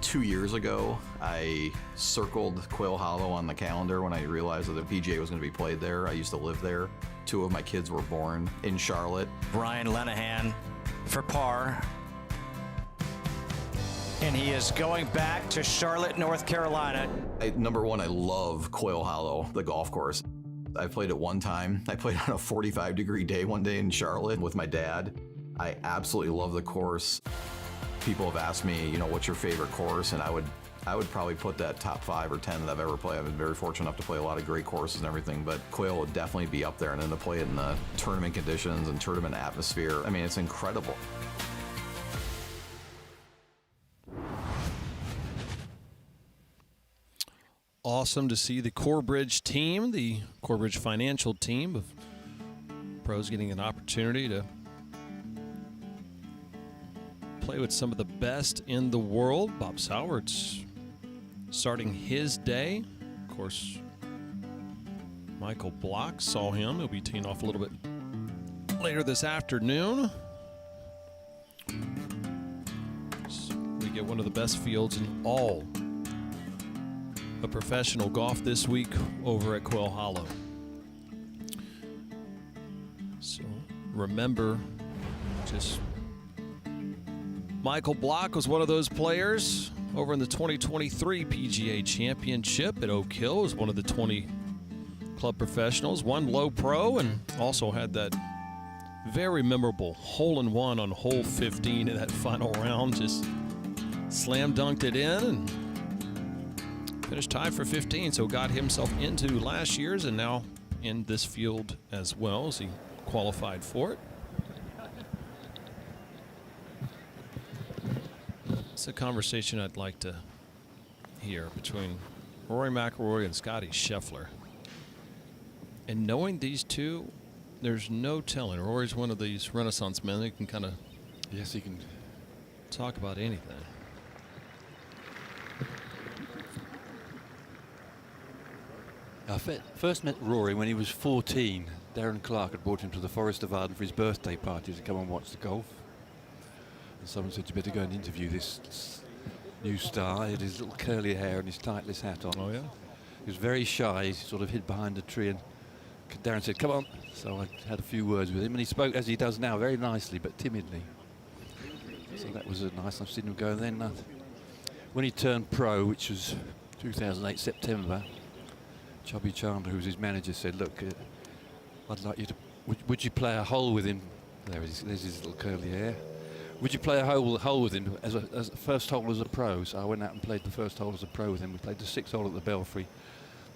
Two years ago, I circled Quail Hollow on the calendar when I realized that the PGA was going to be played there. I used to live there. Two of my kids were born in Charlotte. Ryan Lenahan for par. And he is going back to Charlotte, North Carolina. Number one, I love Quail Hollow, the golf course. I played it one time. I played on a 45-degree day one day in Charlotte with my dad. I absolutely love the course. People have asked me, you know, what's your favorite course? And I would probably put that top 5 or 10 that I've ever played. I've been very fortunate enough to play a lot of great courses and everything, but Quail would definitely be up there. And then to play it in the tournament conditions and tournament atmosphere, I mean, it's incredible. Awesome to see the Corebridge team, the Corebridge financial team of pros getting an opportunity to play with some of the best in the world. Bob Sowart's starting his day. Of course, Michael Block saw him. He'll be teeing off a little bit later this afternoon. So we get one of the best fields in all of professional golf this week over at Quail Hollow. So remember, just Michael Block was one of those players over in the 2023 PGA Championship at Oak Hill. Was one of the 20 club professionals, one low pro, and also had that Very memorable hole-in-one on hole 15 in that final round. Just slam dunked it in and finished tied for 15. So got himself into last year's and now in this field as well as he qualified for it. It's a conversation I'd like to hear between Rory McIlroy and Scottie Scheffler. And knowing these two, there's no telling. Rory's one of these Renaissance men that can kind of, yes, he can talk about anything. I first met Rory when he was 14. Darren Clark had brought him to the Forest of Arden for his birthday party to come and watch the golf. And someone said, you better go and interview this new star. He had his little curly hair and his tightless hat on. Oh, yeah? He was very shy. He sort of hid behind a tree, and Darren said, come on. So I had a few words with him, and he spoke, as he does now, very nicely, but timidly. So that was nice. I've seen him go. And then when he turned pro, which was 2008 September, Chubby Chandler, who was his manager, said, look, I'd like you to, would you play a hole with him? There's his little curly hair. Would you play a hole with him as a first hole as a pro? So I went out and played the first hole as a pro with him. We played the 6th hole at the Belfry.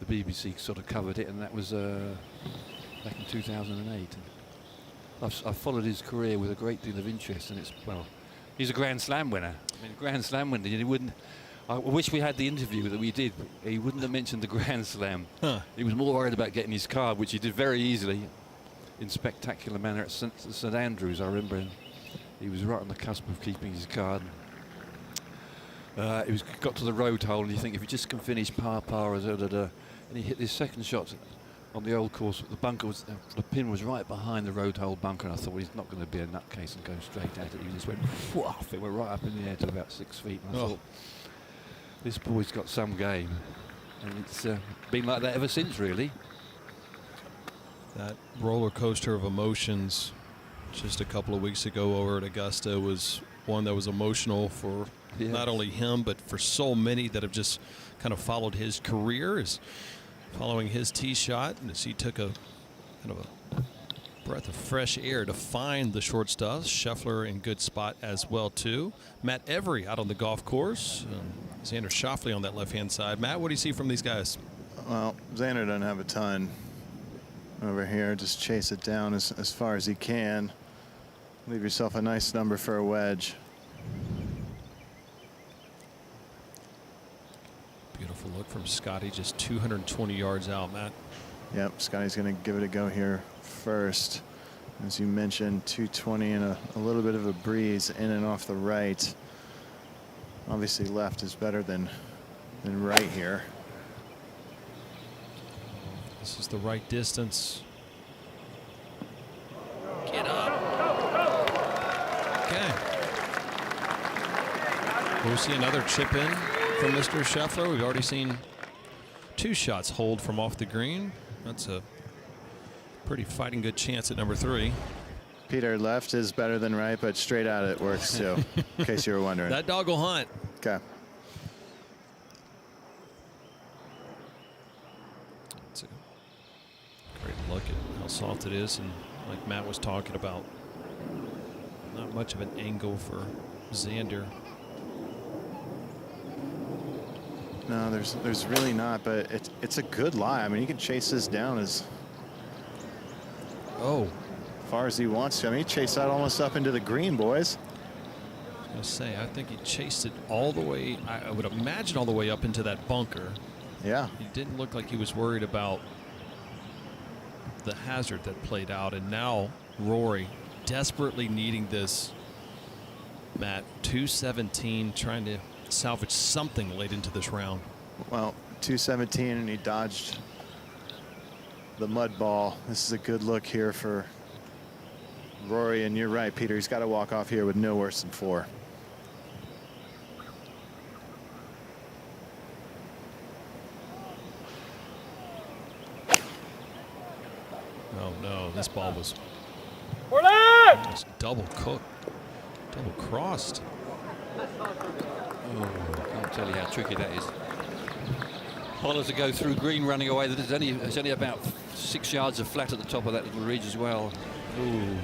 The BBC sort of covered it, and that was back in 2008. I've followed his career with a great deal of interest, and he's a Grand Slam winner. I mean, Grand Slam winner. He wouldn't. I wish we had the interview that we did. He wouldn't have mentioned the Grand Slam. Huh. He was more worried about getting his card, which he did very easily, in spectacular manner at St Andrews. I remember him. He was right on the cusp of keeping his card. He got to the road hole, and you think if he just can finish par, and he hit his second shot on the old course. The bunker was, the pin was right behind the road hole bunker, and I thought, well, he's not going to be a nutcase and go straight at it. He just went, whoof, it went right up in the air to about 6 feet. And I thought, this boy's got some game, and it's been like that ever since, really. That roller coaster of emotions just a couple of weeks ago over at Augusta was one that was emotional for not only him, but for so many that have just kind of followed his career, is following his tee shot, and as he took a kind of a breath of fresh air to find the short stuff. Scheffler in good spot as well too. Matt Every out on the golf course. Xander Schauffele on that left-hand side. Matt, what do you see from these guys? Well, Xander doesn't have a ton over here. Just chase it down as far as he can. Leave yourself a nice number for a wedge. Beautiful look from Scottie, just 220 yards out, Matt. Yep, Scottie's going to give it a go here first. As you mentioned, 220 and a little bit of a breeze in and off the right. Obviously left is better than right here. This is the right distance. Get up. Okay. We'll see another chip in from Mr. Scheffler. We've already seen 2 shots hold from off the green. That's a pretty fighting good chance at number 3. Peter, left is better than right, but straight out it works too, in case you were wondering. That dog will hunt. Okay. It's a great look at how soft it is, and like Matt was talking about, not much of an angle for Xander. No, there's really not, but it's a good lie. I mean, he can chase this down as far as he wants to. I mean, he chased that almost up into the green, boys. I was going to say, I think he chased it all the way, I would imagine all the way up into that bunker. Yeah. He didn't look like he was worried about the hazard that played out, and now Rory desperately needing this, Matt. 217, trying to salvage something late into this round. Well, 217, and he dodged the mud ball. This is a good look here for Rory, and you're right, Peter. He's got to walk off here with no worse than 4. Oh no, this ball was double cooked, double crossed. Oh, I can't tell you how tricky that is. Holler to go through green running away. There's only about 6 yards of flat at the top of that little ridge as well. Ooh.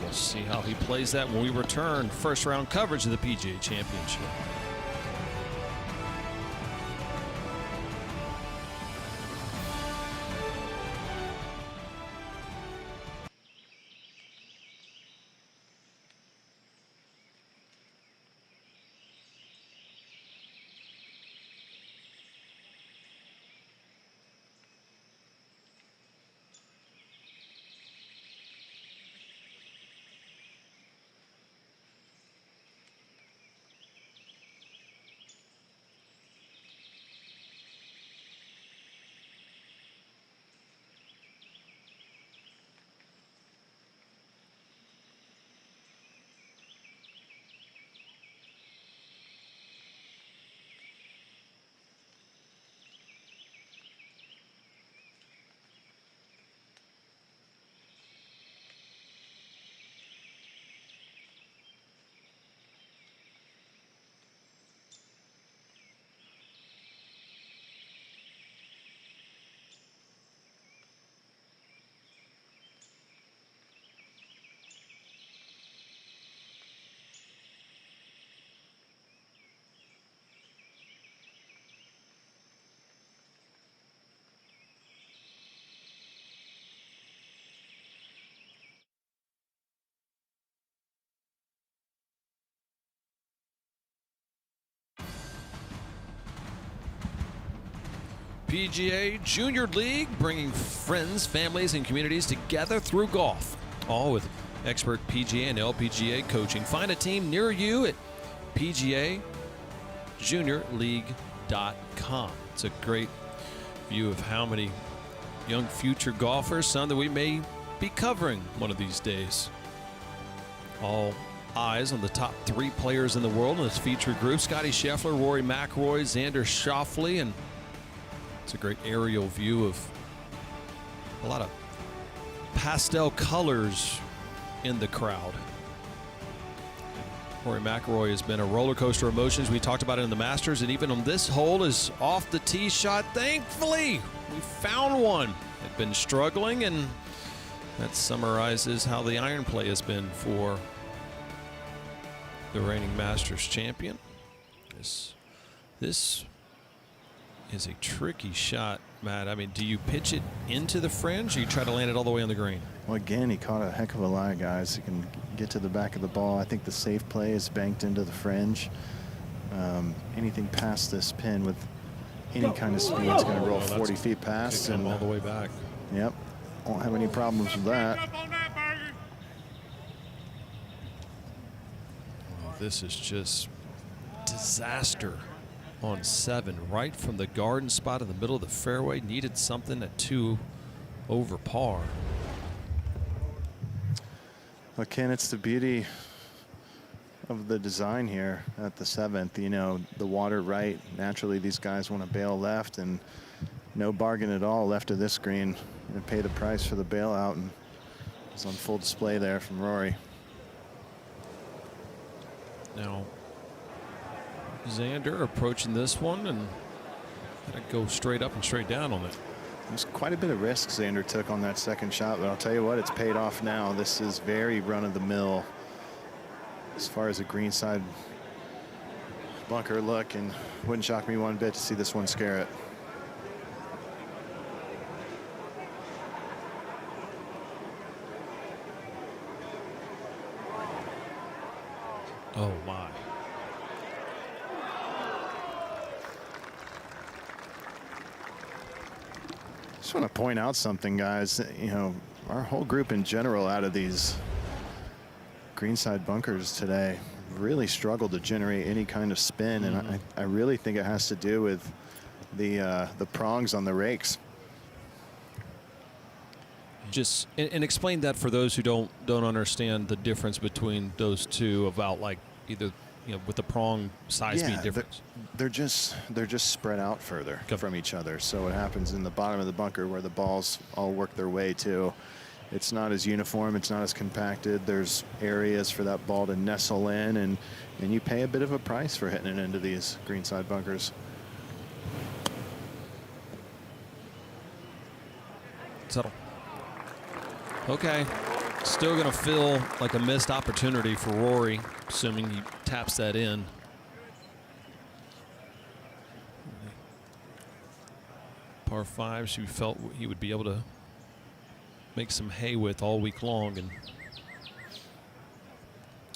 We'll see how he plays that when we return. First round coverage of the PGA Championship. PGA Junior League, bringing friends, families, and communities together through golf, all with expert PGA and LPGA coaching. Find a team near you at PGAJuniorLeague.com. It's a great view of how many young future golfers, some that we may be covering one of these days. All eyes on the top 3 players in the world in this featured group: Scottie Scheffler, Rory McIlroy, Xander Schauffele, and it's a great aerial view of a lot of pastel colors in the crowd. Rory McIlroy has been a roller coaster of emotions. We talked about it in the Masters, and even on this hole is off the tee shot. Thankfully, we found one. Had been struggling, and that summarizes how the iron play has been for the reigning Masters champion. This is a tricky shot, Matt. I mean, do you pitch it into the fringe, or you try to land it all the way on the green? Well, again, he caught a heck of a lie, guys. He can get to the back of the ball. I think the safe play is banked into the fringe. Anything past this pin with any kind of speed is going to roll 40 feet past and all the way back. Yep, won't have any problems with that. Oh, this is just disaster on 7, right from the garden spot in the middle of the fairway. Needed something at 2 over par. Well, Ken, it's the beauty of the design here at the 7th. You know, the water right. Naturally, these guys want to bail left, and no bargain at all left of this green. And pay the price for the bailout, and it's on full display there from Rory. Now, Xander approaching this one, and gotta go straight up and straight down on it. There's quite a bit of risk Xander took on that second shot, but I'll tell you what, it's paid off now. This is very run-of-the-mill as far as a greenside bunker look, and wouldn't shock me one bit to see this one scare it. Oh my. Just want to point out something, guys. You know, our whole group in general out of these greenside bunkers today really struggled to generate any kind of spin, and I really think it has to do with the prongs on the rakes. Just and explain that for those who don't understand the difference between those two, about like either, you know, with the prong size speed difference. They're just spread out further from each other. So what happens in the bottom of the bunker where the balls all work their way to, it's not as uniform, it's not as compacted. There's areas for that ball to nestle in, and you pay a bit of a price for hitting it into these greenside bunkers. Settle. Okay. Still going to feel like a missed opportunity for Rory, assuming he taps that in. Par fives, you felt he would be able to make some hay with all week long, and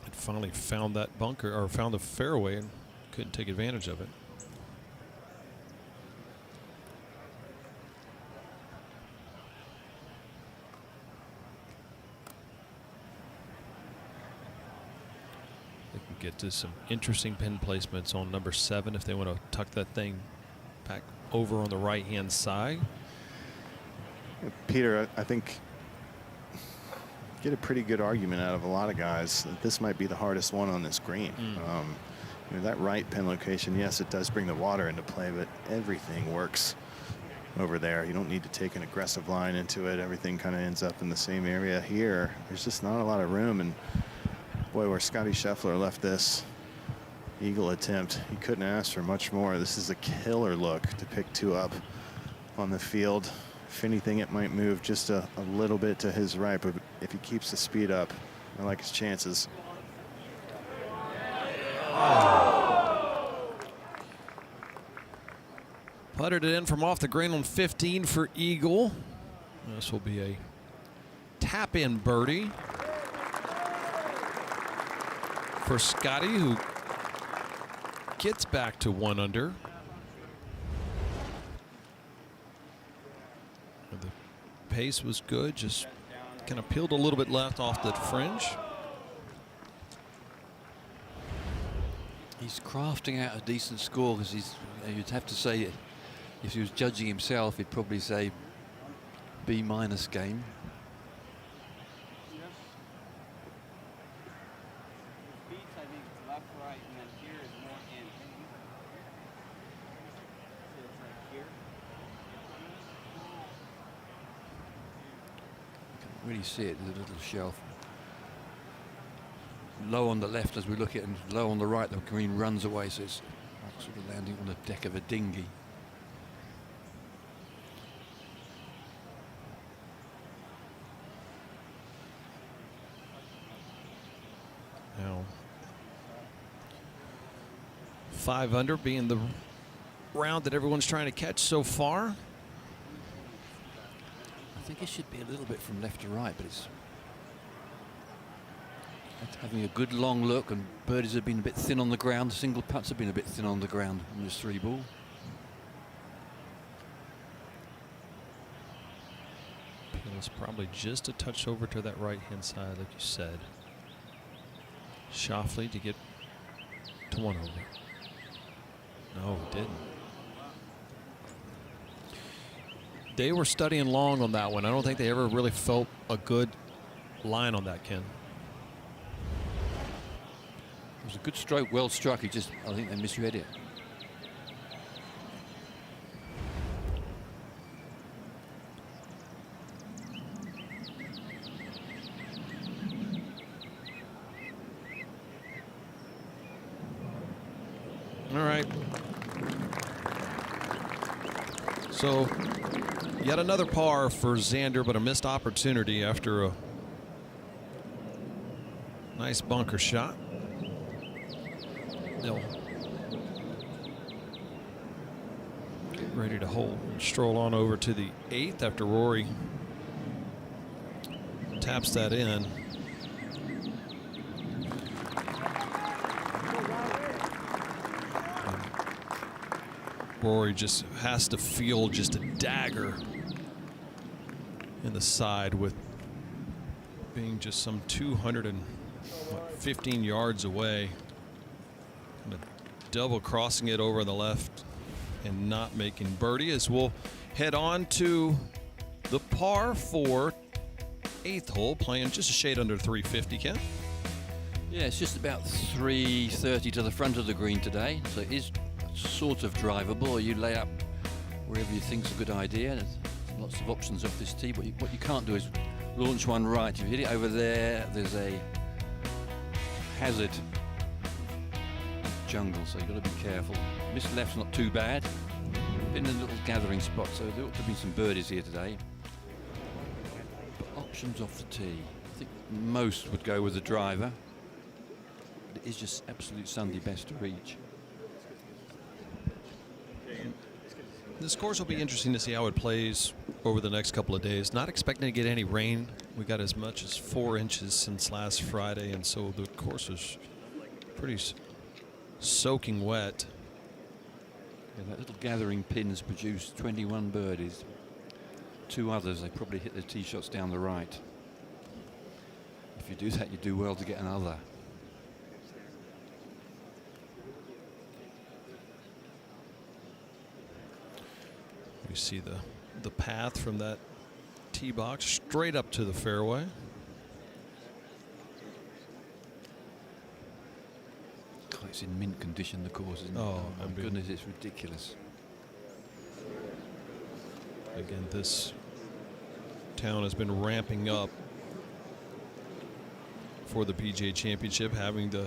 had finally found that bunker, or found the fairway, and couldn't take advantage of it. They can get to some interesting pin placements on number 7 if they want to tuck that thing back over on the right-hand side. Peter, I think get a pretty good argument out of a lot of guys that this might be the hardest one on this green. You know, that right pin location, yes, it does bring the water into play, but everything works over there. You don't need to take an aggressive line into it. Everything kind of ends up in the same area here. There's just not a lot of room, and boy, where Scottie Scheffler left this eagle attempt, he couldn't ask for much more. This is a killer look to pick 2 up on the field. If anything, it might move just a little bit to his right, but if he keeps the speed up, I like his chances. Putted it in from off the green on 15 for eagle. This will be a tap-in birdie for Scottie, who gets back to 1 under. The pace was good, just kind of peeled a little bit left off the fringe. He's crafting out a decent score, because you'd have to say, if he was judging himself, he'd probably say B- game. Really see it, there's a little shelf. Low on the left as we look at it, and low on the right, the green runs away, so it's sort of landing on the deck of a dinghy. Now, 5 under being the round that everyone's trying to catch so far. I think it should be a little bit from left to right, but it's having a good long look, and birdies have been a bit thin on the ground. Single putts have been a bit thin on the ground on this 3-ball. It's probably just a touch over to that right-hand side, like you said. Schauffele to get to 1 over. No, he didn't. They were studying long on that one. I don't think they ever really felt a good line on that, Ken. It was a good stroke, well struck. I think they misread it. All right. So yet another par for Xander, but a missed opportunity after a nice bunker shot. They'll get ready to hold and stroll on over to the 8th after Rory taps that in. Rory just has to feel just a dagger in the side, with being just some 215 yards away. Double crossing it over the left and not making birdie, as we'll head on to the par 4 8th hole, playing just a shade under 350, Ken. Yeah, it's just about 330 to the front of the green today, so it is sort of drivable. You lay up wherever you think's a good idea. There's lots of options off this tee, but what you can't do is launch one right. If you hit it over there, there's a hazard jungle, so you've got to be careful. Missed left's not too bad. Been in a little gathering spot, so there ought to be some birdies here today. But options off the tee. I think most would go with the driver. But it is just absolute Sunday best to reach. This course will be interesting to see how it plays over the next couple of days. Not expecting to get any rain. We got as much as 4 inches since last Friday, and so the course is pretty soaking wet. Yeah, that little gathering pins produced 21 birdies. 2 others, they probably hit the tee shots down the right. If you do that, you do well to get another. You see the path from that tee box straight up to the fairway. God, it's in mint condition, the course, isn't it? Oh, my goodness, it's ridiculous. Again, this town has been ramping up for the PGA Championship, having the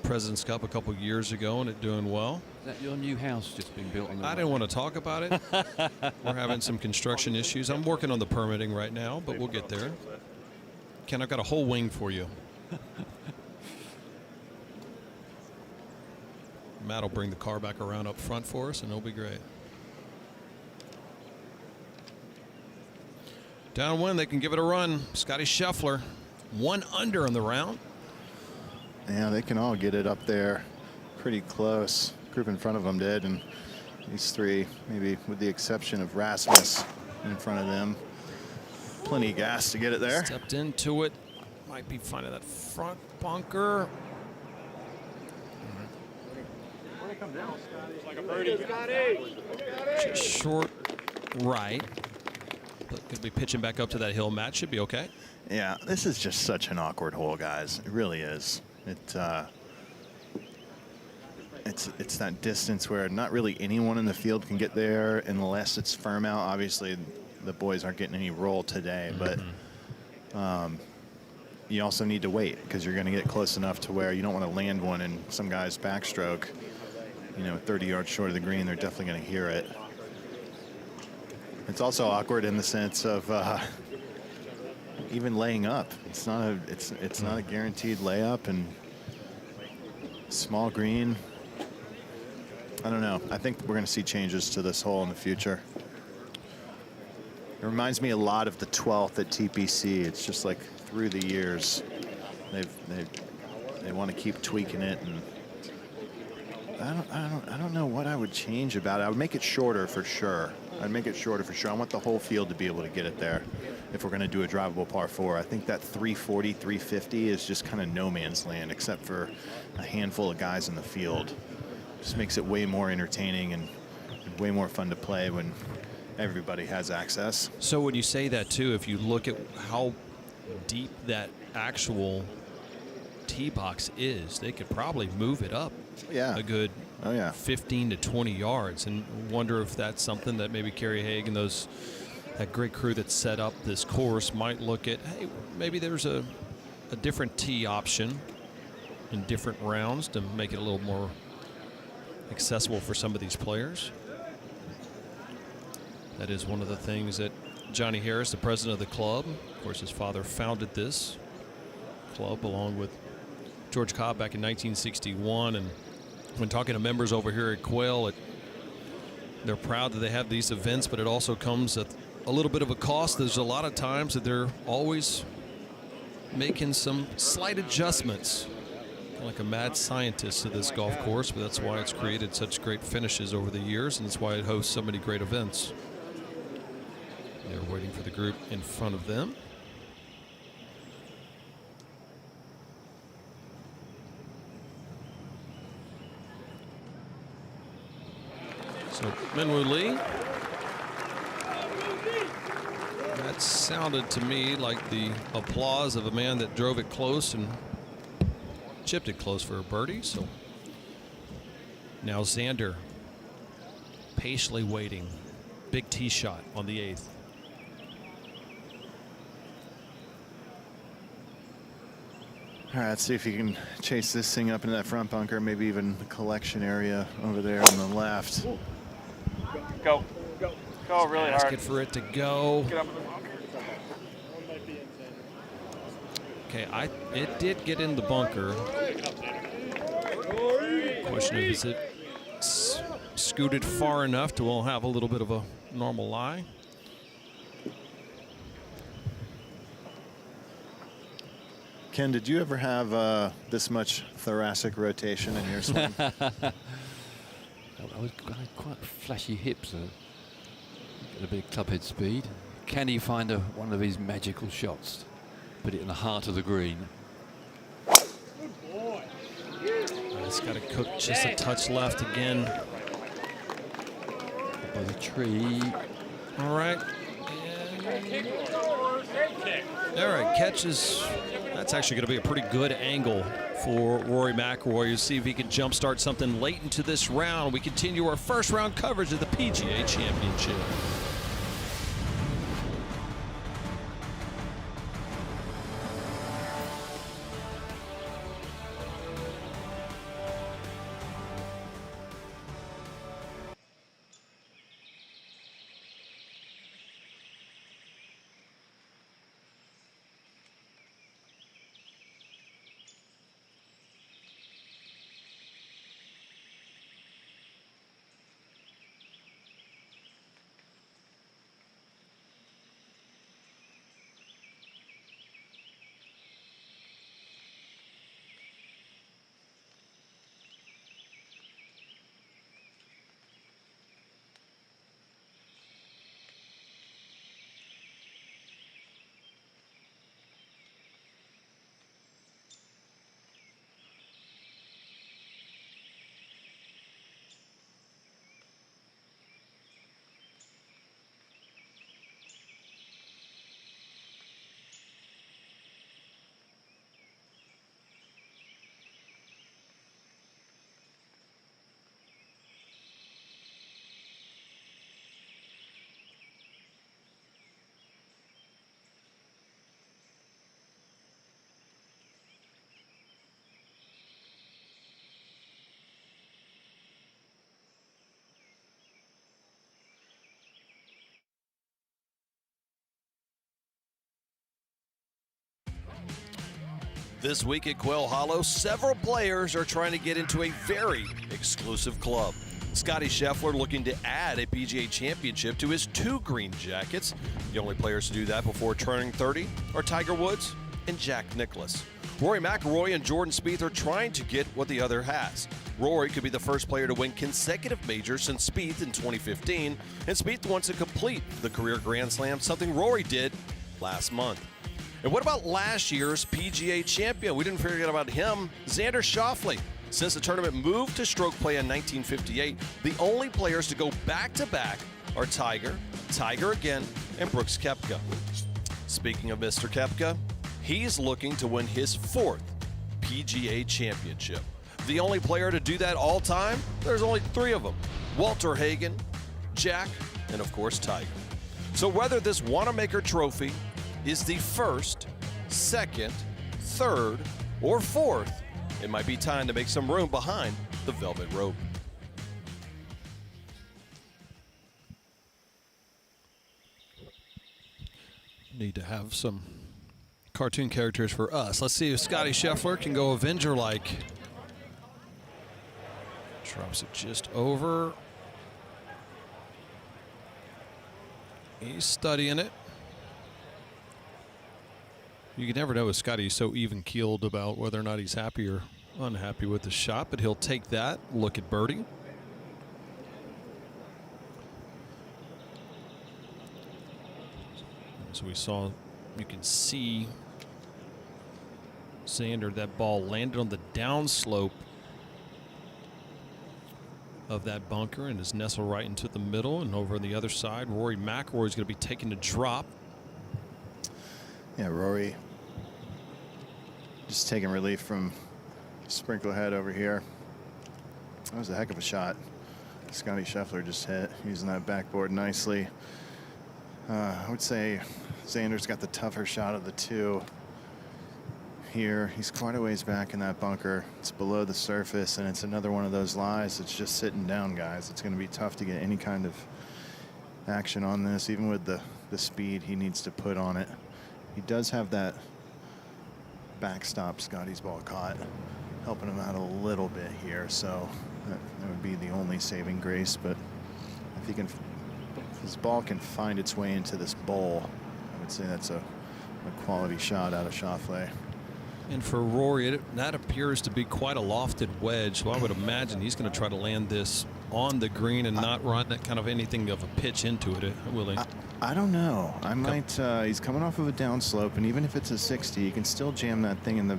President's Cup a couple years ago and it doing well. Is that your new house just been built on the I didn't want to talk about it. We're having some construction issues. I'm working on the permitting right now, but we'll get there. Ken, I've got a whole wing for you. Matt will bring the car back around up front for us, and it'll be great. Downwind, they can give it a run. Scottie Scheffler, 1 under on the round. Yeah, they can all get it up there pretty close. Group in front of them did, and these 3, maybe with the exception of Rasmus in front of them, plenty of gas to get it there. Stepped into it. Might be finding that front bunker. Just short right. But could be pitching back up to that hill. Matt should be okay. Yeah, this is just such an awkward hole, guys. It really is. It's that distance where not really anyone in the field can get there unless it's firm out. Obviously, the boys aren't getting any roll today, but you also need to wait because you're going to get close enough to where you don't want to land one in some guy's backstroke. 30 yards short of the green, they're definitely going to hear it. It's also awkward in the sense of even laying up. It's not a guaranteed layup, and small green. I don't know. I think we're going to see changes to this hole in the future. It reminds me a lot of the 12th at TPC. It's just like through the years, they want to keep tweaking it, and I don't know what I would change about it. I would make it shorter for sure. I'd make it shorter for sure. I want the whole field to be able to get it there if we're going to do a drivable par 4. I think that 340, 350 is just kind of no man's land except for a handful of guys in the field. Just makes it way more entertaining and way more fun to play when everybody has access. So when you say that too, if you look at how deep that actual tee box is, they could probably move it up a good 15 to 20 yards, and wonder if that's something that maybe Kerry Haig and that great crew that set up this course might look at. Hey, maybe there's a different tee option in different rounds to make it a little more accessible for some of these players. That is one of the things that Johnny Harris, the president of the club, of course his father founded this club along with George Cobb back in 1961, and when talking to members over here at Quail, they're proud that they have these events, but it also comes at a little bit of a cost. There's a lot of times that they're always making some slight adjustments, like a mad scientist to this golf course, but that's why it's created such great finishes over the years, and it's why it hosts so many great events. They're waiting for the group in front of them. So Minwoo Lee. That sounded to me like the applause of a man that drove it close and chipped it close for a birdie. So now Xander patiently waiting. Big tee shot on the 8th. All right, let's see if you can chase this thing up into that front bunker, maybe even the collection area over there on the left. Go really hard. Asking for it to go. Get up in the bunker. Okay, it did get in the bunker. Question is it scooted far enough to all have a little bit of a normal lie? Ken, did you ever have this much thoracic rotation in your swing? I had quite flashy hips. Got a bit of clubhead speed. Can he find one of his magical shots? Put it in the heart of the green. It's got to cook just a touch left again. By the tree. All right. All right, catches. That's actually going to be a pretty good angle for Rory McIlroy. You see if he can jumpstart something late into this round. We continue our first round coverage of the PGA Championship. This week at Quail Hollow, several players are trying to get into a very exclusive club. Scottie Scheffler looking to add a PGA Championship to his 2 green jackets. The only players to do that before turning 30 are Tiger Woods and Jack Nicklaus. Rory McIlroy and Jordan Spieth are trying to get what the other has. Rory could be the first player to win consecutive majors since Spieth in 2015, and Spieth wants to complete the career Grand Slam, something Rory did last month. And what about last year's PGA champion? We didn't forget about him, Xander Schauffele. Since the tournament moved to stroke play in 1958, the only players to go back-to-back are Tiger, Tiger again, and Brooks Koepka. Speaking of Mr. Koepka, he's looking to win his 4th PGA championship. The only player to do that all time? There's only 3 of them. Walter Hagen, Jack, and of course Tiger. So whether this Wanamaker Trophy is the 1st, 2nd, 3rd, or 4th, it might be time to make some room behind the velvet rope. Need to have some cartoon characters for us. Let's see if Scottie Scheffler can go Avenger-like. Drops it just over. He's studying it. You can never know with Scottie. He's so even-keeled about whether or not he's happy or unhappy with the shot, but he'll take that. Look at birdie. As we saw, you can see Xander, that ball landed on the downslope of that bunker and is nestled right into the middle. And over on the other side, Rory McIlroy is going to be taking a drop. Yeah, Rory just taking relief from Sprinkle Head over here. That was a heck of a shot. Scottie Scheffler just hit, using that backboard nicely. I would say Xander's got the tougher shot of the 2 here. He's quite a ways back in that bunker. It's below the surface, and it's another one of those lies. It's just sitting down, guys. It's going to be tough to get any kind of action on this, even with the speed he needs to put on it. He does have that backstop Scottie's ball caught, helping him out a little bit here. So that would be the only saving grace. But if he can, if his ball can find its way into this bowl, I would say that's a quality shot out of Schauffele. And for Rory, that appears to be quite a lofted wedge. So I would imagine he's going to try to land this on the green and not run that kind of anything of a pitch into it, will he? I don't know. I might. He's coming off of a downslope, and even if it's a 60, he can still jam that thing in the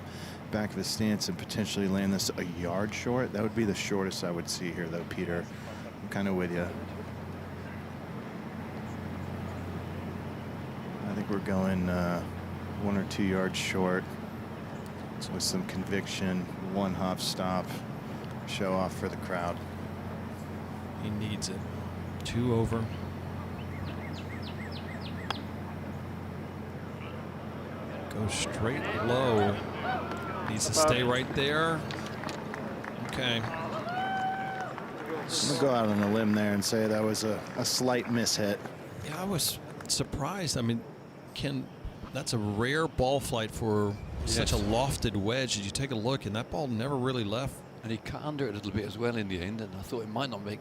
back of his stance and potentially land this a yard short. That would be the shortest I would see here, though, Peter. I'm kind of with you. I think we're going 1 or 2 yards short. So with some conviction, 1 hop stop, show off for the crowd. He needs it. 2 over. Go straight low. Needs to stay right there. Okay. I'm gonna go out on a limb there and say that was a slight mishit. Yeah, I was surprised. I mean, that's a rare ball flight for such a lofted wedge. Did you take a look? And that ball never really left. And he cut under it a little bit as well in the end, and I thought it might not make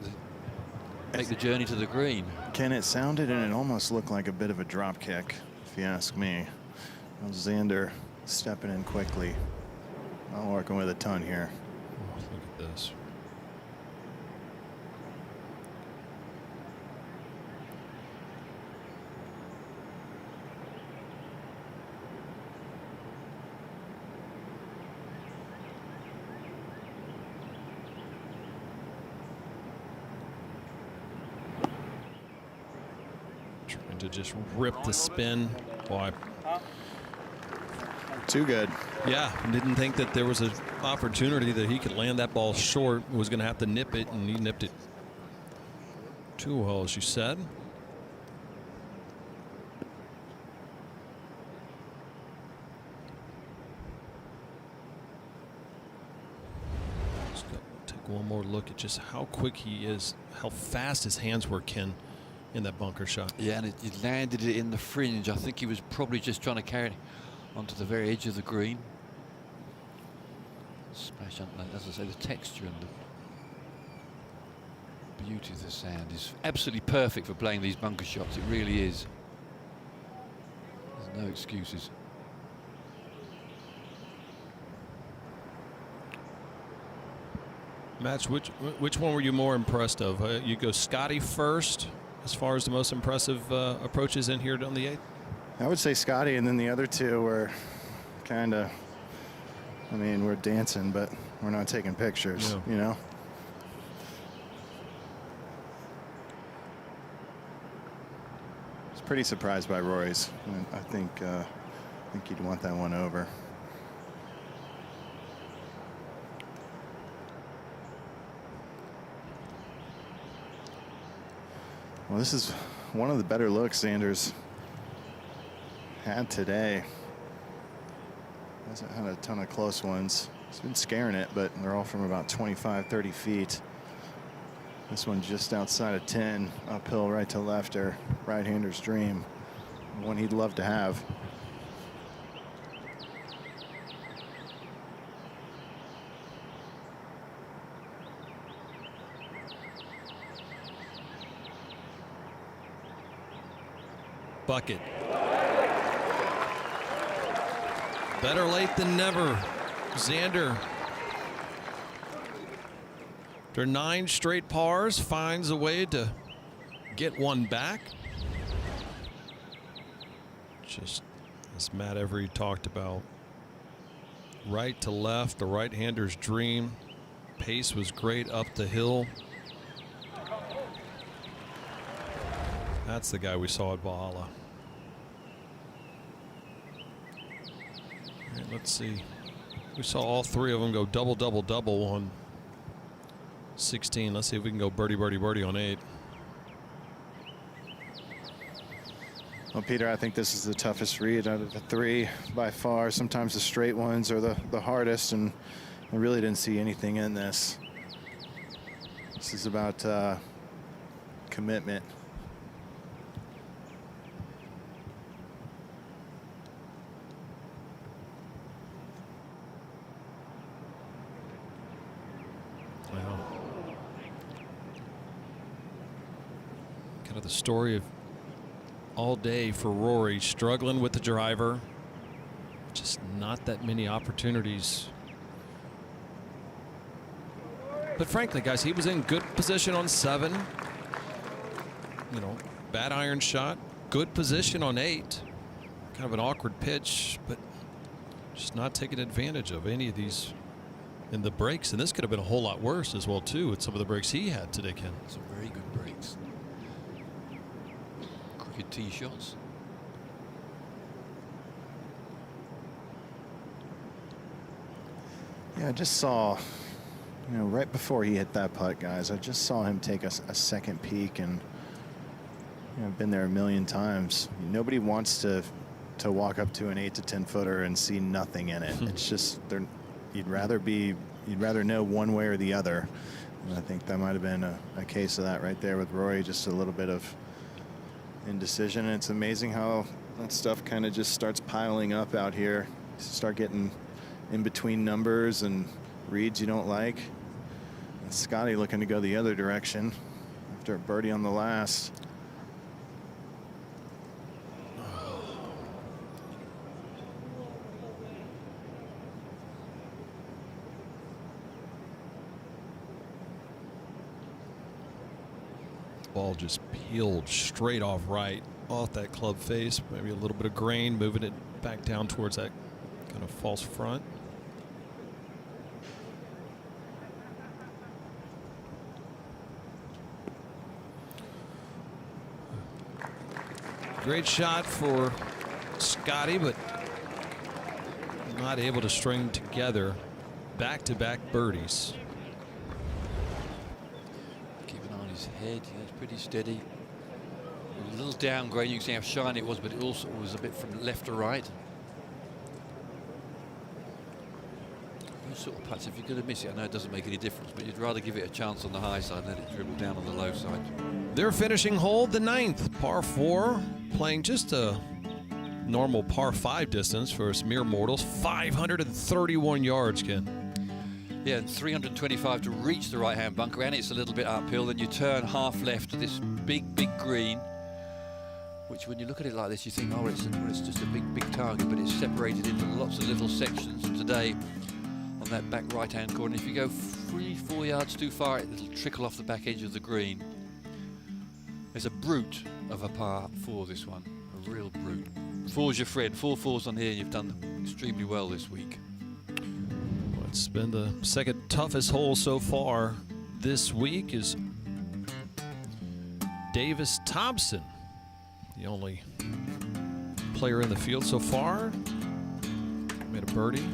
the journey to the green. Ken, it sounded and it almost looked like a bit of a drop kick, if you ask me. Xander stepping in quickly. Not working with a ton here. Oh, look at this. Trying to just rip the spin. Boy. Too good. Yeah, didn't think that there was an opportunity that he could land that ball short. Was going to have to nip it, and he nipped it too well, as you said. Let's go take one more look at just how quick he is, how fast his hands were, Ken, in that bunker shot. Yeah, and he landed it in the fringe. I think he was probably just trying to carry it onto the very edge of the green. Splash, as I say, the texture and the beauty of the sand is absolutely perfect for playing these bunker shots. It really is. There's no excuses. Match, which one were you more impressed of? You go Scottie first as far as the most impressive approaches in here on the 8th? I would say Scottie, and then the other two were kind of, I mean, we're dancing, but we're not taking pictures, you know? I was pretty surprised by Rory's. I think you'd want that one over. Well, this is one of the better looks Xander's had today. Hasn't had a ton of close ones. He's been scaring it, but they're all from about 25, 30 feet. This one just outside of 10, uphill right to left, or right-hander's dream. One he'd love to have. Bucket. Better late than never. Xander, after 9 straight pars, finds a way to get one back. Just as Matt Every talked about, right to left, the right-hander's dream. Pace was great up the hill. That's the guy we saw at Valhalla. All right, let's see. We saw all 3 of them go double, double, double on 16. Let's see if we can go birdie, birdie, birdie on 8. Well, Peter, I think this is the toughest read out of the 3 by far. Sometimes the straight ones are the hardest, and I really didn't see anything in this. This is about commitment. Kind of the story of all day for Rory, struggling with the driver. Just not that many opportunities. But frankly, guys, he was in good position on 7. You know, bad iron shot, good position on 8. Kind of an awkward pitch, but just not taking advantage of any of these in the breaks. And this could have been a whole lot worse as well, too, with some of the breaks he had today, Ken. Some very good breaks. Crooked tee shots. Yeah, I just saw, you know, right before he hit that putt, guys, I just saw him take a second peek, and you know, I've been there a million times. Nobody wants to walk up to an 8 to 10 footer and see nothing in it. It's just you'd rather know one way or the other. And I think that might have been a case of that right there with Rory, just a little bit of indecision. And it's amazing how that stuff kind of just starts piling up out here. You start getting in between numbers and reads you don't like. And Scottie looking to go the other direction after a birdie on the last. Ball just peeled straight off right, off that club face. Maybe a little bit of grain, moving it back down towards that kind of false front. Great shot for Scottie, but not able to string together back-to-back birdies. Head, yeah, it's pretty steady. A little downgrade, you can see how shiny it was, but it also was a bit from left to right. Those sort of putts, if you're going to miss it, I know it doesn't make any difference, but you'd rather give it a chance on the high side and let it dribble down on the low side. Their finishing hole, the 9th, par 4, playing just a normal par 5 distance for us mere mortals, 531 yards, Ken. Yeah, and 325 to reach the right-hand bunker, and it's a little bit uphill. Then you turn half left to this big green, which when you look at it like this, you think, oh, it's just a big target, but it's separated into lots of little sections. And today, on that back right-hand corner, if you go 3-4 yards too far, it'll trickle off the back edge of the green. There's a brute of a par 4, this one, a real brute. 4's your friend, 4 4s on here, you've done extremely well this week. It's been the second toughest hole so far this week is Davis Thompson, the only player in the field so far. Made a birdie.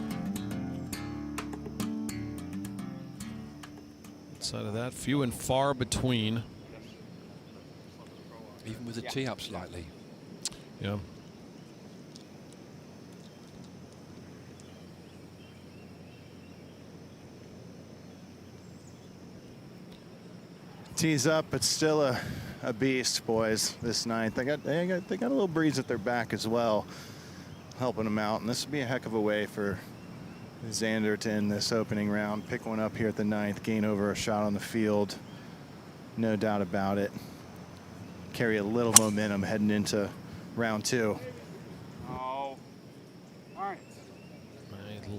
Outside of that, few and far between. Even with the tee up slightly. Yeah. Tees up, but still a beast, boys. This 9th, they got a little breeze at their back as well, helping them out. And this would be a heck of a way for Xander to end this opening round. Pick one up here at the 9th, gain over a shot on the field, no doubt about it. Carry a little momentum heading into round 2. Oh, all right.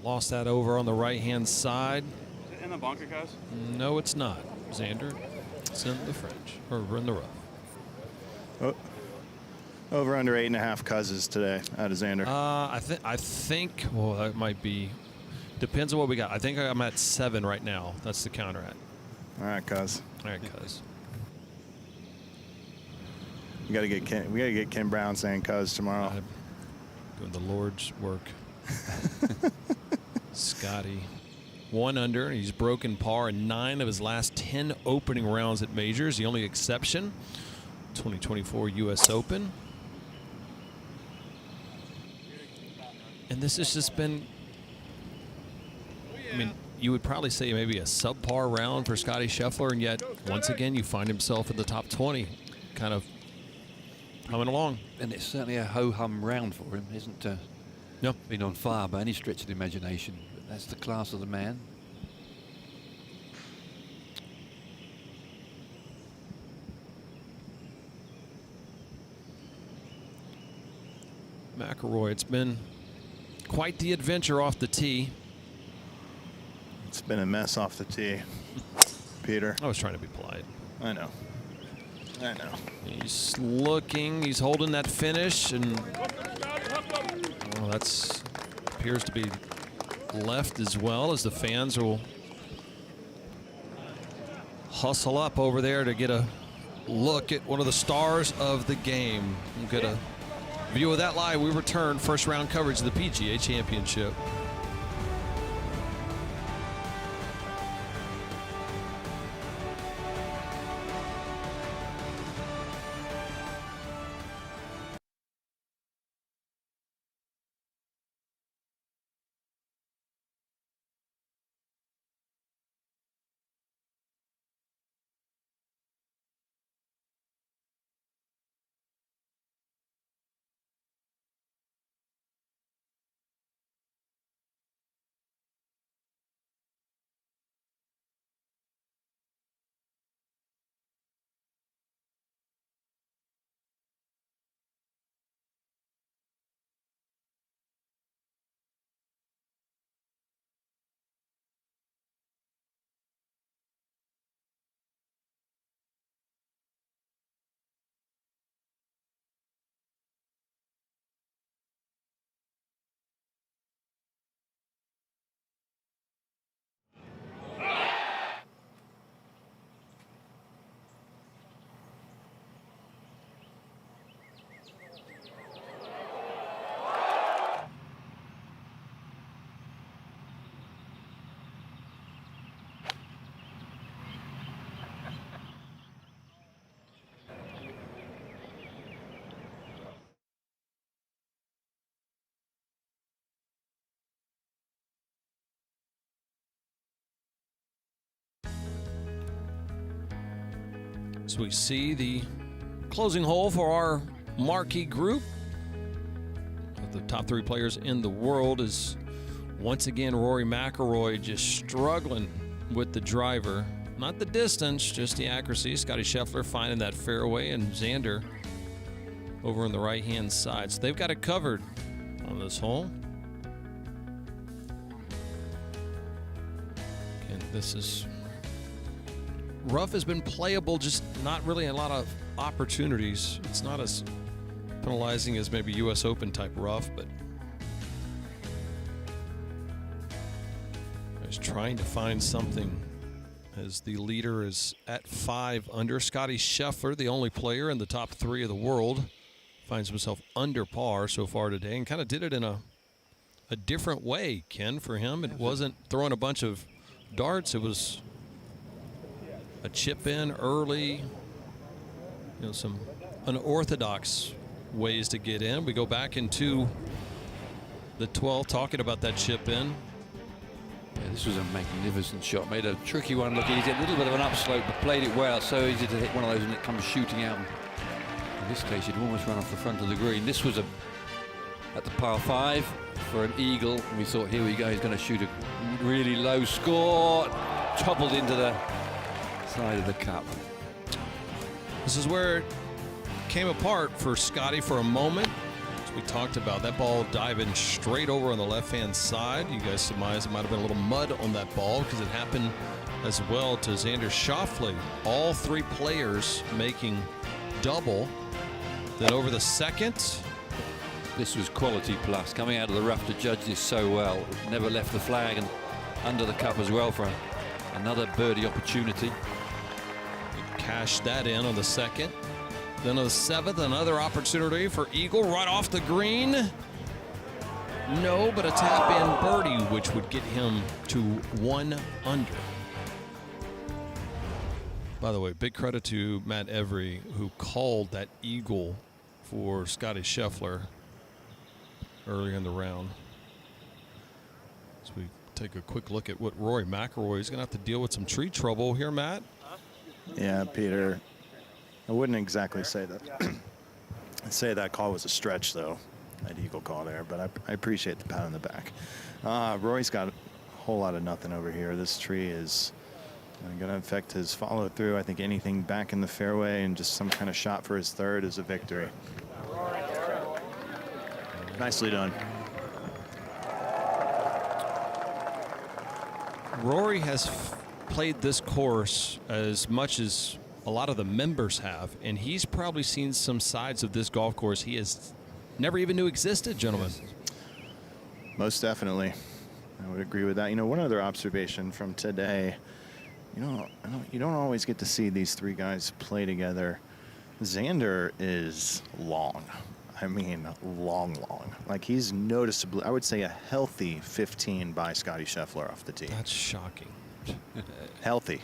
Lost that over on the right-hand side. Is it in the bunker, guys? No, it's not, Xander. It's in the French, or in the rough. Oh, over under 8.5 cuzes today out of Xander. I think. Well, that might be. Depends on what we got. I think I'm at 7 right now. That's the counter at. All right, cuz. All right, cuz. We gotta get Ken Brown saying cuz tomorrow. Doing the Lord's work. Scottie. 1 under. He's broken par in 9 of his last 10 opening rounds at majors. The only exception, 2024 U.S. Open. And this has just been, I mean, you would probably say maybe a subpar round for Scottie Scheffler, and yet once again you find himself in the top 20, kind of coming along. And it's certainly a ho-hum round for him, isn't been on fire by any stretch of the imagination. That's the class of the man. McIlroy, it's been quite the adventure off the tee. It's been a mess off the tee, Peter. I was trying to be polite. I know. He's looking, he's holding that finish, and well, that's appears to be left as well, as the fans will hustle up over there to get a look at one of the stars of the game. We'll get a view of that live. We return first round coverage of the PGA Championship. So we see the closing hole for our marquee group of the top 3 players in the world is once again Rory McIlroy just struggling with the driver. Not the distance, just the accuracy. Scottie Scheffler finding that fairway, and Xander over on the right-hand side. So they've got it covered on this hole. And this is... rough has been playable, just not really a lot of opportunities. It's not as penalizing as maybe U.S. Open type rough, but he's trying to find something as the leader is at 5 under. Scottie Scheffler, the only player in the top 3 of the world, finds himself under par so far today, and kind of did it in a different way, Ken, for him. It wasn't throwing a bunch of darts. It was a chip in early, some unorthodox ways to get in. We go back into the 12th, talking about that chip in. Yeah, this was a magnificent shot. Made a tricky one look easy, a little bit of an upslope, but played it well. So easy to hit one of those and it comes shooting out. In this case, you'd almost run off the front of the green. This was at the par 5 for an eagle. And we thought, here we go, he's going to shoot a really low score. Toppled into the side of the cup. This is where it came apart for Scottie for a moment. As we talked about, that ball diving straight over on the left-hand side. You guys surmise it might have been a little mud on that ball because it happened as well to Xander Schauffele. All 3 players making double. Then over the second. This was quality plus. Coming out of the rough to judge this so well. Never left the flag and under the cup as well for another birdie opportunity. Cashed that in on the second. Then on the 7th, another opportunity for eagle right off the green. No, but a tap-in birdie, which would get him to 1 under. By the way, big credit to Matt Every, who called that eagle for Scottie Scheffler earlier in the round. As we take a quick look at what Rory McIlroy is going to have to deal with some tree trouble here, Matt. Yeah, Peter, I wouldn't exactly say that. Say that call was a stretch, though, that eagle call there, but I appreciate the pat on the back. Rory's got a whole lot of nothing over here. This tree is going to affect his follow through. I think anything back in the fairway and just some kind of shot for his 3rd is a victory. Nicely done. Rory has played this course as much as a lot of the members have, and he's probably seen some sides of this golf course he has never even knew existed, gentlemen. Most definitely. I would agree with that. You know, one other observation from today, you don't always get to see these three guys play together. Xander is long. I mean, long. Like, he's noticeably, I would say, a healthy 15 by Scottie Scheffler off the tee. That's shocking. Healthy.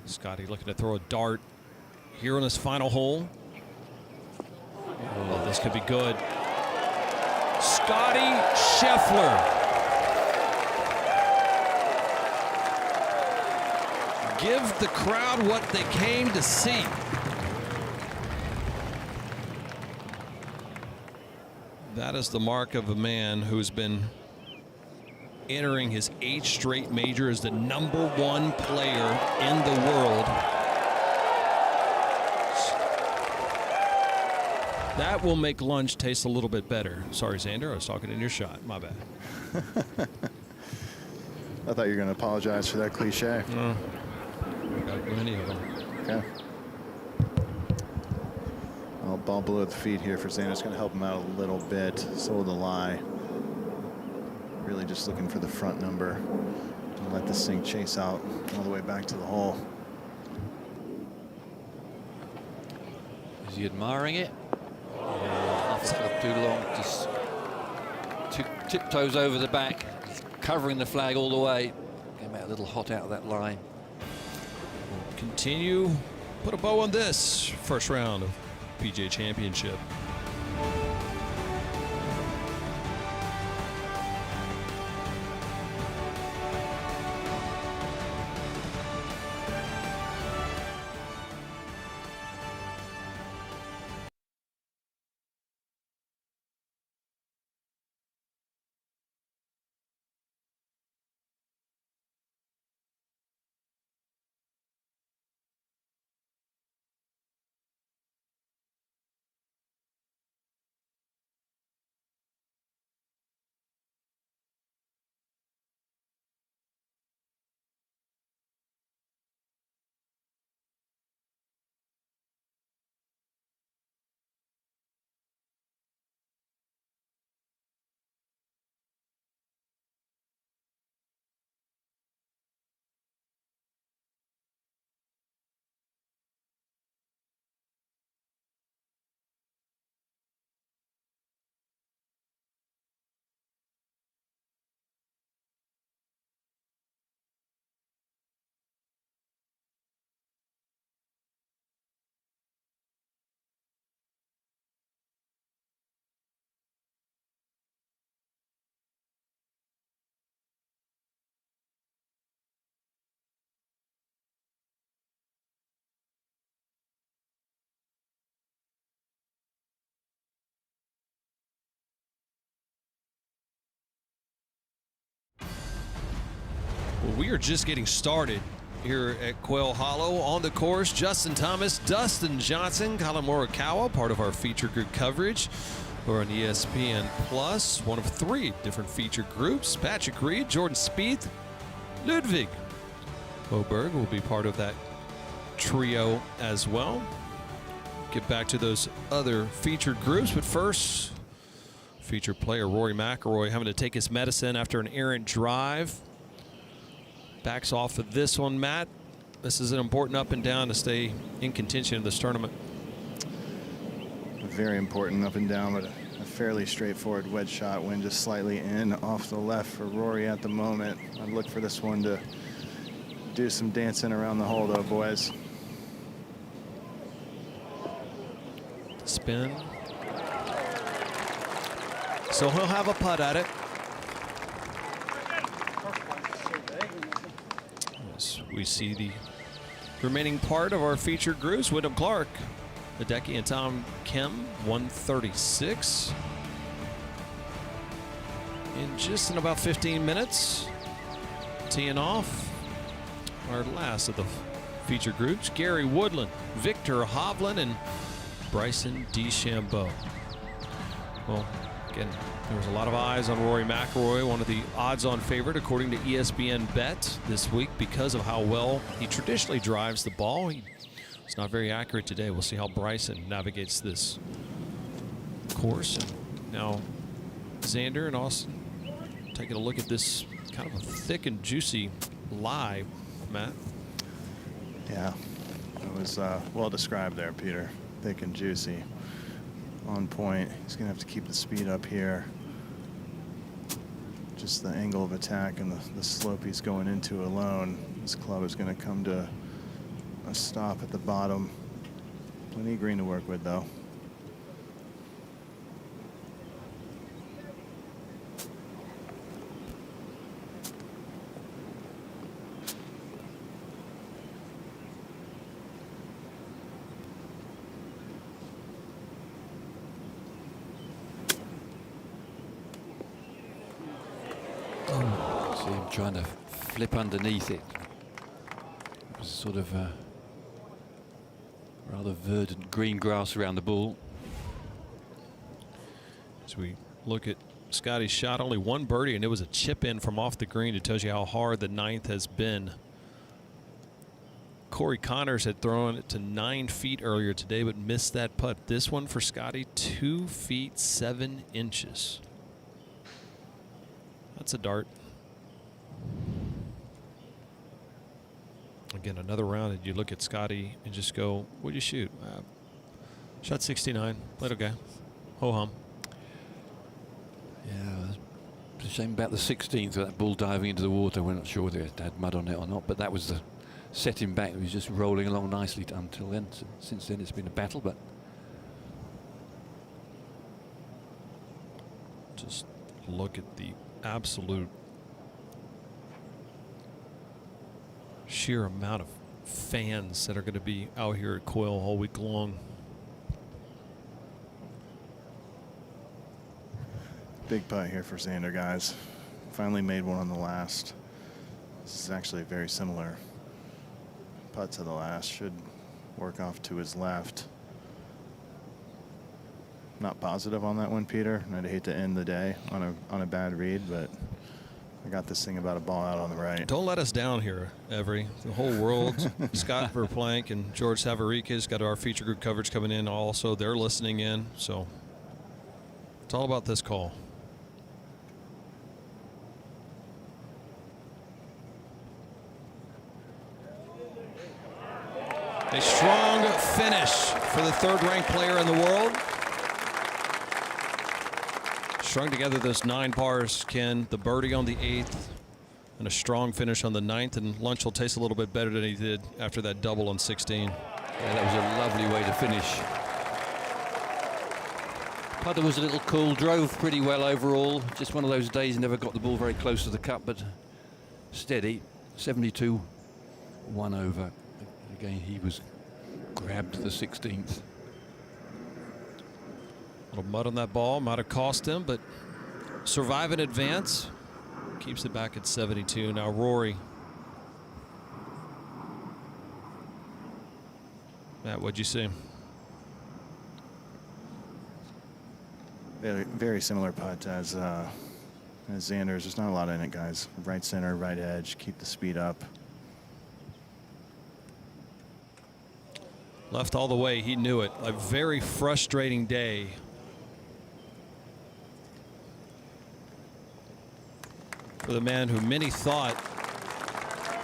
Scottie looking to throw a dart here on his final hole. Oh, this could be good. Scottie Scheffler. Give the crowd what they came to see. That is the mark of a man who's been entering his 8th straight major as the #1 player in the world. That will make lunch taste a little bit better. Sorry, Xander, I was talking in your shot. My bad. I thought you were going to apologize for that cliche. No. Got many of them. Okay. Well, ball below the feet here for Xander. It's going to help him out a little bit. So will the lie. Really just looking for the front number. And let this thing chase out all the way back to the hole. Is he admiring it? Half a club too long. Just tiptoes over the back, covering the flag all the way. Came out a little hot out of that line. Continue. Put a bow on this first round of PGA Championship. Well, we are just getting started here at Quail Hollow. On the course, Justin Thomas, Dustin Johnson, Colin Morikawa, part of our feature group coverage. We're on ESPN Plus, one of 3 different feature groups. Patrick Reed, Jordan Spieth, Ludwig Boberg will be part of that trio as well. Get back to those other featured groups, but first, featured player Rory McIlroy having to take his medicine after an errant drive. Backs off of this one, Matt. This is an important up and down to stay in contention in this tournament. Very important up and down, but a fairly straightforward wedge shot. Wind just slightly in off the left for Rory at the moment. I'd look for this one to do some dancing around the hole, though, boys. Spin. So he'll have a putt at it. As we see the remaining part of our featured groups, Wyndham Clark, Hideki, and Tom Kim, 136. In about 15 minutes, teeing off our last of the featured groups, Gary Woodland, Victor Hovland, and Bryson DeChambeau. Well, again, there was a lot of eyes on Rory McIlroy, one of the odds-on favorite according to ESPN Bet this week because of how well he traditionally drives the ball. He's not very accurate today. We'll see how Bryson navigates this course. And now Xander and Austin taking a look at this kind of a thick and juicy lie, Matt. Yeah, it was well described there, Peter. Thick and juicy. On point. He's going to have to keep the speed up here. Just the angle of attack and the slope he's going into alone. This club is going to come to a stop at the bottom. Plenty of green to work with, though. See him trying to flip underneath it. It was sort of rather verdant green grass around the ball. As we look at Scottie's shot, only one birdie, and it was a chip in from off the green. It tells you how hard the ninth has been. Corey Connors had thrown it to 9 feet earlier today, but missed that putt. This one for Scottie, 2 feet 7 inches. That's a dart. Again, another round, and you look at Scottie and just go, what'd you shoot? Shot 69. Played okay. Ho-hum. Yeah, it's a shame about the 16th with that ball diving into the water. We're not sure whether it had mud on it or not, but that was the setting back. It was just rolling along nicely until then. Since then, it's been a battle, but just look at the absolute sheer amount of fans that are going to be out here at Quail all week long. Big putt here for Xander, guys. Finally made one on the last. This is actually a very similar putt to the last. Should work off to his left. Not positive on that one, Peter. And I'd hate to end the day on a bad read, but I got this thing about a ball out on the right. Don't let us down here, Every. The whole world. Scott Verplank and George Savaricas got our feature group coverage coming in also. They're listening in. So it's all about this call. A strong finish for the third-ranked player in the world. Strung together those 9 pars, Ken. The birdie on the 8th and a strong finish on the 9th, and lunch will taste a little bit better than he did after that double on 16. yeah, that was a lovely way to finish. Putter was a little cool, drove pretty well overall. Just one of those days, never got the ball very close to the cup, but steady. 72, 1 over. Again, he was grabbed the 16th. A little mud on that ball might have cost him, but survive in advance. Keeps it back at 72. Now Rory. Matt, what'd you see? Very, very similar putt as Xander's. There's not a lot in it, guys. Right center, right edge. Keep the speed up. Left all the way. He knew it. A very frustrating day. For the man who many thought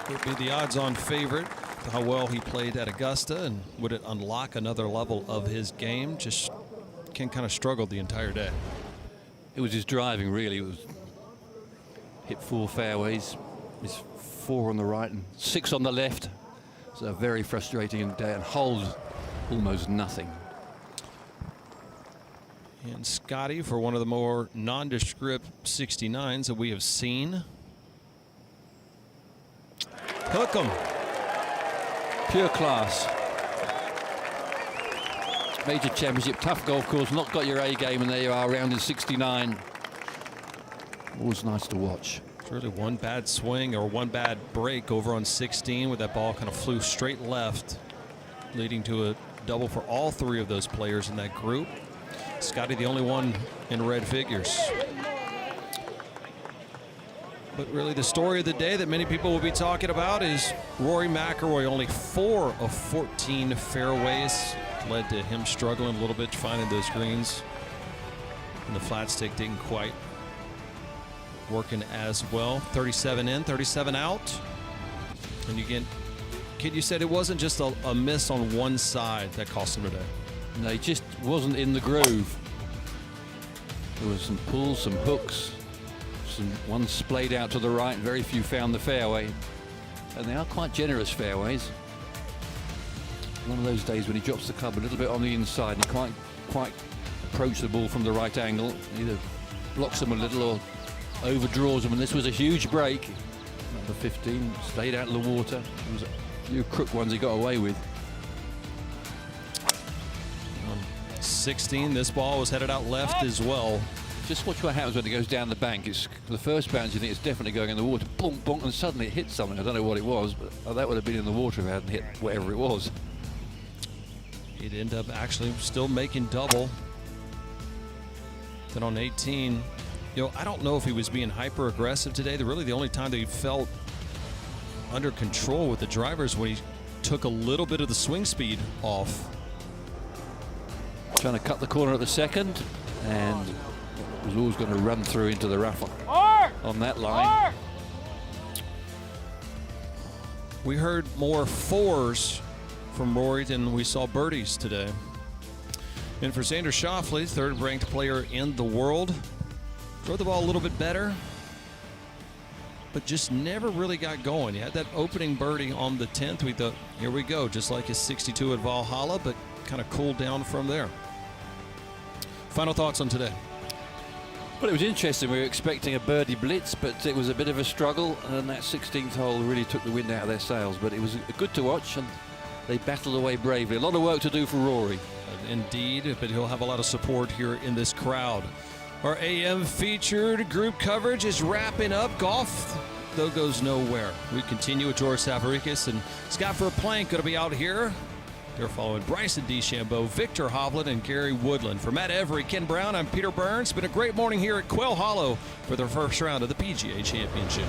would be the odds-on favorite, how well he played at Augusta, and would it unlock another level of his game? Just Ken kind of struggled the entire day. It was his driving, really. It was hit 4 fairways. It's 4 on the right and 6 on the left. It's a very frustrating day, and hold almost nothing. And Scottie for one of the more nondescript 69s that we have seen. Hook 'em. Pure class. Major championship, tough golf course, not got your A game, and there you are, round in 69. Always nice to watch. It's really one bad swing or one bad break over on 16 where that ball kind of flew straight left, leading to a double for all 3 of those players in that group. Scottie the only one in red figures. But really the story of the day that many people will be talking about is Rory McIlroy. Only 4 of 14 fairways led to him struggling a little bit finding those greens. And the flat stick didn't quite working as well. 37 in, 37 out. And again, Kid, you said it wasn't just a miss on one side that cost him today. No, he just wasn't in the groove. There was some pulls, some hooks, one splayed out to the right, very few found the fairway. And they are quite generous fairways. One of those days when he drops the club a little bit on the inside and he can't quite approach the ball from the right angle. Either blocks them a little or overdraws them, and this was a huge break. Number 15 stayed out of the water. There was a few crook ones he got away with. 16, this ball was headed out left as well. Just watch what happens when it goes down the bank. It's the first bounce, you think it's definitely going in the water. Bonk, bonk, and suddenly it hits something. I don't know what it was, but that would have been in the water if it hadn't hit whatever it was. He'd end up actually still making double. Then on 18, you know, I don't know if he was being hyper aggressive today. Really the only time that he felt under control with the drivers when he took a little bit of the swing speed off. Trying to cut the corner at the second, and was always going to run through into the rough on that line. We heard more fours from Rory than we saw birdies today. And for Xander Schauffele, third-ranked player in the world, throw the ball a little bit better, but just never really got going. He had that opening birdie on the 10th. We thought, here we go, just like his 62 at Valhalla, but kind of cooled down from there. Final thoughts on today? Well, it was interesting. We were expecting a birdie blitz, but it was a bit of a struggle, and that 16th hole really took the wind out of their sails. But it was good to watch, and they battled away bravely. A lot of work to do for Rory. Indeed, but he'll have a lot of support here in this crowd. Our AM featured group coverage is wrapping up. Golf, though, goes nowhere. We continue with George Savaricas and Scott Verplank going to be out here. They're following Bryson DeChambeau, Victor Hovland, and Gary Woodland. For Matt Every, Ken Brown, I'm Peter Burns. It's been a great morning here at Quail Hollow for the first round of the PGA Championship.